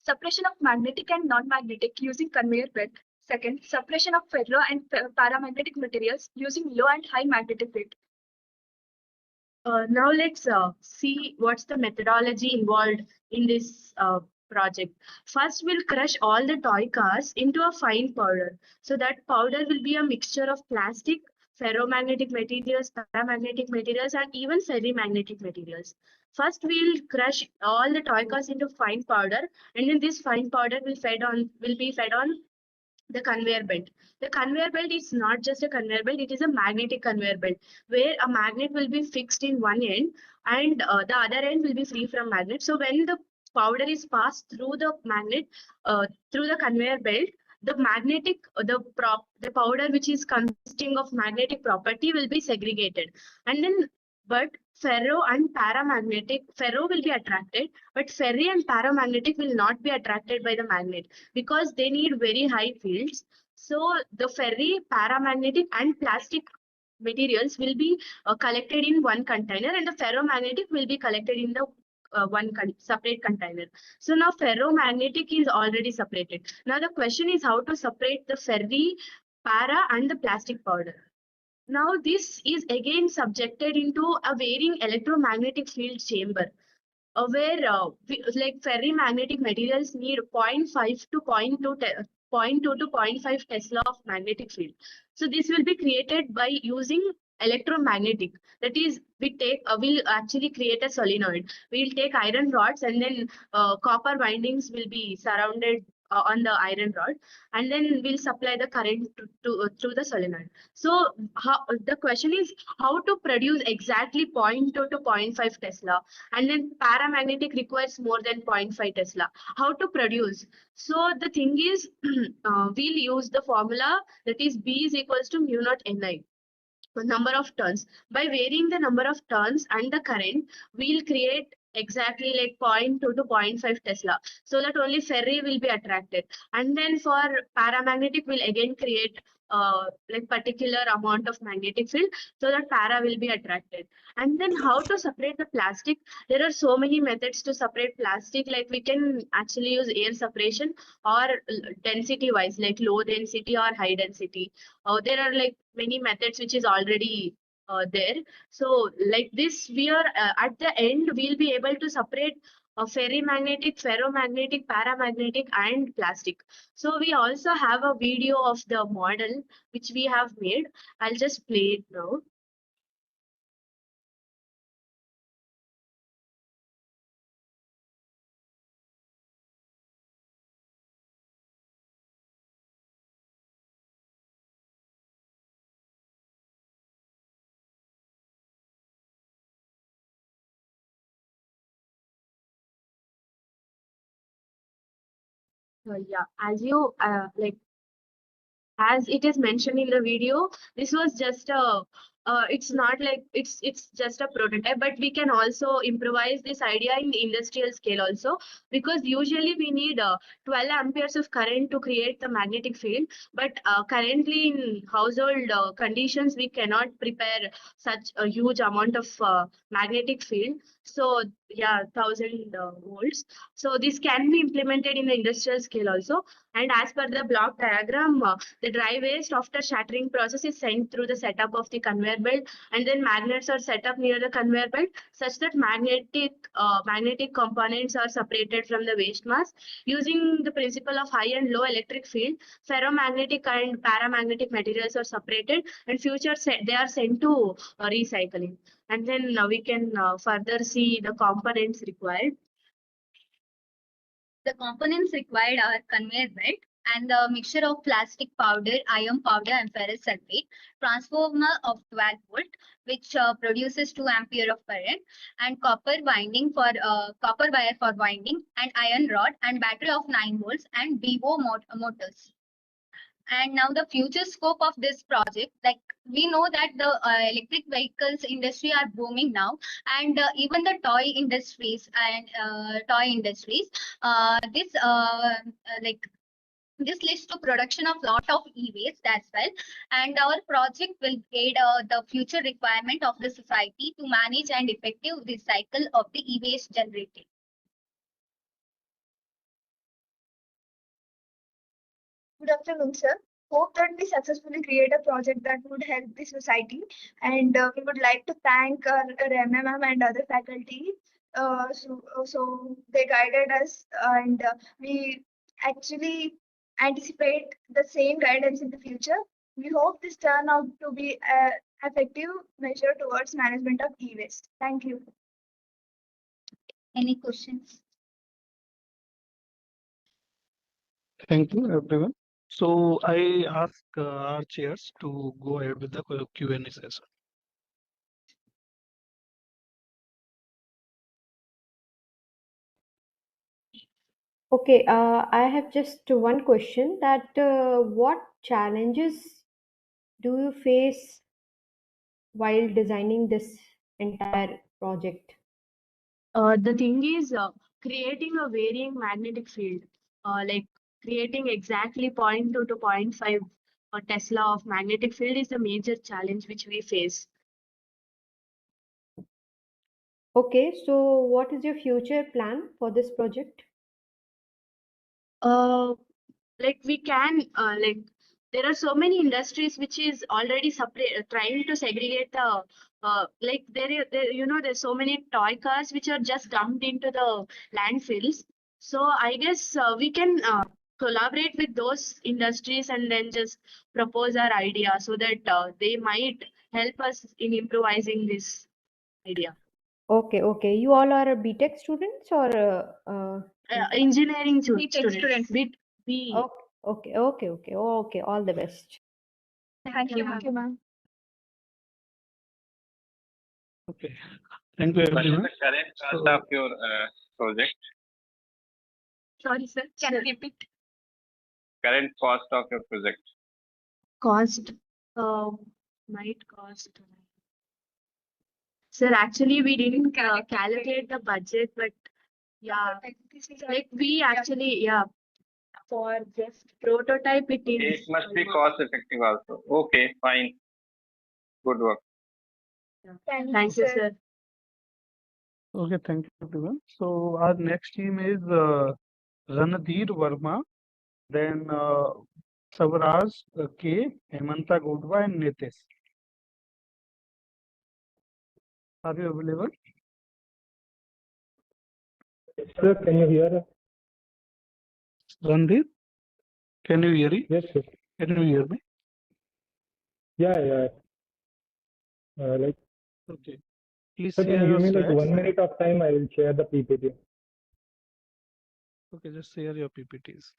separation of magnetic and non-magnetic using conveyor belt. Second, separation of ferro and paramagnetic materials using low and high magnetic field. Now let's see what's the methodology involved in this project. First, we'll crush all the toy cars into a fine powder. So that powder will be a mixture of plastic, ferromagnetic materials, paramagnetic materials, and even ferrimagnetic materials. First, we'll crush all the toy cars into fine powder, and then this fine powder will be fed on the conveyor belt. The conveyor belt is not just a conveyor belt, it is a magnetic conveyor belt where a magnet will be fixed in one end and the other end will be free from magnet. So when the powder is passed through the magnet, through the conveyor belt, the the powder which is consisting of magnetic property will be segregated. And then, but ferro will be attracted, but ferri and paramagnetic will not be attracted by the magnet because they need very high fields. So the ferri, paramagnetic and plastic materials will be collected in one container, and the ferromagnetic will be collected in the separate container. So now ferromagnetic is already separated. Now the question is how to separate the ferri, para and the plastic powder. Now this is again subjected into a varying electromagnetic field chamber where like ferrimagnetic materials need 0.5 to 0.2 to 0.5 Tesla of magnetic field. So this will be created by using electromagnetic. That is, we'll actually create a solenoid. We'll take iron rods and then copper windings will be surrounded on the iron rod, and then we'll supply the current through the solenoid. So the question is how to produce exactly 0.2 to 0.5 Tesla, and then paramagnetic requires more than 0.5 Tesla. How to produce? So the thing is, we'll use the formula that is B is equals to mu naught Ni, number of turns. By varying the number of turns and the current, we'll create exactly like 0.2 to 0.5 Tesla, so that only ferri will be attracted. And then for paramagnetic, we'll again create like particular amount of magnetic field so that para will be attracted. And then how to separate the plastic? There are so many methods to separate plastic. Like we can actually use air separation or density wise, like low density or high density. There are like many methods which is already there. So like this, we are at the end we'll be able to separate ferrimagnetic, ferromagnetic, paramagnetic and plastic. So we also have a video of the model which we have made. I'll just play it now. Yeah, as you as it is mentioned in the video, this was just a it's not like it's just a prototype, but we can also improvise this idea in the industrial scale also, because usually we need 12 amperes of current to create the magnetic field, but currently in household conditions we cannot prepare such a huge amount of magnetic field. So yeah, 1000 volts. So this can be implemented in the industrial scale also. And as per the block diagram, the dry waste after shattering process is sent through the setup of the conveyor belt, and then magnets are set up near the conveyor belt such that magnetic components are separated from the waste mass. Using the principle of high and low electric field, ferromagnetic and paramagnetic materials are separated, and they are sent to recycling. And then we can further see the components required. The components required are conveyor belt and the mixture of plastic powder, iron powder, and ferrous sulfate, transformer of 12 volt, which produces 2 ampere of current, and copper wire for winding, and iron rod, and battery of 9 volts, and BO motors. And now the future scope of this project, like we know that the electric vehicles industry are booming now, and even the toy industries this like this leads to production of lot of e-waste as well, and our project will aid the future requirement of the society to manage and effective recycle of the e-waste generated. Good afternoon, sir. Hope that we successfully create a project that would help the society. And we would like to thank our MMM and other faculty. So they guided us, and we actually anticipate the same guidance in the future. We hope this turn out to be an effective measure towards management of e-waste. Thank you. Any questions? Thank you, everyone. So I ask our chairs to go ahead with the Q&A session. Okay, I have just one question that what challenges do you face while designing this entire project? The thing is creating a varying magnetic field, like creating exactly 0.2 to 0.5 Tesla of magnetic field is the major challenge which we face. Okay, so what is your future plan for this project? Like we can like there are so many industries which is already trying to segregate the like there's so many toy cars which are just dumped into the landfills. So I guess we can collaborate with those industries and then just propose our idea so that they might help us in improvising this idea. Okay, okay. You all are BTech students or Engineering BTech students. Okay, okay, okay, okay, okay. All the best. Thank you, ma'am. Okay. Thank you, What is everyone. the current cost of your project? Sorry, sir. Can you repeat? Current cost of your project? Cost might cost. Sir, actually, we didn't calculate the budget, but yeah, like we actually, yeah, for just prototype it is. It must be cost effective also. Okay, fine. Good work. Thank you, sir. Okay, thank you, everyone. So our next team is Ranadhir Verma, then Savraj K, Hemanta Godwa, and Nitesh. Are you available? Sir, can you hear us? Ranadhir, can you hear me? Yes, sir. Can you hear me? Yeah. Like, Okay. Please sir, share can you your give me like slides. 1 minute of time? I will share the PPT. Okay, just share your PPTs.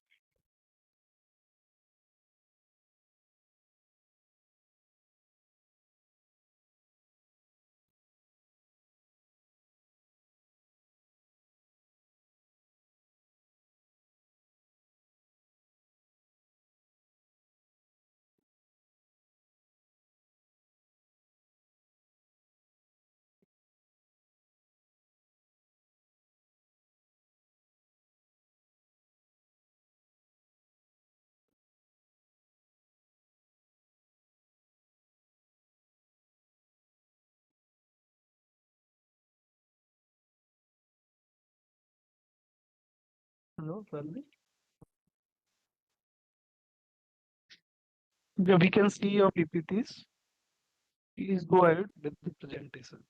Hello, Ranadhir. Okay, we can see your PPTs. Please go ahead with the presentation.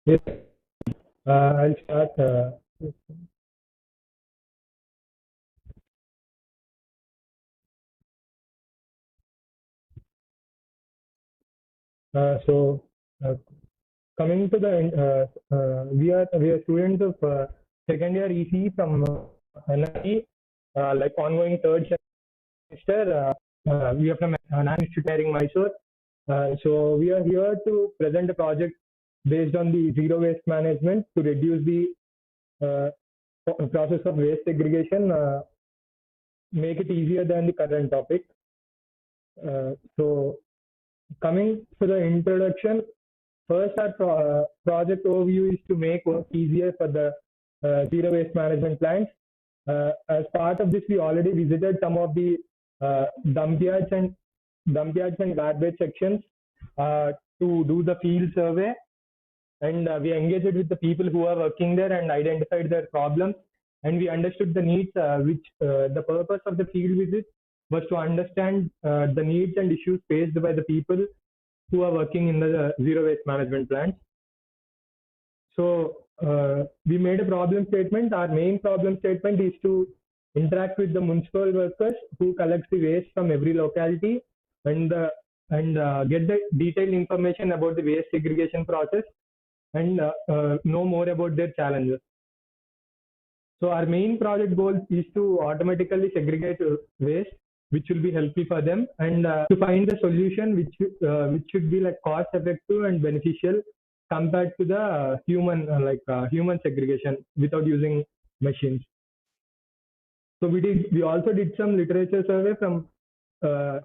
Yes. I'll start. So coming to the we are students of second year EC from NIE, like ongoing third semester. We are from National Institute Mysore. So we are here to present a project based on the zero waste management to reduce the process of waste segregation make it easier than the current topic. So coming to the introduction, first our project overview is to make work easier for the zero waste management plants. As part of this, we already visited some of the dump yards and garbage sections to do the field survey, and we engaged with the people who are working there and identified their problems, and we understood the needs. The purpose of the field visit was to understand the needs and issues faced by the people who are working in the zero waste management plants. So we made a problem statement. Our main problem statement is to interact with the municipal workers who collect the waste from every locality and get the detailed information about the waste segregation process and know more about their challenges. So our main project goal is to automatically segregate waste, which will be helpful for them, and to find the solution which should be like cost effective and beneficial compared to the human segregation without using machines. So we also did some literature survey from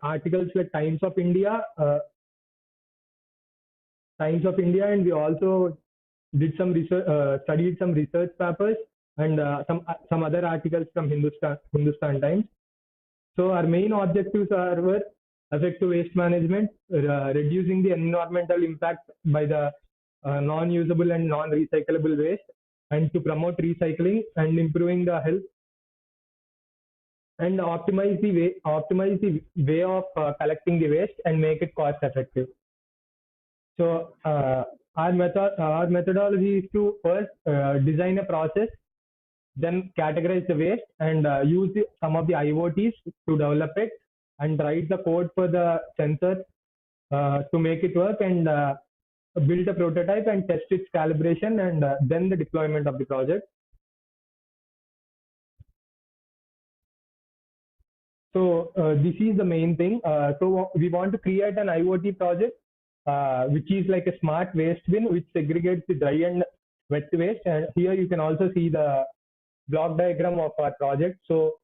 articles like Times of India, and we also did some research, studied some research papers and some other articles from Hindustan Times. So our main objectives were effective waste management, reducing the environmental impact by the non-usable and non-recyclable waste, and to promote recycling and improving the health, and optimize the way of collecting the waste and make it cost effective. So our methodology is to first design a process, then categorize the waste and use some of the IoTs to develop it, and write the code for the sensor to make it work, and build a prototype and test its calibration, and then the deployment of the project. So this is the main thing. So we want to create an IoT project which is like a smart waste bin which segregates the dry and wet waste. And here you can also see the block diagram of our project. So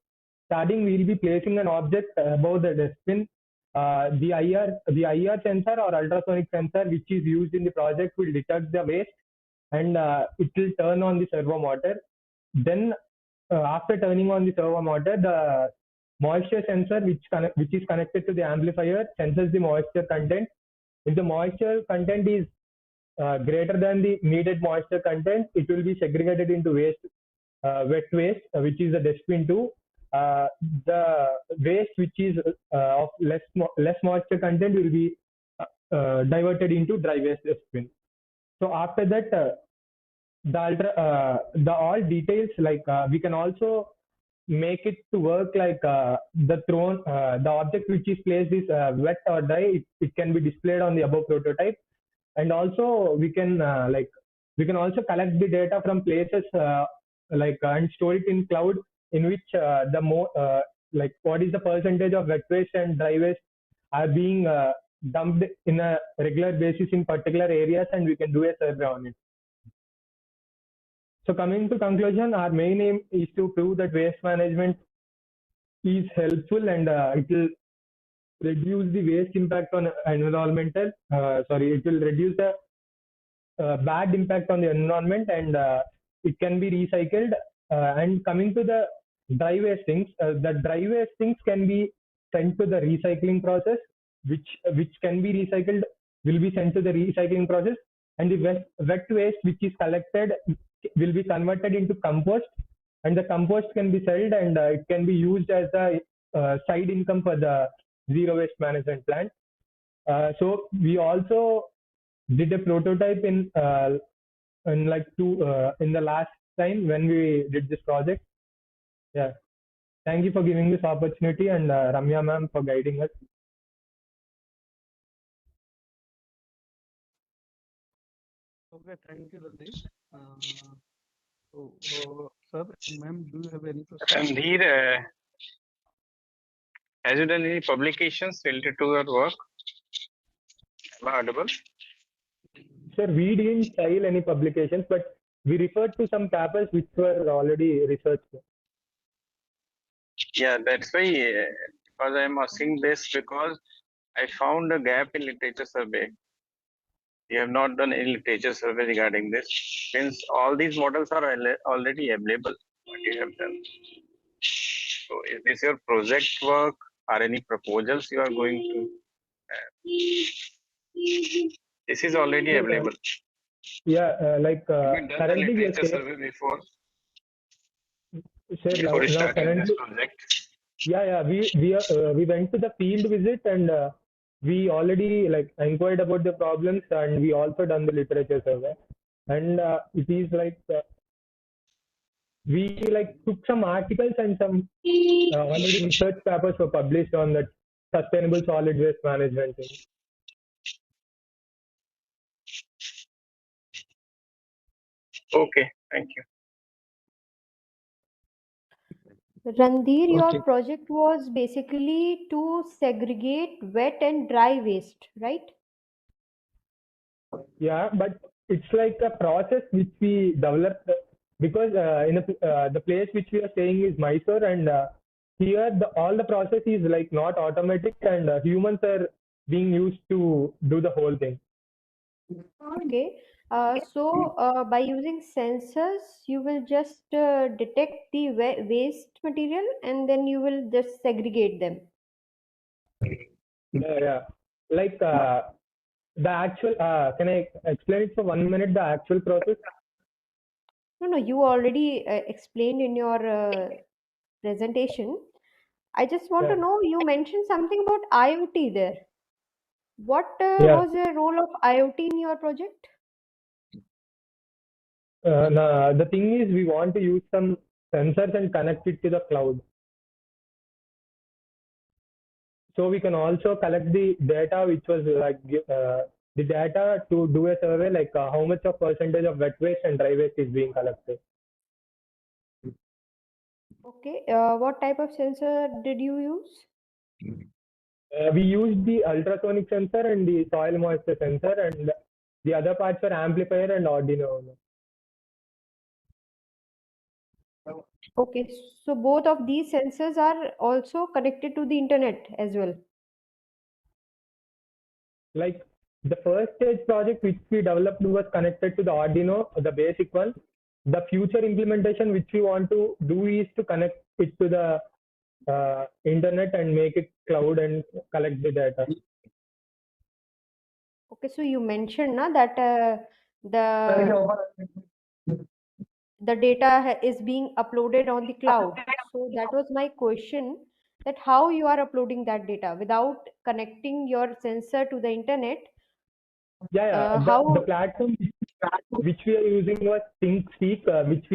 starting, we will be placing an object above the dustbin. The IR sensor or ultrasonic sensor which is used in the project will detect the waste, and it will turn on the servo motor. Then after turning on the servo motor, the moisture sensor which is connected to the amplifier senses the moisture content. If the moisture content is greater than the needed moisture content, it will be segregated into waste, wet waste, which is the dustbin 2. The waste which is of less moisture content will be diverted into dry waste dustbin. So after that, the all details, like we can also make it to work like the object which is placed is wet or dry. It can be displayed on the above prototype, and also we can also collect the data from places and store it in cloud, in which what is the percentage of wet waste and dry waste are being dumped in a regular basis in particular areas, and we can do a survey on it. So coming to conclusion, our main aim is to prove that waste management is helpful, and it will reduce the waste impact on environmental. It will reduce the bad impact on the environment, and it can be recycled. And coming to the dry waste things, the dry waste things can be sent to the recycling process, which can be recycled will be sent to the recycling process, and the wet waste which is collected will be converted into compost, and the compost can be sold, and it can be used as a side income for the zero waste management plant. So we also did a prototype in the last time when we did this project. Yeah, thank you for giving this opportunity, and Ramya ma'am for guiding us. Okay, thank you, Rajesh. Sir, ma'am, do you have any questions? And here, has you done any publications related to your work? Am I audible? Sir, we didn't file any publications, but we referred to some papers which were already researched. Yeah, that's why because I'm asking this because I found a gap in literature survey. We have not done any literature survey regarding this. Since all these models are already available, what you have done. So is this your project work or any proposals you are going to? This is already available. Yeah, Have you done the currently we are literature survey before? Sir, Before now starting this currently, project? yeah, we went to the field visit and we already like inquired about the problems and we also done the literature survey. And it is like we like took some articles and some already research papers were published on that sustainable solid waste management thing. Okay, thank you. Randhir, your Okay. project was basically to segregate wet and dry waste, right? Yeah, but it's like a process which we developed because the place which we are staying is Mysore, and here all the process is like not automatic, and humans are being used to do the whole thing. Okay. So by using sensors, you will just detect the waste material and then you will just segregate them. Yeah. Like the actual. Can I explain it for 1 minute? The actual process. No, you already explained in your presentation. I just want to Yeah. know, you mentioned something about IoT there. What Yeah. was the role of IoT in your project? The thing is, we want to use some sensors and connect it to the cloud. So we can also collect the data, which was like the data to do a survey, like how much of percentage of wet waste and dry waste is being collected. Okay. What type of sensor did you use? We used the ultrasonic sensor and the soil moisture sensor, and the other parts are amplifier and Arduino. Okay, so both of these sensors are also connected to the internet as well. Like the first stage project which we developed was connected to the Arduino, the basic one. The future implementation which we want to do is to connect it to the internet and make it cloud and collect the data. Okay, so you mentioned na, that the data is being uploaded on the cloud. So that was my question, that how you are uploading that data without connecting your sensor to the internet. Yeah. The platform which we are using was ThinkSpeak, which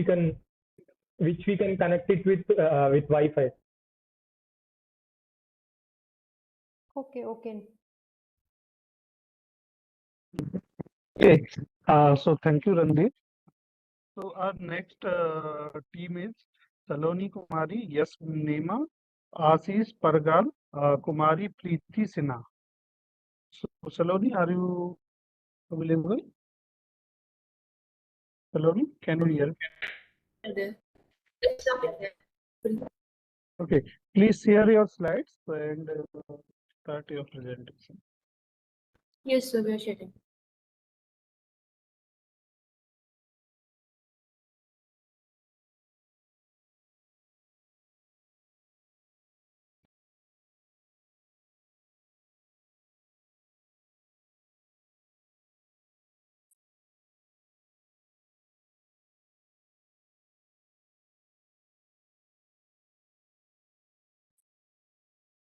we can connect it with Wi-Fi. Okay. Okay. So thank you, Randeep. So our next team is Saloni Kumari, Yes Nema, Ashish Pargal, Kumari Preeti Sinha. So Saloni, are you available? Saloni, can you hear? Okay, please share your slides and start your presentation. Yes, sir, we are sharing.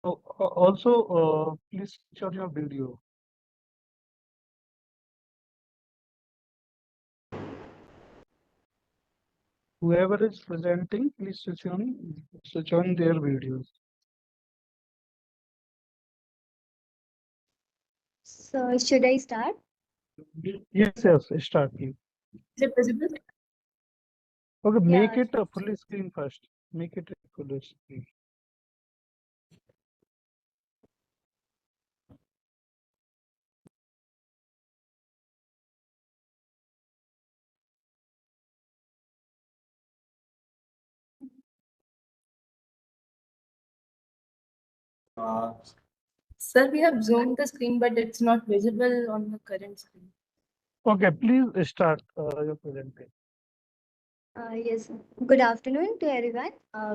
Oh, also, please switch on your video. Whoever is presenting, please switch on their videos. So should I start? Yes, start please. Is it visible? Okay, Yeah. make it a full screen first. Make it a full screen. Sir, we have zoomed the screen, but it's not visible on the current screen. Okay, please start your presentation. Yes, good afternoon to everyone.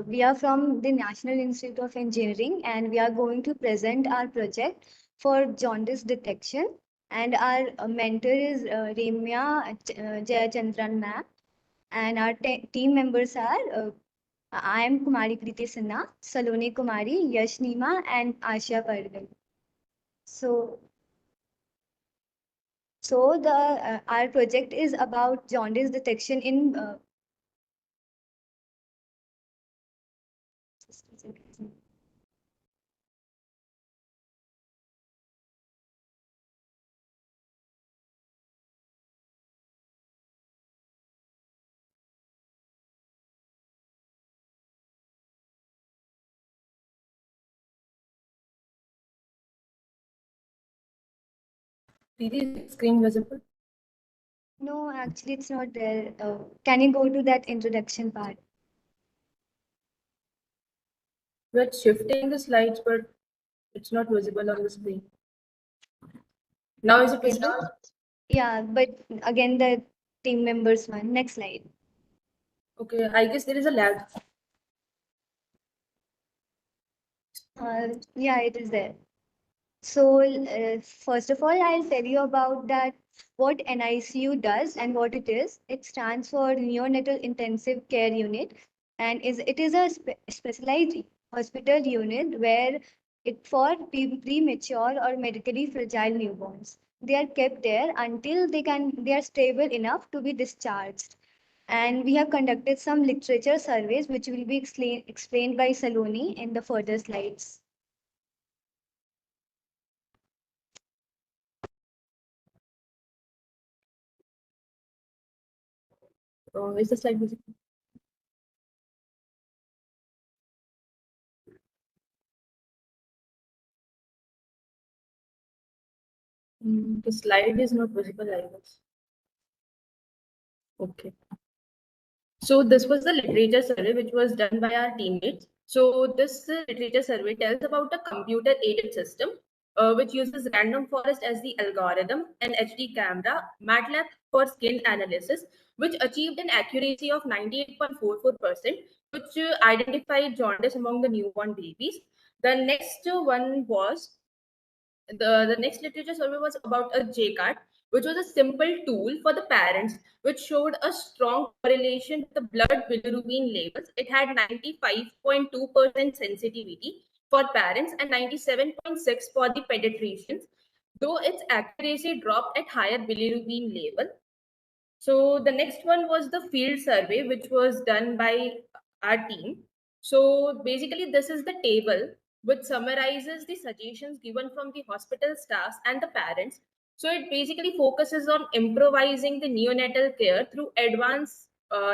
We are from the National Institute of Engineering and we are going to present our project for jaundice detection. And our mentor is Remya Jayachandran ma'am. And our team members are I am Kumari Kriti Sinha, Saloni Kumari, Yash Nima, and Asha Parvin. So the our project is about jaundice detection in Is screen visible? No, actually, it's not there. Can you go to that introduction part? We're shifting the slides, but it's not visible on the screen. Now is it visible? Yeah, but again, the team members one. Next slide. Okay, I guess there is a lag. Yeah, it is there. So first of all, I'll tell you about that what NICU does and what it is. It stands for Neonatal Intensive Care Unit, and it is a specialized hospital unit where it for premature or medically fragile newborns. They are kept there until they are stable enough to be discharged. And we have conducted some literature surveys which will be explained by Saloni in the further slides. Is the slide visible? The slide is not visible, I guess. Okay. So this was the literature survey which was done by our teammates. So this literature survey tells about a computer-aided system which uses random forest as the algorithm, an HD camera, MATLAB for skin analysis, which achieved an accuracy of 98.44%, which identified jaundice among the newborn babies. The next one was the next literature survey was about a JCAT, which was a simple tool for the parents, which showed a strong correlation with the blood bilirubin levels. It had 95.2% sensitivity for parents and 97.6% for the pediatricians, though its accuracy dropped at higher bilirubin level. So the next one was the field survey, which was done by our team. So basically, this is the table which summarizes the suggestions given from the hospital staffs and the parents. So it basically focuses on improvising the neonatal care through advanced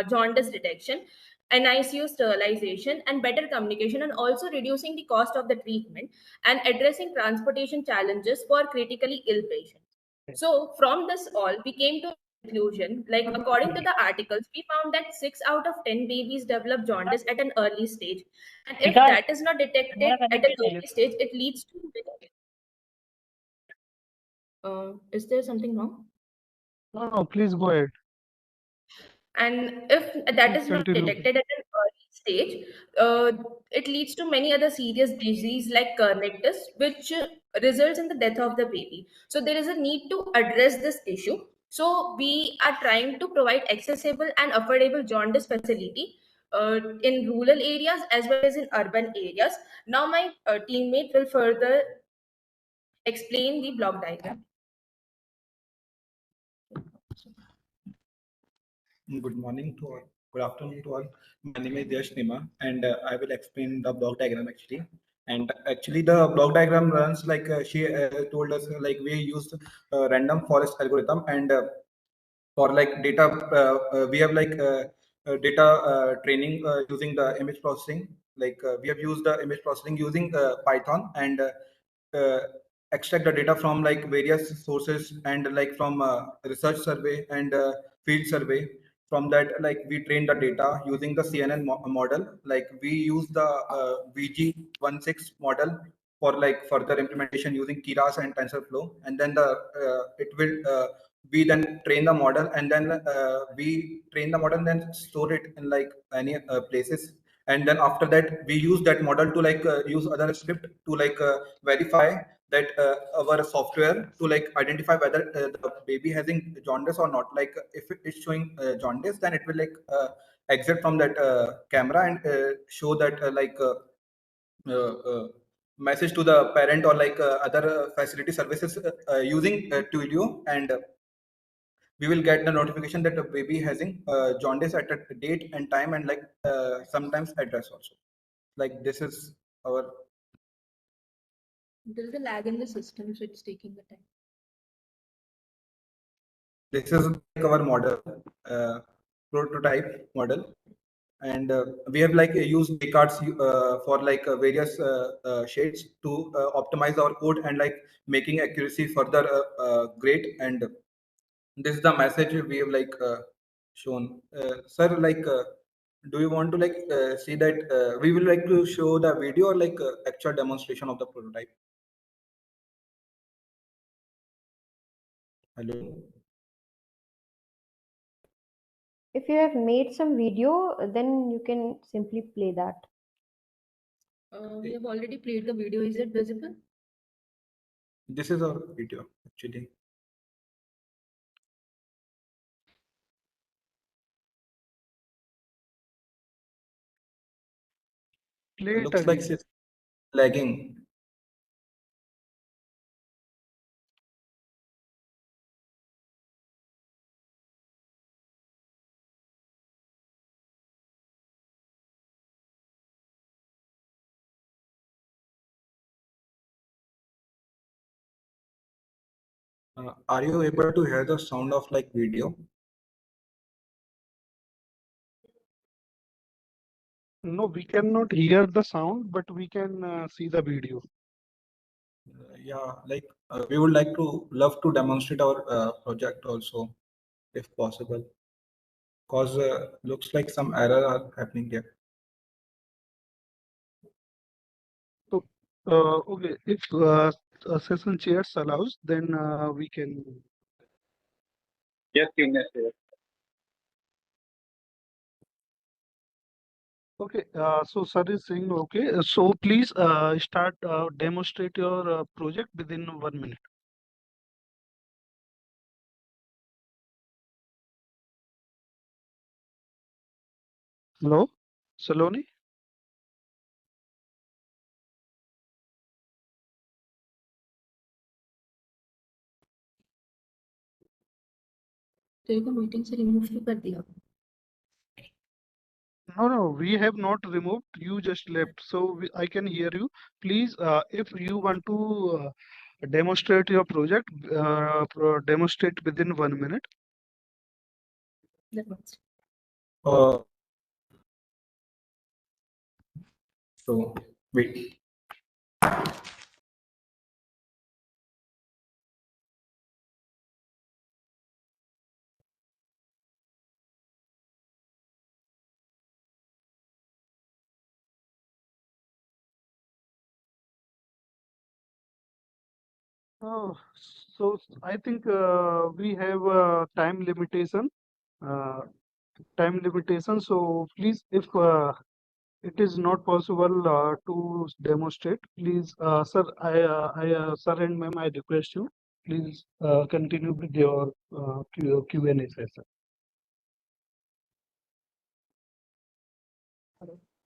jaundice detection, NICU sterilization, and better communication, and also reducing the cost of the treatment and addressing transportation challenges for critically ill patients. So from this all, we came to conclusion, like according to the articles, we found that 6 out of 10 babies develop jaundice at an early stage, and if that is not detected at an early stage, it leads to is there something wrong? No, please go ahead. And if that is not Continue. detected at an early stage, it leads to many other serious disease like kernitis, which results in the death of the baby. So there is a need to address this issue. So we are trying to provide accessible and affordable jaundice facility in rural areas as well as in urban areas. Now my teammate will further explain the block diagram. Good morning to all. Good afternoon to all. My name is Yash Nima, and I will explain the block diagram actually. And actually, the block diagram runs like she told us, like we used random forest algorithm, and for like data, we have like data training using the image processing. Like we have used the image processing using Python and uh, extract the data from like various sources and like from research survey and field survey. From that, like we train the data using the CNN model. Like we use the VG16 model for like further implementation using Keras and TensorFlow, and then it will we then train the model, and then we train the model and then store it in like any places, and then after that we use that model to like use other script to like verify that our software to like identify whether the baby having jaundice or not. Like if it is showing jaundice, then it will like exit from that camera and show that message to the parent or like other facility services using Twilio, and we will get the notification that the baby having jaundice at a date and time, and like sometimes address also. Like this is our. There's a lag in the system, so it's taking the time. This is like our model, prototype model, and we have like used Descartes for like various shades to optimize our code and like making accuracy further great. And this is the message we have like shown. Sir, like, do you want to like see that we will like to show the video or like actual demonstration of the prototype? Hello. If you have made some video, then you can simply play that. We have already played the video. Is it visible? This is our video actually. Play it Looks like again. it's lagging. Are you able to hear the sound of like video? No, we cannot hear the sound, but we can see the video. Yeah, like we would like to love to demonstrate our project also, if possible, because looks like some error are happening here. So, okay, if session chairs allows, then we can. Yes, Ines. Okay, so sir is saying okay. So please start demonstrate your project within 1 minute. Hello, Saloni. तेरे को meeting से remove क्यों कर दिया? No, we have not removed. You just left, so I can hear you. Please, if you want to demonstrate your project, demonstrate within 1 minute. So wait. Oh, so I think we have time limitation. Uh, So please, if it is not possible to demonstrate, please, sir, sir and ma'am, I request you, please continue with your Q&A session.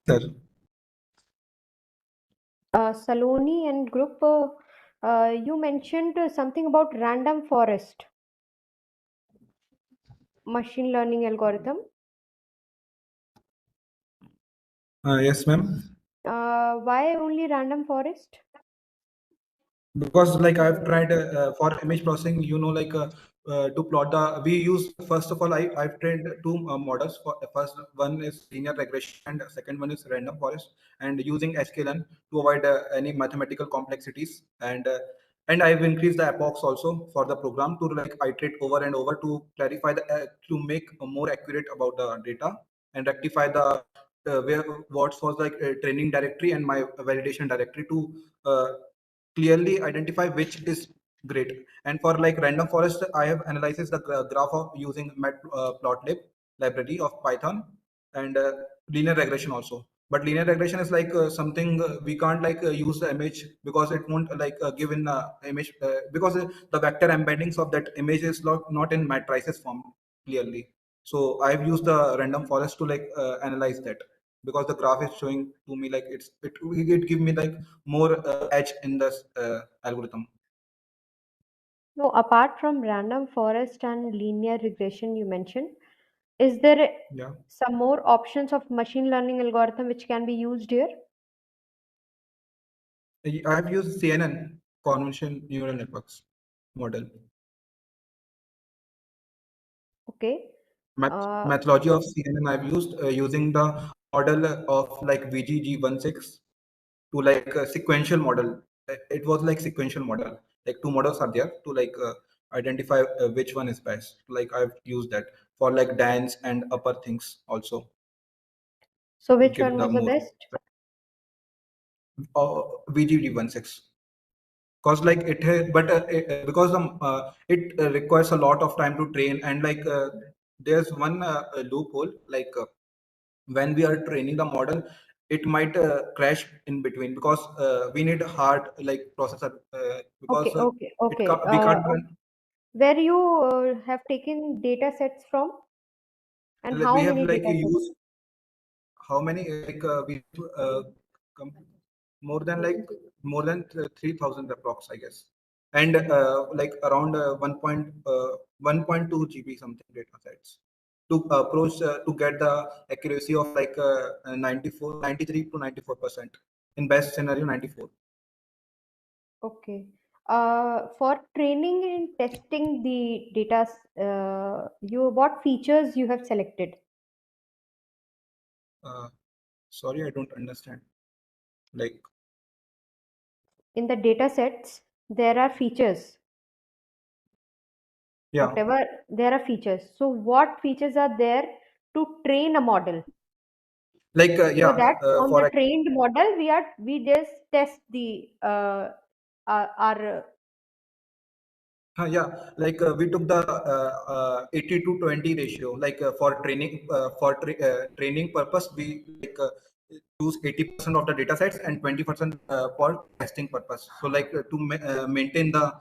Sir. Saloni and group, you mentioned something about random forest machine learning algorithm. Yes, ma'am. Why only random forest? Because like I've tried for image processing, you know, like to plot the, we use, first of all, I've trained two models. For first one is linear regression and second one is random forest, and using sklearn to avoid any mathematical complexities. And I've increased the epochs also for the program to like iterate over and over to clarify the to make more accurate about the data and rectify the where what was like a training directory and my validation directory to clearly identify which is great. And for like random forest, I have analyzed the graph of using matplotlib library of Python, and linear regression also. But linear regression is like something we can't like use the image, because it won't like give in image because the vector embeddings of that image is not in matrices form clearly. So I've used the random forest to like analyze that, because the graph is showing to me like it give me like more edge in this algorithm. No, apart from random forest and linear regression you mentioned, is there Yeah, some more options of machine learning algorithm which can be used here? I've used CNN, convolution neural networks model. Okay. Methodology of CNN I've used using the model of like VGG16 to like a sequential model. It was like sequential model. Like two models are there to like identify which one is best. Like I've used that for like dance and upper things also So to which give one the was the more best? VGG16. Cause like because it requires a lot of time to train, and like there's one loophole like when we are training the model, it might crash in between, because we need hard like processor because Okay, okay, okay. we can't run. Where you have taken data sets from and We how have many like data sets? used how many like we com- more than like more than 3,000 approx I guess, and like around 1.2 GB something data sets to approach to get the accuracy of like 93 to 94%, in best scenario 94. Okay. For training and testing the data, what features you have selected? Sorry, I don't understand. Like, In the data sets, there are features. yeah, Whatever, there are features. So what features are there to train a model? like So yeah, that on the for trained model, we just test the our yeah, like we took the 80 to 20 ratio. Like for training, training purpose, we like use 80% of the data sets and 20% for testing purpose. So like to maintain no.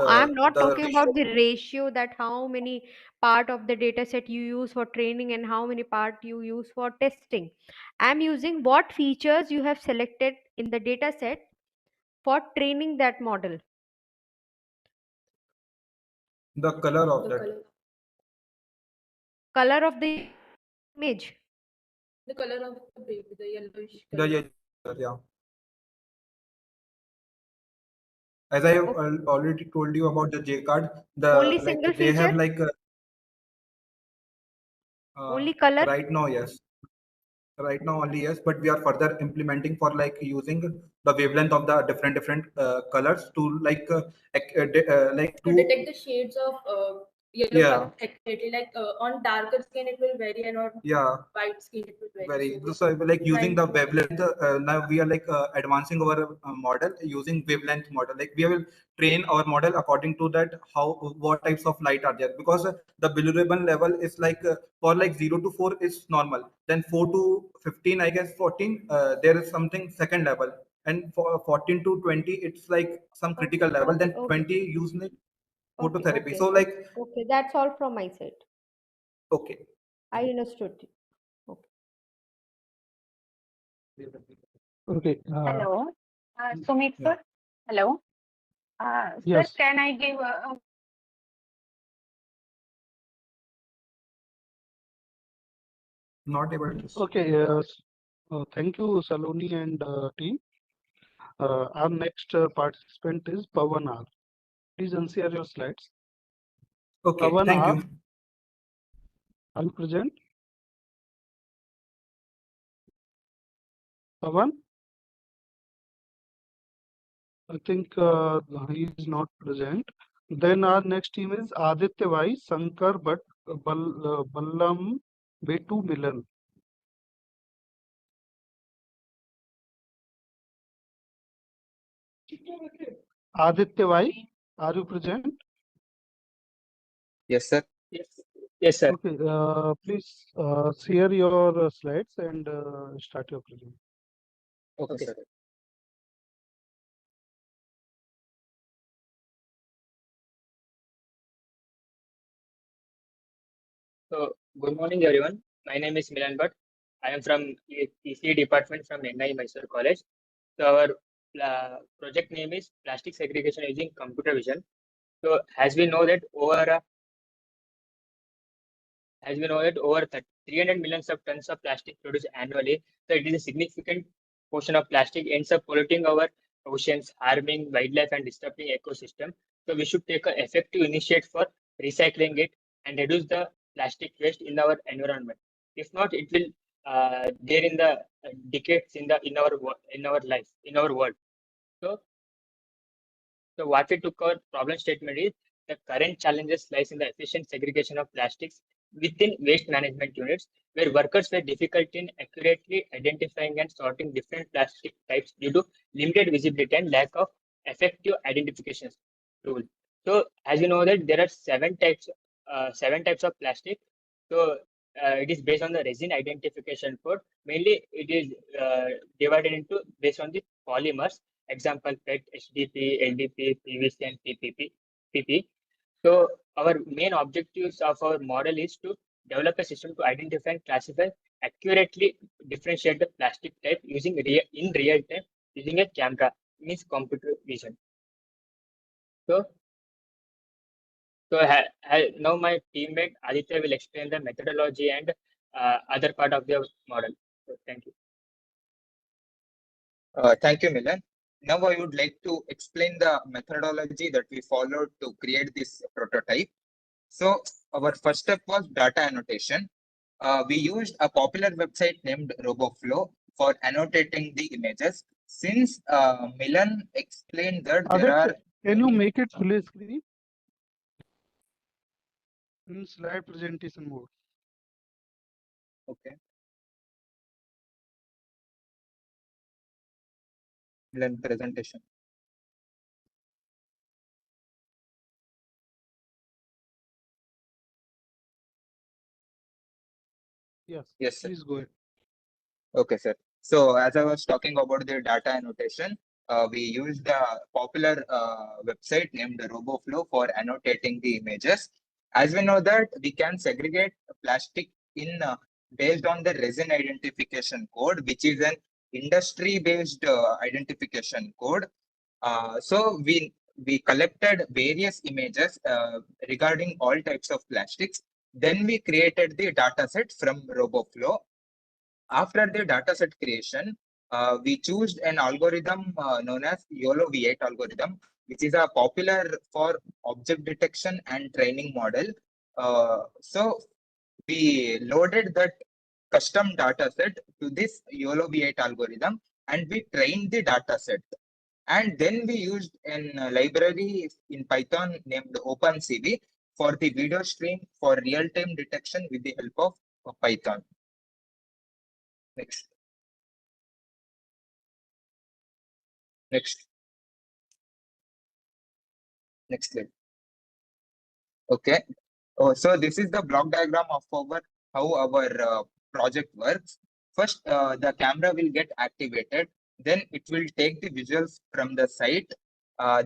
I'm not the talking ratio. about the ratio, that how many part of the data set you use for training and how many part you use for testing. I'm using what features you have selected in the data set for training that model. The color of that. Color of the image. The color of the baby, the yellowish The color. yeah. As I have Okay. already told you about the J card, Only like single they have feature? like Only color? right now, yes. Right now only yes, but we are further implementing for like using the wavelength of the different colors to like like To detect the shades of yellow yeah, color accurately. Like on darker skin it will vary, and on yeah, white skin it will vary. very. So So like using trying the to wavelength, now we are like advancing our model using wavelength model. Like we will train our model according to that how what types of light are there, because the bilirubin level is like for like 0 to 4 is normal, then 4 to 15 I guess 14 there is something second level, and for 14 to 20 it's like some critical level, Okay, then okay, 20 usually okay, phototherapy. okay, So like okay. That's all from my side. okay. I understood. Okay. Okay. Hello, Sumit Yeah, sir. Hello, sir. Yes. Can I give a not able to. Okay. Yes. Thank you, Saloni and team. Our next participant is Pawan R. Please unshare your slides. Okay, Pawan thank R, you. are you present? Pawan? I think he is not present. Then our next team is Aditya Vai, Shankar Bhat, Ballam, Betu Milan. Aditya Vai, are you present? Yes, sir. Yes, sir. Okay, please share your slides and start your presentation. Okay, sir. So, good morning, everyone. My name is Milan Bhatt. I am from ECE department from NI Mysore College. So, our project name is Plastic Segregation Using Computer Vision. So, as we know that over 300 million of tons of plastic produced annually, so it is a significant portion of plastic ends up polluting our oceans, harming wildlife and disrupting ecosystem. So we should take an effective initiative for recycling it and reduce the plastic waste in our environment. If not, it will there in the decades in our life in our world. So what we took our problem statement is the current challenges lies in the efficient segregation of plastics within waste management units, where workers were difficult in accurately identifying and sorting different plastic types due to limited visibility and lack of effective identification tool. So as you know that there are seven types of plastic. So it is based on the resin identification code. Mainly, it is divided into based on the polymers. Example: PET, HDP, LDP, PVC, and PP. So our main objectives of our model is to develop a system to identify and classify accurately differentiate the plastic type using in real time using a camera, means computer vision. So now my teammate Aditya will explain the methodology and other part of the model. So thank you. Thank you, Milan. Now I would like to explain the methodology that we followed to create this prototype. So our first step was data annotation. We used a popular website named RoboFlow for annotating the images. Since Milan explained that there are... Can you make it full screen? In slide presentation mode. Okay. Milan presentation. Yes, please go ahead. Okay, sir. So as I was talking about the data annotation, we used a popular website named RoboFlow for annotating the images. As we know that we can segregate plastic in based on the resin identification code, which is an industry-based identification code. So we collected various images regarding all types of plastics. Then we created the data set from RoboFlow. After the dataset creation, we chose an algorithm known as YOLO V8 algorithm, which is a popular for object detection and training model. So we loaded that custom dataset to this YOLO V8 algorithm and we trained the dataset. And then we used a library in Python named OpenCV for the video stream for real-time detection with the help of Python. Next. Next slide. Okay. Oh, so this is the block diagram of how our project works. First, the camera will get activated. Then it will take the visuals from the site.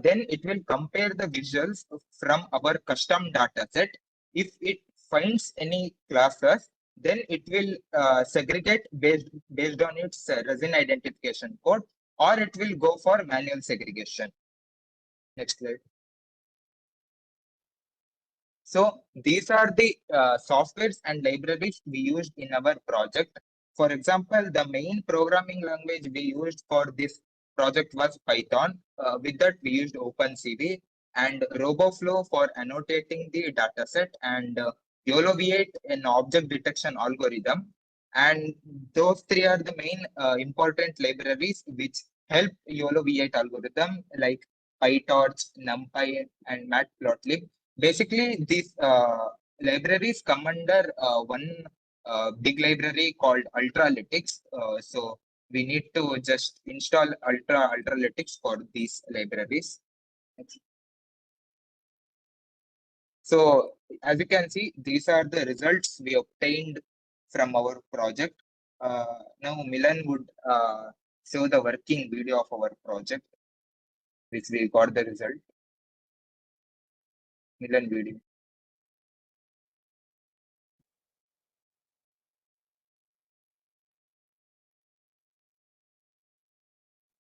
Then it will compare the visuals from our custom data set. If it finds any classes, then it will segregate based on its resin identification code, or it will go for manual segregation. Next slide. So these are the softwares and libraries we used in our project. For example, the main programming language we used for this project was Python. With that, we used OpenCV and RoboFlow for annotating the dataset, and YOLO V8 an object detection algorithm. And those three are the main important libraries which help YOLO V8 algorithm, like PyTorch, NumPy, and Matplotlib. Basically, these libraries come under one big library called Ultralytics. So we need to just install ultralytics for these libraries. So as you can see, these are the results we obtained from our project. Now Milan would show the working video of our project, which we got the result. Milan video.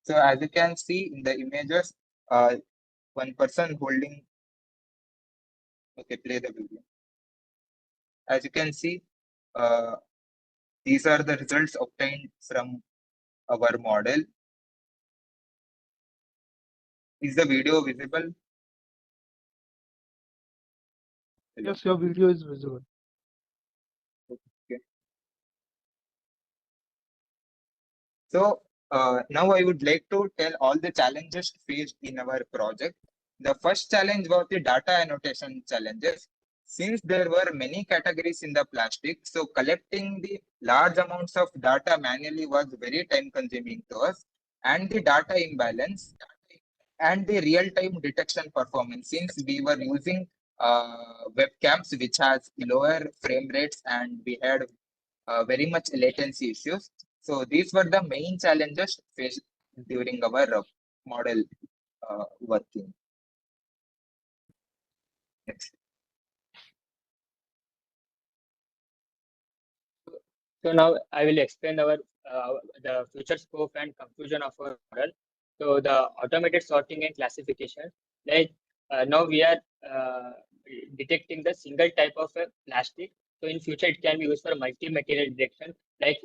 So as you can see in the images, one person holding. Okay, play the video. As you can see, these are the results obtained from our model. Is the video visible? Hello? Yes, your video is visible. Okay. So now I would like to tell all the challenges faced in our project. The first challenge was the data annotation challenges. Since there were many categories in the plastic, so collecting the large amounts of data manually was very time consuming to us, and the data imbalance and the real-time detection performance, since we were using webcams which has lower frame rates and we had very much latency issues. So these were the main challenges faced during our model working. Next. So now I will explain our the future scope and conclusion of our model. So the automated sorting and classification, like now we are detecting the single type of plastic. So in future it can be used for multi-material detection, like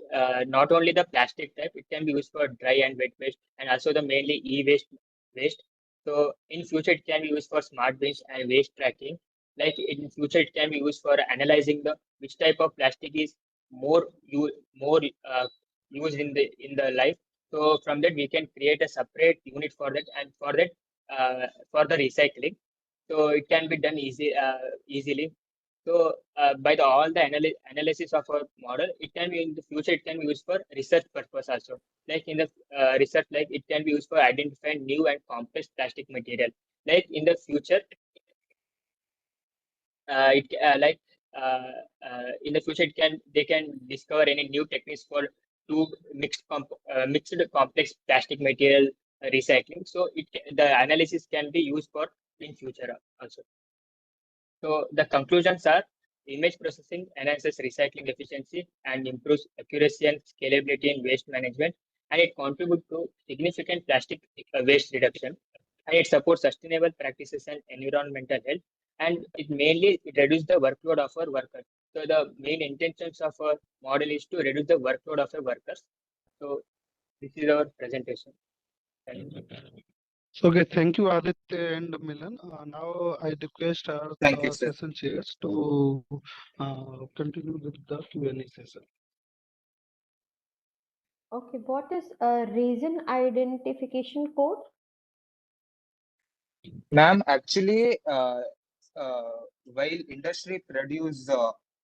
not only the plastic type, it can be used for dry and wet waste, and also the mainly waste. So in future it can be used for smart bins and waste tracking. Like in future it can be used for analyzing the which type of plastic is more used in the life. So from that we can create a separate unit for that, and for the recycling. So it can be done easily. So by all the analysis of our model, it can be in the future it can be used for research purpose also. Like in the research, like it can be used for identifying new and complex plastic material. Like in the future, it like in the future they can discover any new techniques for to mixed complex plastic material recycling. So the analysis can be used for in future also. So the conclusions are: image processing enhances recycling efficiency and improves accuracy and scalability in waste management, and it contributes to significant plastic waste reduction, and it supports sustainable practices and environmental health, and it reduces the workload of our workers. So the main intentions of our model is to reduce the workload of our workers. So this is our presentation. Thank you. Okay, thank you, Aditya and Milan. Now I request our Thank you, sir. session chairs to continue with the Q&A session. Okay, what is a resin identification code? Ma'am, actually, while industry produce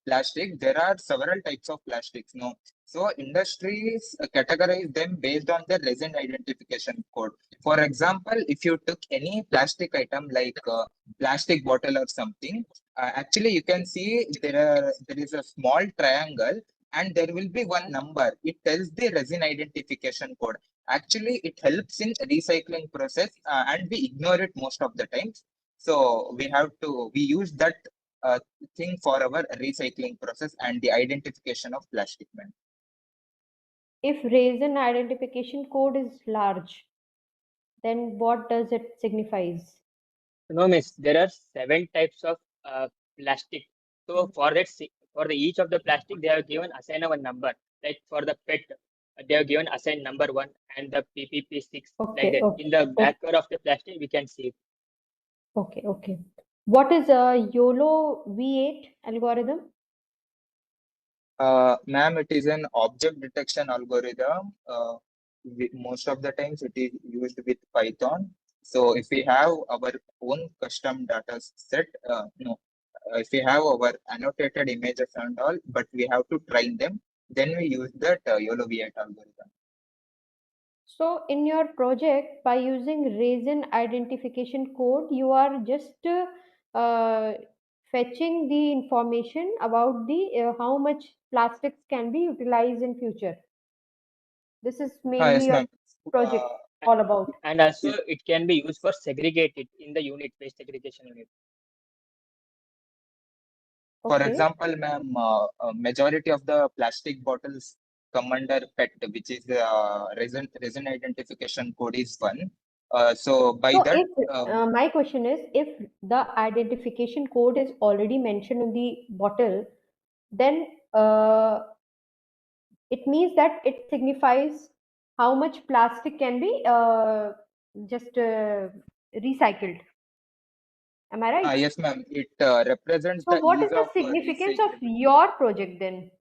plastic, there are several types of plastics. No, so industries categorize them based on the resin identification code. For example, if you took any plastic item like plastic bottle or something, actually you can see there is a small triangle and there will be one number. It tells the resin identification code. Actually, it helps in recycling process and we ignore it most of the times. So we use that thing for our recycling process and the identification of plastic man. If resin identification code is large, then what does it signifies? No, miss, there are 7 types of plastic. So for the each of the plastic, they have given assign a number. Like for the PET, they have given assign number 1 and the PPP6 like Okay, that. In the back cover of the plastic, we can see it. okay. What is a YOLO V8 algorithm? Ma'am, it is an object detection algorithm. Most of the times it is used with Python. So if we have our own custom data set, if we have our annotated images and all, but we have to train them, then we use that YOLO V8 algorithm. So in your project, by using resin identification code, you are just fetching the information about the how much plastics can be utilized in future. This is mainly Yes, your ma'am. project Uh, all about. And also it can be used for segregate it in the unit, waste segregation unit. For Okay. example, ma'am, majority of the plastic bottles come under PET, which is resin identification code is one. So by So that, if my question is, if the identification code is already mentioned in the bottle, then it means that it signifies how much plastic can be just recycled. Am I right? yes, ma'am, it represents So the what is ease the of significance of recyclability. your project then?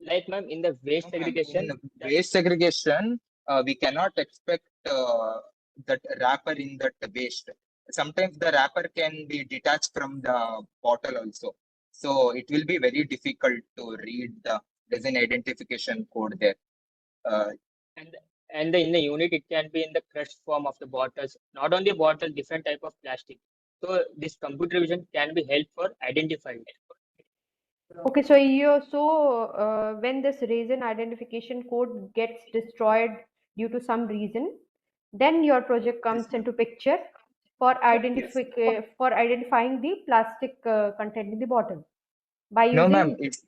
Like ma'am, in the waste No, ma'am, in segregation, waste segregation, we cannot expect that wrapper in that waste. Sometimes the wrapper can be detached from the bottle also. So it will be very difficult to read the resin identification code there. Uh, and in the unit it can be in the crushed form of the bottles, not only bottle, different type of plastic. So this computer vision can be helped for identifying it. Okay, so when this resin identification code gets destroyed due to some reason, then your project comes into picture for yes. identifying the plastic content in the bottle by No, ma'am, using, it's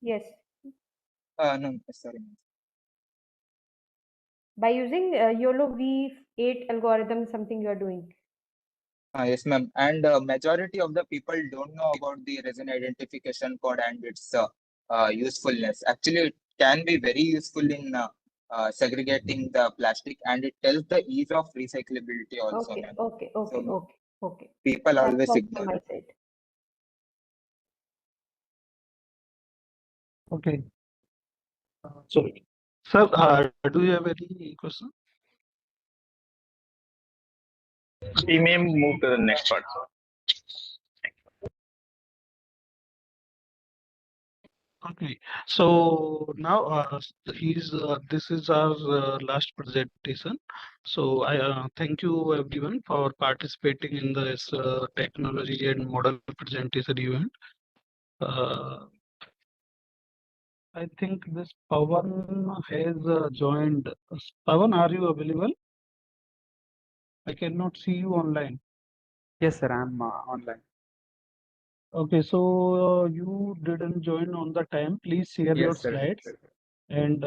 yes, no, sorry, ma'am. by using YOLO V8 algorithm, something you are doing. Yes, ma'am. And majority of the people don't know about the resin identification code and its usefulness. Actually, it can be very useful in segregating the plastic, and it tells the ease of recyclability also, Okay, ma'am. okay, okay, So okay, okay. people That's always all from ignore my it. side. Okay. So, sir, do you have any question? We may move to the next part. Okay, so now this is our last presentation. So I thank you everyone for participating in this technology and model presentation event. Uh, I think this Pawan has joined. Pawan, are you available? I cannot see you online. Yes, sir, I'm online. Okay, so you didn't join on the time. Please share your Yes, sir. slides and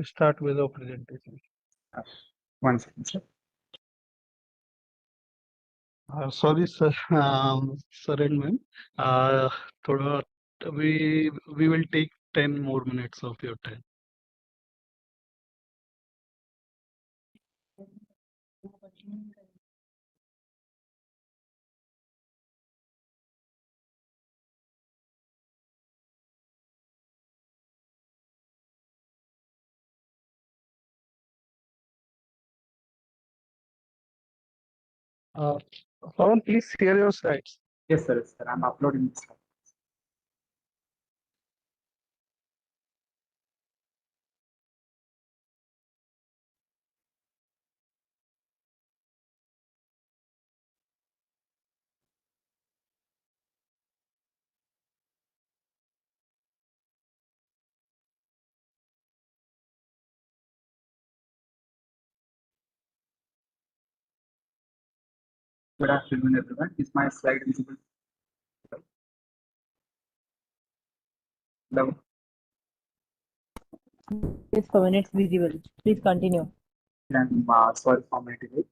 start with the presentation. Uh, One second, sir. Sorry, sir, sir and ma'am. थोड़ा we will take 10 more minutes of your time. Uh, Pawan, please share your slides. Yes, sir. Yes, sir. I'm uploading this. Good afternoon, everyone. Is my slide visible? Hello. Yes, Pawan, it's visible. Please continue. I'm sorry for my delay.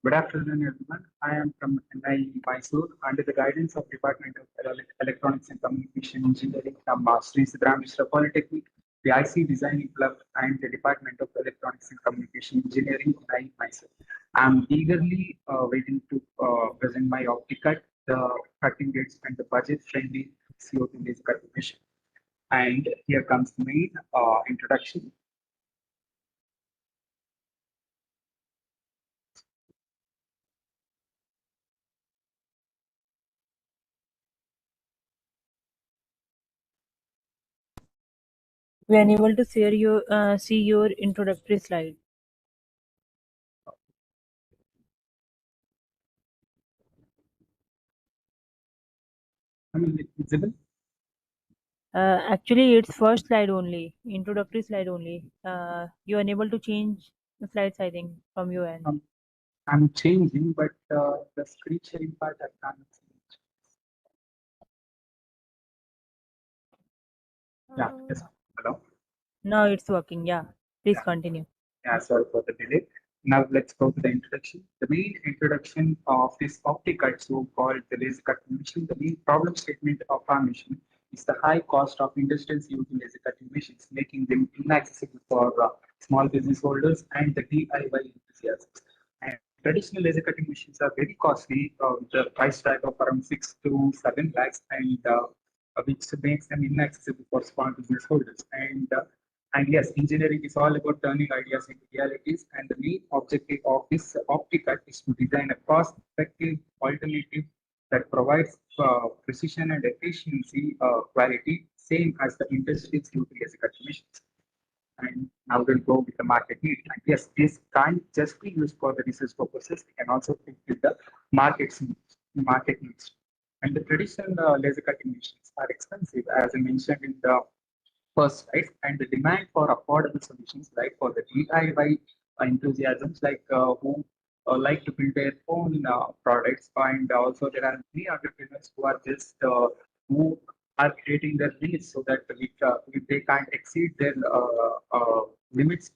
Good afternoon, everyone. I am from NI Mysore under the guidance of Department of Electronics and Communication Engineering from Sri Siddham Mishra Polytechnic, the IC Designing Club, and the Department of Electronics and Communication Engineering, NI Mysore. I'm eagerly waiting to present my OptiCut, the cutting edge and the budget-friendly CO2-based calculation. And here comes the main introduction. We are unable to see your introductory slide. I mean, it's visible. Actually, it's first slide only, introductory slide only. You're unable to change the slides, I think, from your end. I'm changing, but the screen sharing part I can't change. Yeah. Yes. Hello. Now it's working. Yeah. Please continue. Yeah, sorry for the delay. Now let's go to the introduction. The main introduction of this OptiCut, so-called the laser cutting machine, the main problem statement of our machine is the high cost of industrial using laser cutting machines, making them inaccessible for small business holders and the DIY enthusiasts. And traditional laser cutting machines are very costly, the price tag of around 6 to 7 lakhs, and which makes them inaccessible for small business holders. And yes, engineering is all about turning ideas into realities. And the main objective of this OptiCut is to design a cost-effective alternative that provides precision and efficiency quality, same as the industry's utility machines. And now we'll go with the market need. And yes, this can't just be used for the research purposes. We can also fit with the market needs. And the traditional laser cutting machines are expensive, as I mentioned in the first slide, and the demand for affordable solutions, like for the DIY enthusiasms, who like to build their own products, and also there are many entrepreneurs who are just who are creating their limits so that if they can't exceed their limits,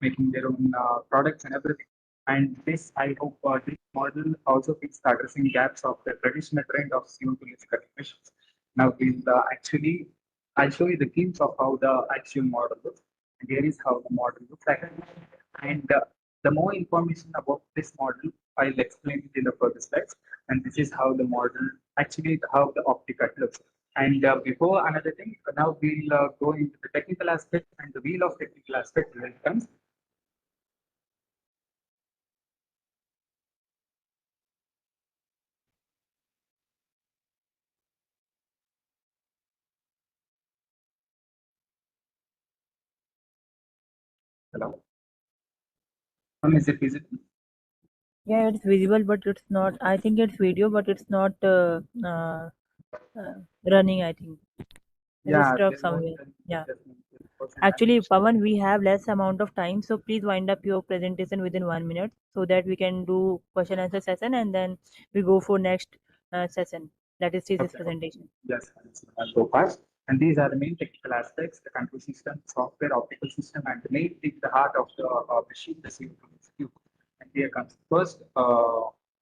making their own products and everything. And this, I hope, this model also fits addressing gaps of the traditional trend of CO2 cutting machines. Now, I'll show you the glimpse of how the actual model looks. And here is how the model looks like. And the more information about this model, I'll explain it in the further slides. And this is how the model, actually how the OptiCut looks. And before another thing, now we'll go into the technical aspect, and the wheel of technical aspect when it comes. Hello. Is it visible? Yeah, it's visible, but it's not. I think it's video, but it's not running. I think it's stuck somewhere. Yeah. Actually, Pawan, we have less amount of time, so please wind up your presentation within 1 minute so that we can do question answer session, and then we go for next session. That is thesis presentation. Yes, I'll go fast. And these are the main technical aspects: the control system, software, optical system, and the main thing, the heart of the machine, the CO2 And here comes the first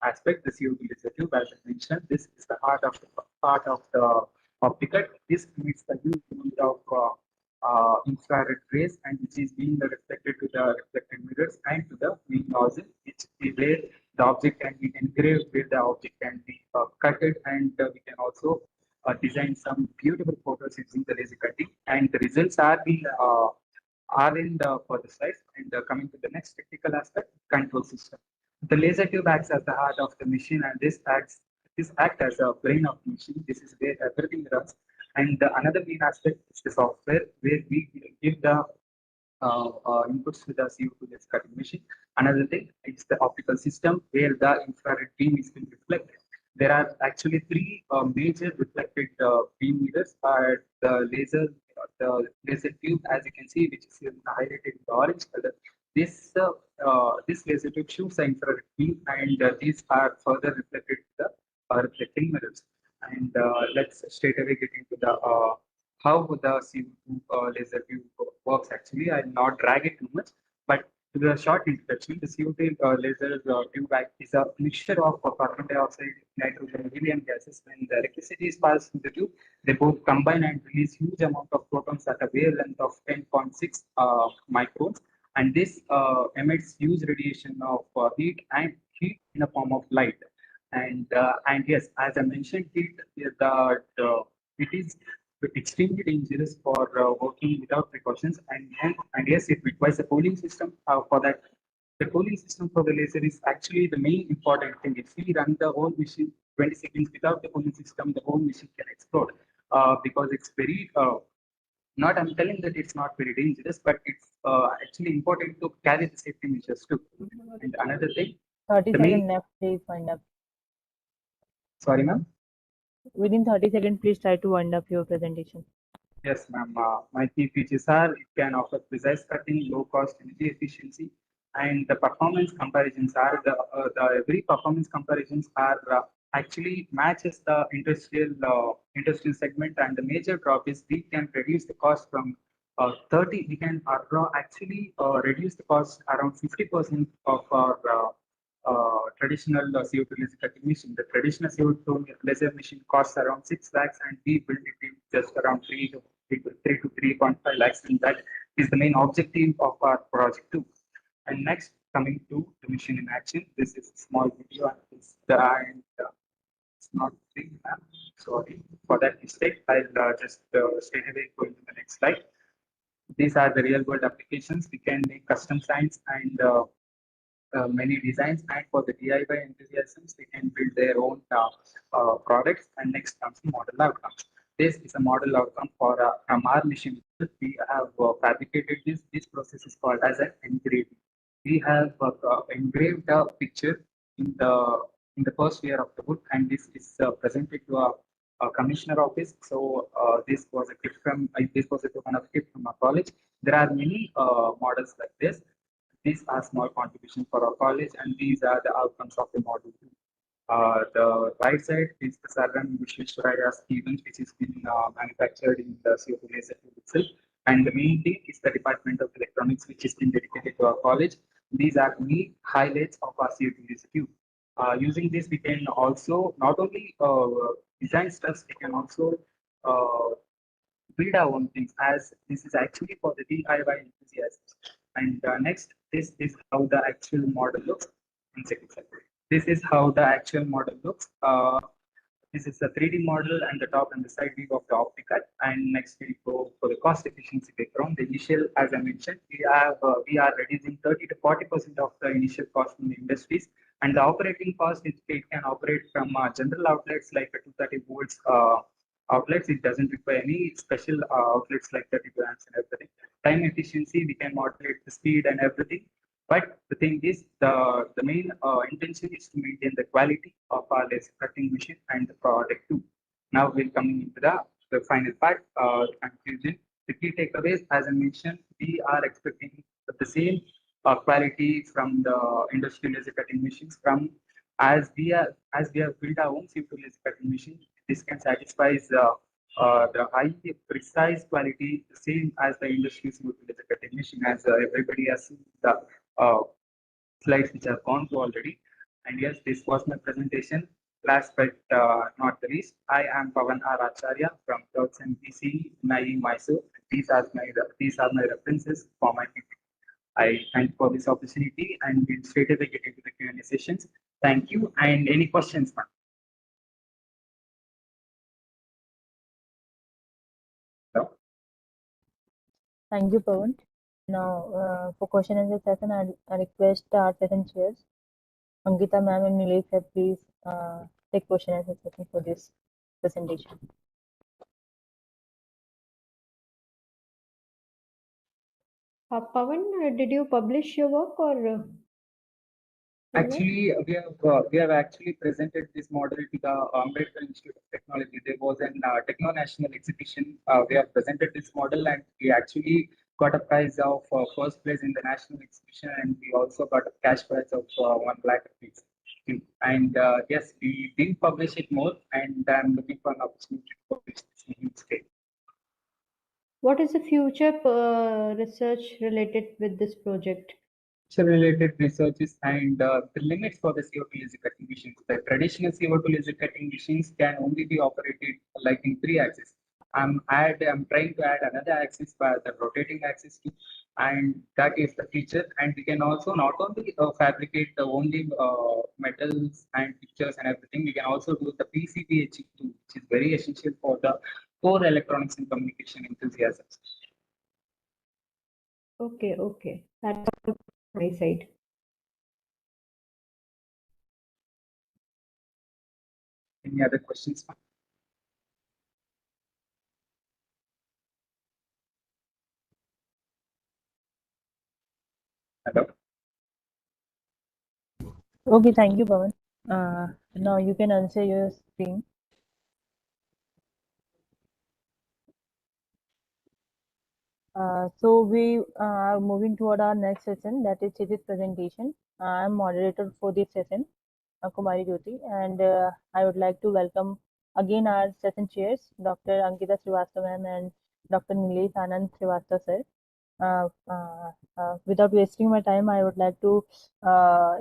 aspect, the CO2 tube. As I mentioned, this is the heart of the OptiCut. This emits the huge amount of infrared rays, and which is being reflected to the reflected mirrors and to the main nozzle, which is where the object can be engraved, where the object can be cutted, and we can also design some beautiful photos using the laser cutting. And the results are in the further slides. And coming to the next technical aspect, control system. The laser tube acts as the heart of the machine, and this acts as a brain of the machine. This is where everything runs. And another main aspect is the software, where we give the inputs to the CO2 cutting machine. Another thing is the optical system, where the infrared beam is being reflected. There are actually three major reflected beam meters. The laser tube, as you can see, which is highlighted in the orange color. This laser tube shoots the infrared beam, and these are further reflected to the reflecting mirrors. And let's straight away get into the how the CO2 laser tube works. Actually, I'll not drag it too much, but to the short introduction, the CO2 laser tube is a mixture of carbon dioxide, nitrogen, helium gases. When the electricity is passed through the tube, they both combine and release huge amount of protons at a wavelength of 10.6 microns. And this emits huge radiation of heat in the form of light. And yes, as I mentioned, it is extremely dangerous for working without precautions. And yes, it requires a cooling system for that. The cooling system for the laser is actually the main important thing. If we run the whole machine 20 seconds without the cooling system, the whole machine can explode because it's very Not, I'm telling that it's not very dangerous, but it's actually important to carry the safety measures too. And another thing, 30 the seconds main, left, please wind up. sorry, ma'am. Within 30 seconds, please try to wind up your presentation. Yes, ma'am. My key features are it can offer precise cutting, low cost energy efficiency, and the performance comparisons are the every performance comparisons are actually matches the industrial segment, and the major drop is we can reduce the cost from 30. We can actually reduce the cost around 50% of our traditional CO2 laser cutting machine. The traditional CO2 laser machine costs around 6 lakhs, and we built it in just around 3 to 3.5 lakhs, and that is the main objective of our project too. And next, coming to the machine in action, this is a small video, and it's not big. Sorry for that mistake. I'll just straight away go into the next slide. These are the real world applications. We can make custom signs and many designs, and for the DIY enthusiasts, they can build their own products. And next comes the model outcomes. This is a model outcome for from our machine. We have fabricated this. This process is called as an engraving. We have engraved a picture in the first layer of the wood, and this is presented to a commissioner office. So this was a gift from this was a token of gift from our college. There are many models like this. These are small contributions for our college, and these are the outcomes of the model. The right side is the Saran Vishweswaraya Stevens, which is been manufactured in the CO2 laser tube itself. And the main thing is the Department of Electronics, which is been dedicated to our college. These are the highlights of our CO2 laser tube. Using this, we can also not only design stuff, we can also build our own things, as this is actually for the DIY enthusiasts. And next, this is how the actual model looks. One second, sir. This is how the actual model looks. This is a 3D model and the top and the side view of the optical. And next we go for the cost efficiency background. The initial, as I mentioned, we are reducing 30 to 40% of the initial cost in the industries. And the operating cost, it can operate from general outlets like a 230 volts outlets. It doesn't require any special outlets like 32 amps and everything. Time efficiency, we can modulate the speed and everything. But the thing is, the main intention is to maintain the quality of our laser cutting machine and the product too. Now we're coming into the final part, conclusion. The key takeaways, as I mentioned, we are expecting the same quality from the industrial laser cutting machines. From as we have built our own CO2 laser cutting machine, this can satisfy the high precise quality, the same as the industry CO2 laser cutting machine, as everybody has seen the uh, slides which have gone through already. And yes, this was my presentation. Last but not the least, I am Pavan R. Acharya from Clouds and PC, Nai, Mysore. These are my references for my PPT. I thank you for this opportunity, and we'll straight away get into the Q&A sessions. Thank you. And any questions, ma'am? No? Thank you, Pawan. Now, for question and answer session, I request our session chairs, Ankita ma'am and Nilesh sir, please take question and answer session for this presentation. Pawan, did you publish your work or? Actually, we have actually presented this model to the Ambedkar Institute of Technology. There was an Techno National exhibition. We have presented this model, and we actually got a prize of first place in the national exhibition, and we also got a cash prize of 1 lakh rupees. And yes, we didn't publish it more, and I'm looking for an opportunity to publish this in state. What is the future research related with this project? Related researches and the limits for the CO2 laser cutting machines. The traditional CO2 laser cutting machines can only be operated like in 3 axes. I'm trying to add another axis by the rotating axis too, and that is the feature. And we can also not only fabricate the only metals and pictures and everything, we can also do the PCB etching too, which is very essential for the core electronics and communication enthusiasts. Okay. That's all from my side. Any other questions? Hello. Okay, thank you, Pawan. Now you can answer your screen. So we are moving toward our next session, that is thesis presentation. I am moderator for this session, Kumari Jyoti, and I would like to welcome again our session chairs, Dr. Ankita Srivastava ma'am and Dr. Nilesh Anand Srivastava sir. Without wasting my time, I would like to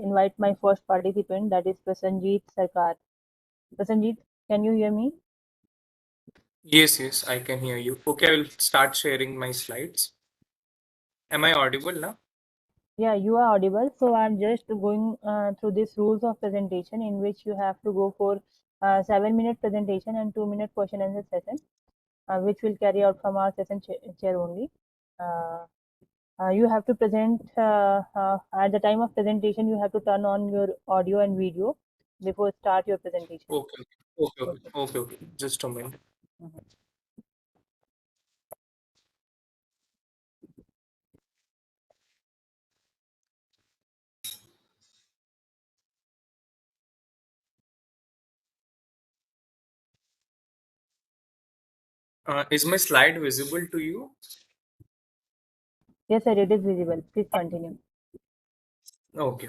invite my first participant, that is Prasanjeet Sarkar. Prasanjeet, can you hear me? Yes, I can hear you. Okay, I will start sharing my slides. Am I audible now? Yeah, you are audible. So I'm just going through these rules of presentation in which you have to go for 7-minute presentation and 2-minute question and answer session, which will carry out from our session chair only. You have to present at the time of presentation. You have to turn on your audio and video before start your presentation. Okay. Just a minute. Is my slide visible to you? Yes, sir, it is visible. Please continue. Okay.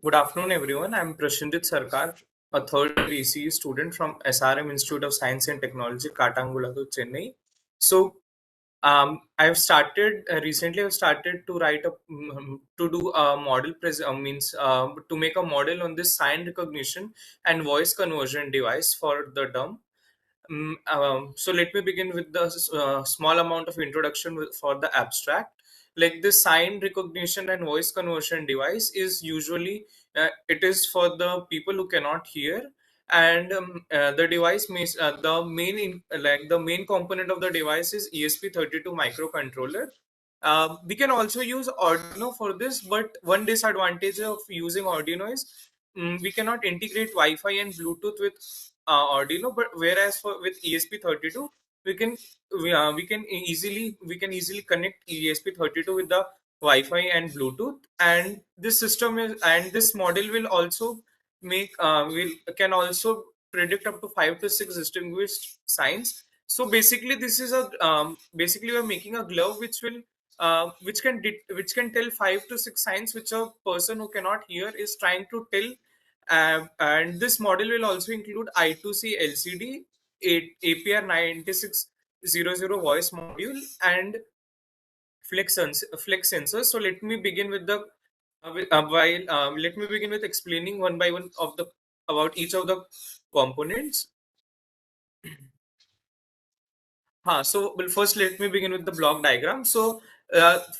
Good afternoon, everyone. I'm Prashanjit Sarkar, a third year ECE student from SRM Institute of Science and Technology, Katanguladu, Chennai. So, I've started recently. I've started to write to do a model to make a model on this sign recognition and voice conversion device for the dumb. So let me begin with the small amount of introduction for the abstract. Like this sign recognition and voice conversion device is usually it is for the people who cannot hear, and the device means the main component of the device is ESP32 microcontroller. We can also use Arduino for this, but one disadvantage of using Arduino is we cannot integrate Wi-Fi and Bluetooth with Arduino. But whereas with ESP32, we can easily connect ESP32 with the Wi-Fi and Bluetooth, and this model will also will can also predict up to 5 to 6 distinguished signs. So basically, this is a basically we're making a glove which can tell 5 to 6 signs which a person who cannot hear is trying to tell. And this model will also include I2C LCD, APR 9600 voice module, and flex sensors. So let me begin with the let me begin with explaining one by one of the about each of the components. Well, first let me begin with the block diagram. So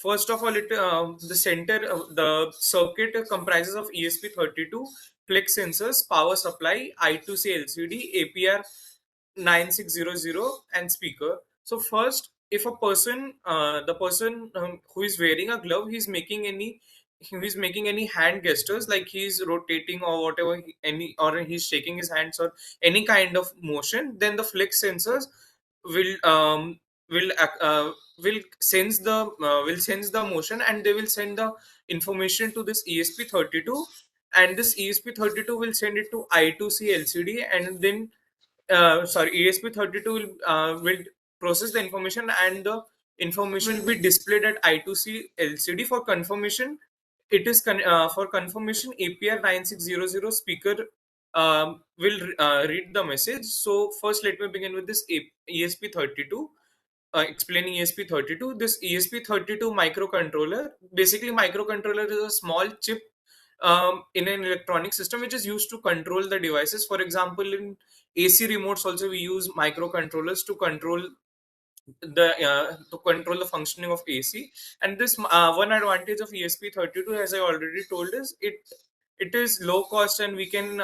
first of all, the circuit comprises of ESP32, flex sensors, power supply, I2C LCD, APR 9600, and speaker. So first, if a person, the person who is wearing a glove, he's making any hand gestures, like he's rotating or whatever, or he's shaking his hands or any kind of motion, then the flex sensors will will ac- uh, will sense the motion, and they will send the information to this ESP32, and this ESP32 will send it to I2C LCD, and then ESP32 will process the information, and the information will be displayed at I2C LCD for confirmation. For confirmation, APR 9600 speaker will read the message. So first, let me begin with this ESP32. Explaining ESP32. This ESP32 microcontroller, basically microcontroller is a small chip in an electronic system which is used to control the devices. For example, in AC remotes also we use microcontrollers to control the functioning of AC. And this one advantage of ESP32, as I already told, is it is low cost, and we can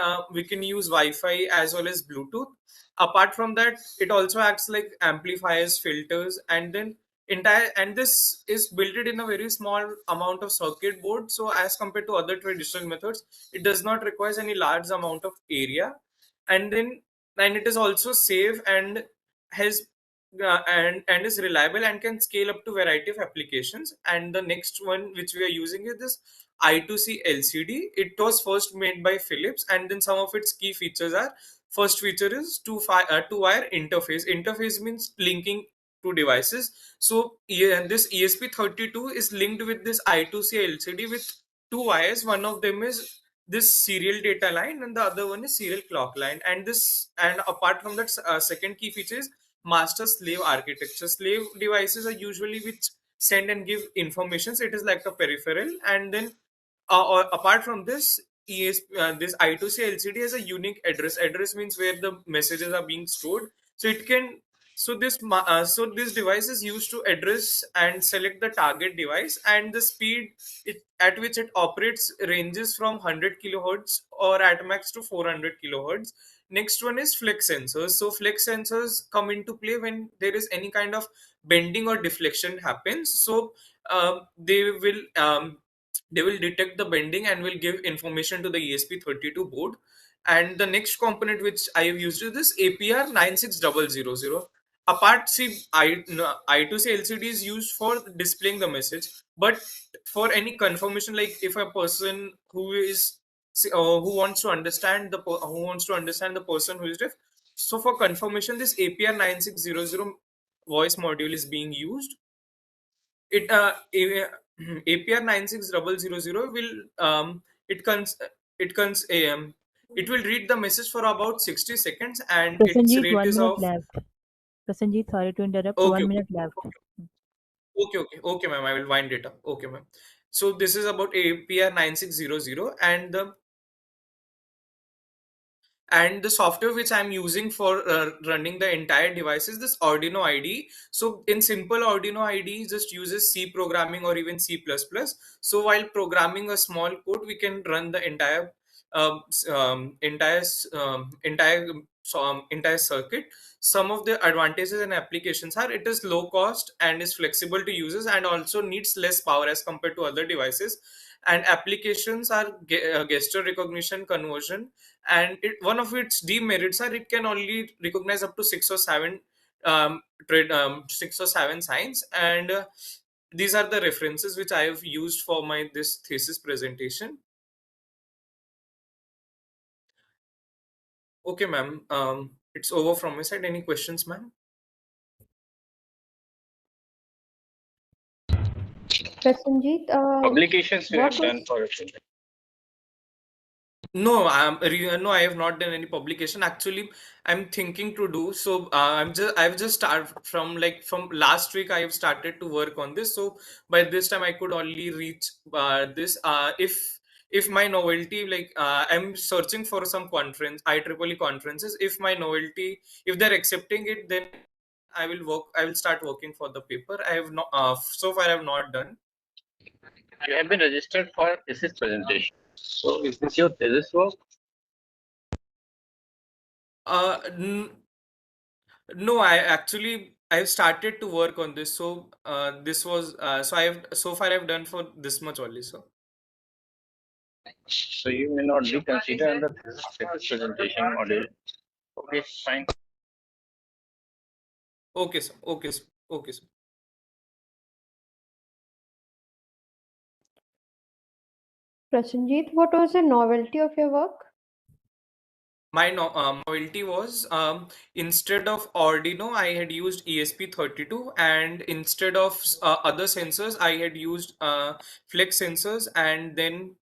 use Wi-Fi as well as Bluetooth. Apart from that, it also acts like amplifiers, filters, and then this is built in a very small amount of circuit board. So as compared to other traditional methods, it does not require any large amount of area, and then and it is also safe and has and is reliable and can scale up to variety of applications. And the next one which we are using is this I2C LCD. It was first made by Philips, and then some of its key features are: first feature is two-wire interface. Interface means linking two devices. So yeah, this ESP32 is linked with this I2C LCD with two wires. One of them is this serial data line, and the other one is serial clock line. And apart from that, second key feature is master slave architecture. Slave devices are usually which send and give informations. It is like a peripheral. And then or apart from this, this I2C LCD has a unique address. Address means where the messages are being stored. So it can so this device is used to address and select the target device, and the speed at which it operates ranges from 100 kilohertz or at max to 400 kilohertz. Next one is flex sensors. So flex sensors come into play when there is any kind of bending or deflection happens. So they will detect the bending and will give information to the ESP32 board. And the next component which I have used is this APR 96000. Apart, see, I2C LCD is used for displaying the message, but for any confirmation, like if a person who wants to understand the person who is deaf, so for confirmation, this APR 9600 voice module is being used. APR 96000 will it cons it cons it will read the message for about 60 seconds, and its Prasenjit, rate 1 minute of left. Prasenjit, sorry to interrupt. okay 1 minute left. okay ma'am, I will wind it up. Okay ma'am, so this is about APR 9600, and the software which I'm using for running the entire device is this Arduino IDE. So in simple, Arduino IDE just uses C programming or even C++. So while programming a small code, we can run the um, um, entire entire circuit. Some of the advantages and applications are: it is low cost and is flexible to users, and also needs less power as compared to other devices. And applications are gesture recognition, conversion. And one of its demerits are it can only recognize up to um, 6 or 7 signs. And these are the references which I have used for my this thesis presentation. Okay ma'am, it's over from my side. Any questions, ma'am? Prasenjit, Publications you what have was done for it. No, no, I have not done any publication. Actually, I'm thinking to do so. I've just started from last week. I have started to work on this. So by this time, I could only reach this. If my novelty, I'm searching for some IEEE conferences. If my novelty, if they're accepting it, then I will work. I will start working for the paper. I have not so far. I have not done. You have been registered for thesis presentation. So is this your thesis work? Uh, No, I've started to work on this. So this was so I've so far I've done for this much only. So So you may not be considered under thesis presentation module. Okay, fine. okay, sir. Okay, sir. Okay, sir. Prasenjit, what was the novelty of your work? My novelty was instead of Arduino, I had used ESP32, and instead of other sensors, I had used flex sensors, and then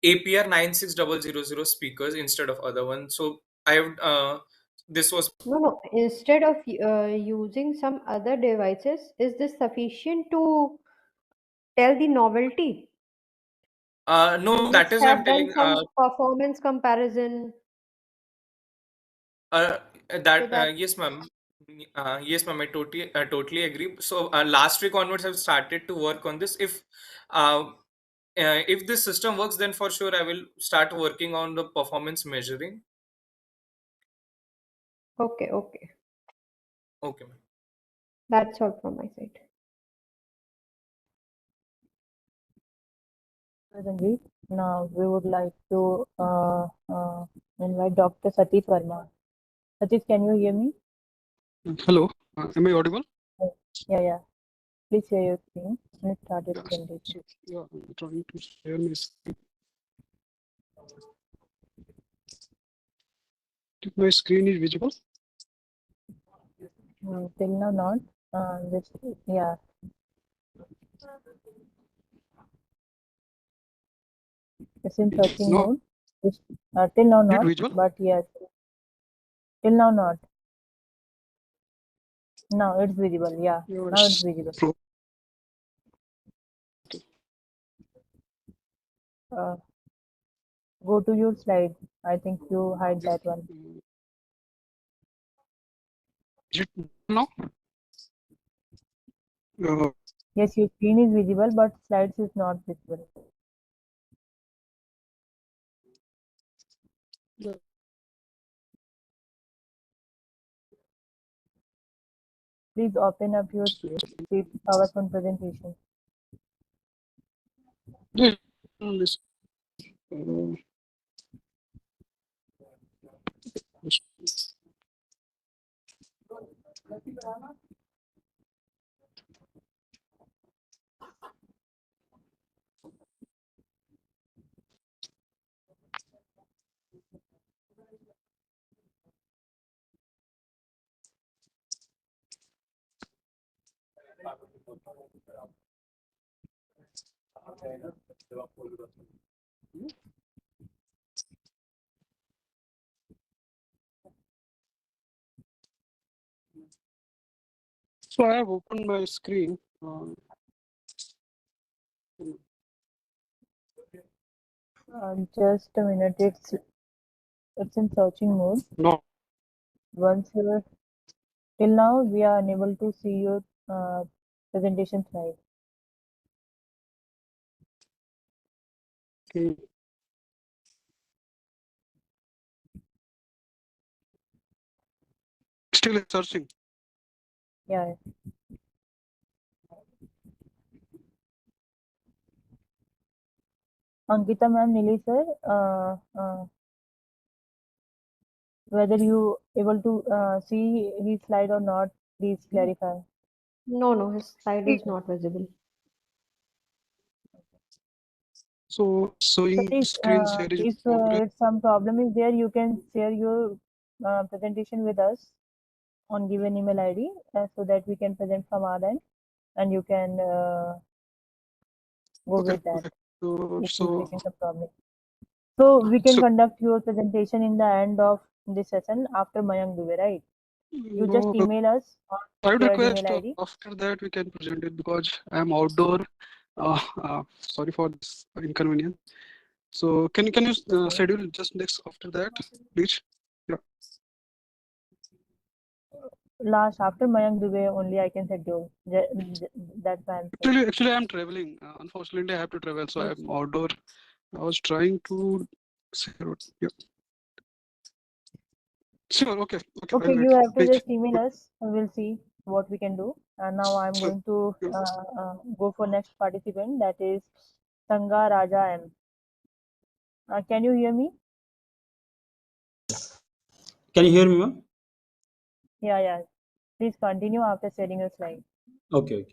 APR 96000 speakers instead of other ones. So I have this was No. Instead of using some other devices, is this sufficient to tell the novelty? You no, that must is I'm have done telling. some performance comparison Uh, so that that. Yes, ma'am. Yes, ma'am. I totally agree. So last week onwards, I've started to work on this. If this system works, then for sure I will start working on the performance measuring. Okay. Okay, ma'am. That's all from my side. Prasenjit, now we would like to invite Dr. Satish Verma. Satish, can you hear me? Hello, am I audible? Yeah. Please share your screen. Let's start your Yeah, presentation. yeah, I'm trying to share my screen. If my screen is visible? Till now not. Just yeah. It's in searching No. mode. It's, till now Is it not, visual? but yes. Till now not. Now it's visible. Yeah. Yeah, Now it's visible. Go to your slide. I think you hide that one. Is it now? Yes, your screen is visible, but slides is not visible. Yeah. Please open up your PowerPoint presentation. Yeah. So I have opened my screen. Just a minute. It's in searching mode. No. Once you're till now, we are unable to see your presentation slide. Okay. Still it's searching. Yeah. Ankita ma'am, Nili sir, whether you able to see his slide or not, please clarify. No, his slide is not visible. So showing screen share is If progress. some problem is there, you can share your presentation with us on given email ID so that we can present from our end, and you can go with that if you're facing some problem. So we can conduct your presentation in the end of this session after Mayank Dubey, right? You just email us on I would shared request email ID. after that we can present it because I am outdoor. Sorry for this inconvenience. So can you schedule just next after that, please? Yeah. Last after Mayank Dubey only I can schedule. That's the answer. Actually, I am traveling. Unfortunately, I have to travel, so I am outdoor. I was trying to say what. Yeah. Sure. Okay. Okay, I'll you wait. have to Please. just email us and we'll see what we can do. And now I'm going to go for next participant, that is Sangha Raja M. Can you hear me? Can you hear me, ma'am? Yeah. Please continue after sharing your slide. Okay.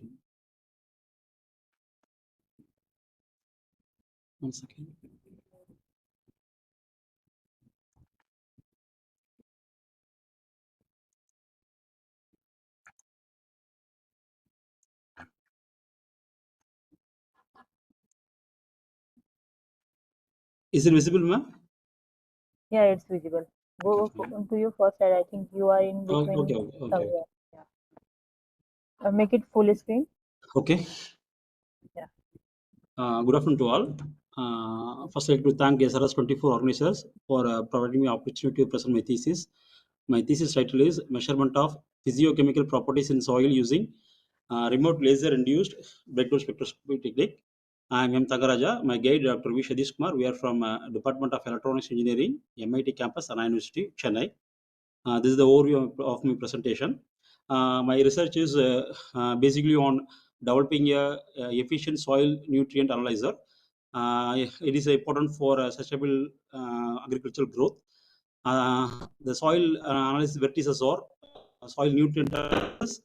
One second. Is it visible, ma'am? Yeah, it's visible. Go to your first slide. I think you are in between Okay. somewhere. Yeah. Make it full screen. Okay. Yeah. Good afternoon to all. First, I'd like to thank SRS'24 organizers for providing me opportunity to present my thesis. My thesis title is Measurement of Physiochemical Properties in Soil Using Remote Laser-Induced Breakdown Spectroscopy Technique. I'm M. Thagaraja. My guide, Dr. V. Sadish Kumar. We are from Department of Electronics Engineering, MIT campus, Anna University, Chennai. This is the overview of my presentation. My research is basically on developing a efficient soil nutrient analyzer. It is important for sustainable agricultural growth. The soil analysis vertices are soil nutrient analysis,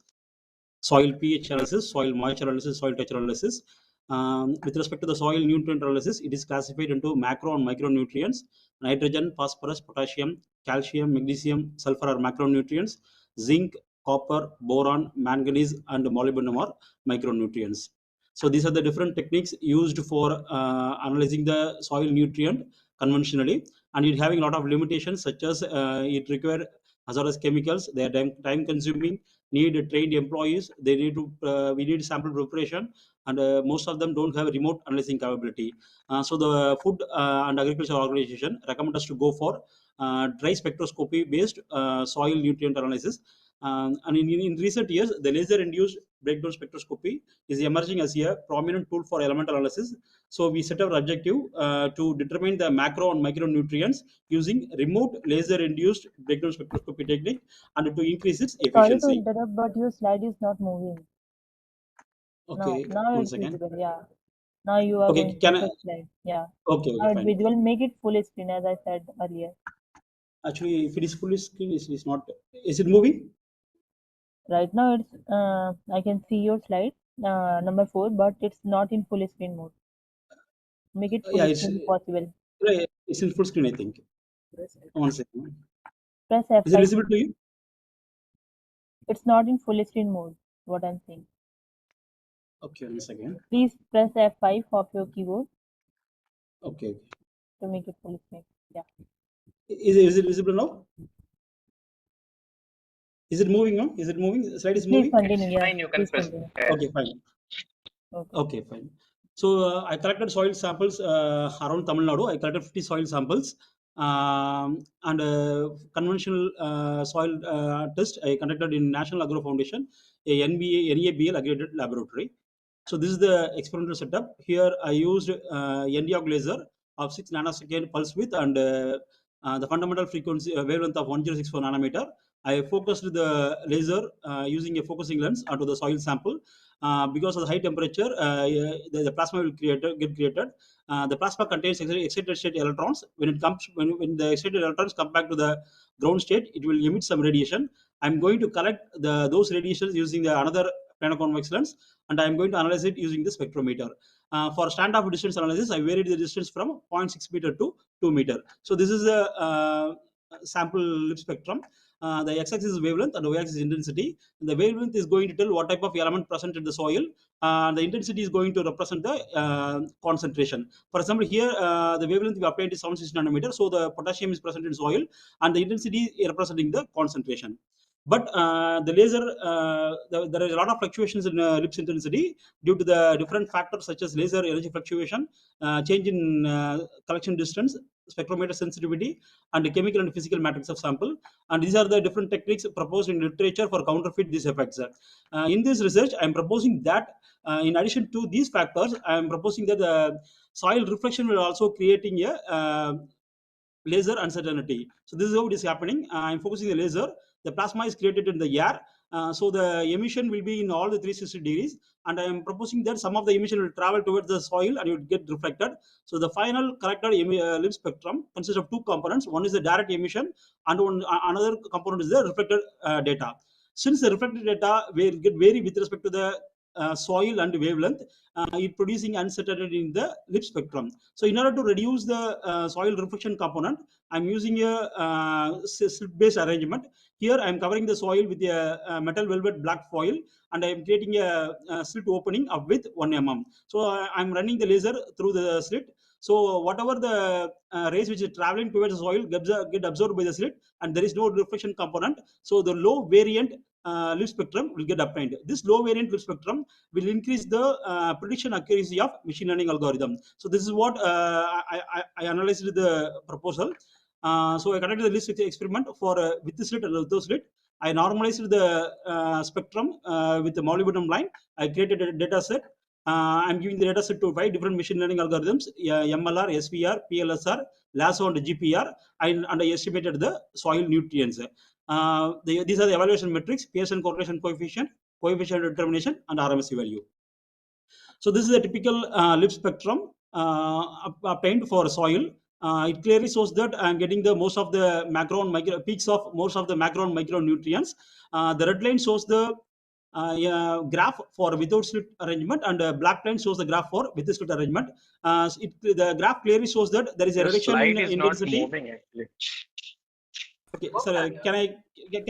soil pH analysis, soil moisture analysis, soil texture analysis. With respect to the soil nutrient analysis, it is classified into macro and micronutrients. Nitrogen, phosphorus, potassium, calcium, magnesium, sulfur are macronutrients. Zinc, copper, boron, manganese, and molybdenum are micronutrients. So these are the different techniques used for analyzing the soil nutrient conventionally, and it having a lot of limitations, such as it require hazardous chemicals. They are time consuming, need trained employees. They need to we need sample preparation, and most of them don't have remote analyzing capability. So the Food and Agriculture Organization recommend us to go for dry spectroscopy based soil nutrient analysis. And in recent years, the laser induced breakdown spectroscopy is emerging as a prominent tool for elemental analysis. So we set our objective to determine the macro and micronutrients using remote laser induced breakdown spectroscopy technique, and to increase its Sorry to efficiency. interrupt, but your slide is not moving. Okay, Now one it's second. visible. Yeah. Now you are Okay, going to can the I? first slide. Yeah. Okay, Now it's fine. visible. Make it full screen, as I said earlier. Actually, if it is full screen, it's not. Is it moving? Right now, it's I can see your slide number 4, but it's not in full screen mode. Make it Yeah, full screen if possible. it's in full screen, I think. One second. Press Is it F5. visible to you? It's not in full screen mode. What I'm saying. Okay, one second. Please press F5 of your keyboard Okay. to make it full screen. Yeah. Is it visible now? Is it moving now? Is it moving? The slide is Please moving? continue. Yeah. Fine, you can Please press. continue. Okay, fine. Okay. Okay, fine. So I collected soil samples around Tamil Nadu. I collected 50 soil samples, and conventional soil test I conducted in National Agro Foundation, a NABL accredited laboratory. So this is the experimental setup. Here I used NDOG laser of 6 nanosecond pulse width, and the fundamental frequency wavelength of 1064 nanometer. I focused the laser using a focusing lens onto the soil sample. Because of the high temperature, the plasma will get created. The plasma contains excited state electrons. When the excited electrons come back to the ground state, it will emit some radiation. I'm going to collect those radiations using another planoconvex lens, and I'm going to analyze it using the spectrometer. For standoff distance analysis, I varied the distance from 0.6 meter to 2 meter. So this is a sample lip spectrum. The x-axis is wavelength and y-axis is intensity. The wavelength is going to tell what type of element present in the soil. The intensity is going to represent the concentration. For example, here the wavelength we applied is 760 nanometer, so the potassium is present in soil, and the intensity is representing the concentration. But the laser, there is a lot of fluctuations in lips intensity due to the different factors such as laser energy fluctuation, change in collection distance, spectrometer sensitivity, and the chemical and physical matrix of sample. And these are the different techniques proposed in literature for counterfeit these effects. In this research, I am proposing that in addition to these factors, I am proposing that the soil reflection will also creating a laser uncertainty. So this is how it is happening. I'm focusing the laser. The plasma is created in the air. So the emission will be in all the 360 degrees, and I am proposing that some of the emission will travel towards the soil and it will get reflected. So the final collected lip spectrum consists of two components. One is the direct emission, and another component is the reflected data. Since the reflected data will get vary with respect to the soil and wavelength, it producing uncertainty in the lip spectrum. So in order to reduce the soil reflection component, I'm using a slit-based arrangement. Here I'm covering the soil with a metal velvet black foil, and I'm creating a slit opening of width 1 mm. So I'm running the laser through the slit. So whatever the rays which is traveling towards the soil get absorbed by the slit, and there is no reflection component. So the low variant lip spectrum will get obtained. This low variant lip spectrum will increase the prediction accuracy of machine learning algorithm. So this is what I analyzed the proposal. So I conducted the list experiment for with the slit and without slit. I normalized the spectrum with the molybdenum line. I created a data set. I'm giving the data set to 5 different machine learning algorithms: MLR, SVR, PLSR, LASSO, and GPR, and I estimated the soil nutrients. These are the evaluation metrics: Pearson correlation coefficient, coefficient determination, and RMSE value. So this is a typical lip spectrum obtained for soil. it clearly shows that I'm getting the most of the macro and micro peaks of most of the macro and micronutrients. The red line shows the graph for without slit arrangement, and black line shows the graph for with the slit arrangement. The graph clearly shows that there is a The reduction in slide is not intensity. moving actually. Okay, sir, can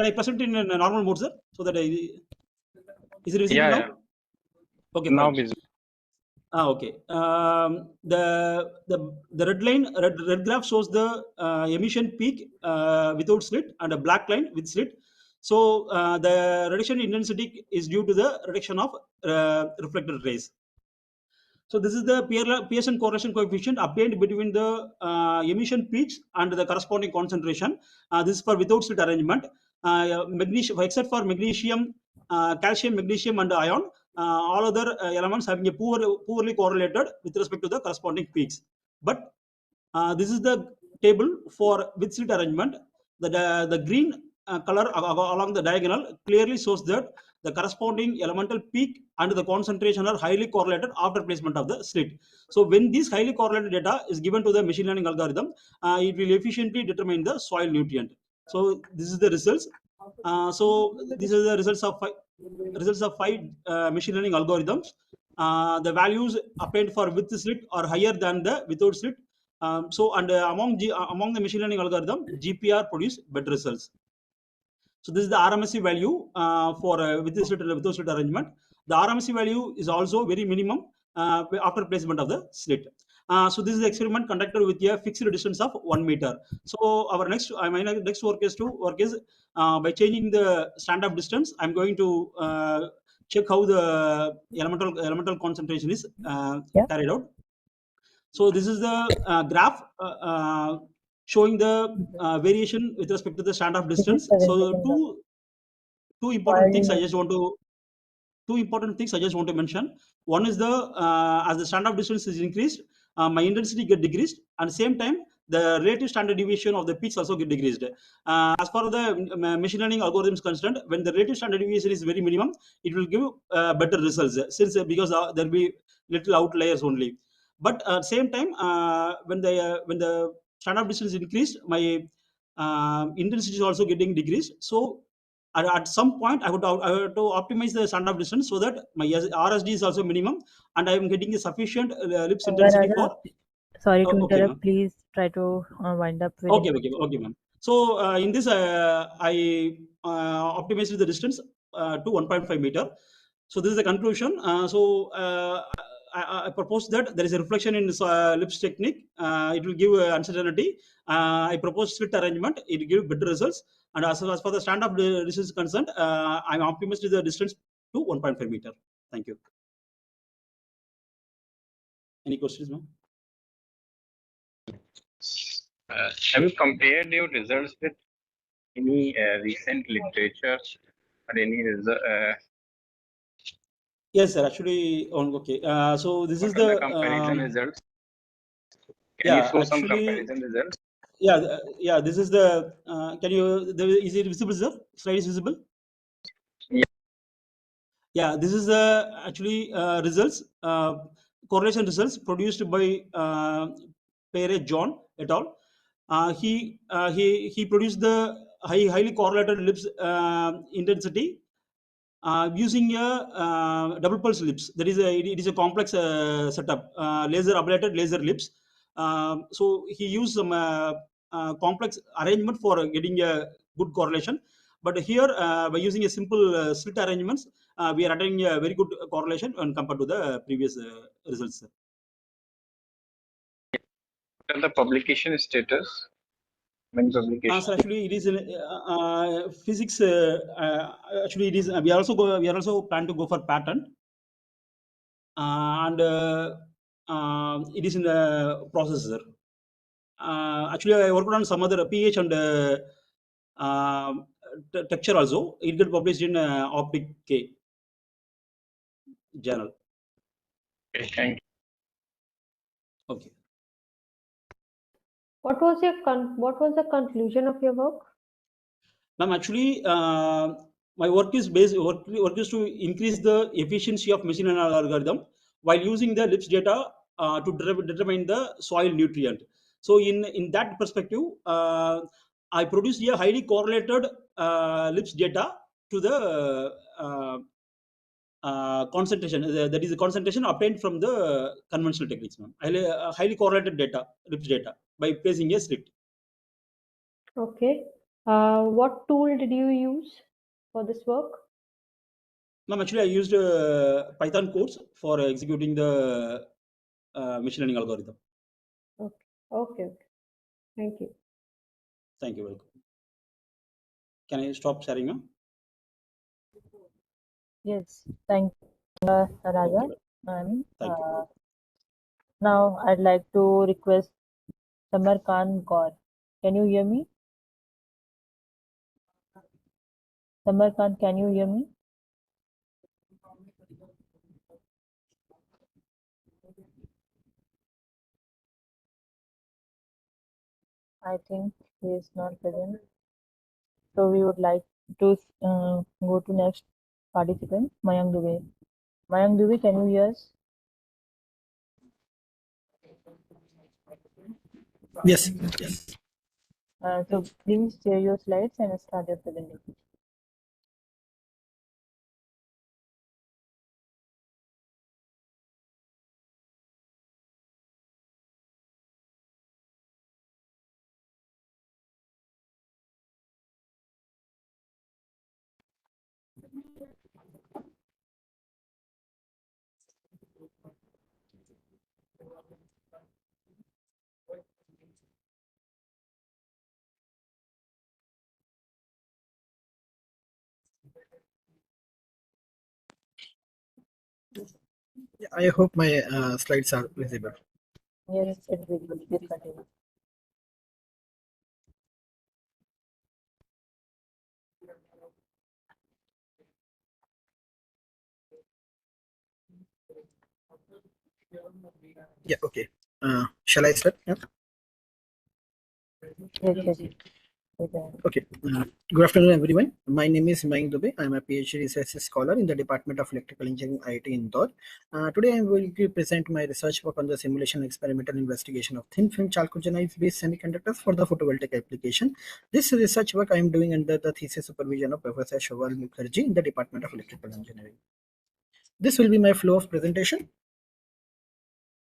I present in a normal mode, sir, so that is it visible Yeah, now? yeah. Okay, Now fine. visible. Okay. The red graph shows the emission peak without slit, and a black line with slit. So the reduction in intensity is due to the reduction of reflected rays. So this is the Pearson correlation coefficient obtained between the emission peaks and the corresponding concentration. This is for without slit arrangement. Magnesium, except for magnesium, calcium, magnesium, and iron, all other elements having a poorly correlated with respect to the corresponding peaks. But this is the table for with slit arrangement. The green color along the diagonal clearly shows that the corresponding elemental peak and the concentration are highly correlated after placement of the slit. So when this highly correlated data is given to the machine learning algorithm, it will efficiently determine the soil nutrient. So this is the results. So these are the results of five machine learning algorithms. The values obtained for with slit are higher than the without slit. Among the machine learning algorithm, GPR produce better results. So this is the RMSE value for with this without slit arrangement. The RMSE value is also very minimum after placement of the slit. So this is the experiment conducted with a fixed distance of 1 meter. So our next work is by changing the standard distance. I'm going to check how the elemental concentration is carried out. So this is the graph showing the variation with respect to the standard distance. So two important things I just want to mention. One is as the standard distance is increased, my intensity get decreased, and same time the relative standard deviation of the peaks also get decreased. As far as the machine learning algorithms concerned, when the relative standard deviation is very minimum, it will give better results because there will be little outliers only. But at same time, when the standard distance is increased, my intensity is also getting decreased. So at some point, I have to optimize the standard distance so that my RSD is also minimum, and I am getting a sufficient lips intensity for. Sorry to Okay, interrupt. Please try to wind up. Okay, ma'am. So in this, I optimized the distance to 1.5 meter. So this is the conclusion. I propose that there is a reflection in lips technique. It will give uncertainty. I propose slit arrangement. It will give better results. And as far the standard distance is concerned, I'm optimistic the distance to 1.5 meter. Thank you. Any questions, ma'am? Have you compared your results with any recent literature or any Yes, sir. Actually, okay. So this is the comparison results? Can you show some comparison results? Yeah. This is the. Can you? Is it visible, sir? Slide is visible. Yeah. This is the actually results. Correlation results produced by Pere John et al. He produced the highly correlated lips intensity using a double pulse lips. It is a complex setup, laser ablated laser lips. So he used some complex arrangement for getting a good correlation. But here, by using a simple slit arrangements, we are attaining a very good correlation when compared to the previous results. What are the publication status? When publication? So actually, it is in physics. Actually, it is. We are also plan to go for patent, and it is in the processor. Actually, I worked on some other pH and texture also. It got published in Optic K journal. Okay, thank you. Okay. What was the conclusion of your work? Ma'am, actually, my work is to increase the efficiency of machine learning algorithm while using the lips data to determine the soil nutrient. So in that perspective, I produced a highly correlated LIPS data to the concentration, that is the concentration obtained from the conventional techniques, ma'am. Highly correlated data, LIPS data, by placing a slit. Okay. What tool did you use for this work? Ma'am, actually, I used Python codes for executing the machine learning algorithm. Okay. Okay. Okay. Thank you. Thank you. Welcome. Can I stop sharing, ma'am? Yes, thank you, Raja. And Thank you. now I'd like to request Samarkand Kaur. Can you hear me? Samarkand, can you hear me? I think he is not present. So we would like to go to next participant, Mayank Dubey. Mayank Dubey, can you hear us? Yes. So please share your slides and start your presentation. I hope my slides are visible. Yes, it's visible. Please continue. Yeah, okay. Shall I start? Yeah. Yes. Okay. Good afternoon, everyone. My name is Mayank Dubey. I am a PhD research scholar in the Department of Electrical Engineering, IIT Indore. Today, I am going to present my research work on the simulation and experimental investigation of thin film chalcogenide-based semiconductors for the photovoltaic application. This research work I am doing under the thesis supervision of Professor Shoval Mukherjee in the Department of Electrical Engineering. This will be my flow of presentation.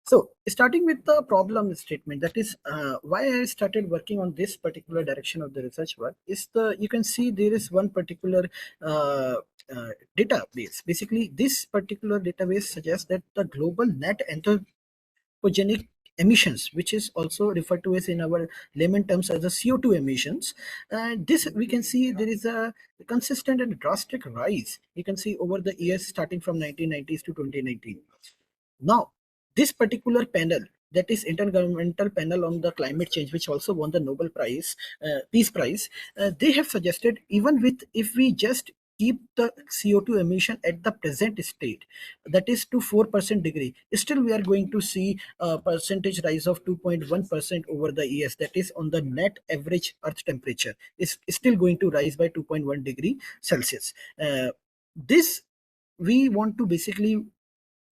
So starting with the problem statement, that is why I started working on this particular direction of the research work is you can see there is one particular database. Basically, this particular database suggests that the global net anthropogenic emissions, which is also referred to as in our layman terms as the CO2 emissions, this we can see there is a consistent and drastic rise. You can see over the years starting from 1990s to 2019. Now, this particular panel, that is Intergovernmental Panel on the Climate Change, which also won the Nobel Prize, Peace Prize, they have suggested even if we just keep the CO2 emission at the present state, that is to 4% degree, still we are going to see a percentage rise of 2.1% over the years. That is on the net average Earth temperature is still going to rise by 2.1 degree Celsius. This we want to basically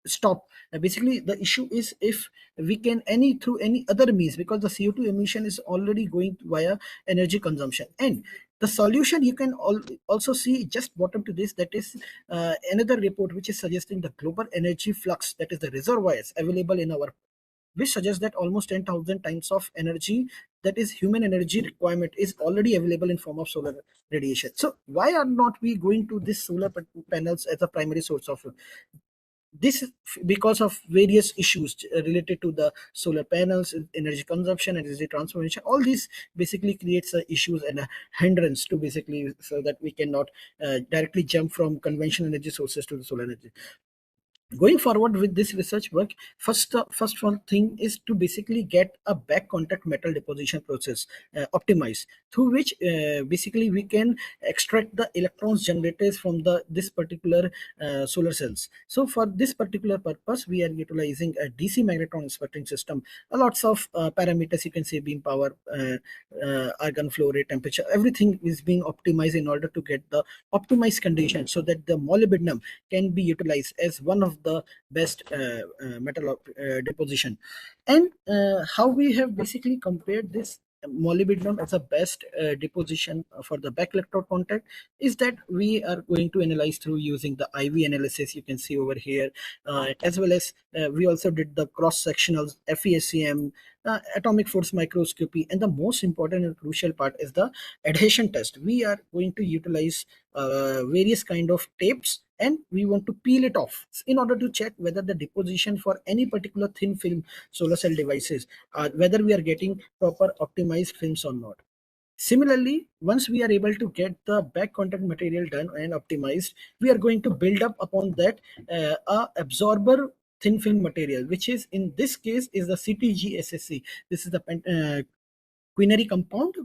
stop. Basically the issue is if we can through any other means, because the CO2 emission is already going via energy consumption, and the solution you can also see just bottom to this, that is another report which is suggesting the global energy flux, that is the reservoirs available in our, which suggests that almost 10,000 times of energy, that is human energy requirement, is already available in form of solar radiation. So why are not we going to this solar panels as a primary source of this? Because of various issues related to the solar panels, energy consumption, energy transformation, all these basically creates issues and a hindrance to basically, so that we cannot directly jump from conventional energy sources to the solar energy. Going forward with this research work, first one thing is to basically get a back contact metal deposition process optimized, through which basically we can extract the electrons generated from this particular solar cells. So for this particular purpose, we are utilizing a DC magnetron spectrum system. Lots of parameters, you can say beam power, argon flow rate, temperature, everything is being optimized in order to get the optimized condition, so that the molybdenum can be utilized as one of of the best metal deposition. And how we have basically compared this molybdenum as a best deposition for the back electrode contact is that we are going to analyze through using the IV analysis you can see over here, as well as we also did the cross-sectional FESCM, atomic force microscopy, and the most important and crucial part is the adhesion test. We are going to utilize various kind of tapes and we want to peel it off in order to check whether the deposition for any particular thin film solar cell devices, whether we are getting proper optimized films or not. Similarly, once we are able to get the back contact material done and optimized, we are going to build up upon that a absorber thin film material, which is in this case is the CTGSSC. This is the quinary compound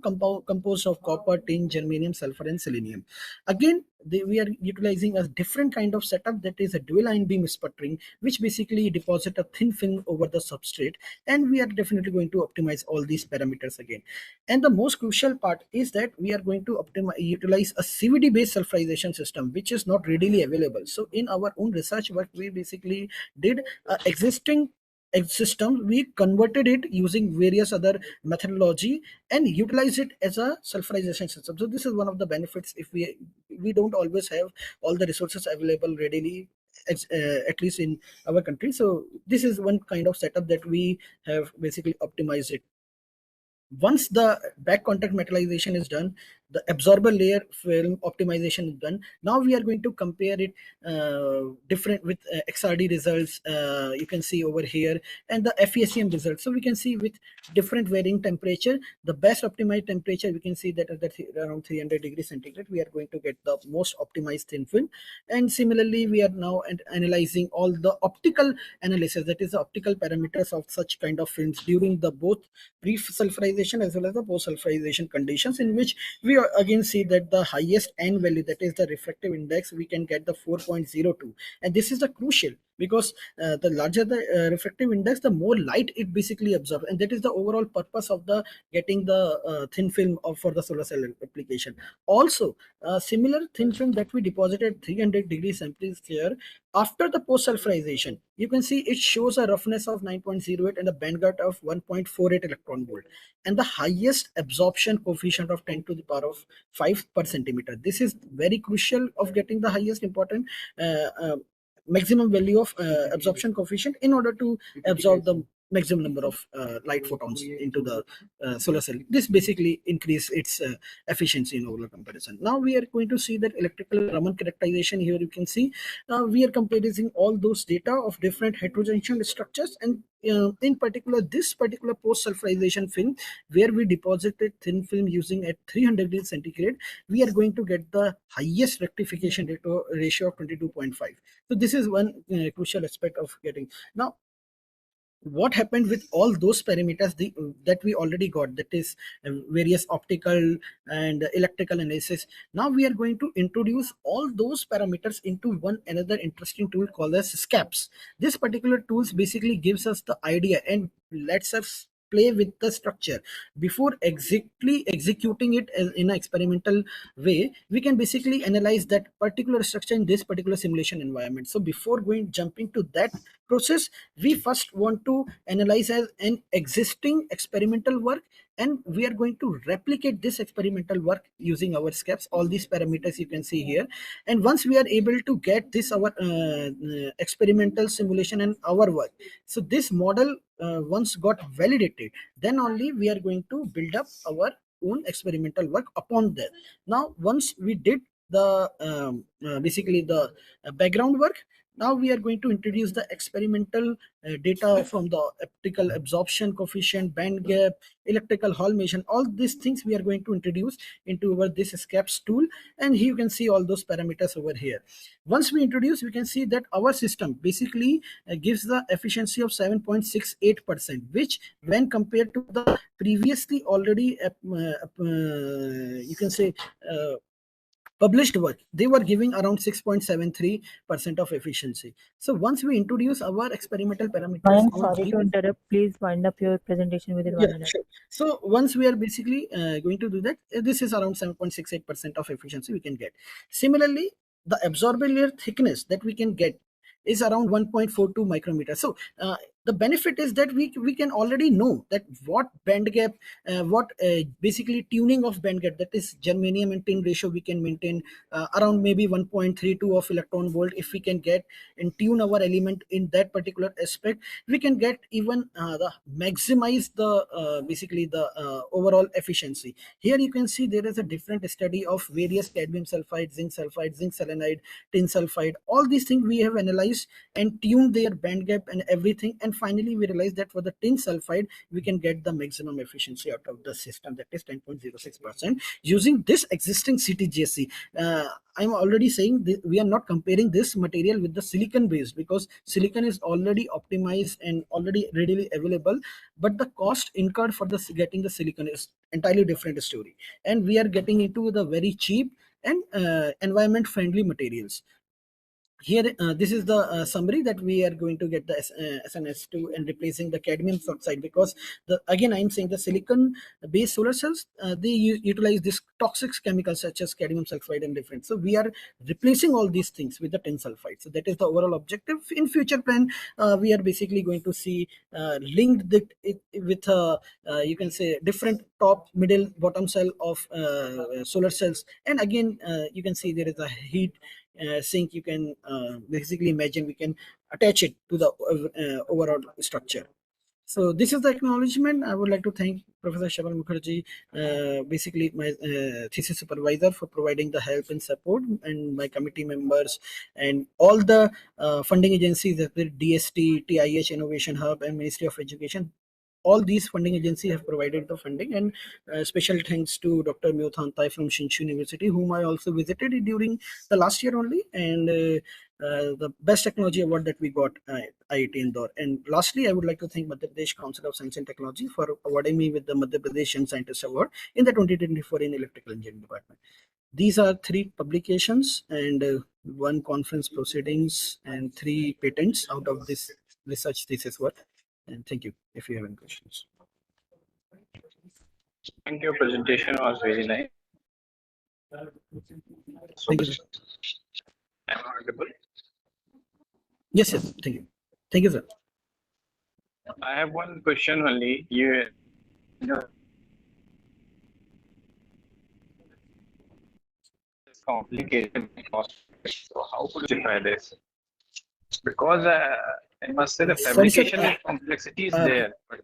composed of copper, tin, germanium, sulfur, and selenium. Again, we are utilizing a different kind of setup, that is a dual ion beam sputtering, which basically deposit a thin film over the substrate, and we are definitely going to optimize all these parameters again. And the most crucial part is that we are going to utilize a CVD based sulfurization system, which is not readily available. So in our own research work, we basically did existing system, we converted it using various other methodology and utilize it as a sulfurization system. So this is one of the benefits if we don't always have all the resources available readily, at least in our country. So this is one kind of setup that we have basically optimized it. Once the back contact metallization is done, the absorber layer film optimization is done. Now we are going to compare it different with XRD results, you can see over here, and the FESCM results. So we can see with different varying temperature, the best optimized temperature, we can see that at around 300 degrees centigrade, we are going to get the most optimized thin film. And similarly, we are now analyzing all the optical analysis, that is the optical parameters of such kind of films during the both pre-sulfurization as well as the post-sulfurization conditions, in which we again see that the highest N value, that is the refractive index, we can get the 4.02. And this is the crucial, because the larger the refractive index, the more light it basically absorbs, and that is the overall purpose of the getting the thin film for the solar cell application. Also, similar thin film that we deposited 300 degrees Celsius after the post-sulfurization, you can see it shows a roughness of 9.08 and a band gap of 1.48 electron volt, and the highest absorption coefficient of 10 to the power of 5 per centimeter. This is very crucial of getting the highest important maximum value of absorption coefficient in order to absorb the maximum number of light photons into the solar cell. This basically increase its efficiency in overall comparison. Now we are going to see that electrical Raman characterization. Here you can see we are comparing all those data of different heterogeneous structures, and in particular this particular post-sulfurization film, where we deposited thin film using at 300 degrees centigrade, we are going to get the highest rectification ratio of 22.5. So this is one crucial aspect of getting. Now what happened with all those parameters that we already got, that is various optical and electrical analysis. Now we are going to introduce all those parameters into one another interesting tool called as SCAPS. This particular tools basically gives us the idea and lets us play with the structure. Before exactly executing it in an experimental way, we can basically analyze that particular structure in this particular simulation environment. So before jumping to that process, we first want to analyze as an existing experimental work, and we are going to replicate this experimental work using our SCAPS, all these parameters you can see here. And once we are able to get this our experimental simulation and our work, so this model once got validated, then only we are going to build up our own experimental work upon that. Now once we did the basically the background work, now we are going to introduce the experimental data from the optical absorption coefficient, band gap, electrical Hall measurement. All these things we are going to introduce into our this SCAPS tool, and here you can see all those parameters over here. Once we introduce, we can see that our system basically gives the efficiency of 7.68%, which when compared to the previously already you can say published work, they were giving around 6.73% of efficiency. So once we introduce our experimental I parameters am on sorry to interrupt. Please wind up your presentation within 1 minute. sure. So once we are basically going to do that, this is around 7.68% of efficiency we can get. Similarly, the absorber layer thickness that we can get is around 1.42 micrometer. So the benefit is that we can already know that what band gap, what basically tuning of band gap, that is germanium and tin ratio, we can maintain around maybe 1.32 of electron volt. If we can get and tune our element in that particular aspect, we can get even the maximize the basically the overall efficiency. Here you can see there is a different study of various cadmium sulfide, zinc selenide, tin sulfide. All these things we have analyzed and tuned their band gap and everything, and finally we realized that for the tin sulfide we can get the maximum efficiency out of the system, that is 10.06% using this existing CTGSC. I'm already saying we are not comparing this material with the silicon based, because silicon is already optimized and already readily available, but the cost incurred for getting the silicon is entirely different story, and we are getting into the very cheap and environment friendly materials. Here this is the summary that we are going to get the SNS2 and replacing the cadmium sulfide, because again I'm saying the silicon based solar cells, they utilize this toxic chemicals such as cadmium sulfide and different. So we are replacing all these things with the tin sulfide. So that is the overall objective. In future plan, we are basically going to see linked it with you can say different top, middle, bottom cell of solar cells, and again you can see there is a heat sink. You can basically imagine we can attach it to the overall structure. So this is the acknowledgement. I would like to thank Professor Shabal Mukherjee, basically my thesis supervisor, for providing the help and support, and my committee members and all the funding agencies, that the DST, TIH Innovation Hub and Ministry of Education. All these funding agencies have provided the funding, and special thanks to Dr. Myothan Tai from Shinshu University, whom I also visited during the last year only, and the best technology award that we got at IIT Indore. And lastly, I would like to thank Madhya Pradesh Council of Science and Technology for awarding me with the Madhya Pradesh Young Scientist Award in the 2024 in Electrical Engineering Department. These are 3 publications and 1 conference proceedings and 3 patents out of this research thesis work. And thank you if you have any questions. Thank you. Your presentation was very nice. Thank you, sir. Am I audible? Yes, yes. Thank you. Thank you, sir. I have one question only. You know, it's complicated. So how could you justify this? Because I must say the Sorry, sir. fabrication complexity is there. But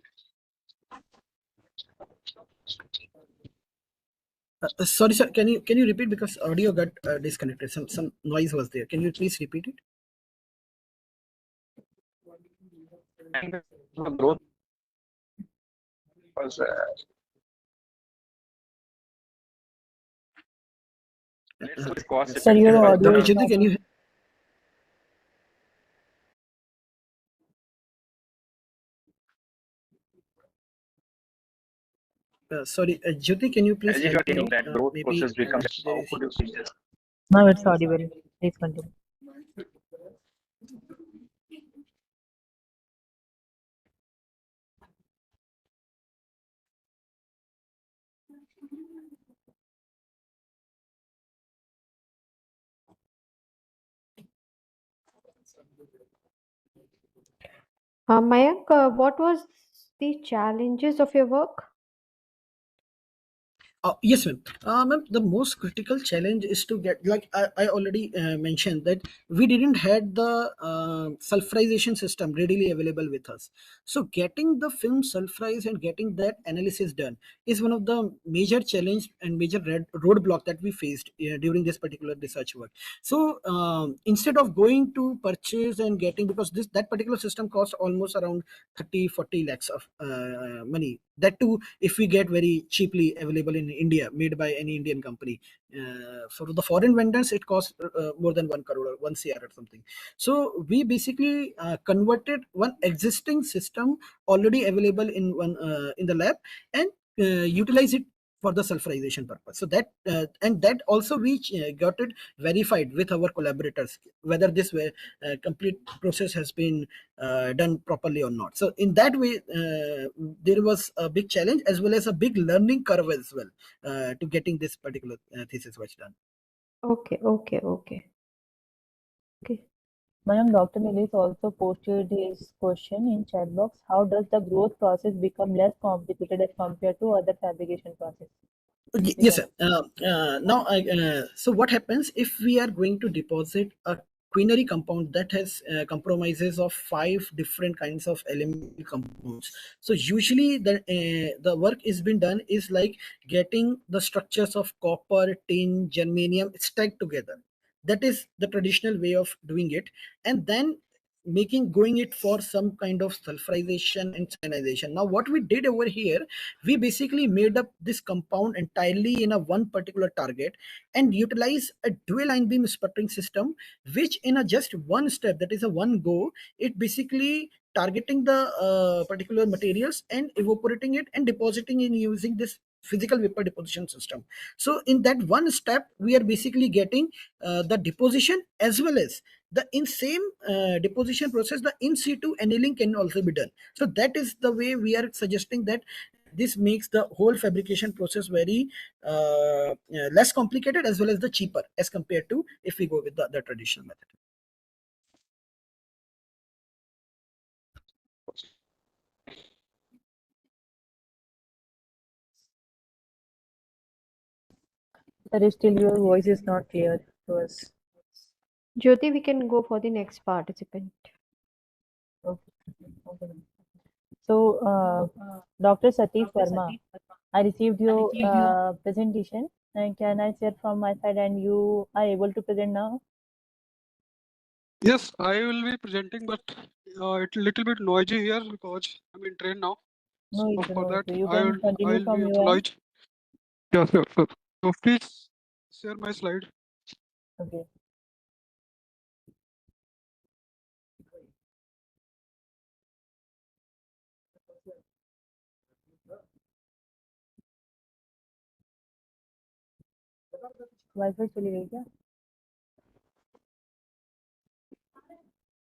Sorry, sir. Can you repeat, because audio got disconnected? Some noise was there. Can you please repeat it? and the growth was cost Sir, your effective. audio Dr. Jyoti, can you? Sorry, Jyoti, can you please As you are help me saying out? that growth Maybe process becomes, there how is. could you see this? Now it's audible. Please continue. Mayank, what was the challenges of your work? Yes, ma'am. Ma'am, the most critical challenge is to get, like I already mentioned, that we didn't had the sulfurization system readily available with us. So getting the film sulfurized and getting that analysis done is one of the major challenge and major roadblock that we faced during this particular research work. So instead of going to purchase and getting, because that particular system cost almost around 30-40 lakhs of money. That too, if we get very cheaply available in India, made by any Indian company. For the foreign vendors, it costs more than 1 crore or 1 CR or something. So we basically converted one existing system already available in in the lab, and utilize it for the sulfurization purpose. So that and that also we got it verified with our collaborators, whether this way complete process has been done properly or not. So in that way, there was a big challenge as well as a big learning curve as well to getting this particular thesis was done. Okay. Madam, Dr. Nilesh also posted his question in chat box. How does the growth process become less complicated as compared to other fabrication process? Yes, sir. So what happens if we are going to deposit a quinary compound that has compromises of 5 different kinds of elemental compounds? So usually the work is been done is like getting the structures of copper, tin, germanium stacked together. That is the traditional way of doing it, and then going it for some kind of sulfurization and cyanidation. Now what we did over here, we basically made up this compound entirely in a one particular target and utilize a dual line beam sputtering system, which in a just one step, that is a one go, it basically targeting the particular materials and evaporating it and depositing in using this physical vapor deposition system. So in that one step we are basically getting the deposition as well as the in same deposition process, the in situ annealing can also be done. So that is the way we are suggesting that this makes the whole fabrication process very less complicated as well as the cheaper as compared to if we go with the traditional method. Sir, still your voice is not clear to us. Jyoti, we can go for the next participant. Okay. Okay. So, Dr. Satish Verma, I received your presentation, and can I share from my side and you are able to present now? Yes, I will be presenting, but it's a little bit noisy here because I'm in train now. No So issue, for no that, issue. You I can will continue from be your end. obliged. Yes, sir. So please share my slide. Okay. Wifi चली गई क्या?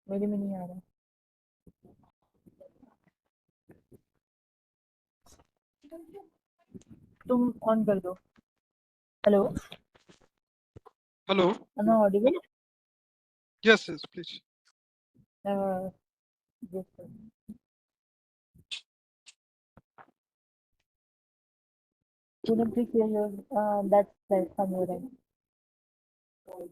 मेरे में नहीं आ रहा. तुम on कर दो. Hello. Hello. Am I audible? Yes, yes, please. Yes, sir. Couldn't please hear your that slide from your end. Okay.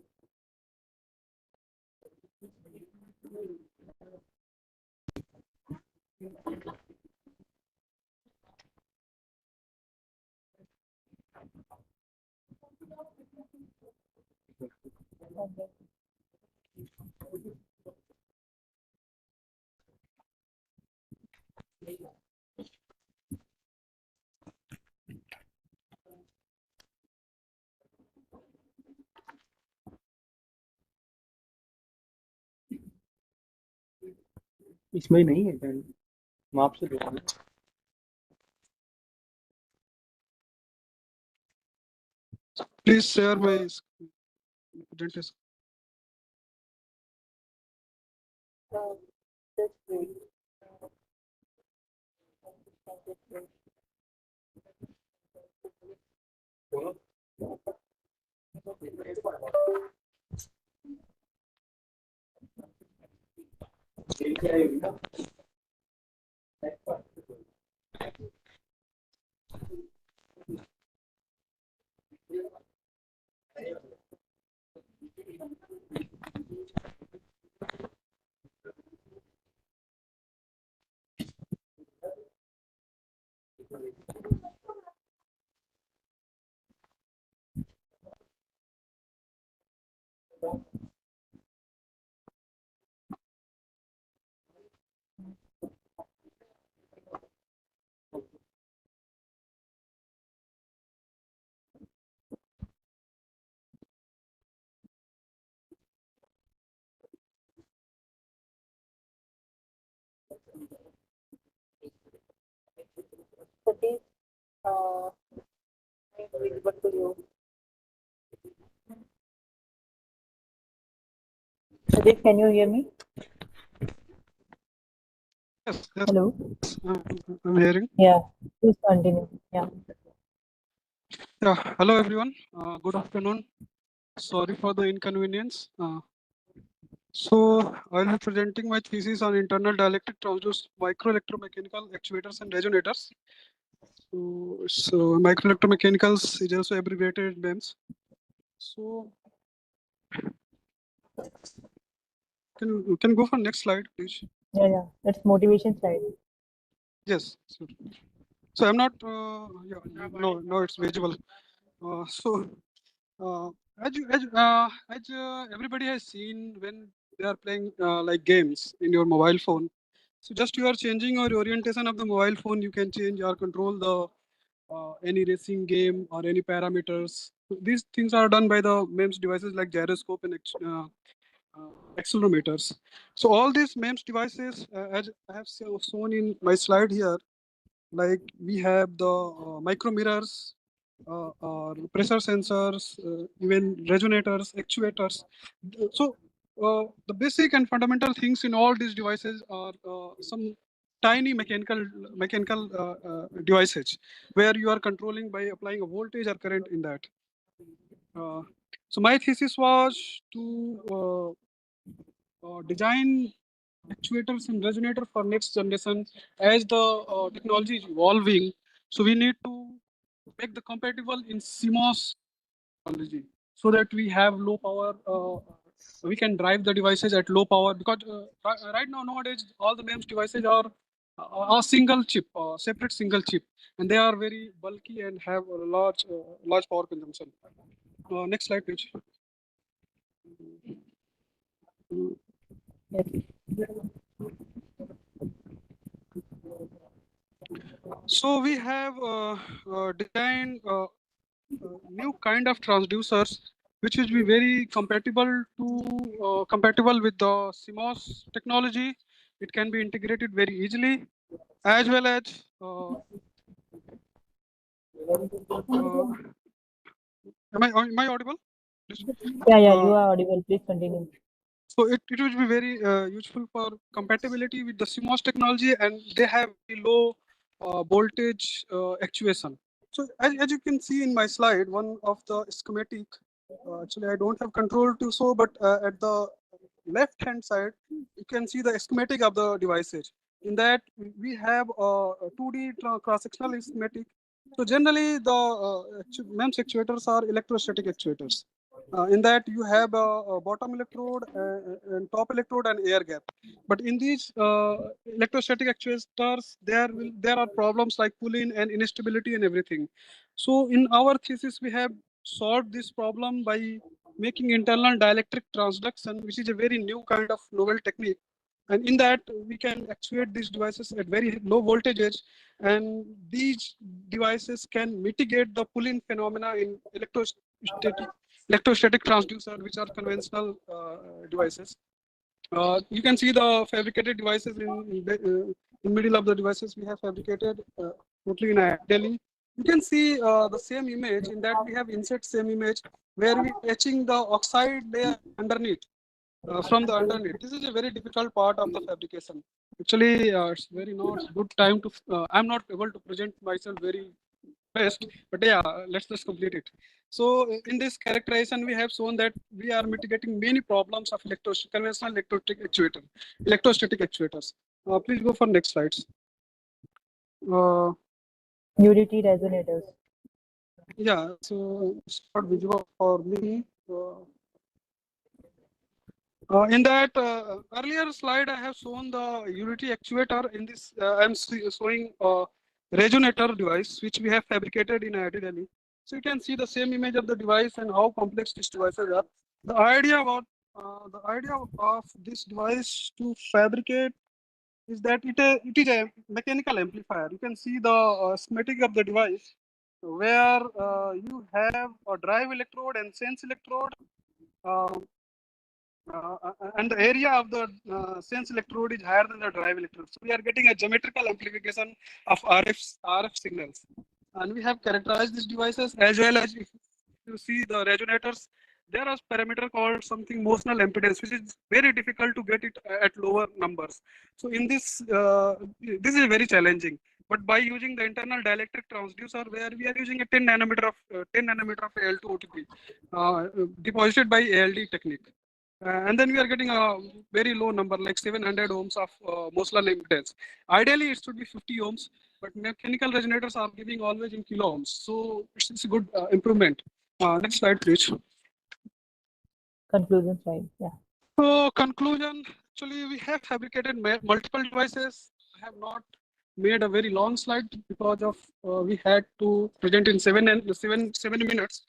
इसमें नहीं है क्या? मैं आपसे देखा ना. Please share my presentation. Just wait. Just wait. Satish, visible to you. Satish, can you hear me? Yes, yes. Hello. I'm hearing. Yeah. Please continue. Yeah. Yeah. Hello, everyone. Good afternoon. Sorry for the inconvenience. So I'll be presenting my thesis on internal dielectric transduced microelectromechanical actuators and resonators. So microelectromechanicals is also abbreviated MEMS. So can you go for next slide, please? Yeah, that's motivation slide. Yes. So I'm not. No, it's visible. So as everybody has seen when they are playing like games in your mobile phone. So just you are changing your orientation of the mobile phone, you can change or control the any racing game or any parameters. So these things are done by the MEMS devices like gyroscope and accelerometers. So all these MEMS devices, as I have shown in my slide here, like we have the micro mirrors, or pressure sensors, even resonators, actuators. So the basic and fundamental things in all these devices are some tiny mechanical devices where you are controlling by applying a voltage or current in that. So my thesis was to design actuators and resonator for next generation as the technology is evolving. So we need to make the compatible in CMOS technology so that we have low power. We can drive the devices at low power because right now nowadays all the MEMS devices are a single chip, separate single chip, and they are very bulky and have a large power consumption. Next slide, please. So we have designed new kind of transducers, which will be very compatible with the CMOS technology. It can be integrated very easily, as well as am I audible? Yeah, you are audible. Please continue. So it will be very useful for compatibility with the CMOS technology, and they have very low voltage actuation. So as you can see in my slide, one of the schematic, actually I don't have control to show, but at the left hand side, you can see the schematic of the devices. In that we have a 2D cross-sectional schematic. So generally the MEMS actuators are electrostatic actuators. In that you have a bottom electrode and top electrode and air gap. But in these electrostatic actuators, there are problems like pulling and instability and everything. So in our thesis, we have solved this problem by making internal dielectric transduction, which is a very new kind of novel technique. And in that, we can actuate these devices at very low voltages, and these devices can mitigate the pull-in phenomena in electrostatic transducer, which are conventional devices. You can see the fabricated devices in middle of the devices we have fabricated totally in Delhi. You can see the same image in that we have insert same image where we etching the oxide layer underneath from the underneath. This is a very difficult part of the fabrication. Actually, it's very not good time to. I'm not able to present myself very best, but yeah, let's just complete it. So in this characterization, we have shown that we are mitigating many problems of conventional electrostatic actuators. Please go for next slides. Unity resonators. Yeah, so it's not visible for me. In that earlier slide, I have shown the unity actuator. In this, I'm showing a resonator device, which we have fabricated in IIT Delhi. So you can see the same image of the device and how complex these devices are. The idea of this device to fabricate is that it is a mechanical amplifier. You can see the schematic of the device where you have a drive electrode and sense electrode. And the area of the sense electrode is higher than the drive electrode. So we are getting a geometrical amplification of RF signals. And we have characterized these devices as well as if you see the resonators, there is parameter called something motional impedance, which is very difficult to get it at lower numbers. So in this, this is very challenging. But by using the internal dielectric transducer, where we are using a 10 nanometer of AL2 OTP, deposited by ALD technique. and then we are getting a very low number like 700 ohms of Moslem impedance. Ideally, it should be 50 ohms, but mechanical resonators are giving always in kilo ohms. So it's a good improvement. Next slide, please. Conclusion slide. Yeah. So conclusion, actually we have fabricated multiple devices. I have not made a very long slide because of we had to present in 7 minutes.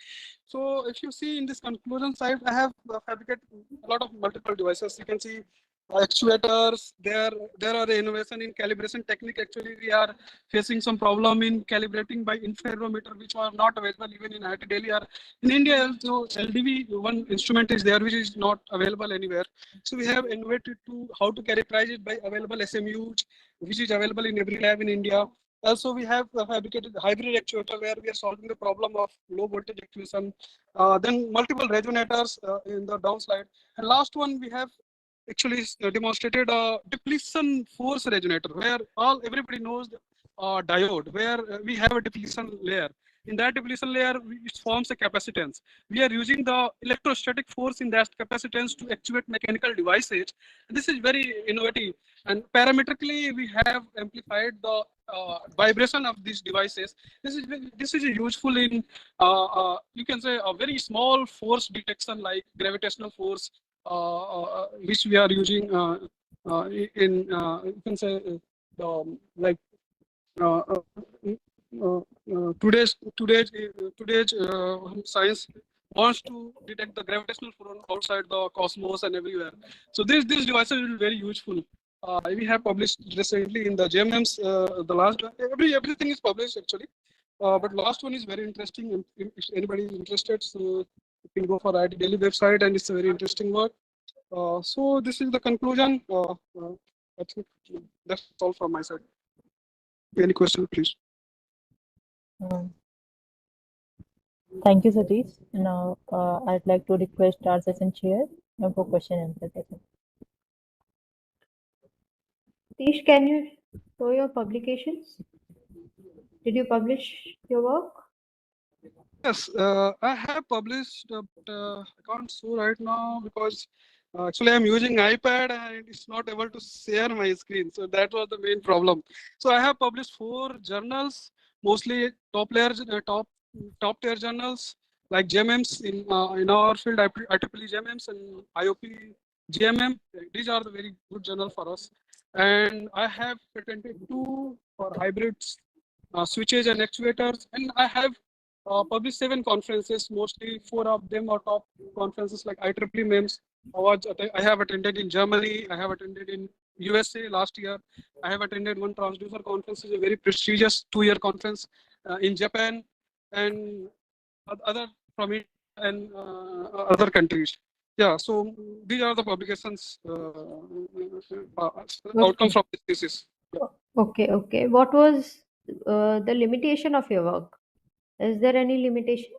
So if you see in this conclusion slide, I have fabricated a lot of multiple devices. You can see actuators. There are the innovation in calibration technique. Actually, we are facing some problem in calibrating by interferometer, which are not available even in IIT Delhi or in India. So LDV one instrument is there, which is not available anywhere. So we have innovated to how to characterize it by available SMUs, which is available in every lab in India. Also, we have fabricated hybrid actuator where we are solving the problem of low voltage actuation. Then multiple resonators in the down slide. And last one, we have actually demonstrated a depletion force resonator where everybody knows diode, where we have a depletion layer. In that depletion layer, it forms a capacitance. We are using the electrostatic force in that capacitance to actuate mechanical devices. This is very innovative. And parametrically, we have amplified the vibration of these devices. This is useful in you can say a very small force detection like gravitational force, which we are using in you can say like today's science wants to detect the gravitational force outside the cosmos and everywhere. So these devices will be very useful. We have published recently in the JMMs. The last everything is published actually, but last one is very interesting. And if anybody is interested, so you can go for IIT Delhi website, and it's a very interesting work. So this is the conclusion. I think that's all from my side. Any question, please? Thank you, Satish. Now, I'd like to request our session chair for question and answer session. Satish, can you show your publications? Did you publish your work? Yes, I have published, but I can't show right now because actually I'm using iPad and it's not able to share my screen. So that was the main problem. So I have published 4 journals, mostly top tier journals like JMMs in our field, IEEE JMMs and IOP GMM. These are the very good journal for us. And I have patented 2 for hybrids, switches and actuators, and I have published 7 conferences. Mostly 4 of them are top conferences like IEEE MEMS. I have attended in Germany. I have attended in USA last year. I have attended one transducer conference, is a very prestigious 2-year conference in Japan, and other from it and other countries. Yeah, so these are the publications outcome from this thesis. Yeah. Okay. What was the limitation of your work? Is there any limitation?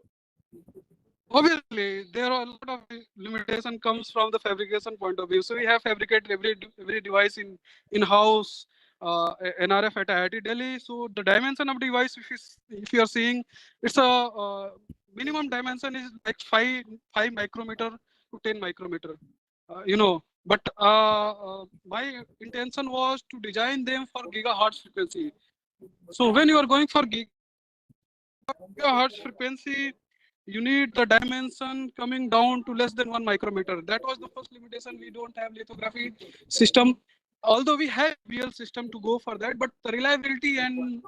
Obviously, there are a lot of limitation comes from the fabrication point of view. So we have fabricated every device in house, NRF at IIT Delhi. So the dimension of device, if you are seeing, it's a minimum dimension is like 5 micrometer to 10 micrometer. But my intention was to design them for gigahertz frequency. So when you are going for gigahertz frequency, you need the dimension coming down to less than 1 micrometer. That was the first limitation. We don't have lithography system, although we have real system to go for that, but the reliability and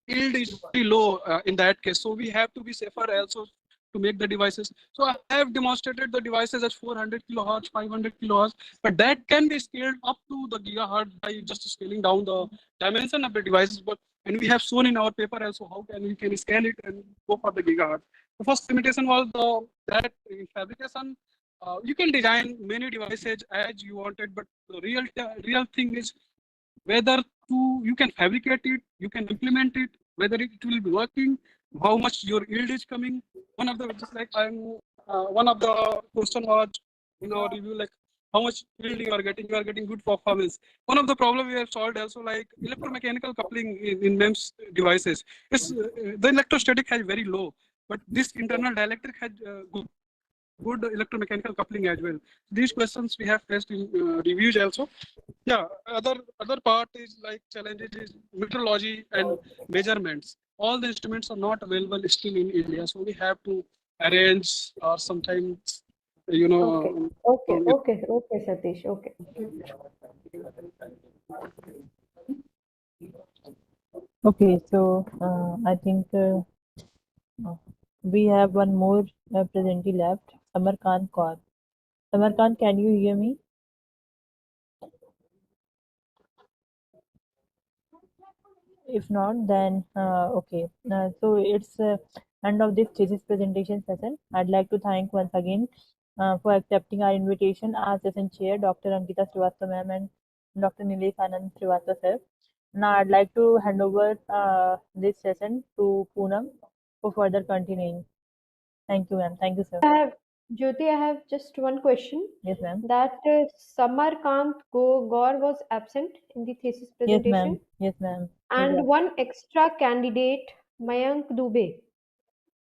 yield is very low in that case. So we have to be safer also to make the devices. So I have demonstrated the devices at 400 kilohertz, 500 kilohertz, but that can be scaled up to the gigahertz by just scaling down the dimension of the devices. But and we have shown in our paper also how we can scale it and go for the gigahertz. The first limitation was that in fabrication, you can design many devices as you wanted, but the real thing is whether you can fabricate it, you can implement it, whether it will be working, how much your yield is coming. One of the question was in our review, like how much yield you are getting good performance. One of the problem we have solved also, like electromechanical coupling in MEMS devices. The electrostatic has very low, but this internal dielectric has good. good electromechanical coupling as well. These questions we have faced in reviews also. Yeah, other part is like challenges is metrology and measurements. All the instruments are not available still in India, so we have to arrange or sometimes, you Okay, know, okay, with okay, okay, Satish. Okay. Okay, so I think we have one more presentee left, Samarkand Kaur. Samarkand, can you hear me? If not, then okay. So it's end of this thesis presentation session. I'd like to thank once again for accepting our invitation, our session chair, Dr. Ankita Srivastava ma'am and Dr. Nilesh Anand Srivastava sir. Now I'd like to hand over this session to Poonam for further continuing. Thank you, ma'am. Thank you, sir. Jyoti, I have just one question. Yes, ma'am. That Samarkand Gaur was absent in the thesis Yes, presentation. ma'am. Yes, ma'am. And one extra candidate, Mayank Dubey,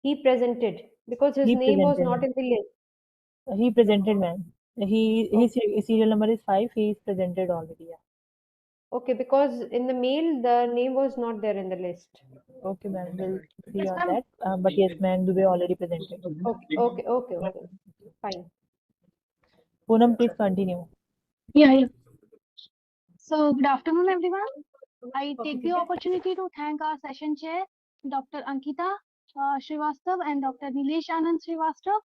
he presented because his He name was presented, not ma'am. in the list. He presented, ma'am. His serial number is 5. He is presented already. Yeah. Okay, because in the mail, the name was not there in the list. Okay, ma'am. We'll see Yes, on ma'am. that. But yes, ma'am, Dubey already presented. Okay. Fine. Poonam, please continue. Yeah. So, good afternoon, everyone. I take the opportunity to thank our session chair, Dr. Ankita Srivastav and Dr. Nilesh Anand Srivastav.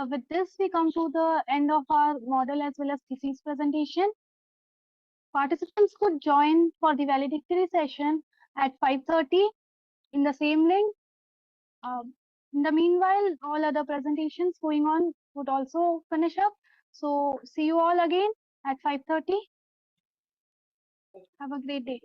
With this, we come to the end of our model as well as thesis presentation. Participants could join for the valedictory session at 5:30 in the same link. In the meanwhile, all other presentations going on would also finish up. So, see you all again at 5:30. Have a great day.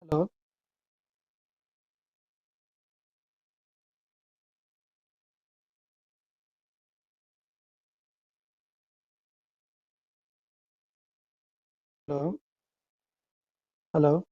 Hello. Hello. Hello.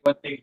one thing.